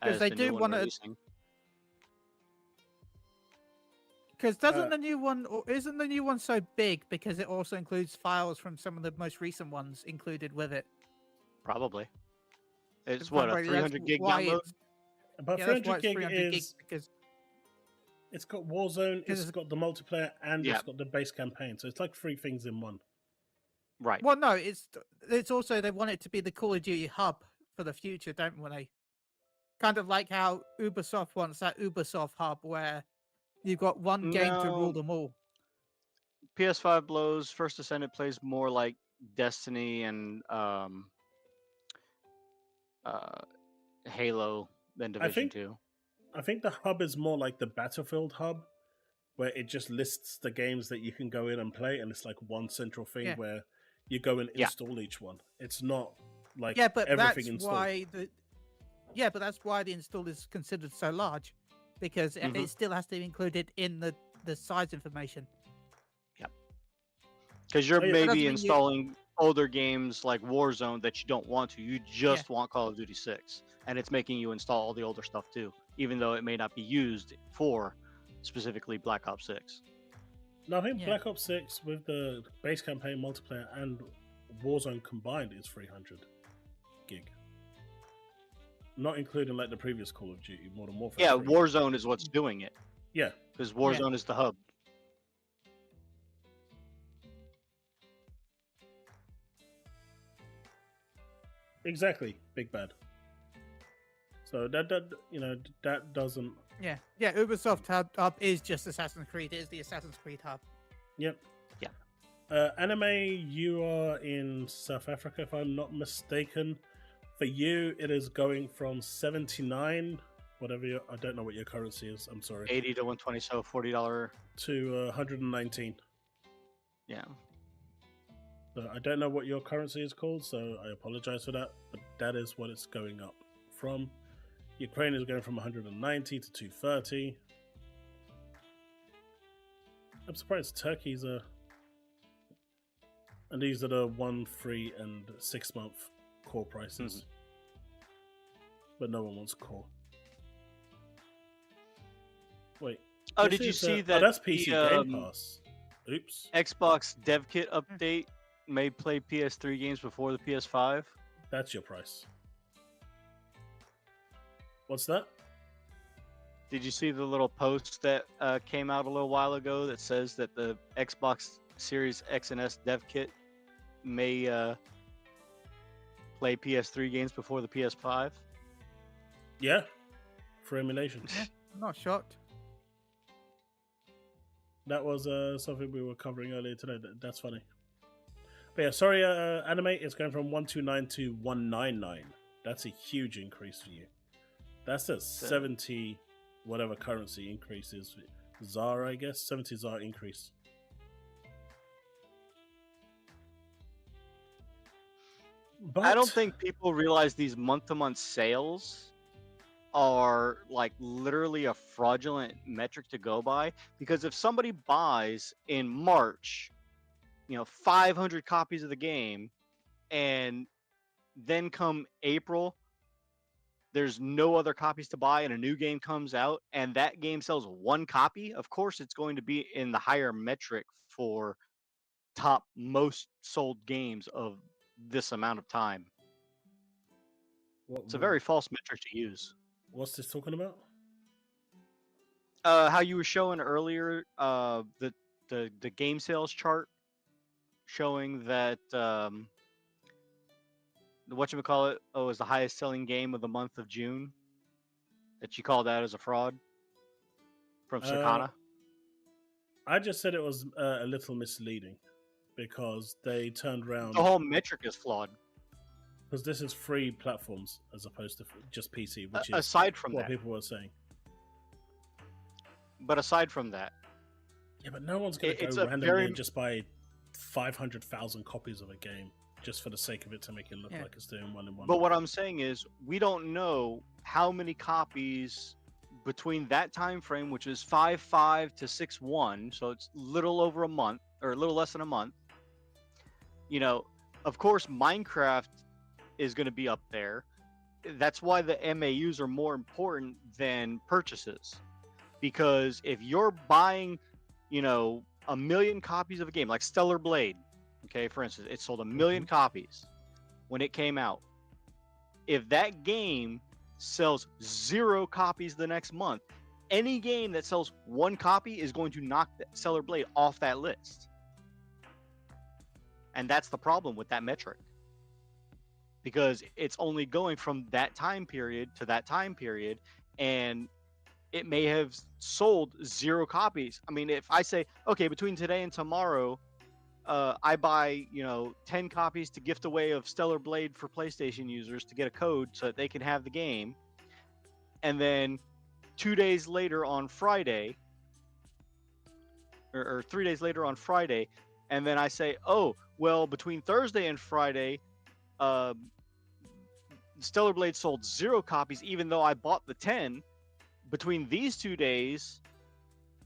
Because as they the do new one want to. releasing. Because doesn't the new one, or isn't the new one so big because it also includes files from some of the most recent ones included with it? Probably. It's If what, I'm a right, 300 that's gig why download? it's- About Yeah, that's why 300 it's gig 300 is. because It's got Warzone, Because it's got the multiplayer, and Yeah. it's got the base campaign. So it's like three things in one. Right. well, no, it's also they want it to be the Call of Duty hub for the future, don't they? Kind of like how Ubisoft wants that Ubisoft hub where you've got one game to rule No. them all. PS5 blows. First Descendant plays more like Destiny and Halo than Division 2. I think the hub is more like the Battlefield hub, where it just lists the games that you can go in and play, and it's like one central thing Yeah. where you go and Yeah. install each one. It's not like Yeah, but everything that's installed. why the install is considered so large, because Mhm. it still has to be included in the size information. Because you're Oh, yeah. That doesn't maybe mean you- installing older games like Warzone that you don't want to. You just want Call of Duty 6. And it's making you install all the older stuff too, even though it may not be used for specifically Black Ops 6. No, I think Yeah. Black Ops 6 with the base campaign, multiplayer, and Warzone combined is 300 gig. Not including like the previous Call of Duty, Modern Warfare. Yeah, 3. Warzone is what's doing it. Yeah. Because Warzone is the hub. Exactly, Big Bad. So that doesn't. Yeah. Ubisoft Hub is just Assassin's Creed. It is the Assassin's Creed Hub. Yep. Yeah. Anime, you are in South Africa, if I'm not mistaken. For you, it is going from 79, whatever. I don't know what your currency is. I'm sorry. 80 to 120, so $40. To 119. Yeah. So I don't know what your currency is called, so I apologize for that. But that is what it's going up from. Ukraine is going from 190 to 230. I'm surprised Turkey's a. And these are the 1, 3, and 6 month core prices. But no one wants core. Wait. Oh, this did you is, see that? Oh, that's PC the, Game Pass. Oops. Xbox Dev Kit update may play PS3 games before the PS5. That's your price. What's that? Did you see the little post that came out a little while ago that says that the Xbox Series X and S Dev Kit may play PS3 games before the PS5? Yeah. For emulation. I'm not shocked. That was something we were covering earlier today. That's funny. But yeah, sorry, Anime, it's going from 129 to 199. That's a huge increase for you. That's a 70 whatever currency increase is. ZAR, I guess. 70 ZAR increase. But I don't think people realize these month-to-month sales are like literally a fraudulent metric to go by, because if somebody buys in March, 500 copies of the game, and then come April there's no other copies to buy and a new game comes out and that game sells 1 copy, of course it's going to be in the higher metric for top most sold games of this amount of time. It's a very false metric to use. What's this talking about? How you were showing earlier, the game sales chart showing that whatchamacallit, is the highest selling game of the month of June, that you called out as a fraud from Sakana. I just said it was a little misleading because they turned around. The whole metric is flawed. Because this is free platforms as opposed to just PC, which is aside from what that. people were saying. But aside from that, yeah, but no one's going to go randomly and just buy 500,000 copies of a game just for the sake of it to make it look like it's doing 1 in 1. But what I'm saying is, we don't know how many copies between that time frame, which is 5/5 to 6/1, so it's little over a month or a little less than a month. Of course, Minecraft is going to be up there. That's why the MAUs are more important than purchases, because if you're buying, 1 million copies of a game like Stellar Blade, okay, for instance, it sold 1 million copies when it came out. If that game sells 0 copies the next month, any game that sells 1 copy is going to knock Stellar Blade off that list. And that's the problem with that metric, because it's only going from that time period to that time period, and it may have sold 0 copies. I mean, if I say, okay, between today and tomorrow, I buy, 10 copies to gift away of Stellar Blade for PlayStation users to get a code so that they can have the game. And then 2 days later on Friday, or 3 days later on Friday, and then I say, oh, well, between Thursday and Friday, Stellar Blade sold 0 copies, even though I bought the 10. Between these 2 days,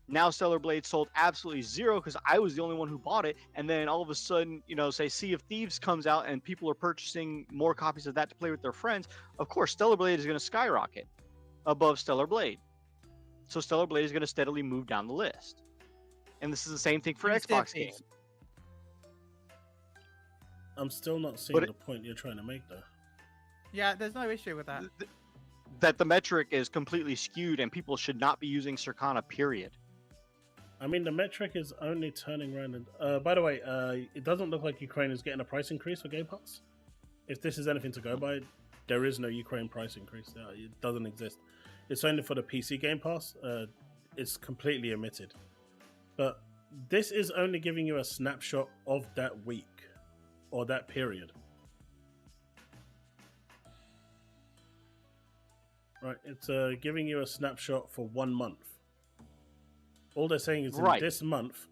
now Stellar Blade sold absolutely 0 because I was the only one who bought it. And then all of a sudden, say Sea of Thieves comes out and people are purchasing more copies of that to play with their friends. Of course, Stellar Blade is going to skyrocket above Stellar Blade. So Stellar Blade is going to steadily move down the list. And this is the same thing for You Xbox still games. I'm still not seeing the point you're trying to make, though. Yeah, there's no issue with that. That the metric is completely skewed and people should not be using Circana, period. I mean, the metric is only turning around. And, by the way, it doesn't look like Ukraine is getting a price increase for Game Pass. If this is anything to go by, there is no Ukraine price increase. It doesn't exist. It's only for the PC Game Pass. It's completely omitted. But this is only giving you a snapshot of that week or that period. Right, it's giving you a snapshot for 1 month. All they're saying is in this month,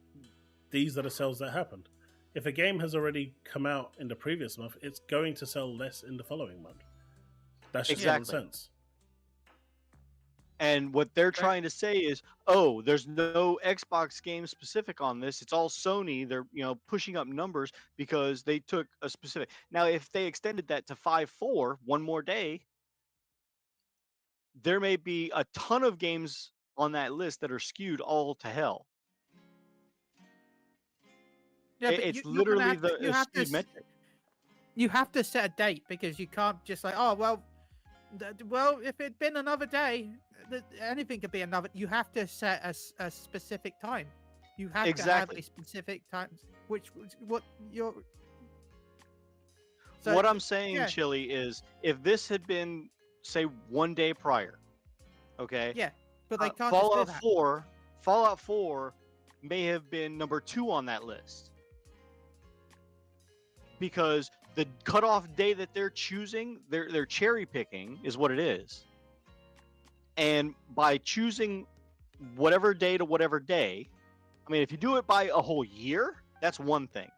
these are the sales that happened. If a game has already come out in the previous month, it's going to sell less in the following month. That's just common sense. And what they're trying to say is, oh, there's no Xbox game specific on this. It's all Sony. They're pushing up numbers because they took a specific. Now, if they extended that to 5/4, one more day, there may be a ton of games on that list that are skewed all to hell. Yeah, it's literally the skewed metric. You have to set a date because you can't just like, oh well, if it'd been another day, anything could be another. You have to set a specific time. You have to have a specific time. What I'm saying, Chille, is if this had been, say, 1 day prior, okay? Yeah, but they can't. Fallout 4 may have been number 2 on that list because the cutoff day that they're choosing, they're cherry picking, is what it is. And by choosing whatever day to whatever day, I mean, if you do it by a whole year, that's one thing.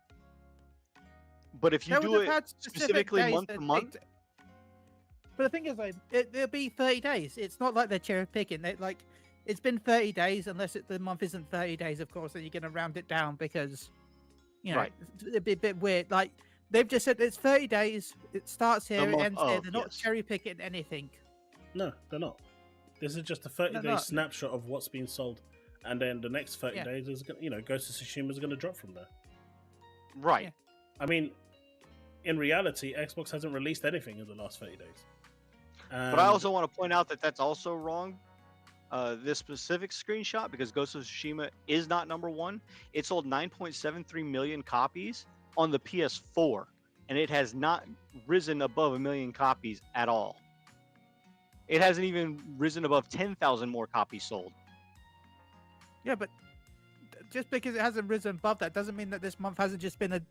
But if you do it specifically month to month. But the thing is, like, it'll be 30 days. It's not like they're cherry picking. It's been 30 days, unless the month isn't 30 days, of course, then you're going to round it down because, it'd be a bit weird. Like, they've just said it's 30 days. It starts here, it ends here. They're not cherry picking anything. No, they're not. This is just a 30-day snapshot of what's being sold, and then the next 30 days is Ghost of Tsushima is going to drop from there. Right. Yeah. I mean, in reality, Xbox hasn't released anything in the last 30 days. But I also want to point out that that's also wrong. This specific screenshot, because Ghost of Tsushima is not number 1. It sold 9.73 million copies on the PS4, and it has not risen above 1 million copies at all. It hasn't even risen above 10,000 more copies sold. Yeah, but just because it hasn't risen above that doesn't mean that this month hasn't just been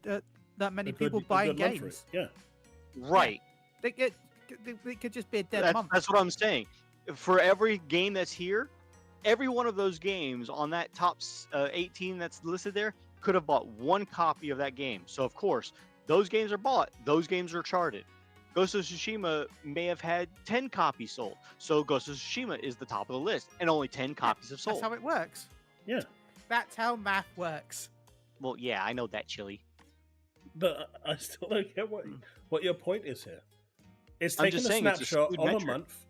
that many people buying games. Yeah. Right. Yeah. It could just be a dead month. That's what I'm saying. For every game that's here, every one of those games on that top 18 that's listed there could have bought 1 copy of that game. So, of course, those games are bought. Those games are charted. Ghost of Tsushima may have had 10 copies sold. So Ghost of Tsushima is the top of the list, and only 10 copies have sold. That's how it works. Yeah. That's how math works. Well, yeah, I know that, Chille. But I still don't get what your point is here. It's taking a snapshot of a month.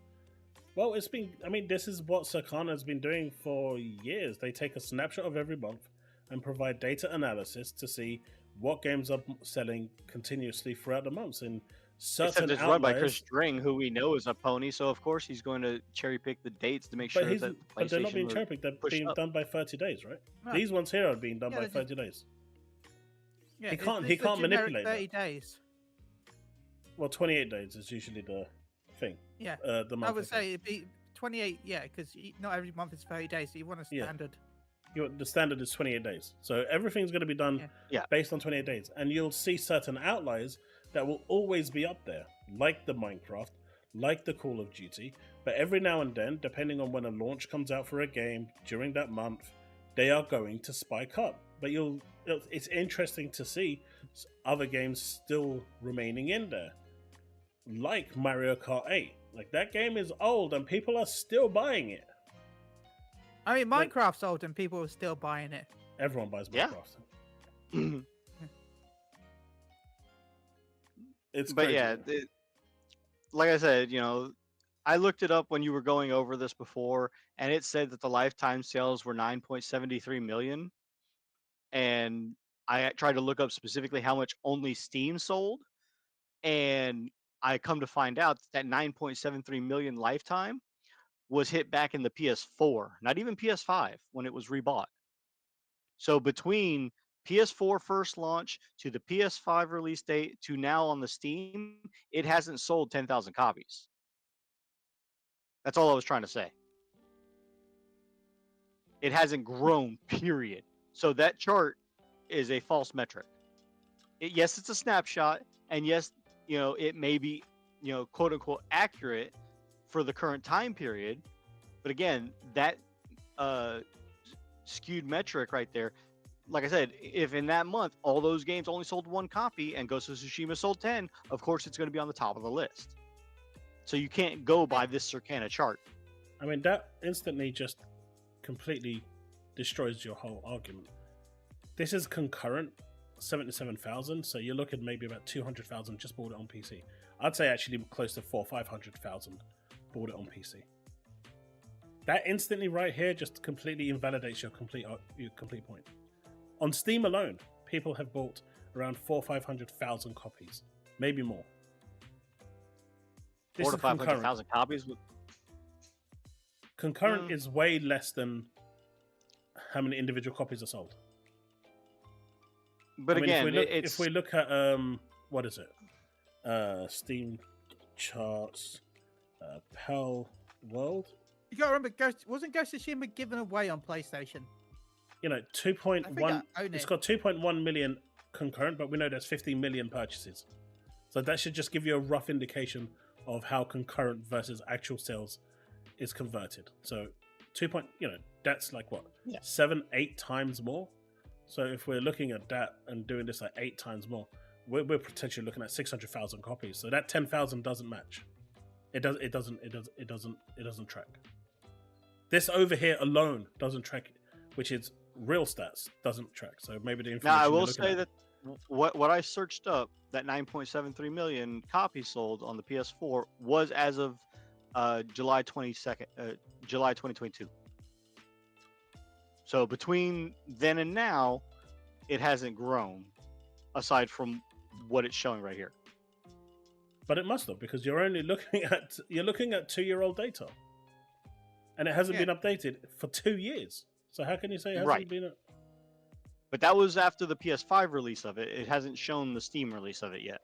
Well, it's been... I mean, this is what Circana has been doing for years. They take a snapshot of every month and provide data analysis to see what games are selling continuously throughout the months. And certain it's run by Chris String, who we know is a pony, so of course he's going to cherry pick the dates to make sure that PlayStation. But they're not being cherry picked. They're being done by 30 days, right? No. These ones here are being done by 30 days. Yeah, he can't manipulate 30 days. Well, 28 days is usually the thing. Yeah. The month I would say it'd be 28. Yeah, because not every month is 30 days. So you want a standard. Yeah. The standard is 28 days. So everything's going to be done based on 28 days, and you'll see certain outliers that will always be up there, like the Minecraft, like the Call of Duty. But every now and then, depending on when a launch comes out for a game during that month, they are going to spike up. But it's interesting to see other games still remaining in there, like Mario Kart 8. Like, that game is old and people are still buying it. I mean, Minecraft's old and people are still buying it. Everyone buys Minecraft. Yeah. It's but crazy. Yeah, like I said, I looked it up when you were going over this before, and it said that the lifetime sales were 9.73 million. and I tried to look up specifically how much only Steam sold, and I come to find out that 9.73 million lifetime was hit back in the PS4, not even PS5 when it was rebought. So between PS4 first launch to the PS5 release date to now on the Steam, it hasn't sold 10,000 copies. That's all I was trying to say. It hasn't grown, period. So that chart is a false metric. Yes, it's a snapshot, and yes, it may be, quote unquote accurate for the current time period. But again, that skewed metric right there, like I said, if in that month all those games only sold 1 copy and Ghost of Tsushima sold 10, of course it's going to be on the top of the list. So you can't go by this Circana chart. I mean, that instantly just completely destroys your whole argument. This is concurrent 77,000, so you're looking maybe about 200,000 just bought it on PC. I'd say actually close to 400,000-500,000 bought it on PC. That instantly right here just completely invalidates your complete point. On Steam alone, people have bought around 400,000-500,000 copies, maybe more. 400,000 to 500,000 copies. Concurrent is way less than how many individual copies are sold. But again, if we look at what is it? Steam charts, Pal World. You gotta remember, wasn't Ghost of Tsushima given away on PlayStation? 2.1. It's got 2.1 million concurrent, but we know there's 15 million purchases. So that should just give you a rough indication of how concurrent versus actual sales is converted. So that's like what? Yeah. 7-8 times more. So if we're looking at that and doing this like 8 times more, we're potentially looking at 600,000 copies. So that 10,000 doesn't match. It doesn't track. This over here alone doesn't track, which is real stats doesn't track. So maybe the information. Now I will say that what I searched up, that 9.73 million copies sold on the PS4 was as of July 22nd, July 2022. So between then and now, it hasn't grown, aside from what it's showing right here. But it must have, because you're only looking at 2-year-old data, and it hasn't been updated for 2 years. So how can you say it hasn't been? But that was after the PS5 release of it. It hasn't shown the Steam release of it yet.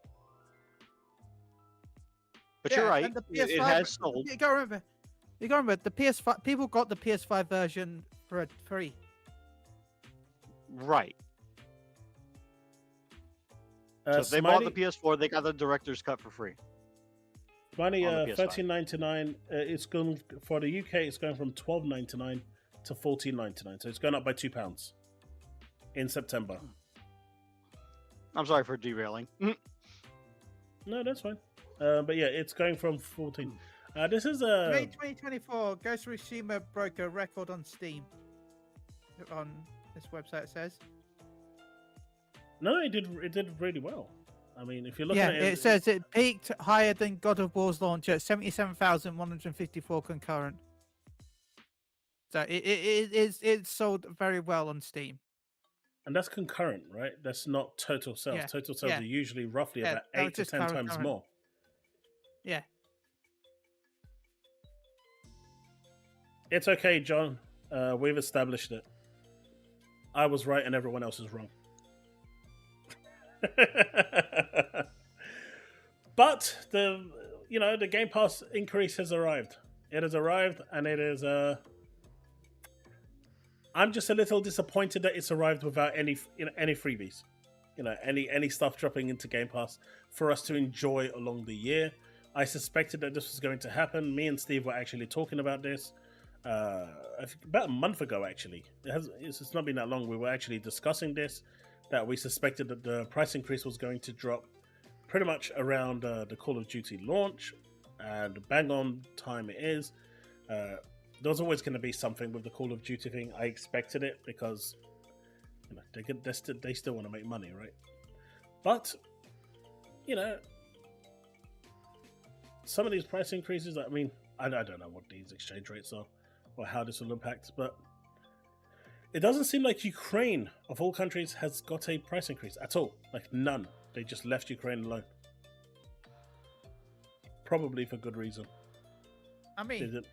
But you're right. It has sold. You gotta remember, the PS5 people got the PS5 version for free. Right. So if they bought the PS4, they got the director's cut for free. Money, $13.99. It's going for the UK. It's going from $12.99 to $14.99. So it's going up by £2 in September. I'm sorry for derailing. No, that's fine. But yeah, it's going from 14. This is a May 2024. Ghost of Tsushima broke a record on Steam. On this website, it says. No, it did really well. I mean, if you look at it, it says it peaked higher than God of War's launch at 77,154 concurrent. So it sold very well on Steam. And that's concurrent, right? That's not total sales. Yeah. Total sales are usually roughly about 8 to 10 times more. Yeah. It's okay, John. We've established it. I was right and everyone else is wrong. But the Game Pass increase has arrived. It has arrived, and it is. I'm just a little disappointed that it's arrived without any freebies, any stuff dropping into Game Pass for us to enjoy along the year. I suspected that this was going to happen. Me and Steve were actually talking about this about a month ago. Actually, it's not been that long. We were actually discussing this. That we suspected that the price increase was going to drop pretty much around the Call of Duty launch, and bang on time it is. There was always going to be something with the Call of Duty thing. I expected it because they still want to make money, right? But some of these price increases. I mean, I don't know what these exchange rates are or how this will impact, but It doesn't seem like Ukraine, of all countries, has got a price increase at all. Like, none. They just left Ukraine alone. Probably for good reason. I mean,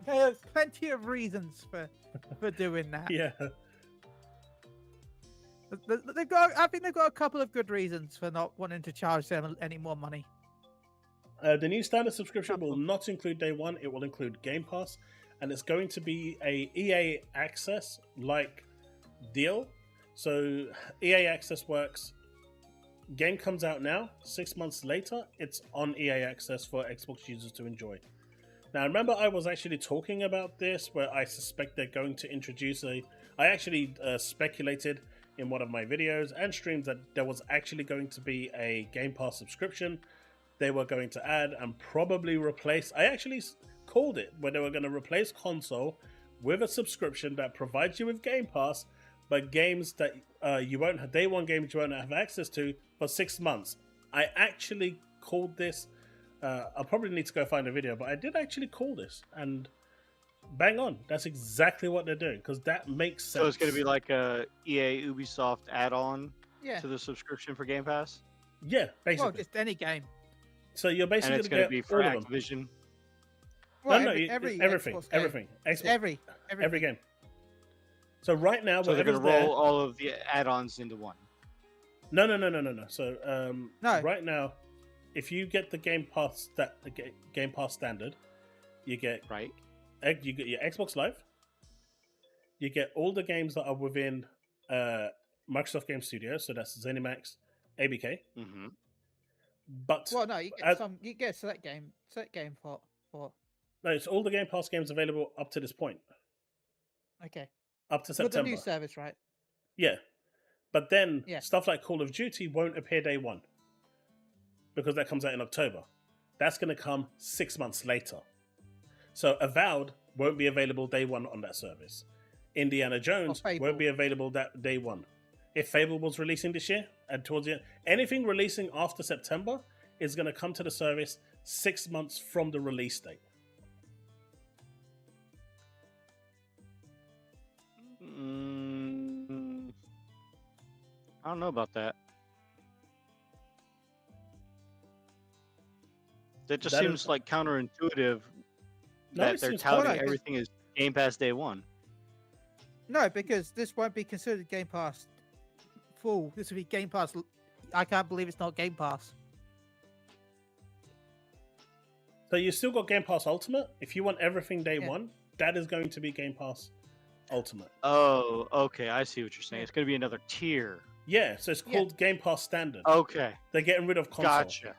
there's plenty of reasons for doing that. Yeah. I think they've got a couple of good reasons for not wanting to charge them any more money. The new standard subscription will not include day one. It will include Game Pass, and it's going to be a EA Access like deal. So EA Access works. Game comes out now. 6 months later, it's on EA Access for Xbox users to enjoy. Now, remember, I was actually talking about this, where I suspect they're going to introduce I actually speculated in one of my videos and streams that there was actually going to be a Game Pass subscription they were going to add and probably replace. I actually called it, where they were going to replace console with a subscription that provides you with Game Pass, but games that you won't have, day one games you won't have access to for 6 months. I actually called this. I'll probably need to go find a video, but I did actually call this, and bang on. That's exactly what they're doing, because that makes sense. So it's going to be like a EA Ubisoft add-on to the subscription for Game Pass? Yeah, basically. Well, just any game. So you're basically and it's going to be for all of Activision? them. Well, no, everything. Xbox, every game. So right now, so they're going to roll all of the add-ons into one. No. So right now, if you get the Game Pass standard, you get your Xbox Live. You get all the games that are within Microsoft Game Studios, so that's ZeniMax, ABK. Mm-hmm. But you get select game for. No, it's all the Game Pass games available up to this point. Okay. Up to With September. the new service, right? Yeah. But then stuff like Call of Duty won't appear day one, because that comes out in October. That's going to come 6 months later. So Avowed won't be available day one on that service. Indiana Jones won't be available that day one. If Fable was releasing this year, and towards the end, anything releasing after September is going to come to the service 6 months from the release date. I don't know about that. That just seems like counterintuitive that they're touting everything is Game Pass day one. No, because this won't be considered Game Pass full. This will be Game Pass. I can't believe it's not Game Pass. So you still got Game Pass Ultimate. If you want everything day one, that is going to be Game Pass Ultimate. Oh, okay. I see what you're saying. It's going to be another tier. Yeah, so it's called Game Pass Standard. Okay. They're getting rid of console. Gotcha.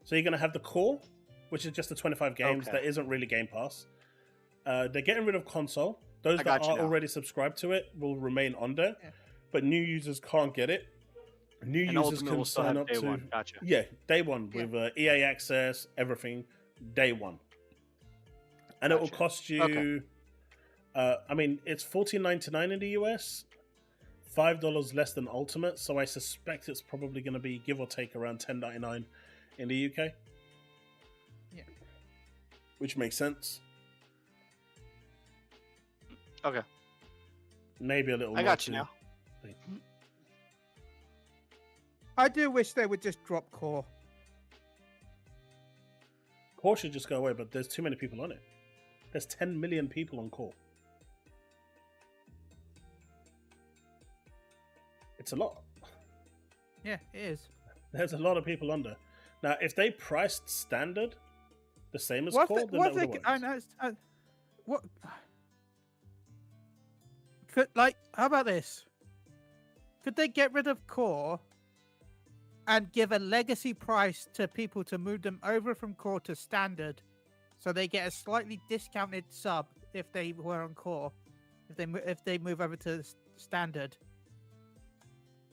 So you're going to have the core, which is just the 25 games that isn't really Game Pass. They're getting rid of console. Those that are already subscribed to it will remain on there, but new users can't get it. New users can sign up to day one with EA Access, everything, day one, and it will cost you. I mean, it's $14.99 in the US, $5 less than Ultimate. So I suspect it's probably going to be give or take around $10.99 in the UK. Yeah, which makes sense. Okay. Maybe a little. I got you now. I do wish they would just drop core. Core should just go away, but there's too many people on it. There's 10 million people on core. It's a lot. Yeah, it is. There's a lot of people under. Now, if they priced standard the same as core, then that would work. What? How about this? Could they get rid of core and give a legacy price to people to move them over from core to standard, so they get a slightly discounted sub if they were on core, if they move over to standard?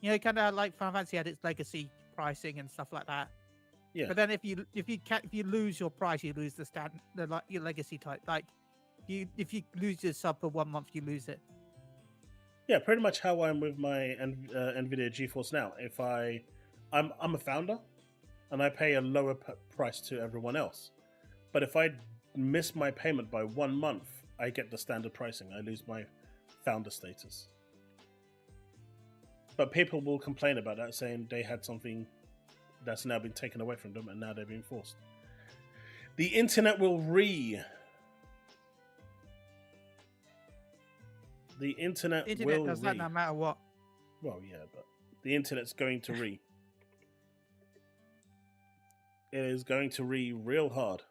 You know, kind of like Final Fantasy had its legacy pricing and stuff like that. Yeah. But then if you lose your price, you lose your legacy type. Like, if you lose your sub for 1 month, you lose it. Yeah, pretty much how I'm with my NVIDIA GeForce now. If I'm a founder, and I pay a lower price to everyone else, but if I miss my payment by 1 month, I get the standard pricing. I lose my founder status. But people will complain about that, saying they had something that's now been taken away from them and now they're being forced. The internet will The internet will does that no matter what. Well, yeah, but the internet's going to It is going to real hard.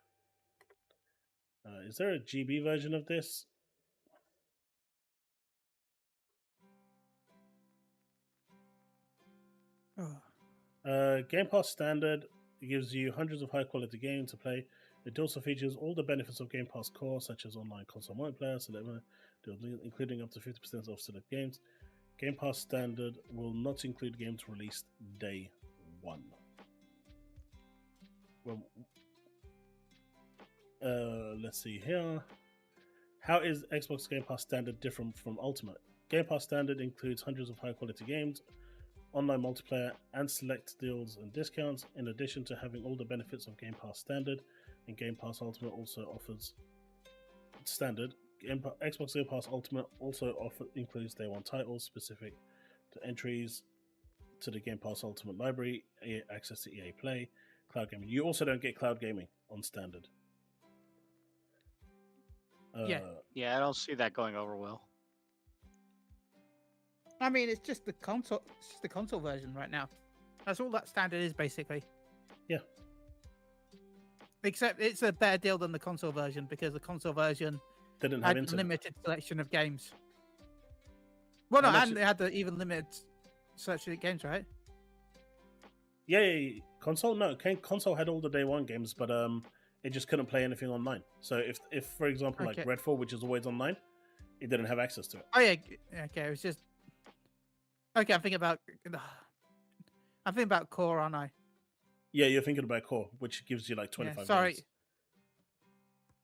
Is there a GB version of this? Game Pass Standard gives you hundreds of high-quality games to play. It also features all the benefits of Game Pass Core, such as online console multiplayer, including up to 50% off select games. Game Pass Standard will not include games released day one. Well, let's see here. How is Xbox Game Pass Standard different from Ultimate? Game Pass Standard includes hundreds of high-quality games, online multiplayer, and select deals and discounts, in addition to having all the benefits of Game Pass Standard. And Game Pass Ultimate also offers standard. Xbox Game Pass Ultimate also includes day one titles specific to entries to the Game Pass Ultimate library, access to EA Play, cloud gaming. You also don't get cloud gaming on standard. Yeah, I don't see that going over well. I mean, it's just the console. It's just the console version right now. That's all that standard is, basically. Yeah. Except it's a better deal than the console version, because the console version didn't have had a limited selection of games. Well, no, and they had the even limited selection of games, right? Yeah. Console, no. Console had all the day one games, but it just couldn't play anything online. So if for example, like Redfall, which is always online, it didn't have access to it. Oh yeah, okay. It was just okay. I'm thinking about Core, aren't I? Yeah, you're thinking about Core, which gives you like 25 sorry. games.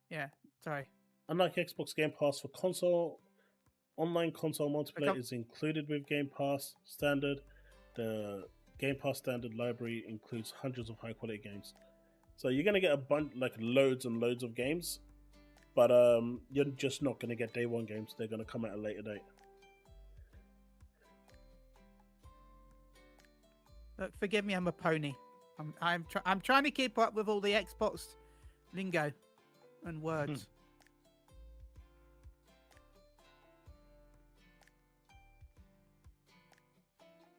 Yeah, sorry. Unlike Xbox Game Pass for console, online console multiplayer is included with Game Pass Standard. The Game Pass Standard library includes hundreds of high-quality games. So you're going to get a bunch, like loads and loads of games, but you're just not going to get day one games. They're going to come at a later date. Look, forgive me, I'm a pony. I'm trying to keep up with all the Xbox lingo and words.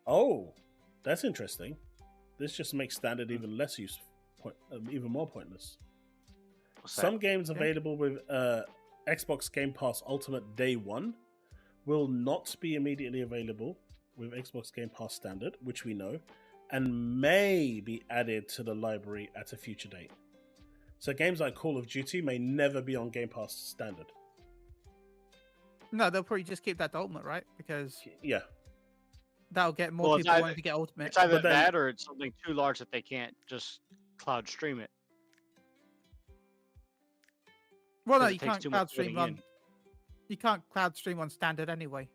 Oh, that's interesting. This just makes standard even less useful, even more pointless. Some games available with Xbox Game Pass Ultimate Day 1 will not be immediately available with Xbox Game Pass Standard, which we know, and may be added to the library at a future date. So games like Call of Duty may never be on Game Pass Standard. No, they'll probably just keep that to Ultimate, right? Because yeah, that'll get more people wanting to get Ultimate. It's either that or it's something too large that they can't just cloud stream it. Well, no, you can't cloud stream on. You can't cloud stream on Standard anyway.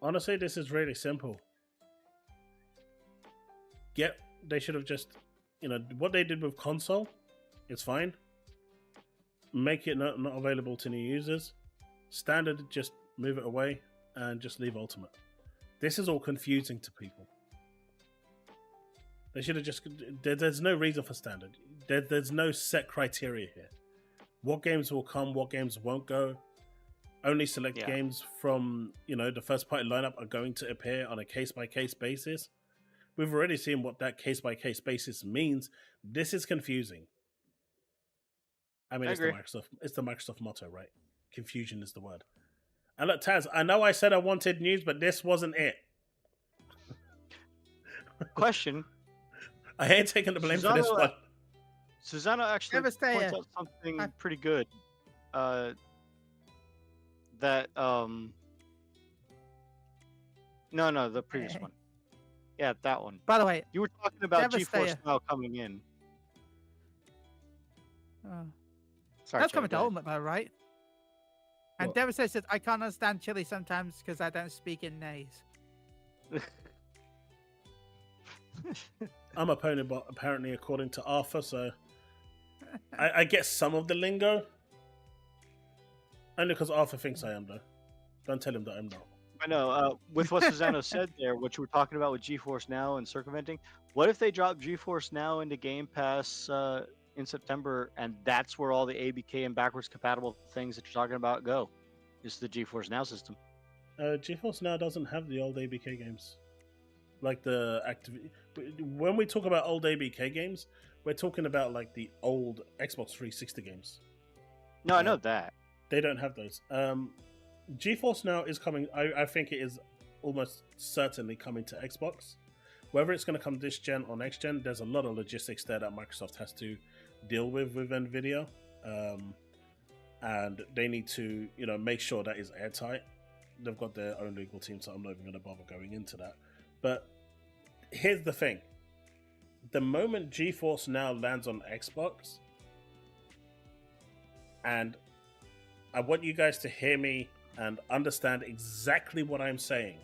Honestly, this is really simple. They should have just, what they did with console, it's fine. Make it not available to new users. Standard, just move it away and just leave Ultimate. This is all confusing to people. They should have just. There's no reason for Standard. There's no set criteria here. What games will come, what games won't go. Only select games from the first party lineup are going to appear on a case-by-case basis. We've already seen what that case-by-case basis means. This is confusing. I mean, it's the Microsoft motto, right? Confusion is the word. And look, Taz, I know I said I wanted news, but this wasn't it. Question. I ain't taking the blame for this one. Susanna actually points out something pretty good. No, the previous one. Yeah, that one. By the way, you were talking about GeForce Now coming in. Sorry, that's coming to Ultimate, though, right? And Devastator says, I can't understand Chille sometimes because I don't speak in nays. I'm a pony bot, apparently, according to Arthur, so I get some of the lingo. Only because Arthur thinks I am, though. Don't tell him that I'm not. I know. With what Susano said there, what you were talking about with GeForce Now and circumventing, what if they drop GeForce Now into Game Pass in September, and that's where all the ABK and backwards compatible things that you're talking about go? It's the GeForce Now system. GeForce Now doesn't have the old ABK games. Like the when we talk about old ABK games, we're talking about like the old Xbox 360 games. No, I know that. They don't have those. GeForce Now is coming. I think it is almost certainly coming to Xbox. Whether it's going to come this gen or next gen, there's a lot of logistics there that Microsoft has to deal with NVIDIA. And they need to, make sure that is airtight. They've got their own legal team, so I'm not even going to bother going into that. But here's the thing. The moment GeForce Now lands on Xbox, and I want you guys to hear me and understand exactly what I'm saying.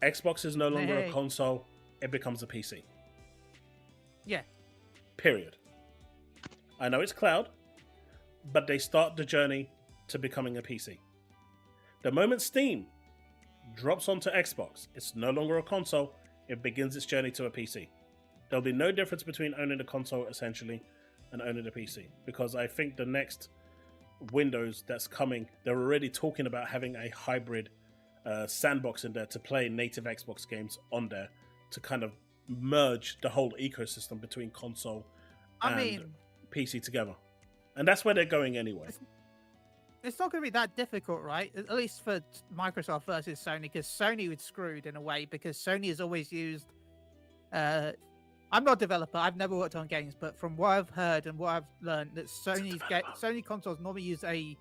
Xbox is no longer a console, it becomes a PC. Yeah. Period. I know it's cloud, but they start the journey to becoming a PC. The moment Steam drops onto Xbox, it's no longer a console, it begins its journey to a PC. There'll be no difference between owning a console, essentially, and owning a PC. Because I think the next Windows that's coming, they're already talking about having a hybrid sandbox in there to play native Xbox games on there to kind of merge the whole ecosystem between console and PC together. And that's where they're going anyway. It's not going to be that difficult, right? At least for Microsoft versus Sony, because Sony was screwed in a way, because Sony has always used... I'm not a developer, I've never worked on games, but from what I've heard and what I've learned, that Sony consoles normally use a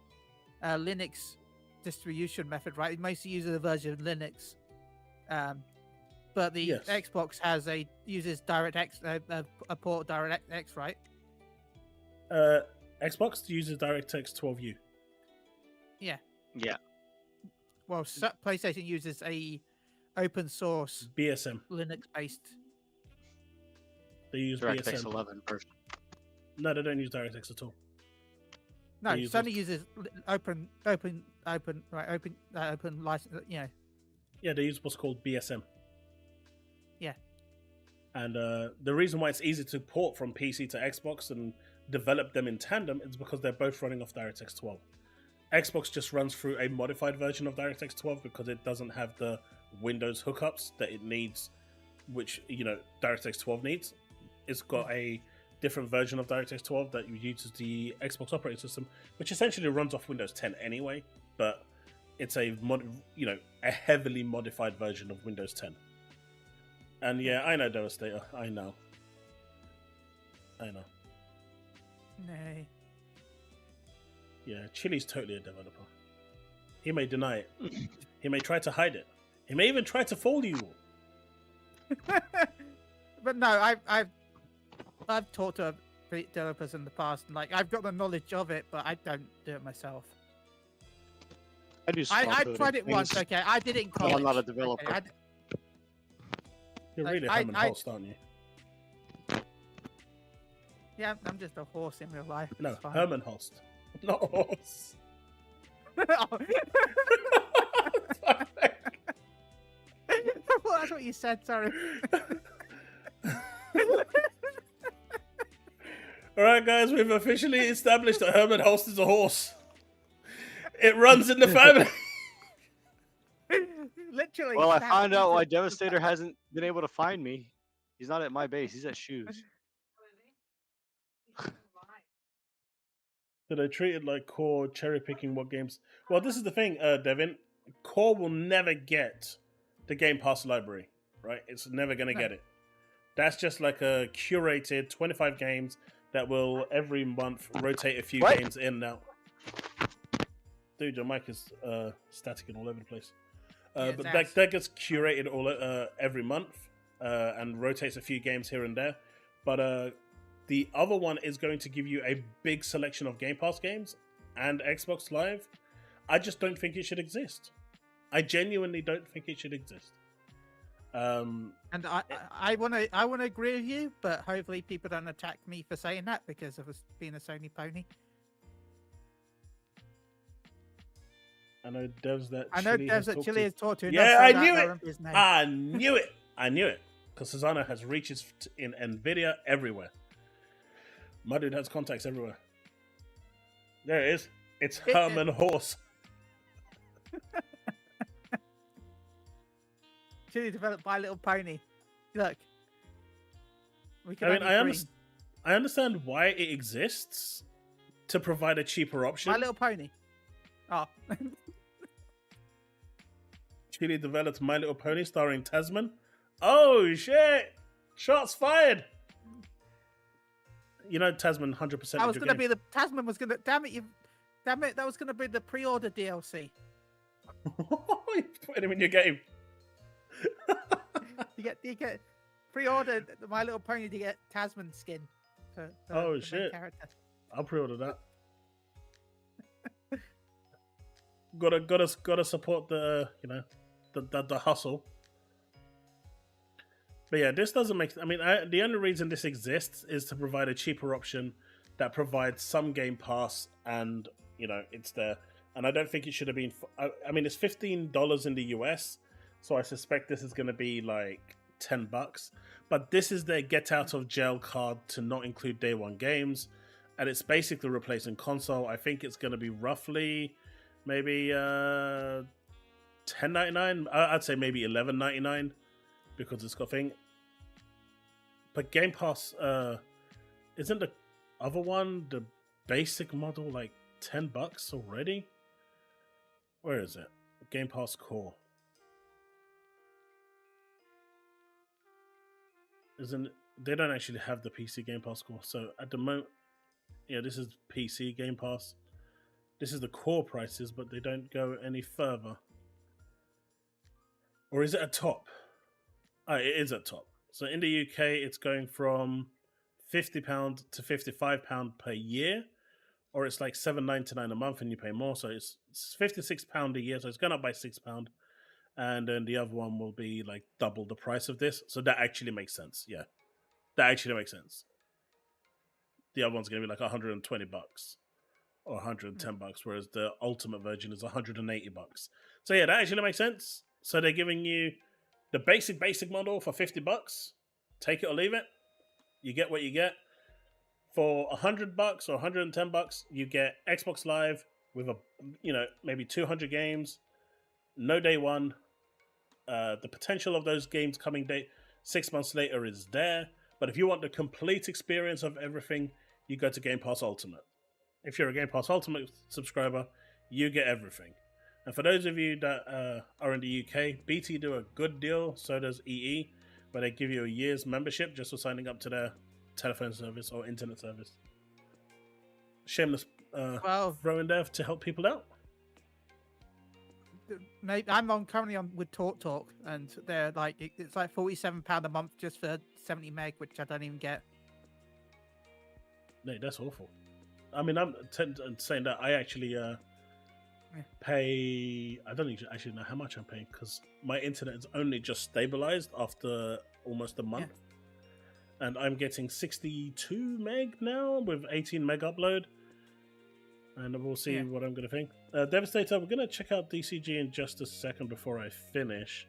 Linux distribution method, right? It mostly uses a version of Linux. But the Xbox uses DirectX, a port DirectX, right? Xbox uses DirectX 12U. Yeah. Yeah. Well, PlayStation uses a open source BSM Linux based. They use DirectX BSM. 11 version. No, they don't use DirectX at all. No, Sony uses open license. Yeah, they use what's called BSM. Yeah. And the reason why it's easy to port from PC to Xbox and develop them in tandem is because they're both running off DirectX 12. Xbox just runs through a modified version of DirectX 12 because it doesn't have the Windows hookups that it needs, which DirectX 12 needs. It's got a different version of DirectX 12 that uses the Xbox operating system, which essentially runs off Windows 10 anyway, but it's a heavily modified version of Windows 10. And yeah, I know Devastator. I know. Nay. Yeah, Chille's totally a developer. He may deny it. He may try to hide it. He may even try to fool you all. But no, I've talked to developers in the past, and I've got the knowledge of it, but I don't do it myself. I do. I tried it once. Okay, I did it in college. I'm not a developer. Okay, You're really Herman Holst, aren't you? Yeah, I'm just a horse in real life. No, Herman Holst, not a horse. Well, that's what you said. Sorry. Alright guys, we've officially established that Herman Holst is a horse. It runs in the family. Literally. Well, I found out why Devastator hasn't been able to find me. He's not at my base, he's at Shoes. So they treated like Core cherry picking what games. Well, this is the thing, Devin. Core will never get the Game Pass library, right? It's never going to get it. That's just like a curated 25 games that will every month rotate a few games in and out. Dude, your mic is staticking all over the place. But that gets curated every month and rotates a few games here and there. But the other one is going to give you a big selection of Game Pass games and Xbox Live. I just don't think it should exist. I genuinely don't think it should exist. And I want to agree with you, but hopefully people don't attack me for saying that because of us being a Sony pony. I know devs that Chille has talked to. Yeah, I knew it. I knew it. I knew it. Because Susano has reaches in NVIDIA everywhere. My dude has contacts everywhere. There it is. It's Herman Horse. Chille developed My Little Pony. Look. I understand why it exists to provide a cheaper option. My Little Pony. Oh. Chille developed My Little Pony starring Tazmon. Oh shit! Shots fired. You know Tazmon 100%. That was gonna be the Tazmon was gonna. Damn it! That was gonna be the pre-order DLC. You put him in your game. you get pre-order My Little Pony to get Tazmon skin. Oh shit! I'll pre-order that. gotta support the the hustle. But yeah, this doesn't make. I mean, the only reason this exists is to provide a cheaper option that provides some Game Pass, and it's there. And I don't think it should have been. I mean, it's $15 in the US, so I suspect this is going to be like $10. But this is their get out of jail card to not include day one games, and it's basically replacing console. I think it's going to be roughly maybe $10.99. I'd say maybe $11.99 because it's got a thing. But Game Pass isn't the other one, the basic model, like $10 already? Where is it? Game Pass Core. They don't actually have the PC Game Pass Core. So at the moment, this is PC Game Pass. This is the core prices, but they don't go any further. Or is it at top? Oh, it is at top. So in the UK, it's going from £50 to £55 per year, or it's like $7.99 a month and you pay more. So it's £56 a year. So it's gone up by £6. And then the other one will be like double the price of this. So that actually makes sense. Yeah, that actually makes sense. The other one's going to be like $120 or $110, whereas the ultimate version is $180. So yeah, that actually makes sense. So they're giving you the basic model for $50. Take it or leave it. You get what you get. For $100 or $110, you get Xbox Live with maybe 200 games, no day one. The potential of those games coming 6 months later is there. But if you want the complete experience of everything, you go to Game Pass Ultimate. If you're a Game Pass Ultimate subscriber, you get everything. And for those of you that are in the UK, BT do a good deal, so does EE, where they give you a year's membership just for signing up to their telephone service or internet service. Shameless throw in there to help people out. I'm currently on with TalkTalk, and they're like it's like £47 a month just for 70 meg, which I don't even get. No, that's awful. I mean, I'm saying that I actually pay. I don't actually know how much I'm paying because my internet is only just stabilized after almost a month, and I'm getting 62 meg now with 18 meg upload. And we'll see what I'm going to think. Devastator, we're going to check out DCG in just a second before I finish.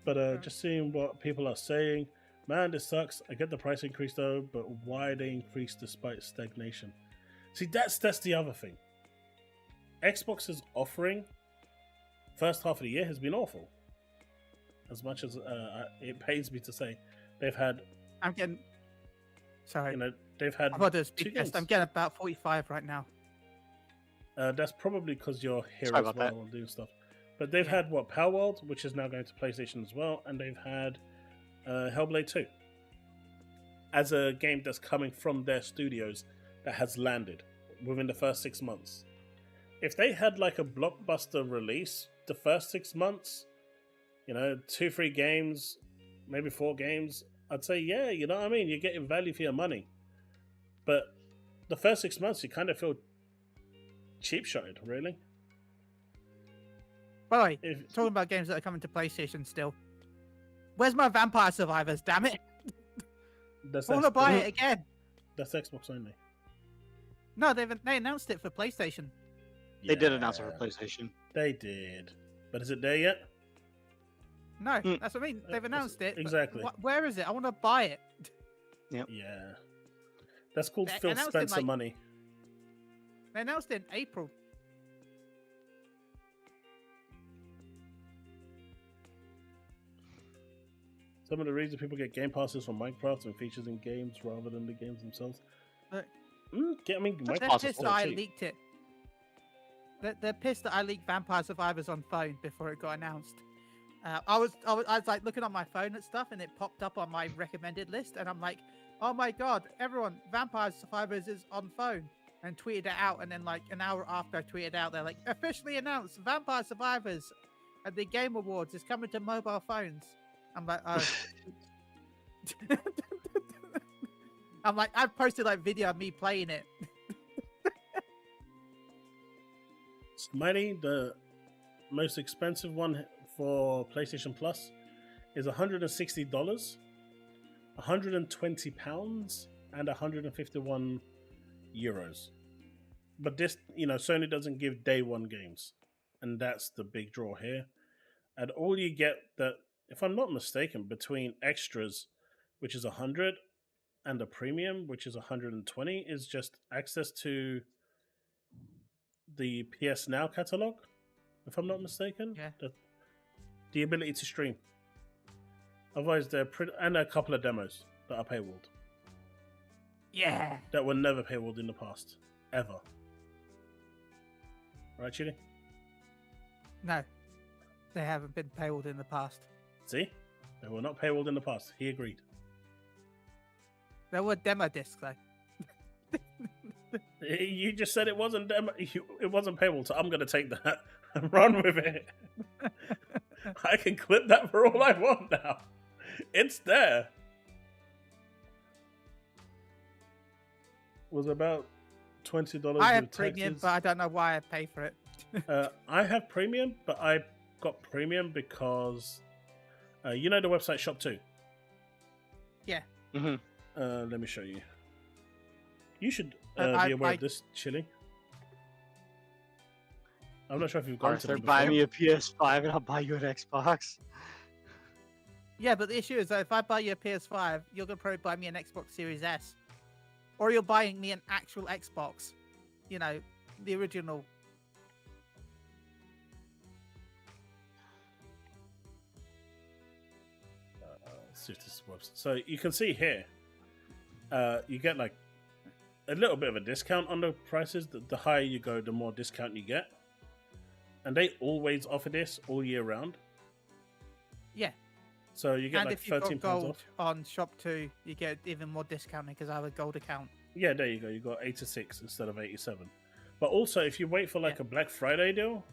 But just seeing what people are saying. Man, this sucks. I get the price increase though, but why they increase despite stagnation? See, that's the other thing. Xbox's offering first half of the year has been awful. As much as it pains me to say. They've had... I'm getting... Sorry. They've had I'm getting about 45 right now. That's probably because you're here as well and doing stuff. But they've had Powerworld, which is now going to PlayStation as well, and they've had Hellblade 2 as a game that's coming from their studios that has landed within the first 6 months. If they had like a blockbuster release the first 6 months, 2-3 games, maybe 4 games, I'd say you know what I mean, you're getting value for your money. But the first 6 months, you kind of feel cheap-shotted, really. By the way, talking about games that are coming to PlayStation still. Where's my Vampire Survivors, damn it? I want to buy it again. That's Xbox only. No, they announced it for PlayStation. They did announce it for PlayStation. They did. But is it there yet? No, that's what I mean. They've announced it. Exactly. Where is it? I want to buy it. Yep. Yeah. That's called They Phil announced it, Spencer like- money. They announced it in April. Some of the reasons people get game passes for Minecraft and features in games rather than the games themselves. Look. I mean, They're Minecraft is pissed that still I cheap. leaked it. They're pissed that I leaked Vampire Survivors on phone before it got announced. I was like looking on my phone at stuff, and it popped up on my recommended list, and I'm like, oh my god, everyone, Vampire Survivors is on phone, and tweeted it out, and then like an hour after I tweeted out, they're like, officially announced, Vampire Survivors at the Game Awards is coming to mobile phones. I'm like, oh. I'm like, I've posted like video of me playing it. Smiley, the most expensive one for PlayStation Plus is $160, £120, and €151. But this, Sony doesn't give day one games, and that's the big draw here. And all you get that, if I'm not mistaken, between extras, which is 100, and a premium, which is 120, is just access to the PS Now catalog, if I'm not mistaken. Yeah. The ability to stream. Otherwise, and a couple of demos that are paywalled. Yeah. That were never paywalled in the past, ever. Right, Chille? No, they haven't been paywalled in the past. See, they were not paywalled in the past. He agreed. There were demo discs though. You just said it wasn't demo. It wasn't paywalled, so I'm going to take that and run with it. I can clip that for all I want now. It's there. Was about $20. I have with premium, taxes. but I don't know why I pay for it. I have premium, but I got premium because you know the website Shop 2. Yeah. Mm-hmm. Let me show you. You should I- be aware I- of this, Chille. I'm not sure if you've gone to Arthur, them buy before. me a PS5 and I'll buy you an Xbox. Yeah, but the issue is that if I buy you a PS5, you're gonna probably buy me an Xbox Series S, or you're buying me an actual Xbox. You know, the original. Let's see if this works. So you can see here, you get like a little bit of a discount on the prices. The higher you go, the more discount you get. And they always offer this all year round. Yeah. So you get And like if you've £13 got gold off. on Shop 2, you get even more discount because I have a gold account. Yeah, there you go. You got 86 instead of 87. But also, if you wait for like a Black Friday deal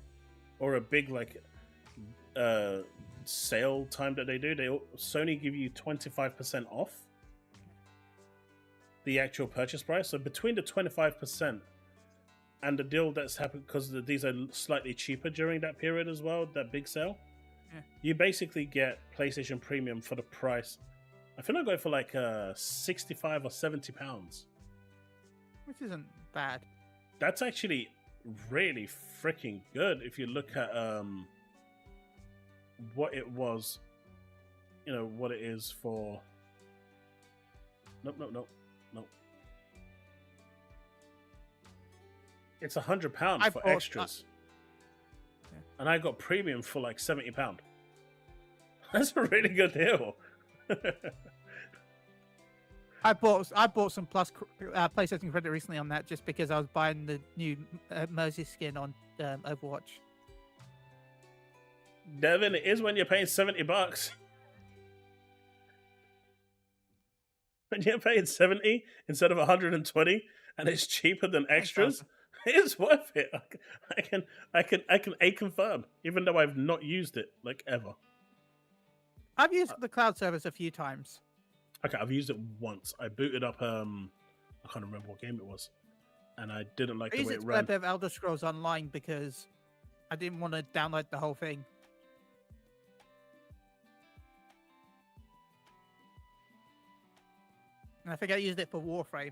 or a big like sale time that they do, Sony give you 25% off the actual purchase price. So between the 25% and the deal that's happened, because these are slightly cheaper during that period as well, that big sale, you basically get PlayStation Premium for the price. I think I go for like 65 or £70. Which isn't bad. That's actually really freaking good if you look at what it was, what it is for. Nope. It's £100 for extras, and I got premium for like £70. That's a really good deal. I bought some PlayStation credit recently on that just because I was buying the new Mercy skin on Overwatch. Devin, it is when you're paying $70. When you're paying 70 instead of 120, and it's cheaper than extras, it's worth it. I can confirm, even though I've not used it like ever. I've used the cloud service a few times. Okay, I've used it once. I booted up I can't remember what game it was, and I didn't like I the used way it it to play a ran. bit of Elder Scrolls Online because I didn't want to download the whole thing. And I think I used it for Warframe.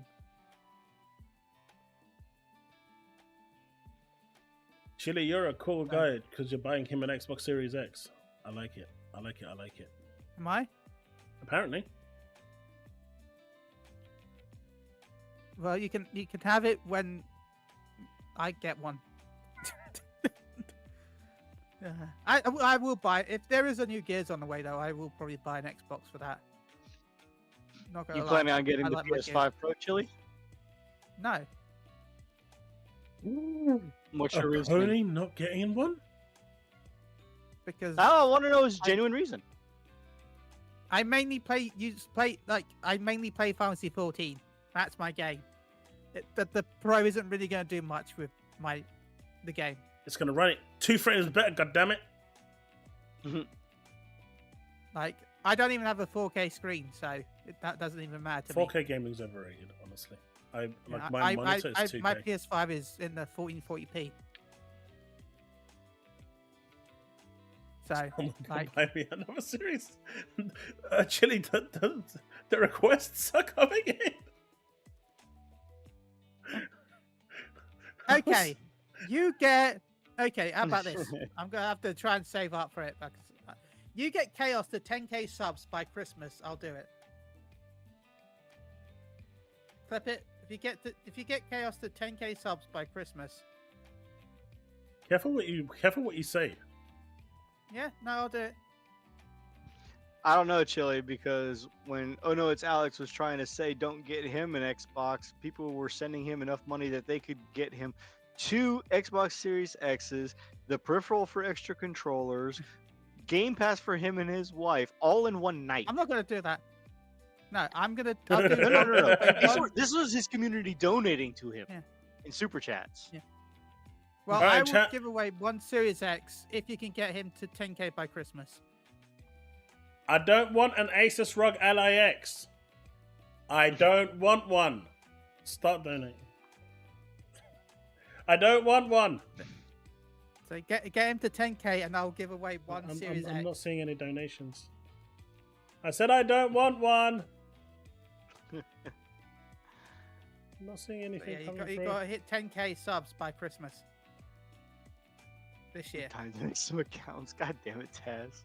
Chille, you're a cool guy because you're buying him an Xbox Series X. I like it. I like it. I like it. Am I? Apparently. Well, you can have it when I get one. I will buy it. If there is a new Gears on the way, though, I will probably buy an Xbox for that. Not gonna You lie, planning on getting I the like my PS5 Pro, Chille? No. What's your reason? Only not getting one? Because I want to know his genuine reason. I mainly play Fantasy 14. That's my game. The Pro isn't really going to do much with the game. It's going to run it 2 frames better, goddammit. Like, I don't even have a 4K screen, so that doesn't even matter to 4K gaming's overrated, honestly. My monitor is 2K. My PS5 is in the 1440p. So, buy me another series. Chille, the requests are coming in. Okay, you get. Okay, how about this? I'm gonna have to try and save up for it. Because you get Chaos to 10k subs by Christmas. I'll do it. Clip it. If you get Chaos to 10k subs by Christmas. Careful what you say. Yeah, no, I'll do it. I don't know, Chille, because when Oh No It's Alex was trying to say don't get him an Xbox, people were sending him enough money that they could get him 2 Xbox Series X's, the peripheral for extra controllers, Game Pass for him and his wife, all in one night. I'm not going to do that. No, I'll do No. This was his community donating to him in super chats. Yeah. Well, right, I will give away 1 Series X if you can get him to 10k by Christmas. I don't want an Asus ROG LIX. I don't want one. Start donating. I don't want one. So get him to 10k and I'll give away 1 Series X. I'm not seeing any donations. I said I don't want one. I'm not seeing anything coming through. You got to hit 10k subs by Christmas. This year. Time to make some accounts. God damn it, Taz.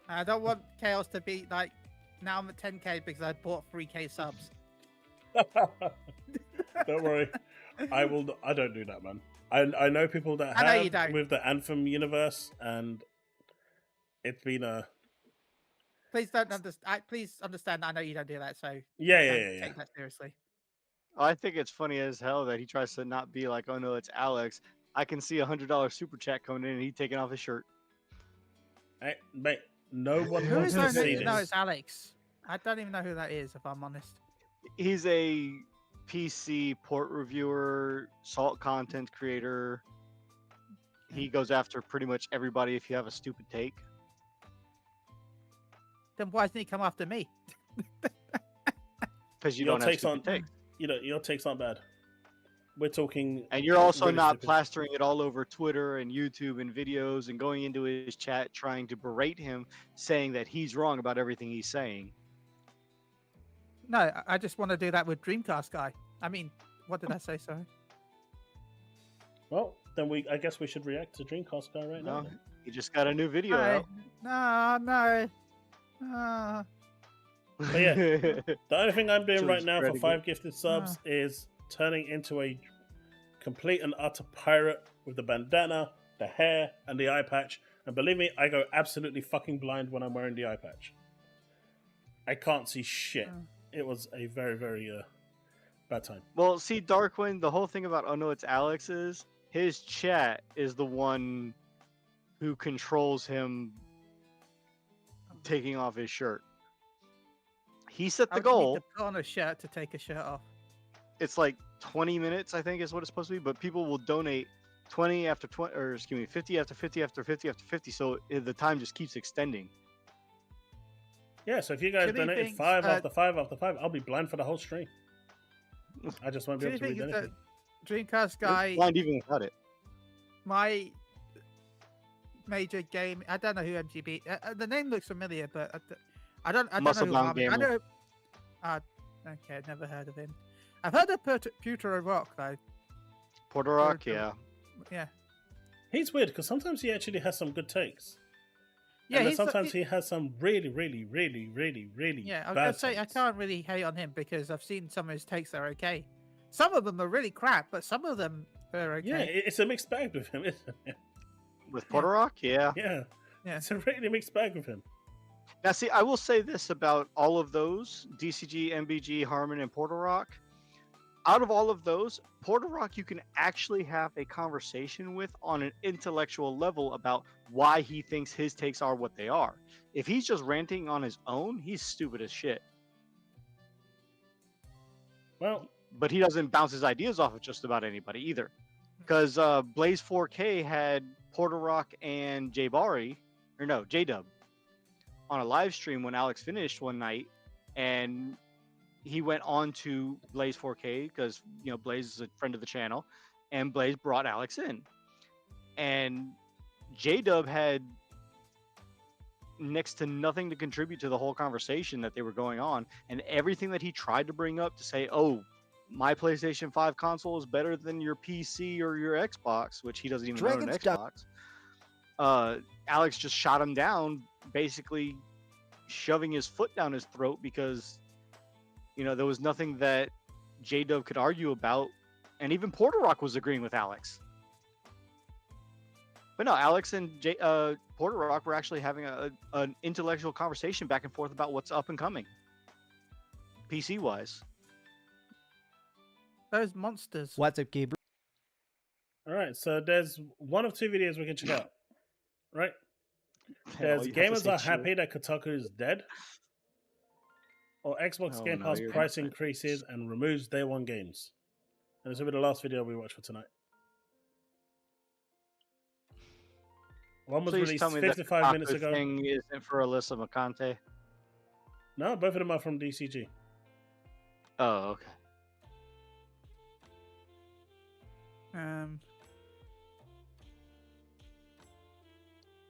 I don't want Chaos to be like, now I'm at 10k because I bought 3k subs. Don't worry. I don't do that, man. I know people that have with the Anthem universe, and it's been a. Please understand. I know you don't do that, so yeah. Take that seriously. I think it's funny as hell that he tries to not be like, oh no, it's Alex. I can see $100 super chat coming in and he taking off his shirt. Hey, mate, no one Who wants is to see that? this. No, it's Alex. I don't even know who that is, if I'm honest. He's a PC port reviewer, salt content creator. He goes after pretty much everybody if you have a stupid take. Then why doesn't he come after me? Because you don't have stupid takes. Your takes aren't bad. We're talking, and you're also really not stupid. plastering it all over Twitter and YouTube and videos and going into his chat trying to berate him, saying that he's wrong about everything he's saying. No, I just want to do that with Dreamcast guy. I mean, what did I say? Sorry. Well, then I guess we should react to Dreamcast guy right now. He just got a new video out. No. But yeah, the only thing I'm doing right now for 5 gifted subs Ah. is turning into a complete and utter pirate with the bandana, the hair, and the eye patch. And believe me, I go absolutely fucking blind when I'm wearing the eye patch. I can't see shit. It was a very, very bad time. Well, see, Darkwing, the whole thing about Oh No It's Alex is his chat is the one who controls him taking off his shirt. He set the goal. Need to put on a shirt to take a shirt off. It's like 20 minutes, I think, is what it's supposed to be. But people will donate 20 after 20, or excuse me, 50 after 50 after 50 after 50. So the time just keeps extending. Yeah, so if you guys donated 5 after 5 after 5, I'll be blind for the whole stream. I just won't be able to read anything. Dreamcast guy. You're blind even without it. My major game. I don't know who MGB. The name looks familiar, but I don't know who. I know. Okay, never heard of him. I've heard of Pewter Rock though. Porter Rock, yeah. Yeah. He's weird because sometimes he actually has some good takes. Yeah, And then sometimes he has some really Yeah, I was bad gonna say I takes. can't really hate on him because I've seen some of his takes that are okay. Some of them are really crap, but some of them are okay. Yeah, it's a mixed bag with him, isn't it? With Porter Rock, yeah. Yeah. Yeah. It's a really mixed bag with him. Now, see, I will say this about all of those DCG, MBG, Harmon, and Porter Rock. Out of all of those, Porter Rock you can actually have a conversation with on an intellectual level about why he thinks his takes are what they are. If he's just ranting on his own, he's stupid as shit. Well, But he doesn't bounce his ideas off of just about anybody either. Because Blaze 4K had Porter Rock and J-Dub on a live stream when Alex finished one night, and he went on to Blaze 4K because Blaze is a friend of the channel, and Blaze brought Alex in, and J-Dub had next to nothing to contribute to the whole conversation that they were going on, and everything that he tried to bring up to say, oh, my PlayStation 5 console is better than your PC or your Xbox, which he doesn't even own an Xbox. Alex just shot him down, basically shoving his foot down his throat because there was nothing that J-Dub could argue about, and even Porter Rock was agreeing with Alex. But no, Alex and Porter Rock were actually having an intellectual conversation back and forth about what's up and coming, PC-wise. Those monsters. What's up, Gabriel? all right. So there's one of two videos we can check out, right? There's All you have to gamers say, are Chille. happy that Kotaku is dead, or Xbox Oh, Game no, Pass you're price not. increases and removes day one games. And this will be the last video we watch for tonight. One was Please released tell me that 55 minutes Kotaku ago. thing isn't for Alyssa McConte. No, both of them are from DCG. Oh, okay.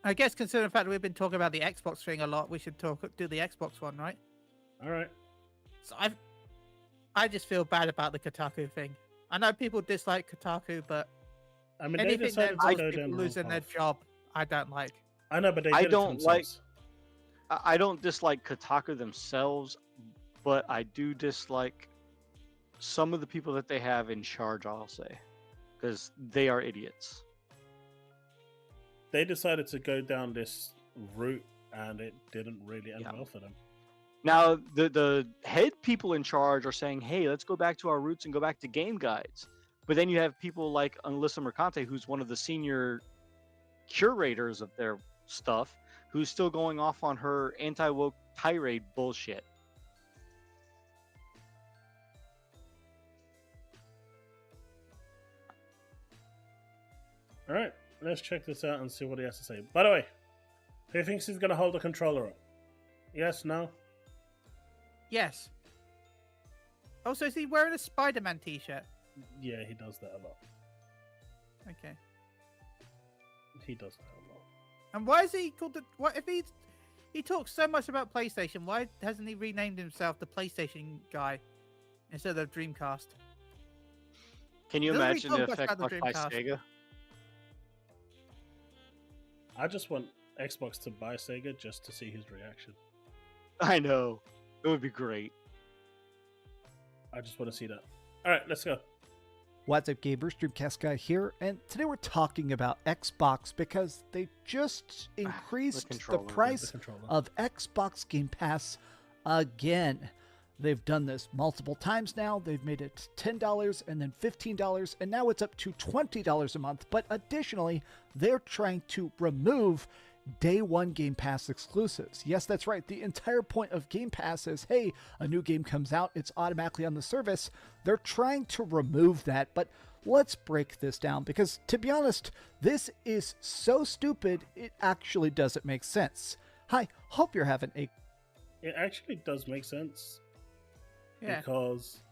I guess considering the fact that we've been talking about the Xbox thing a lot, we should do the Xbox one, right? All right. So I just feel bad about the Kotaku thing. I know people dislike Kotaku, but I mean, they anything decided that to involves go people down the losing wrong their path. job, I don't like. I know, but they I did it to don't like- themselves. I don't dislike Kotaku themselves, but I do dislike some of the people that they have in charge, I'll say, because they are idiots. They decided to go down this route, and it didn't really end Yeah. well for them. Now, the head people in charge are saying, hey, let's go back to our roots and go back to game guides. But then you have people like Alyssa Mercante, who's one of the senior curators of their stuff, who's still going off on her anti-woke tirade bullshit. All right, let's check this out and see what he has to say. By the way, who thinks he's going to hold the controller up? Yes, no? Yes. Also, is he wearing a Spider-Man t-shirt? Yeah, he does that a lot. Okay. He does that a lot. And why is he called the... What if he talks so much about PlayStation? Why hasn't he renamed himself the PlayStation guy instead of Dreamcast? Can you Doesn't he imagine talk the much effect about the by Dreamcast? Sega? I just want Xbox to buy Sega just to see his reaction. I know. It would be great. I just want to see that. All right, let's go. What's up, Gaber? Streamcast Guy here, and today we're talking about Xbox because they just increased the controller, price controller. of Xbox Game Pass again. They've done this multiple times now. They've made it $10 and then $15, and now it's up to $20 a month. But additionally, they're trying to remove Day 1 Game Pass exclusives. Yes, that's right. The entire point of Game Pass is, hey, a new game comes out, it's automatically on the service. They're trying to remove that, but let's break this down because, to be honest, this is so stupid, it actually doesn't make sense. Hi, hope you're having a... It actually does make sense. Yeah. Because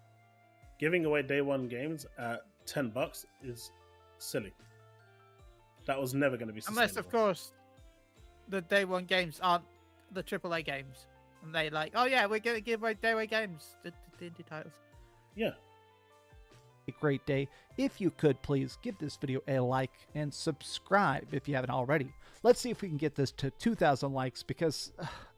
giving away Day 1 games at $10 is silly. That was never going to be sustainable. Unless, of course, the Day 1 games aren't the AAA games. And they like, oh yeah, we're going to give away Day 1 games, the indie titles. Yeah. a great day. If you could, please give this video a like and subscribe if you haven't already. Let's see if we can get this to 2,000 likes, because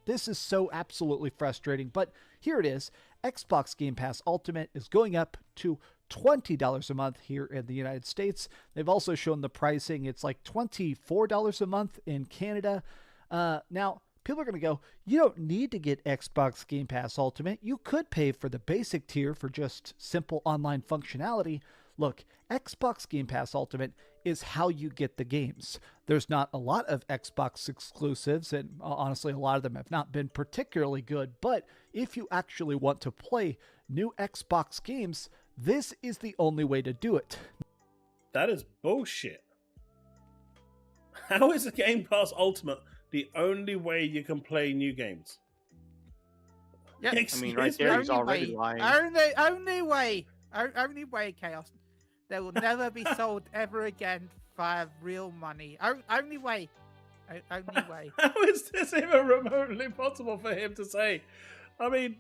this is so absolutely frustrating. But here it is. Xbox Game Pass Ultimate is going up to $20 a month here in the United States. They've also shown the pricing. It's like $24 a month in Canada. Now, people are going to go, you don't need to get Xbox Game Pass Ultimate. You could pay for the basic tier for just simple online functionality. Look, Xbox Game Pass Ultimate is how you get the games. There's not a lot of Xbox exclusives, and honestly, a lot of them have not been particularly good. But if you actually want to play new Xbox games, this is the only way to do it. That is bullshit. How is a Game Pass Ultimate the only way you can play new games? Yeah, I mean, right there, he's already lying. Only way, Chaos. They will never be sold ever again for real money. Only way. Only way. How is this even remotely possible for him to say? I mean,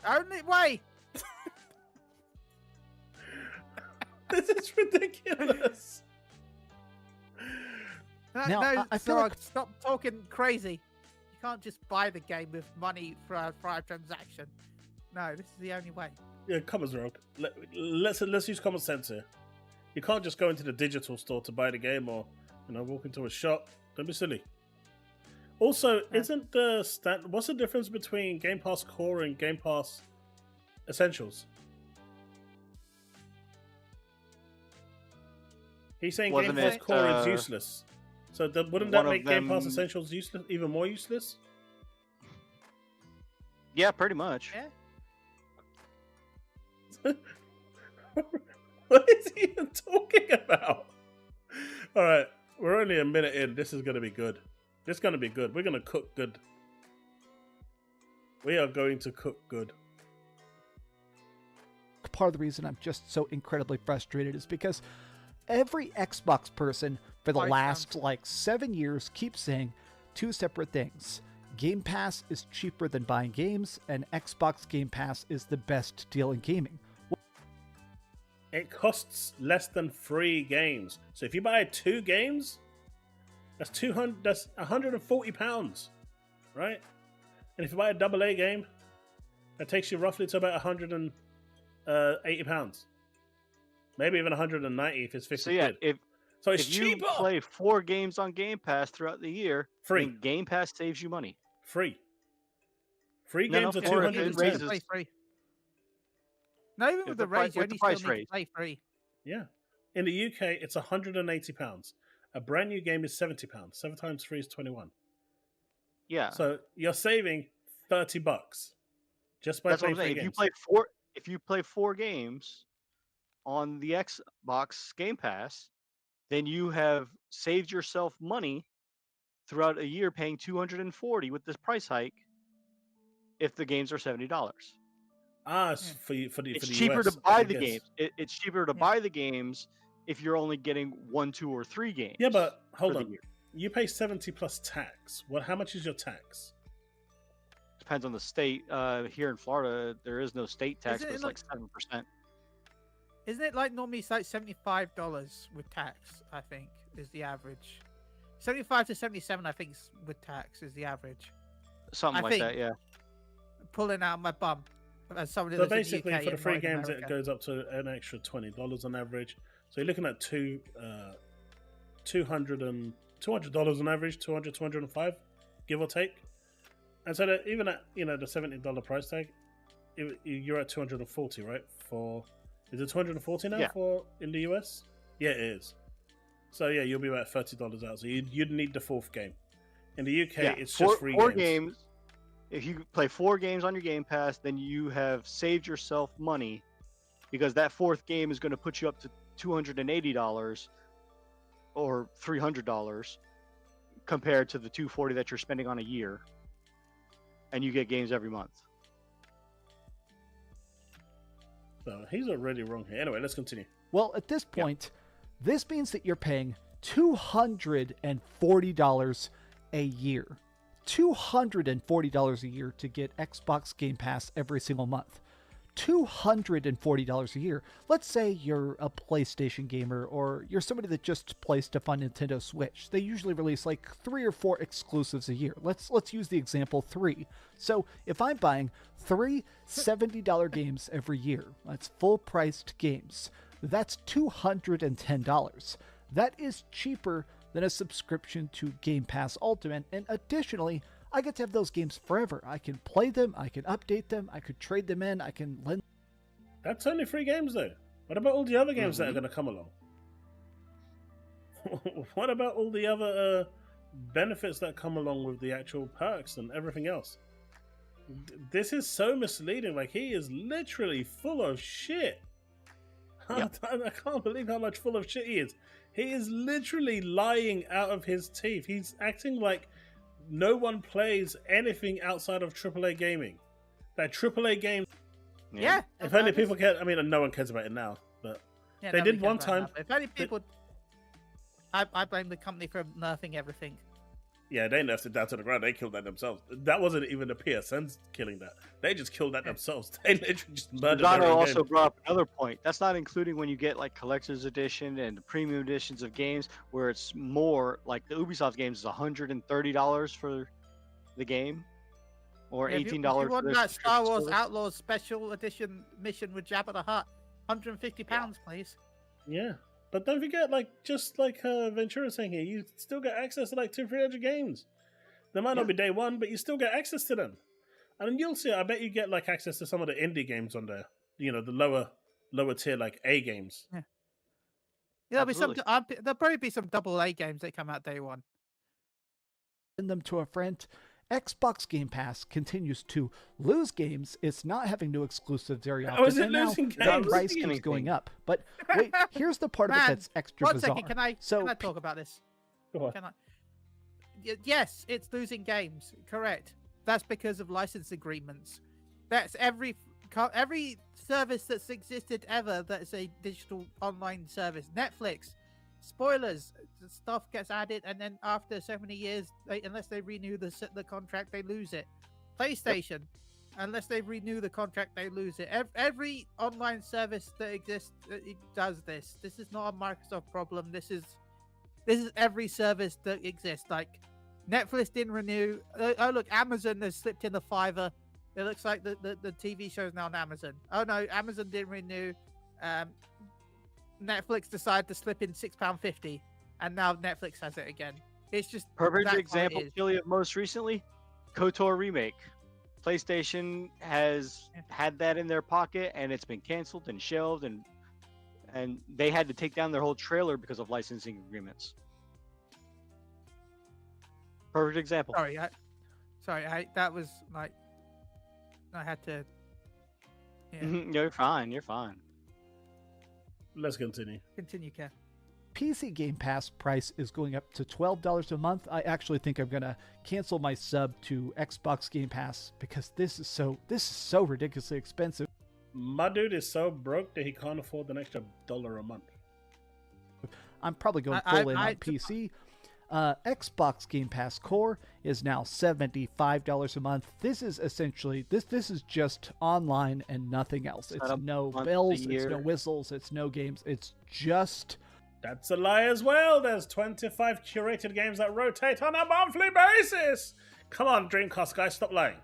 only way. This is ridiculous. Now, I feel like... Stop talking crazy. You can't just buy the game with money for a transaction. No, this is the only way. Yeah, come on, Rogue. Let's use common sense here. You can't just go into the digital store to buy the game, or walk into a shop. Don't be silly. Also, isn't the what's the difference between Game Pass Core and Game Pass Essentials? He's saying Game Pass Core is useless. So wouldn't that make Game Pass Essentials useless, even more useless? Yeah, pretty much. Yeah. What is he even talking about? All right, we're only a minute in. This is going to be good. This is going to be good. We're going to cook good. We are going to cook good. Part of the reason I'm just so incredibly frustrated is because every Xbox person for the last 7 years keeps saying two separate things. Game Pass is cheaper than buying games, and Xbox Game Pass is the best deal in gaming. It costs less than 3 games. So if you buy 2 games, that's £140, right? And if you buy a AA game, that takes you roughly to about £180. Maybe even 190 if it's 50 quid. So it's cheaper. You play 4 games on Game Pass throughout the year, free. Then Game Pass saves you money. Free games are 210. Free. No, even with the raise, you only still need to play free. Yeah. In the UK, it's £180. A brand new game is £70. 7 times 3 is 21. Yeah. So you're saving $30 just by That's playing what I'm saying. 3 games. If you play 4 games on the Xbox Game Pass, then you have saved yourself money throughout a year, paying $240 with this price hike. If the games are $70. It's cheaper US, to buy the games. It's cheaper to buy the games if you're only getting 1, 2, or 3 games. Yeah, but hold on. You pay 70 plus tax. How much is your tax? Depends on the state. Here in Florida, there is no state tax, but it's like 7%. Isn't it like normally it's like $75 with tax? I think is the average. 75 to 77, I think, with tax is the average. Something like that, yeah. Pulling out my bum. So basically, for the 3 games, it goes up to an extra $20 on average. So you're looking at $200 on average, 200, 205, give or take. And so that even at the $70 price tag, you're at 240, right? Is it 240 now for in the US? Yeah, it is. So yeah, you'll be about $30 out. So you'd need the 4th game. In the UK, it's just 4 games. If you play 4 games on your Game Pass, then you have saved yourself money, because that 4th game is going to put you up to $280 or $300 compared to the $240 that you're spending on a year, and you get games every month. So he's already wrong here. Anyway, let's continue. Well, at this point, this means that you're paying $240 a year. $240 a year to get Xbox Game Pass every single month. $240 a year. Let's say you're a PlayStation gamer or you're somebody that just plays stuff on Nintendo Switch. They usually release like 3 or 4 exclusives a year. Let's use the example 3. So if I'm buying 3 $70 games every year, that's full-priced games. That's $210. That is cheaper than a subscription to Game Pass Ultimate, and additionally, I get to have those games forever. I can play them, I can update them, I could trade them in, I can lend. That's only 3 games though. What about all the other games that are going to come along? What about all the other benefits that come along with the actual perks and everything else? This is so misleading. Like, he is literally full of shit. Yep. I can't believe how much full of shit he is. He is literally lying out of his teeth. He's acting like no one plays anything outside of AAA gaming. That AAA game. Yeah. If only people care. I mean, no one cares about it now, but they did one time. If only people. I blame the company for nerfing everything. Yeah, they nerfed it down to the ground. They killed that themselves. That wasn't even the PSN killing that. They just killed that themselves. They literally just murdered it. Dono also brought up another point. That's not including when you get like collector's edition and the premium editions of games, where it's more like the Ubisoft games is $130 for the game, or $18. If you want that Star Wars Outlaws Special Edition mission with Jabba the Hutt, £150, please. Yeah. But don't forget, like, just like Ventura saying here, you still get access to like 200-300 games. They might not be day one, but you still get access to them. And you'll see, I bet you get like access to some of the indie games on there. You know, the lower tier, like A games. Yeah, there'll be some. There'll probably be some AA games that come out day one. Send them to a friend. Xbox Game Pass continues to lose games. It's not having new exclusives very often. How is it losing games? The price keeps going up. But wait, here's the part of it that's extra bizarre. 1 second, can I talk about this? Go on. Can I? Yes, it's losing games. Correct. That's because of license agreements. That's every service that's existed ever that's a digital online service. Netflix. Spoilers, stuff gets added, and then after so many years, unless they renew the contract, they lose it. PlayStation, unless they renew the contract, they lose it. Every online service that exists, it does this. This is not a Microsoft problem. This is every service that exists. Like Netflix didn't renew. Oh look, Amazon has slipped in the Fiverr. It looks like the TV show is now on Amazon. Oh no, Amazon didn't renew. Netflix decided to slip in £6.50, and now Netflix has it again. It's just perfect example, Chille, of most recently, KOTOR remake. PlayStation has had that in their pocket, and it's been canceled and shelved, and they had to take down their whole trailer because of licensing agreements. Perfect example. Sorry, that was like I had to. Yeah. You're fine. You're fine. Let's continue. Continue, Kev. PC Game Pass price is going up to $12 a month. I actually think I'm gonna cancel my sub to Xbox Game Pass because this is so ridiculously expensive. My dude is so broke that he can't afford an extra $1 a month. I'm probably going full in on PC. Xbox Game Pass Core is now $75 a month. This is essentially this is just online and nothing else. It's no bells, it's no whistles, it's no games. It's just. That's a lie as well. There's 25 curated games that rotate on a monthly basis. Come on, Dreamcast guys, stop lying.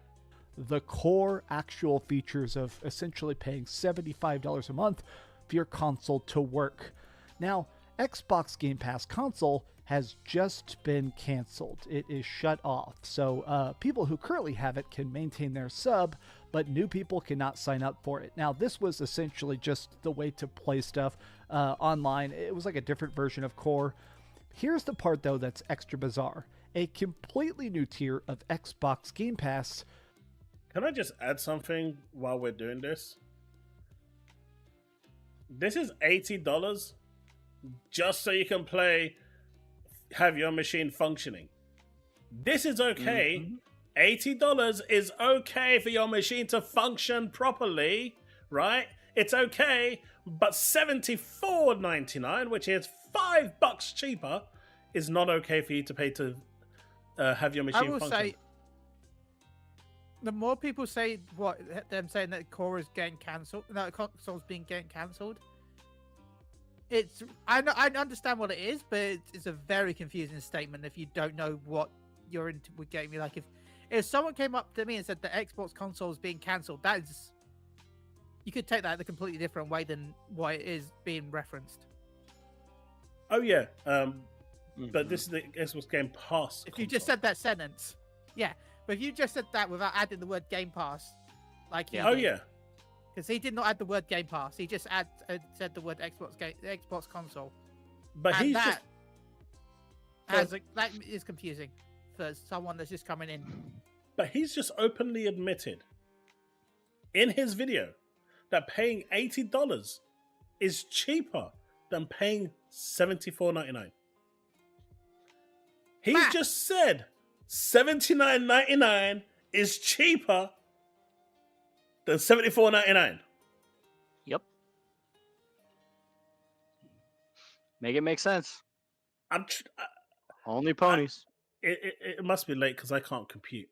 The core actual features of essentially paying $75 a month for your console to work. Now, Xbox Game Pass console has just been canceled. It is shut off. So people who currently have it can maintain their sub, but new people cannot sign up for it. Now, this was essentially just the way to play stuff online. It was like a different version of Core. Here's the part, though, that's extra bizarre. A completely new tier of Xbox Game Pass. Can I just add something while we're doing this? This is $80 just so you can have your machine functioning. This is okay. $80 is okay for your machine to function properly, right? It's okay, but $74.99, which is $5 cheaper, is not okay for you to pay to have your machine function. the more people say them saying that core is getting cancelled, no, console's getting cancelled. I understand what it is, but it's a very confusing statement if you don't know what you're into with gaming. Like if someone came up to me and said the Xbox console is being cancelled, that is, you could take that in a completely different way than what it is being referenced. Oh yeah, but this is the Xbox Game Pass. If you just said that sentence, yeah. But if you just said that without adding the word Game Pass, like he did, yeah, because he did not add the word Game Pass, he just said the word Xbox console. But and he's that just that is confusing for someone that's just coming in. But he's just openly admitted in his video that paying $80 is cheaper than paying $74.99. He's just said $79.99 is cheaper than $74.99. Yep. Make it make sense. Only ponies. It must be late because I can't compute.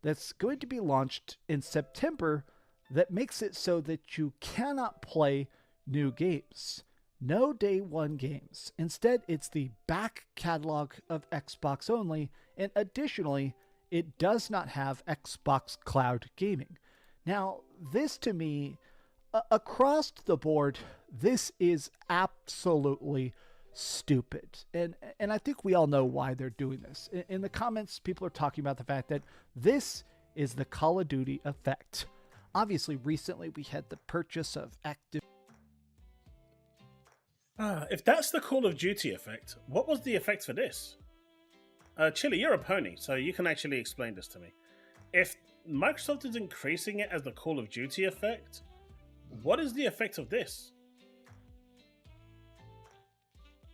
That's going to be launched in September that makes it so that you cannot play new games. No day one games. Instead, it's the back catalog of Xbox only, and additionally, it does not have Xbox Cloud Gaming. Now, this to me, across the board, this is absolutely stupid. And I think we all know why they're doing this. In the comments, people are talking about the fact that this is the Call of Duty effect. Obviously, recently we had the purchase of Active. If that's the Call of Duty effect, what was the effect for this? Chille, you're a pony, so you can actually explain this to me. If Microsoft is increasing it as the Call of Duty effect, what is the effect of this?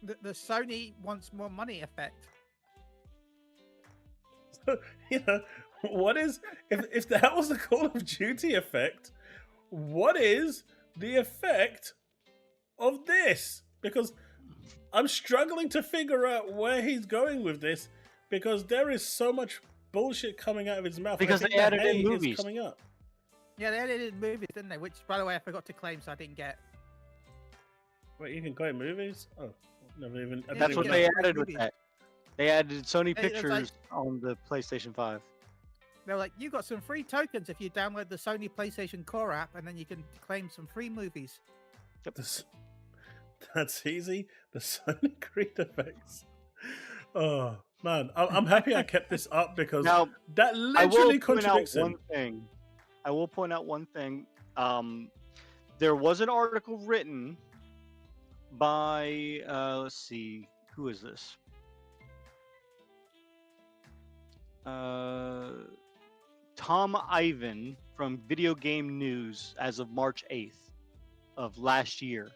The Sony wants more money effect. What is if that was the Call of Duty effect? What is the effect of this? Because I'm struggling to figure out where he's going with this, because there is so much bullshit coming out of his mouth. Because they added in movies coming up. Yeah, they added in movies, didn't they? Which, by the way, I forgot to claim, so I didn't get. Wait, you can claim movies? Oh, never even. That's what they added with movies. that. They added Sony Hey, that's Pictures on the PlayStation 5. They're like, you got some free tokens if you download the Sony PlayStation Core app, and then you can claim some free movies. That's easy. The Sony Creed effects. Oh man, I'm happy I kept this up because Now, that literally contradicts him. I will point out one thing. There was an article written by let's see, who is this? Tom Ivan from Video Game News as of March 8th of last year.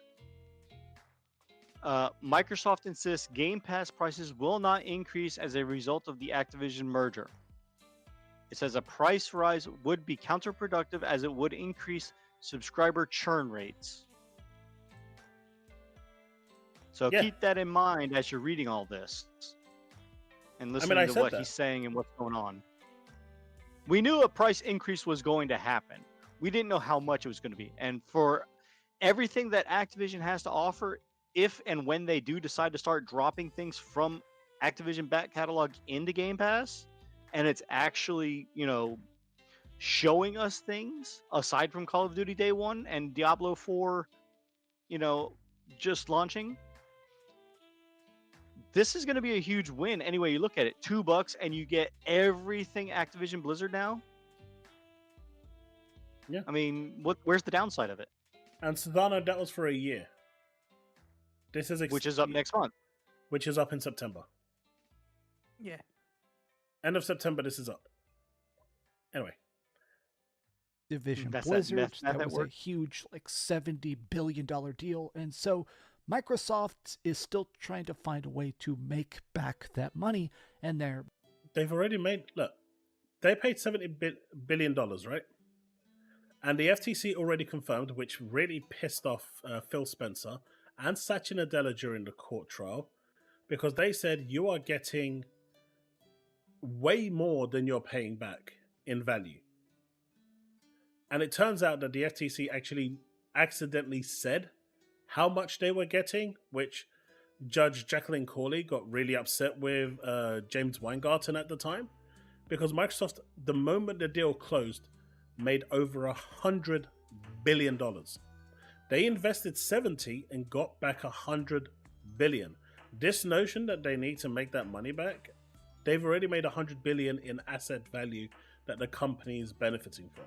Microsoft insists Game Pass prices will not increase as a result of the Activision merger. It says a price rise would be counterproductive as it would increase subscriber churn rates. So keep that in mind as you're reading all this and listening to what he's saying and what's going on. We knew a price increase was going to happen. We didn't know how much it was going to be. And for everything that Activision has to offer, if and when they do decide to start dropping things from Activision back catalog into Game Pass, and it's actually, showing us things aside from Call of Duty Day 1 and Diablo 4, just launching, this is going to be a huge win anyway you look at it. $2 and you get everything Activision Blizzard now. Yeah. I mean, where's the downside of it? And Savannah, that was for a year. This is which is up next month. Which is up in September. Yeah. End of September, this is up. Anyway. Division Blizzard, that was a huge, $70 billion deal. And so Microsoft is still trying to find a way to make back that money. And they've already made, look, they paid $70 billion, right? And the FTC already confirmed, which really pissed off Phil Spencer and Satya Nadella during the court trial, because they said you are getting way more than you're paying back in value. And it turns out that the FTC actually accidentally said how much they were getting, which Judge Jacqueline Corley got really upset with James Weingarten at the time, because Microsoft, the moment the deal closed, made over $100 billion. They invested 70 and got back $100 billion. This notion that they need to make that money back, they've already made $100 billion in asset value that the company is benefiting from.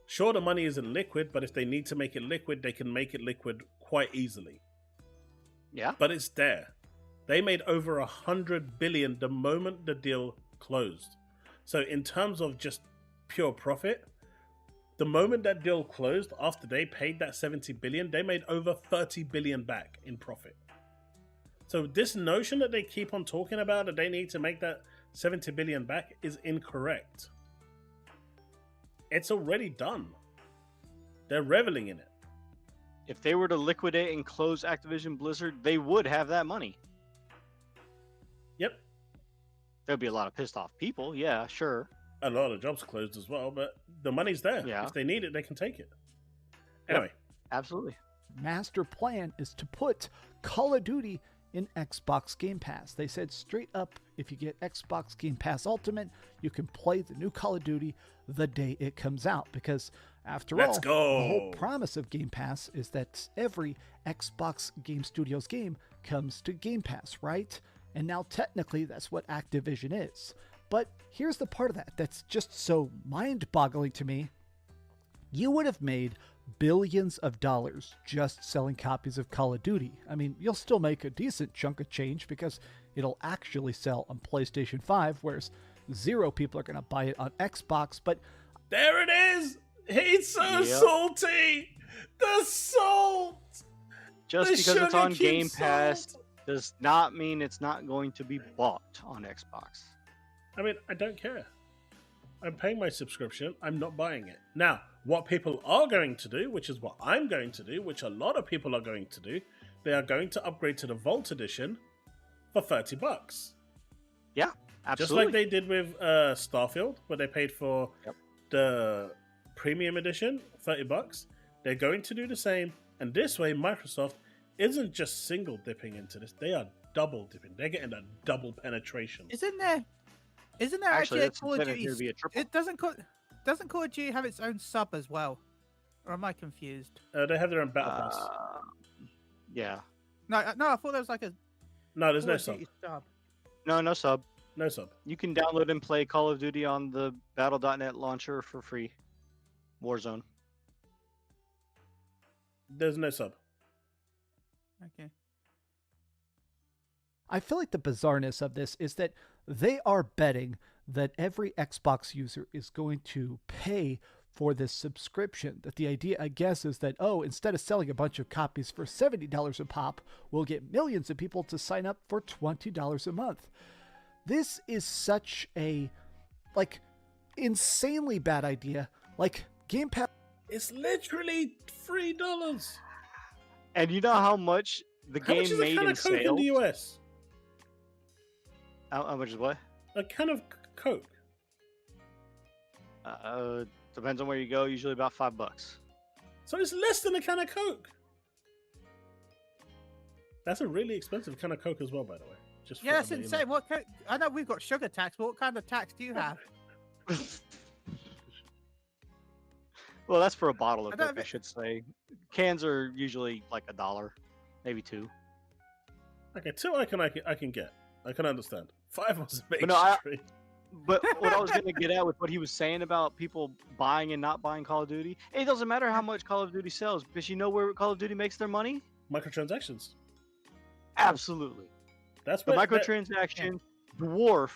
Sure, the money isn't liquid, but if they need to make it liquid, they can make it liquid quite easily. Yeah. But it's there. They made over $100 billion the moment the deal closed. So in terms of just pure profit, the moment that deal closed, after they paid that $70 billion, they made over $30 billion back in profit. So this notion that they keep on talking about, that they need to make that $70 billion back, is incorrect. It's already done. They're reveling in it. If they were to liquidate and close Activision Blizzard, they would have that money. Yep. There'd be a lot of pissed off people, yeah, sure. A lot of jobs closed as well, but the money's there. Yeah. If they need it, they can take it. Anyway. Yep, absolutely. Master plan is to put Call of Duty in Xbox Game Pass. They said straight up, if you get Xbox Game Pass Ultimate, you can play the new Call of Duty the day it comes out. Because after all, the whole promise of Game Pass is that every Xbox Game Studios game comes to Game Pass, right? And now technically that's what Activision is. But here's the part of that that's just so mind-boggling to me. You would have made billions of dollars just selling copies of Call of Duty. I mean, you'll still make a decent chunk of change because it'll actually sell on PlayStation 5, whereas 0 people are going to buy it on Xbox. But there it is! He's so salty! The salt! Just because it's on Game Pass does not mean it's not going to be bought on Xbox. I mean, I don't care. I'm paying my subscription. I'm not buying it. Now, what people are going to do, which is what I'm going to do, which a lot of people are going to do, they are going to upgrade to the Vault Edition for $30. Yeah, absolutely. Just like they did with Starfield, where they paid for the Premium Edition, $30. They're going to do the same. And this way, Microsoft isn't just single dipping into this. They are double dipping. They're getting a double penetration. Isn't there actually a Call of Duty? It doesn't Call of Duty have its own sub as well? Or am I confused? They have their own battle pass. Yeah. No, I thought there was like a. No, there's no sub. No sub. No sub. You can download and play Call of Duty on the Battle.net launcher for free. Warzone. There's no sub. Okay. I feel like the bizarreness of this is that they are betting that every Xbox user is going to pay for this subscription. That the idea, I guess, is that, instead of selling a bunch of copies for $70 a pop, we'll get millions of people to sign up for $20 a month. This is such a, insanely bad idea. Game Pass. It's literally $3. And you know how much the How game much is made a can in of Coke sales? in the US? How much is what? A can of Coke. Depends on where you go. Usually about $5. So it's less than a can of Coke. That's a really expensive can of Coke as well, by the way. Yeah, that's insane. What? I know we've got sugar tax, but what kind of tax do you have? Well, that's for a bottle of Coke, I should say. Cans are usually like $1, maybe $2. Okay, $2 I can get. I can understand. $5 was a bit extreme. But what I was going to get at with what he was saying about people buying and not buying Call of Duty, it doesn't matter how much Call of Duty sells, because you know where Call of Duty makes their money? Microtransactions. Absolutely. That's the microtransactions dwarf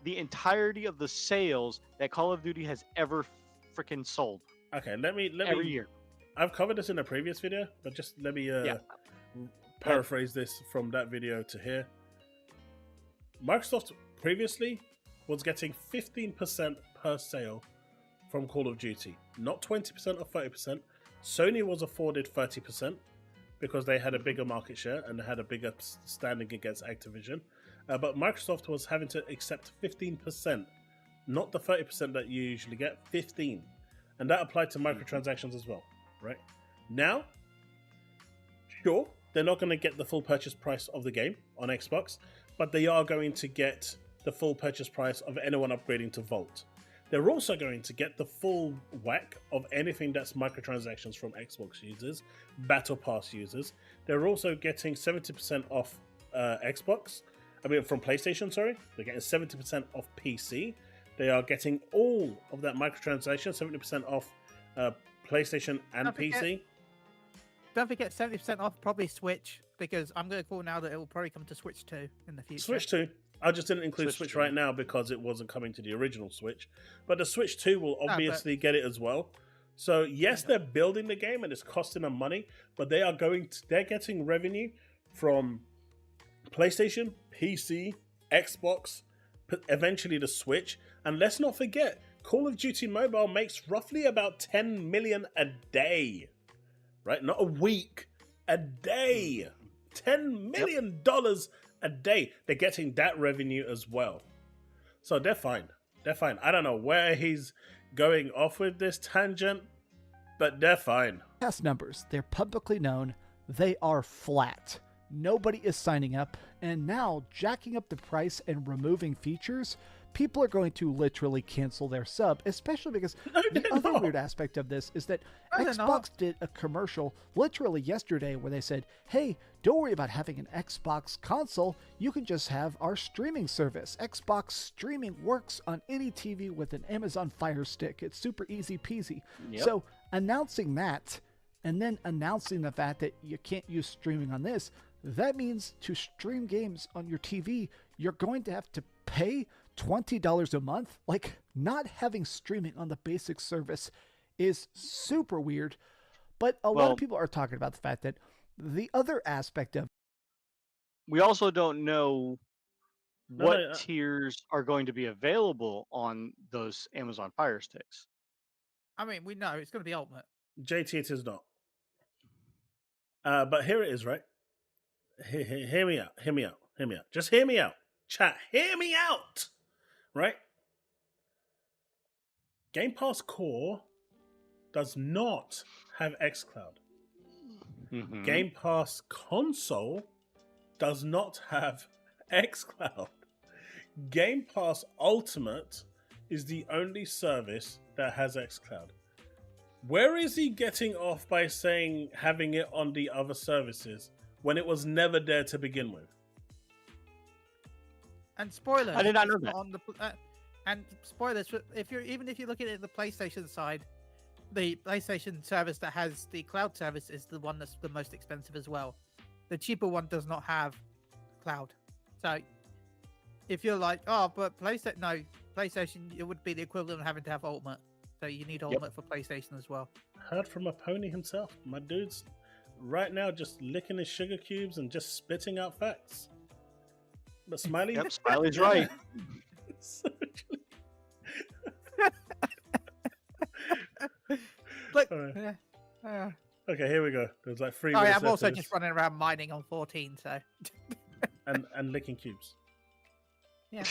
the entirety of the sales that Call of Duty has ever freaking sold. Okay, let me every year. I've covered this in a previous video, but just let me paraphrase this from that video to here. Microsoft previously was getting 15% per sale from Call of Duty, not 20% or 30%. Sony was afforded 30% because they had a bigger market share and had a bigger standing against Activision. But Microsoft was having to accept 15% not the 30% that you usually get, 15%. And that applied to microtransactions as well, right? Now, sure, they're not going to get the full purchase price of the game on Xbox, but they are going to get the full purchase price of anyone upgrading to Vault. They're also going to get the full whack of anything that's microtransactions from Xbox users, Battle Pass users. They're also getting 70% off from PlayStation, sorry. They're getting 70% off PC. They are getting all of that microtransaction, 70% off PlayStation and PC. Don't forget 70% off probably Switch, because I'm going to call now that it will probably come to Switch 2 in the future. Switch 2. I just didn't include Switch right now because it wasn't coming to the original Switch. But the Switch 2 will obviously get it as well. So yes, they're building the game and it's costing them money, but they're getting revenue from PlayStation, PC, Xbox, eventually the Switch. And let's not forget, Call of Duty Mobile makes roughly about 10 million a day. Right? Not a week. A day. $10 million a day. They're getting that revenue as well. So they're fine. They're fine. I don't know where he's going off with this tangent, but they're fine. Past numbers, they're publicly known. They are flat. Nobody is signing up, and now jacking up the price and removing features, people are going to literally cancel their sub, especially because the other weird aspect of this is that Xbox did a commercial literally yesterday where they said, hey, don't worry about having an Xbox console. You can just have our streaming service. Xbox streaming works on any TV with an Amazon Fire Stick. It's super easy peasy. So announcing that and then announcing the fact that you can't use streaming on this, that means to stream games on your TV, you're going to have to pay $20 a month. Like, not having streaming on the basic service is super weird. But a lot of people are talking about the fact that the other aspect of, we also don't know what tiers are going to be available on those Amazon Fire Sticks. I mean, we know it's going to be Ultimate. JT, it is not. But here it is, right? Hear me out. Just hear me out. Chat, hear me out. Right? Game Pass Core does not have xCloud. Game Pass Console does not have xCloud. Game Pass Ultimate is the only service that has xCloud. Where is he getting off by saying having it on the other services when it was never there to begin with? And spoilers. I did not know that. On the and spoilers. If you're looking at the PlayStation side, the PlayStation service that has the cloud service is the one that's the most expensive as well. The cheaper one does not have cloud. So if you're like, oh, but PlayStation, it would be the equivalent of having to have Ultimate. So you need Ultimate for PlayStation as well. Heard from a pony himself. My dude's right now just licking his sugar cubes and just spitting out facts. But Smiley... Yep, Smiley's right. Look, okay, here we go. There's like 3 sorry, minutes I'm also left just running around mining on 14, so... and licking cubes. Yeah,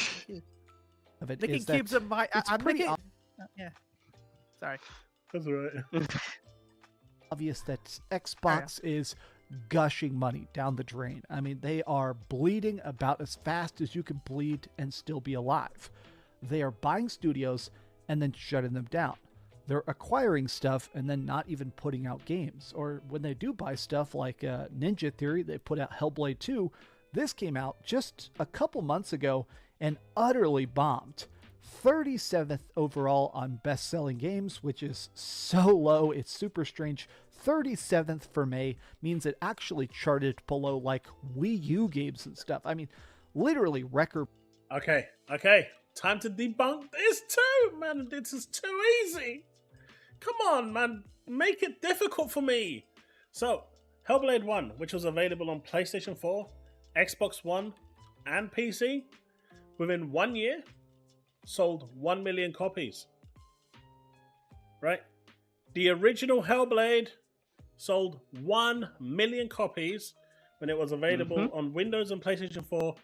licking cubes are my... I'm pretty licking... Yeah. Sorry. That's all right. Obvious that Xbox is gushing money down the drain. I mean, they are bleeding about as fast as you can bleed and still be alive. They are buying studios and then shutting them down. They're acquiring stuff and then not even putting out games. Or when they do buy stuff like Ninja Theory, they put out Hellblade 2. This came out just a couple months ago and utterly bombed. 37th overall on best-selling games, which is so low, it's super strange. 37th for May means it actually charted below like Wii U games and stuff. I mean, literally record. Okay. Time to debunk this too, man. This is too easy. Come on, man. Make it difficult for me. So, Hellblade 1, which was available on PlayStation 4, Xbox One, and PC, within 1 year, sold 1 million copies. Right? The original Hellblade sold 1 million copies when it was available on Windows and PlayStation 4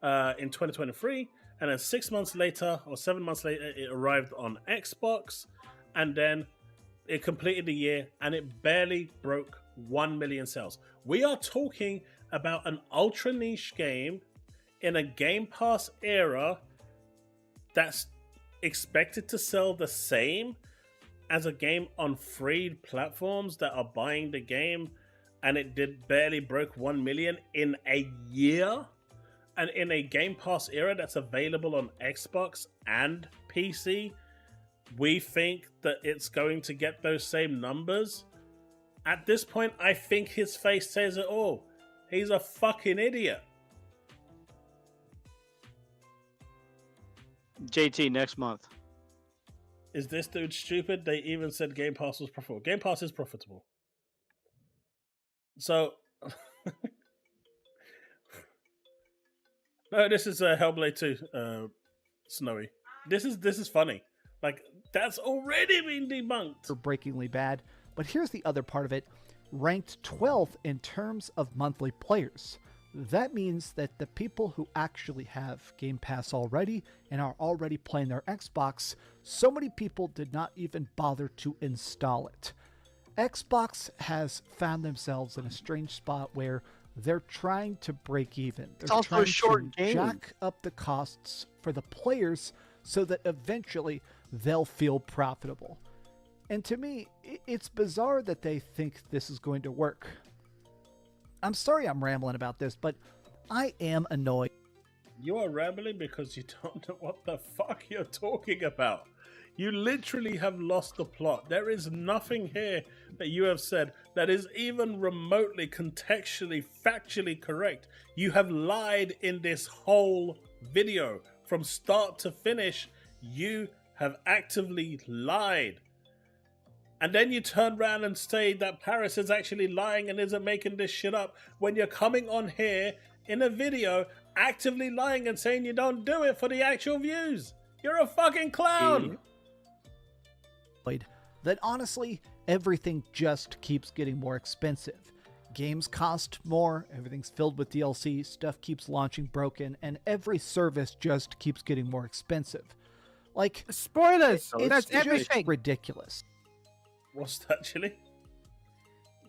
in 2023, and then 6 months later or 7 months later, it arrived on Xbox, and then it completed the year, and it barely broke 1 million sales. We are talking about an ultra niche game in a Game Pass era that's expected to sell the same as a game on free platforms that are buying the game, and it did barely broke 1 million in a year, and in a Game Pass era that's available on Xbox and PC. We think that it's going to get those same numbers. At this point, I think his face says it all. He's a fucking idiot. JT next month. Is this dude stupid? They even said Game Pass was profitable. Game Pass is profitable. So, no, this is Hellblade 2, Snowy. This is funny. Like, that's already been debunked. For breakingly bad. But here's the other part of it. Ranked 12th in terms of monthly players. That means that the people who actually have Game Pass already and are already playing their Xbox, so many people did not even bother to install it. Xbox has found themselves in a strange spot where they're trying to break even. They're It's also trying a short to game. jack up the costs for the players so that eventually they'll feel profitable. And to me, it's bizarre that they think this is going to work. I'm sorry I'm rambling about this, but I am annoyed. You are rambling because you don't know what the fuck you're talking about. You literally have lost the plot. There is nothing here that you have said that is even remotely contextually, factually correct. You have lied in this whole video. From start to finish, you have actively lied. And then you turn around and say that Paris is actually lying and isn't making this shit up when you're coming on here in a video actively lying and saying you don't do it for the actual views. You're a fucking clown. That honestly, everything just keeps getting more expensive. Games cost more, everything's filled with DLC, stuff keeps launching broken, and every service just keeps getting more expensive. Like, spoilers! It's That's just everything! ridiculous. What's that, Chille?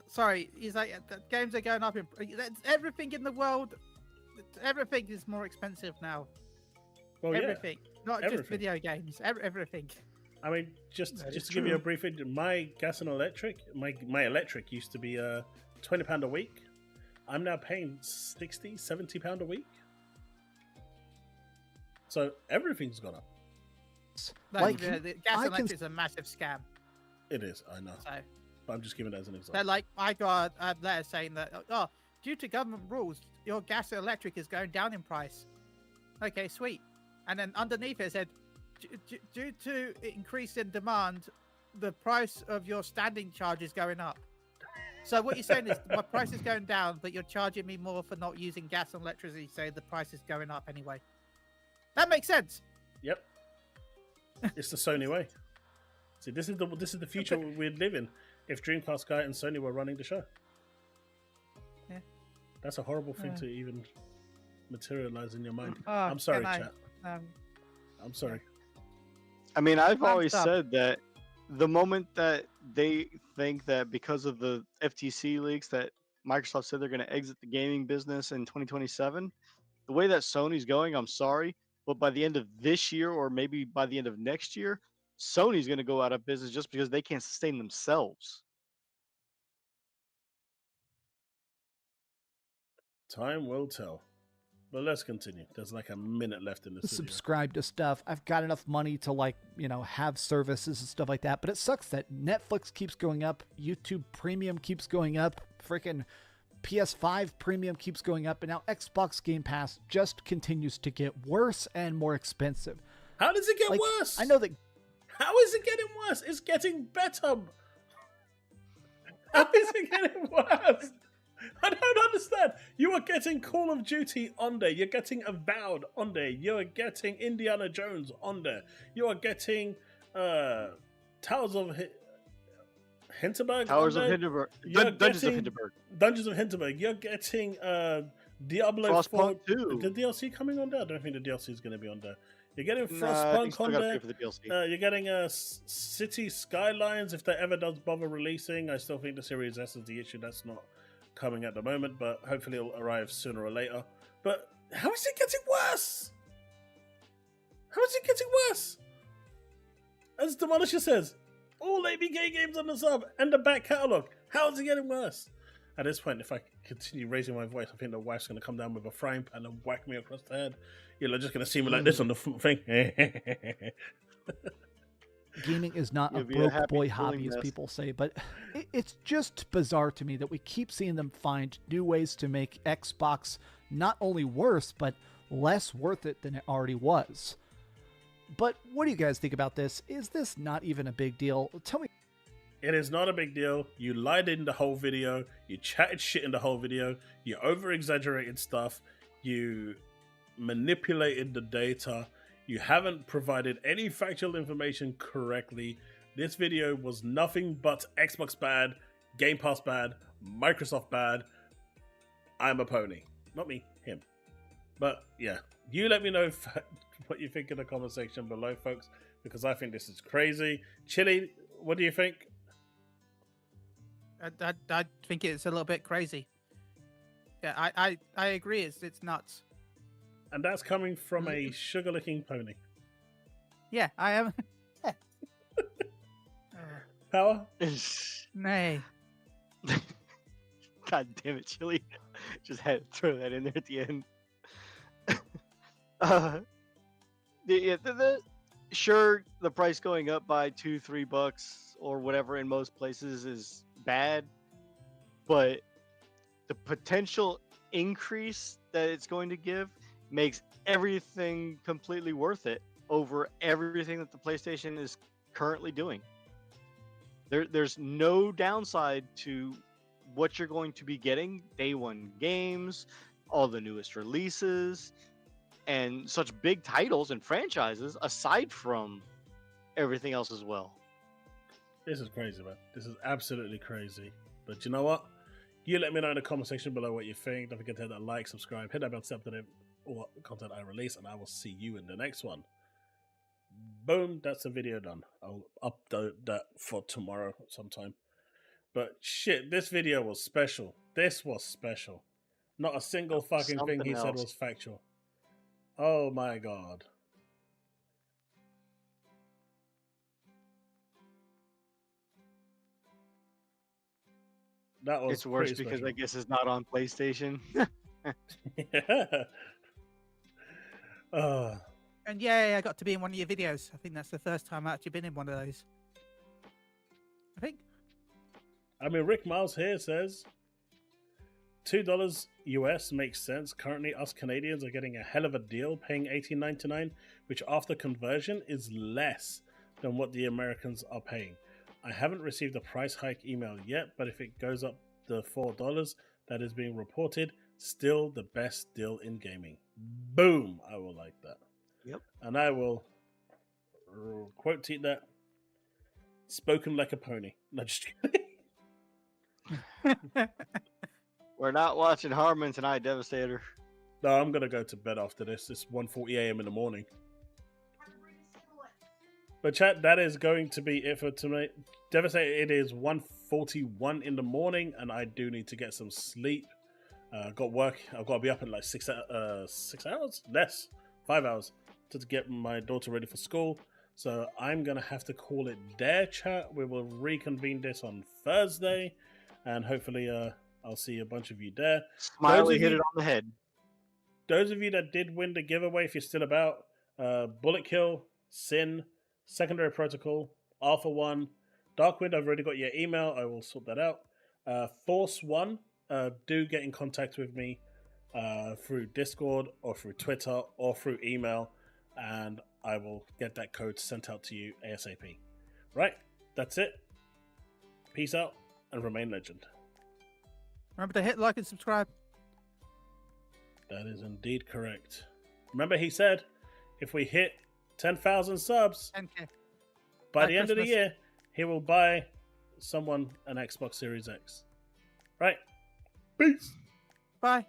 Sorry, he's like, the games are going up in... Everything in the world, everything is more expensive now. Well, everything. Yeah. Not everything. Just video games, everything. I mean, just to give you a brief, my gas and electric, my electric used to be £20 a week. I'm now paying £60, £70 a week. So everything's gone up. Like, the gas and electric is a massive scam. It is, I know. So, but I'm just giving it as an example. so like, I got a letter saying that, oh, due to government rules, your gas and electric is going down in price. Okay, sweet. And then underneath it said, due to increase in demand, the price of your standing charge is going up. So what you're saying is my price is going down, but you're charging me more for not using gas and electricity, so the price is going up anyway. That makes sense. Yep. It's the Sony way. See, this is the future we'd live in if Dreamcast guy and Sony were running the show. Yeah. That's a horrible thing to even materialize in your mind. Oh, I'm sorry, chat. I'm sorry. I mean, I've always said that the moment that they think that because of the FTC leaks that Microsoft said they're going to exit the gaming business in 2027, the way that Sony's going, I'm sorry, but by the end of this year or maybe by the end of next year, Sony's going to go out of business just because they can't sustain themselves. Time will tell. But let's continue. There's like a minute left in this video. Subscribe to stuff. I've got enough money to, like, you know, have services and stuff like that. But it sucks that Netflix keeps going up, YouTube Premium keeps going up, freaking PS5 Premium keeps going up, and now Xbox Game Pass just continues to get worse and more expensive. How does it get like, worse? I know that. How is it getting worse? It's getting better. How is it getting worse? I don't understand. You are getting Call of Duty on there. You're getting Avowed on there. You're getting Indiana Jones on there. You are getting Towers of Hinterberg. Towers of Hinterberg. Dungeons of Hinterberg. Dungeons of Hinterberg. You're getting Diablo 4, Frostpunk 2. the DLC coming on there? I don't think the DLC is going to be on there. You're getting I think Frostpunk still on gotta there. pay for the DLC. You're getting City Skylines, if that ever does bother releasing. I still think the Series S is the issue. That's not coming at the moment, but hopefully it'll arrive sooner or later. But how is it getting worse? How is it getting worse? As Demolisher says, all ABK games on the sub and the back catalogue. How is it getting worse? At this point, if I continue raising my voice, I think the wife's going to come down with a frying pan and whack me across the head. You're just going to see me like this on the thing. Gaming is not a You'll be a broke happy boy pulling hobby, as mess. people say, but it's just bizarre to me that we keep seeing them find new ways to make Xbox not only worse, but less worth it than it already was. But what do you guys think about this? Is this not even a big deal? Tell me. It is not a big deal. You lied in the whole video. You chatted shit in the whole video. You over-exaggerated stuff. You manipulated the data. You haven't provided any factual information correctly. This video was nothing but Xbox bad, Game Pass bad, Microsoft bad. I'm a pony. Not me, him. But yeah, you let me know what you think in the comment section below, folks, because I think this is crazy. Chille, what do you think? I think it's a little bit crazy. Yeah, I agree. It's nuts. And that's coming from a sugar-licking pony. Yeah, I am. Power? Nay. God damn it, Chille. Just had to throw that in there at the end. Sure, the price going up by $2-3 or whatever in most places is bad, but the potential increase that it's going to give makes everything completely worth it over everything that the PlayStation is currently doing. There's no downside to what you're going to be getting. Day one games, all the newest releases, and such big titles and franchises aside from everything else as well. This is crazy, man. This is absolutely crazy. But you know what? You let me know in the comment section below what you think. Don't forget to hit that like, subscribe, hit that bell to update all content I release, and I will see you in the next one. Boom, that's the video done. I'll upload that for tomorrow sometime. But shit, this video was special. This was special. Not a single fucking thing he said was factual. Oh my god. That was It's worse because special. I guess it's not on PlayStation. Yeah. And yeah, I got to be in one of your videos. I think that's the first time I've actually been in one of those. I think. I mean, Rick Miles here says $2 US makes sense. Currently, us Canadians are getting a hell of a deal, paying $18.99, which after conversion is less than what the Americans are paying. I haven't received a price hike email yet, but if it goes up the $4 that is being reported, still the best deal in gaming. Boom! I will like that. Yep. And I will quote tweet that. Spoken like a pony. No, just kidding. We're not watching Harmon tonight, Devastator. No, I'm going to go to bed after this. It's 1:40 a.m. in the morning. But chat, that is going to be it for tonight. Devastator, it is 1:41 in the morning, and I do need to get some sleep. Got work. I've got to be up in like 6 hours? Less. 5 hours to get my daughter ready for school. So I'm going to have to call it there, chat. We will reconvene this on Thursday, and hopefully I'll see a bunch of you there. Smiley hit it on the head. Those of you that did win the giveaway, if you're still about, Bullet Kill, Sin, Secondary Protocol, Alpha 1, Darkwind, I've already got your email. I will sort that out. Force 1, do get in contact with me through Discord or through Twitter or through email, and I will get that code sent out to you ASAP. Right, that's it. Peace out and remain legend. Remember to hit like and subscribe. That is indeed correct. Remember, he said if we hit 10,000 subs 10K. by the end of the Christmas. year, he will buy someone an Xbox Series X. Right? Peace. Bye.